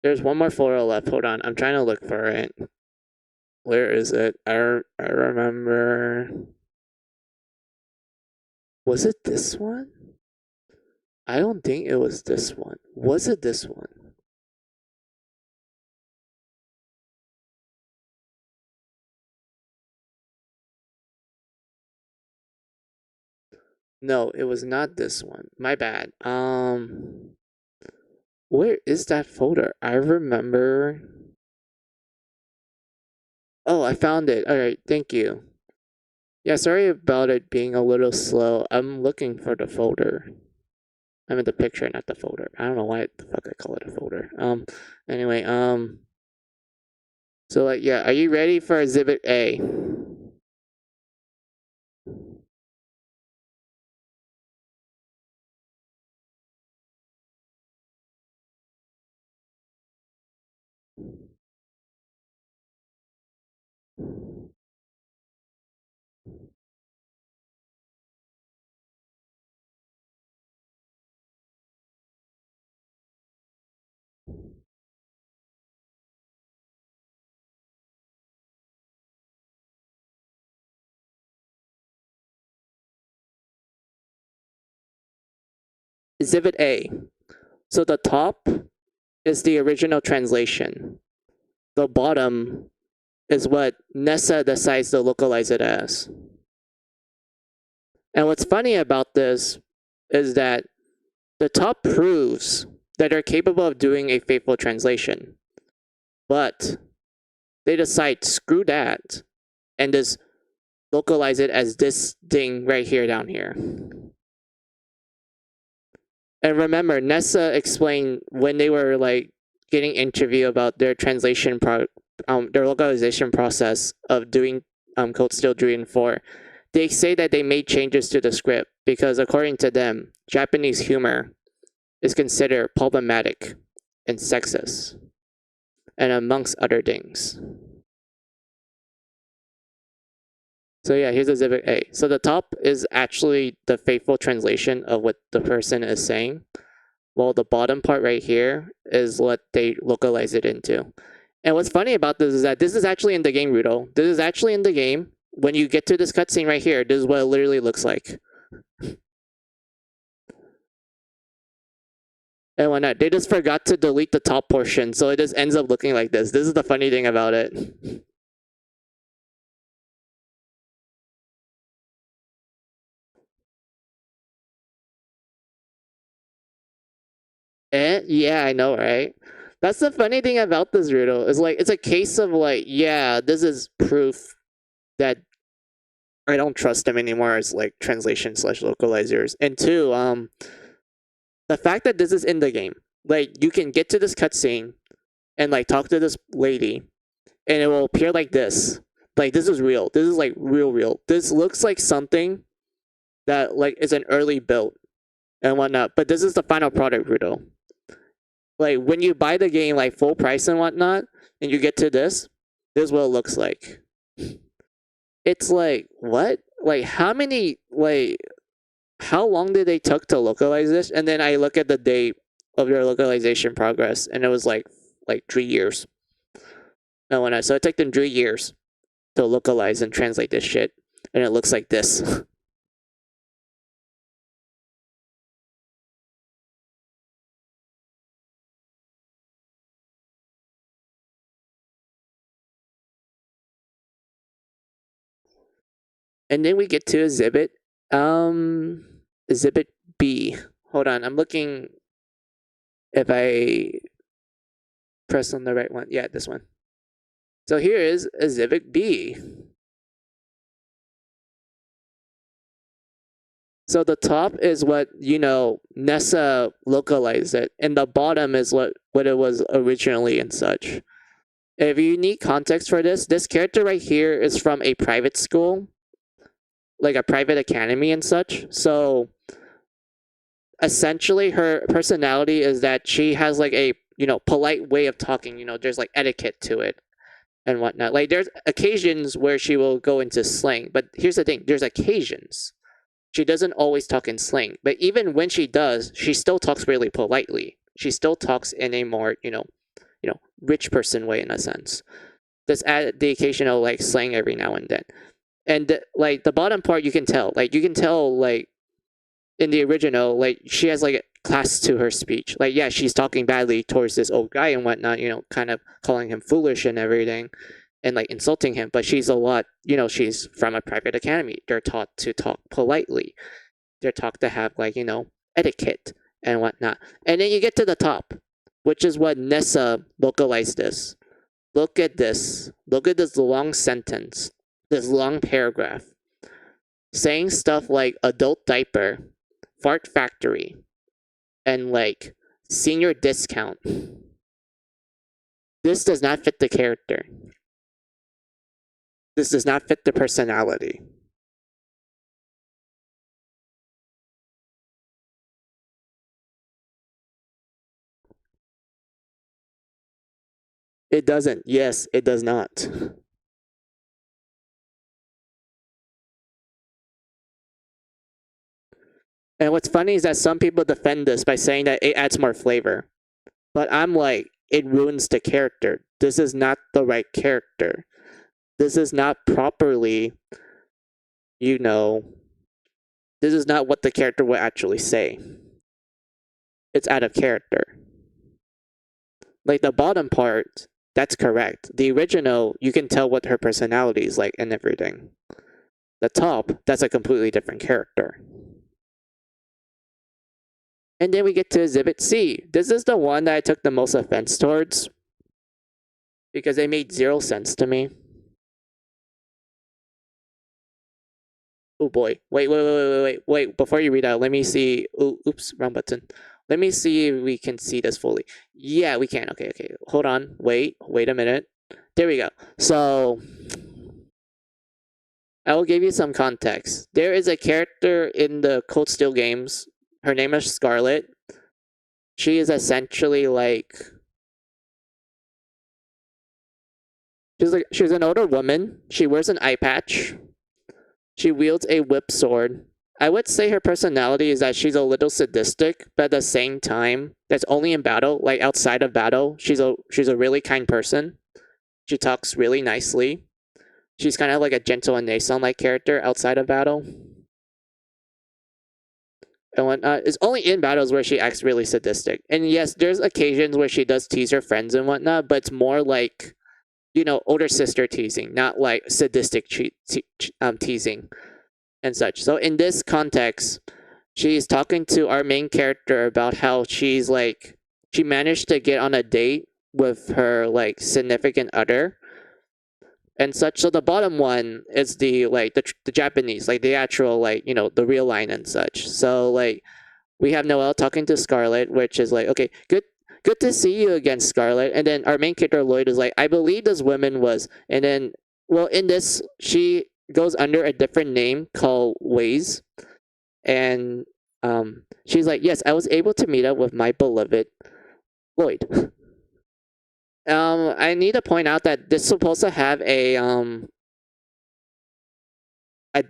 There's one more folder left. Hold on. I'm trying to look for it. Where is it? I remember. Was it this one? I don't think it was this one. Was it this one? No, it was not this one. My bad. Where is that folder? I remember. Oh, I found it. All right, thank you. Yeah, sorry about it being a little slow. I'm looking for the folder. I mean the picture, not the folder. I don't know why the fuck I call it a folder. Anyway, so like yeah, are you ready for exhibit A? Exhibit A. So the top is the original translation. The bottom is what Nessa decides to localize it as. And what's funny about this is that the top proves that they're capable of doing a faithful translation. But they decide, screw that, and just localize it as this thing right here down here. And remember, Nessa explained when they were like getting interviewed about their translation their localization process of doing Code Steel Druid 4. They say that they made changes to the script because according to them, Japanese humor is considered problematic and sexist, and amongst other things. So yeah, here's Exhibit A. So the top is actually the faithful translation of what the person is saying, while the bottom part right here is what they localize it into. And what's funny about this is that this is actually in the game, Rudo. This is actually in the game. When you get to this cutscene right here, this is what it literally looks like. And whatnot. They just forgot to delete the top portion, so it just ends up looking like this. This is the funny thing about it. Yeah, I know, right? That's the funny thing about this riddle. Is like it's a case of like, yeah, this is proof that I don't trust them anymore as like translation slash localizers. And two, the fact that this is in the game, like you can get to this cutscene and like talk to this lady, and it will appear like this. Like this is real. This is like real. This looks like something that like is an early build and whatnot. But this is the final product, Rudo. Like when you buy the game like full price and whatnot, and you get to this is what it looks like. It's like what? Like how many like how long did they took to localize this? And then I look at the date of their localization progress, and it was like 3 years. And when so it took them 3 years to localize and translate this shit, and it looks like this. And then we get to exhibit exhibit B. Hold on, I'm looking if I press on the right one. Yeah, this one. So here is exhibit B. So the top is what, Nessa localized it, and the bottom is what it was originally and such. If you need context for this character right here is from a private school, like a private academy and such. So essentially her personality is that she has like a, polite way of talking, there's like etiquette to it and whatnot. Like there's occasions where she will go into slang, but here's the thing, there's occasions. She doesn't always talk in slang, but even when she does, she still talks really politely. She still talks in a more, rich person way in a sense. Just add the occasional like slang every now and then. And like the bottom part, you can tell like in the original, like she has like class to her speech. Like yeah, she's talking badly towards this old guy and whatnot, kind of calling him foolish and everything, and like insulting him. But she's a lot, she's from a private academy. They're taught to talk politely. They're taught to have like etiquette and whatnot. And then you get to the top, which is what Nessa localized this. Look at this. Look at this long sentence, this long paragraph, saying stuff like adult diaper, fart factory, and like senior discount. This does not fit the character. This does not fit the personality. It doesn't. Yes, it does not. And what's funny is that some people defend this by saying that it adds more flavor. But I'm like, it ruins the character. This is not the right character. This is not properly, this is not what the character would actually say. it's out of character. Like the bottom part, that's correct. The original, you can tell what her personality is like and everything. The top, that's a completely different character. And then we get to Exhibit C. This is the one that I took the most offense towards because it made zero sense to me. Oh boy. Wait. Before you read out, let me see. Oops, wrong button. Let me see if we can see this fully. Yeah, we can. Okay. Hold on. Wait a minute. There we go. So, I will give you some context. There is a character in the Cold Steel games. Her name is Scarlet. She is essentially like she's an older woman. She wears an eye patch. She wields a whip sword. I would say her personality is that she's a little sadistic, but at the same time, that's only in battle. Like outside of battle, she's a really kind person. She talks really nicely. She's kind of like a gentle and Nason-like character outside of battle. And whatnot. It's only in battles where she acts really sadistic. And yes, there's occasions where she does tease her friends and whatnot, but it's more like, older sister teasing, not like sadistic teasing and such. So in this context, she's talking to our main character about how she managed to get on a date with her like significant other and such. So the bottom one is the Japanese, like the actual the real line and such. So like we have Noelle talking to Scarlet, which is like, okay, good to see you again, Scarlet. And then our main character Lloyd is like, I believe this woman was, and then in this she goes under a different name called Waze, and she's like, yes, I was able to meet up with my beloved Lloyd. I need to point out that this is supposed to have a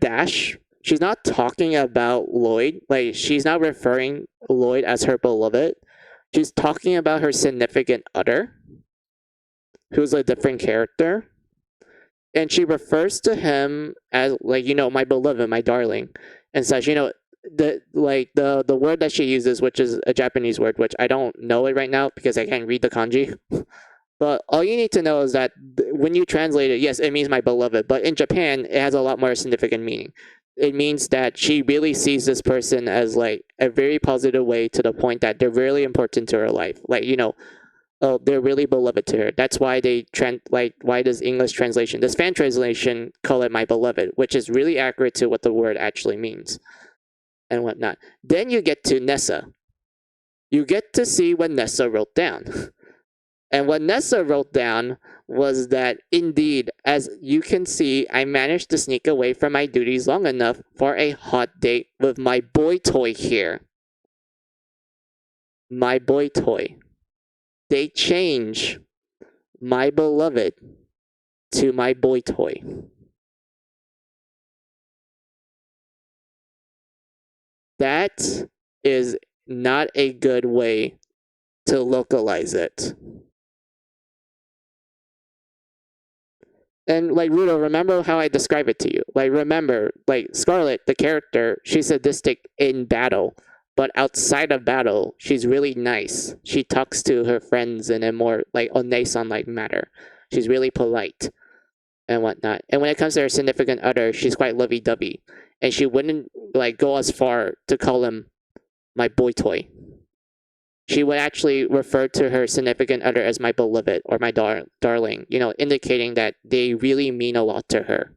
dash. She's not talking about Lloyd. Like, she's not referring Lloyd as her beloved. She's talking about her significant other, who's a different character. And she refers to him as my beloved, my darling, and such. The word that she uses, which is a Japanese word, which I don't know it right now because I can't read the kanji. But all you need to know is that when you translate it, yes, it means my beloved. But in Japan, it has a lot more significant meaning. It means that she really sees this person as like a very positive way, to the point that they're really important to her life. They're really beloved to her. That's why why does English translation, this fan translation, call it my beloved, which is really accurate to what the word actually means and whatnot. Then you get to Nessa. You get to see what Nessa wrote down. And what Nessa wrote down was that, indeed, as you can see, I managed to sneak away from my duties long enough for a hot date with my boy toy here. My boy toy. They change my beloved to my boy toy. That is not a good way to localize it. And Rudo, remember how I describe it to you. Remember, Scarlet, the character, she's sadistic in battle, but outside of battle, she's really nice. She talks to her friends in a more Onesan-like manner. She's really polite and whatnot. And when it comes to her significant other, she's quite lovey-dovey, and she wouldn't go as far to call him my boy toy. She would actually refer to her significant other as my beloved or my darling, indicating that they really mean a lot to her.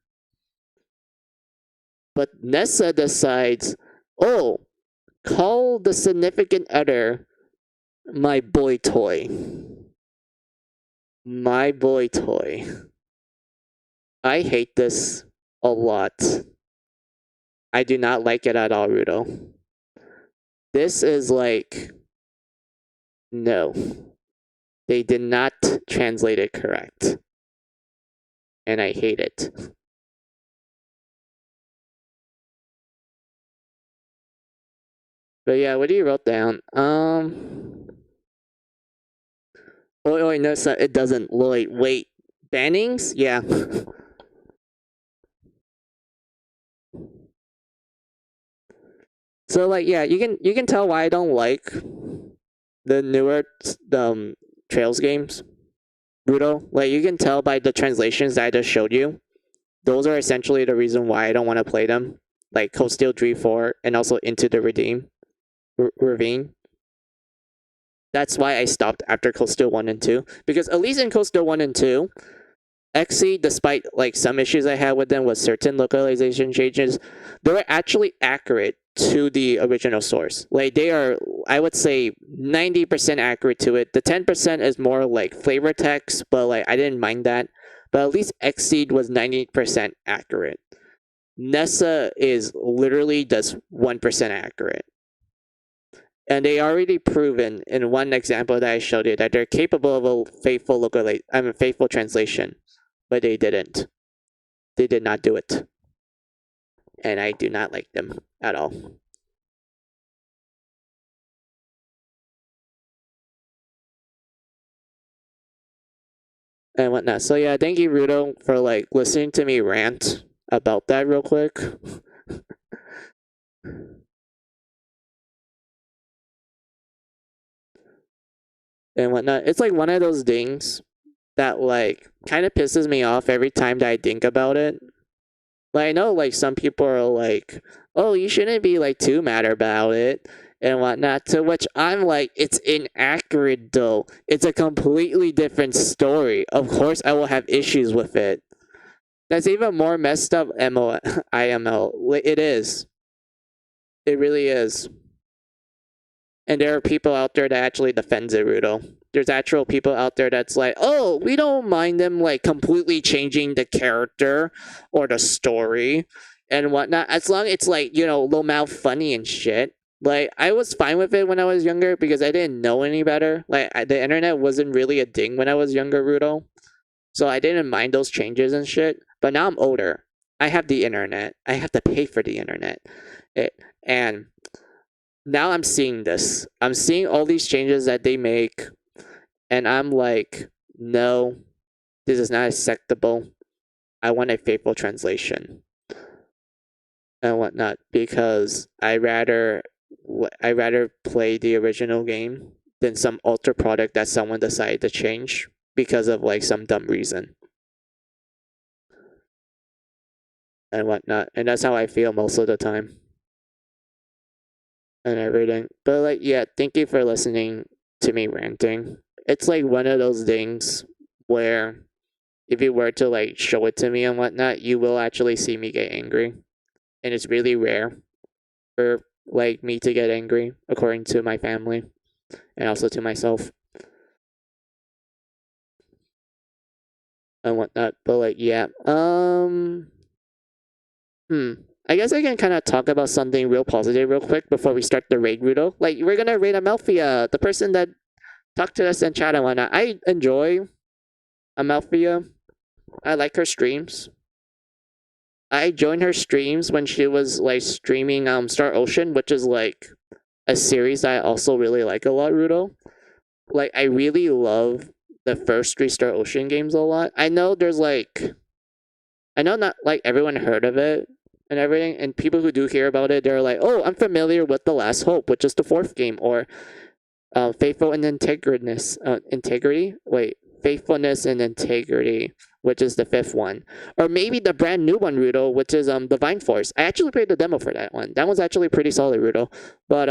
But Nessa decides, call the significant other my boy toy. My boy toy. I hate this a lot. I do not like it at all, Rudo. This is no. They did not translate it correct. And I hate it. But yeah, what do you wrote down? Oh, no, so it doesn't. Lloyd, wait. Bannings? Yeah. So yeah, you can tell why I don't like the newer Trails games, Brutal. Like you can tell by the translations that I just showed you. Those are essentially the reason why I don't want to play them. Like Cold Steel 3-4 and also Into the Ravine. That's why I stopped after Cold Steel 1 and 2. Because at least in Cold Steel 1 and 2, XC, despite like some issues I had with them with certain localization changes, they were actually accurate to the original source. Like they are, I would say, 90% accurate to it. The 10% is more like flavor text, but like I didn't mind that. But at least Xseed was 90% accurate. Nessa is literally just 1% accurate. And they already proven in one example that I showed you that they're capable of a faithful translation, but they didn't. They did not do it, and I do not like them at all. And whatnot. So yeah, thank you, Rudo, for like listening to me rant about that real quick. And whatnot. It's like one of those things that like kind of pisses me off every time that I think about it. Like I know like some people are like, oh, you shouldn't be like too mad about it and whatnot. To which I'm like, it's inaccurate though. It's a completely different story. Of course I will have issues with it. That's even more messed up IML. It is. It really is. And there are people out there that actually defend Zerudo. There's actual people out there that's like, oh, we don't mind them like completely changing the character or the story and whatnot, as long as it's like, you know, low mouth funny and shit. Like I was fine with it when I was younger because I didn't know any better. Like the internet wasn't really a thing when I was younger, Rudo. So I didn't mind those changes and shit. But now I'm older. I have the internet. I have to pay for the internet. And now I'm seeing this. I'm seeing all these changes that they make, and I'm like, no, this is not acceptable. I want a faithful translation and whatnot because I rather play the original game than some alter product that someone decided to change because of like some dumb reason and whatnot. And that's how I feel most of the time. And everything. But like, yeah, thank you for listening to me ranting. It's like one of those things where if you were to like show it to me and whatnot, you will actually see me get angry. And it's really rare for like me to get angry, according to my family and also to myself. And whatnot. But like, yeah. I guess I can kind of talk about something real positive real quick before we start the raid, Rudo. Like, we're gonna raid Amalfia, the person that talked to us in chat and whatnot. I enjoy Amalfia. I like her streams. I joined her streams when she was like streaming Star Ocean, which is like a series that I also really like a lot, Rudo. Like, I really love the first 3 Star Ocean games a lot. I know not like everyone heard of it and everything, and people who do hear about it, they're like, oh, I'm familiar with The Last Hope, which is the 4th game, or Faithful and Faithfulness and Integrity, which is the 5th one. Or maybe the brand new one, Rudo, which is Divine Force. I actually played the demo for that one. That one's actually pretty solid, Rudo. But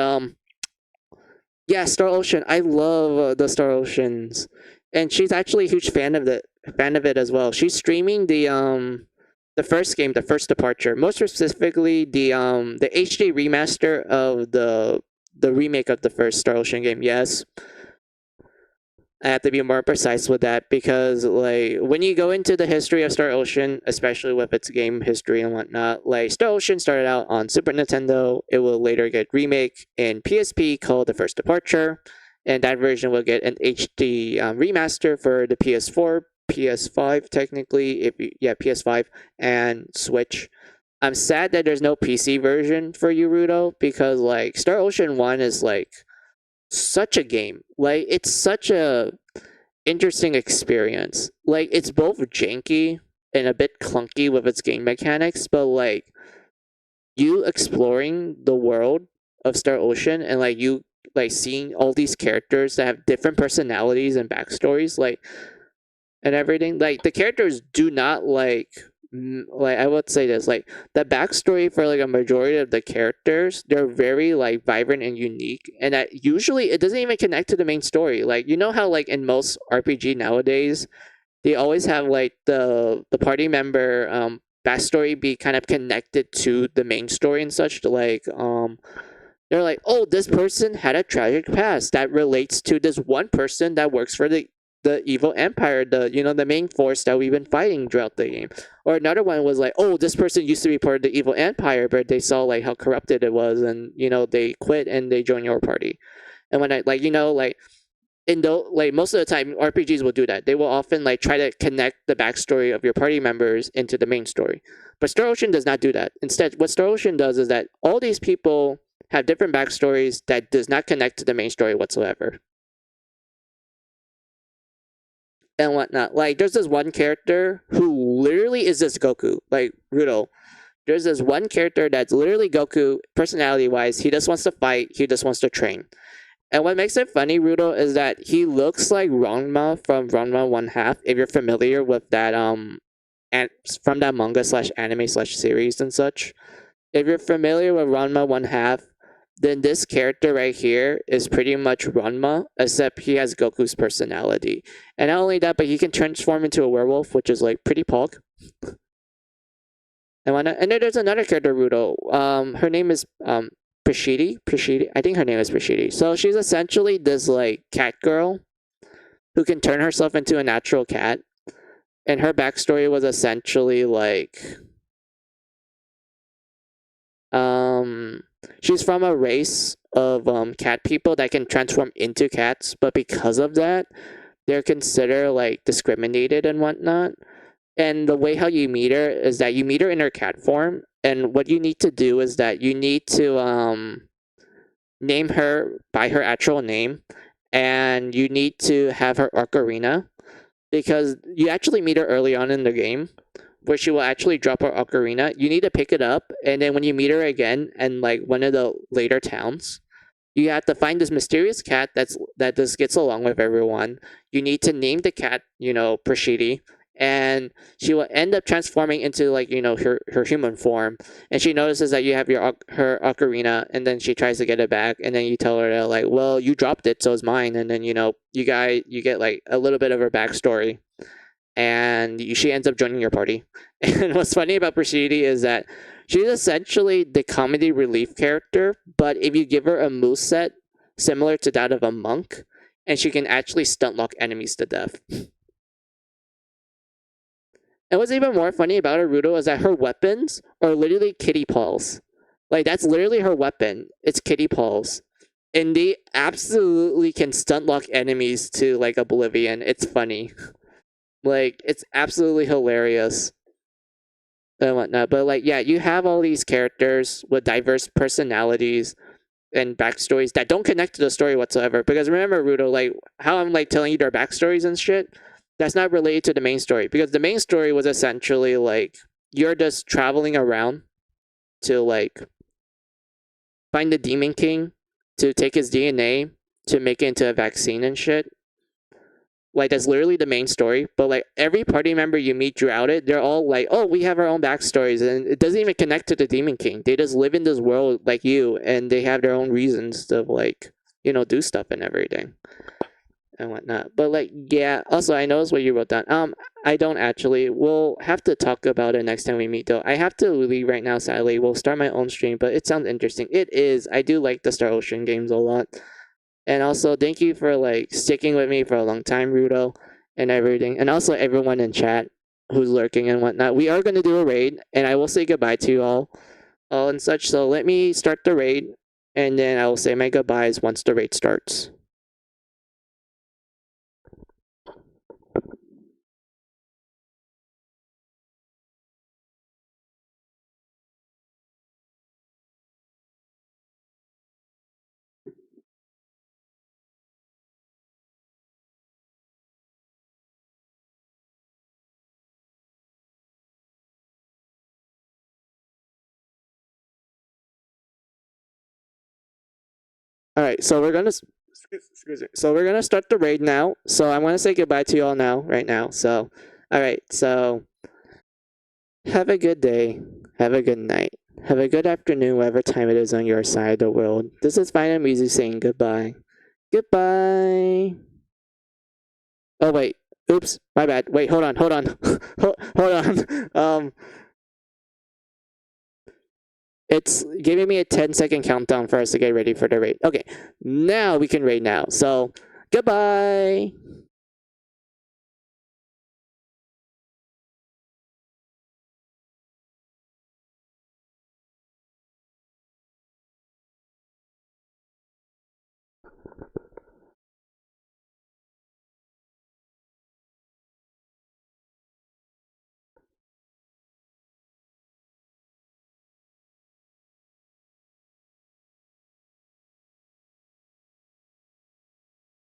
yeah, Star Ocean. I love the Star Oceans. And she's actually a huge fan of it as well. She's streaming the first game, the first departure, most specifically the HD remaster of the remake of the first Star Ocean game. Yes, I have to be more precise with that because like when you go into the history of Star Ocean, especially with its game history and whatnot, like Star Ocean started out on Super Nintendo. It will later get remake in PSP called The First Departure, and that version will get an HD remaster for the PS4, PS5 technically, PS5 and Switch. I'm sad that there's no PC version for you, Rudo, because like Star Ocean 1 is like such a game. Like it's such a interesting experience. Like it's both janky and a bit clunky with its game mechanics, but like you exploring the world of Star Ocean and like you like seeing all these characters that have different personalities and backstories, like and everything. Like the characters do not like I would say this, like the backstory for like a majority of the characters, they're very like vibrant and unique, and that usually it doesn't even connect to the main story. Like you know how like in most RPG nowadays, they always have like the party member backstory be kind of connected to the main story and such. Like they're like, oh, this person had a tragic past that relates to this one person that works for the evil empire, the main force that we've been fighting throughout the game. Or another one was like, oh, this person used to be part of the evil empire, but they saw like how corrupted it was, and they quit and they joined your party. And when I like like in though like most of the time RPGs will do that. They will often like try to connect the backstory of your party members into the main story. But Star Ocean does not do that. Instead, what Star Ocean does is that all these people have different backstories that does not connect to the main story whatsoever. And whatnot. Like there's this one character who literally is this Goku, like Rudo. There's this one character that's literally Goku personality wise. He just wants to fight, he just wants to train. And what makes it funny, Rudo, is that he looks like Ranma from Ranma One Half. If you're familiar with that, and from that manga slash anime slash series and such. If you're familiar with Ranma One Half, then this character right here is pretty much Ranma, except he has Goku's personality. And not only that, but he can transform into a werewolf, which is like pretty pog. And then there's another character, Rudo. Her name is Prashidi. Prashidi. I think her name is Prashidi. So she's essentially this like cat girl who can turn herself into a natural cat. And her backstory was essentially like she's from a race of cat people that can transform into cats, but because of that, they're considered like discriminated and whatnot. And the way how you meet her is that you meet her in her cat form, and what you need to do is that you need to name her by her actual name, and you need to have her ocarina, because you actually meet her early on in the game where she will actually drop her ocarina. You need to pick it up, and then when you meet her again in like one of the later towns, you have to find this mysterious cat that just gets along with everyone. You need to name the cat, Prashidi, and she will end up transforming into like her human form. And she notices that you have her ocarina, and then she tries to get it back, and then you tell her that like, well, you dropped it, so it's mine. And then you get like a little bit of her backstory, and she ends up joining your party. And what's funny about Prashidi is that she's essentially the comedy relief character, but if you give her a moveset similar to that of a monk, and she can actually stunt lock enemies to death. And what's even more funny about Naruto is that her weapons are literally kitty paws. Like that's literally her weapon. It's kitty paws. And they absolutely can stunt lock enemies to like oblivion. It's funny. Like it's absolutely hilarious and whatnot. But like yeah, you have all these characters with diverse personalities and backstories that don't connect to the story whatsoever. Because remember, Rudo, like how I'm like telling you their backstories and shit, that's not related to the main story. Because the main story was essentially like you're just traveling around to like find the Demon King to take his DNA to make it into a vaccine and shit. Like that's literally the main story. But like every party member you meet throughout it, they're all like, "Oh, we have our own backstories," and it doesn't even connect to the Demon King. They just live in this world like you, and they have their own reasons to like do stuff and everything and whatnot. But like yeah, also I noticed what you wrote down. I don't actually. We'll have to talk about it next time we meet though. I have to leave right now, sadly. We'll start my own stream, but it sounds interesting. It is. I do like the Star Ocean games a lot. And also, thank you for like sticking with me for a long time, Rudo, and everything. And also, everyone in chat who's lurking and whatnot. We are going to do a raid, and I will say goodbye to you all and such. So let me start the raid, and then I will say my goodbyes once the raid starts. All right, so we're gonna excuse me. So we're gonna start the raid now. So I want to say goodbye to you all now, right now. So, all right. So have a good day. Have a good night. Have a good afternoon, whatever time it is on your side of the world. This is Fine and Music saying goodbye. Goodbye. Oh wait. Oops. My bad. Wait. Hold on. Hold on. Hold on. It's giving me a 10-second countdown for us to get ready for the raid. Okay. Now we can raid now. So goodbye.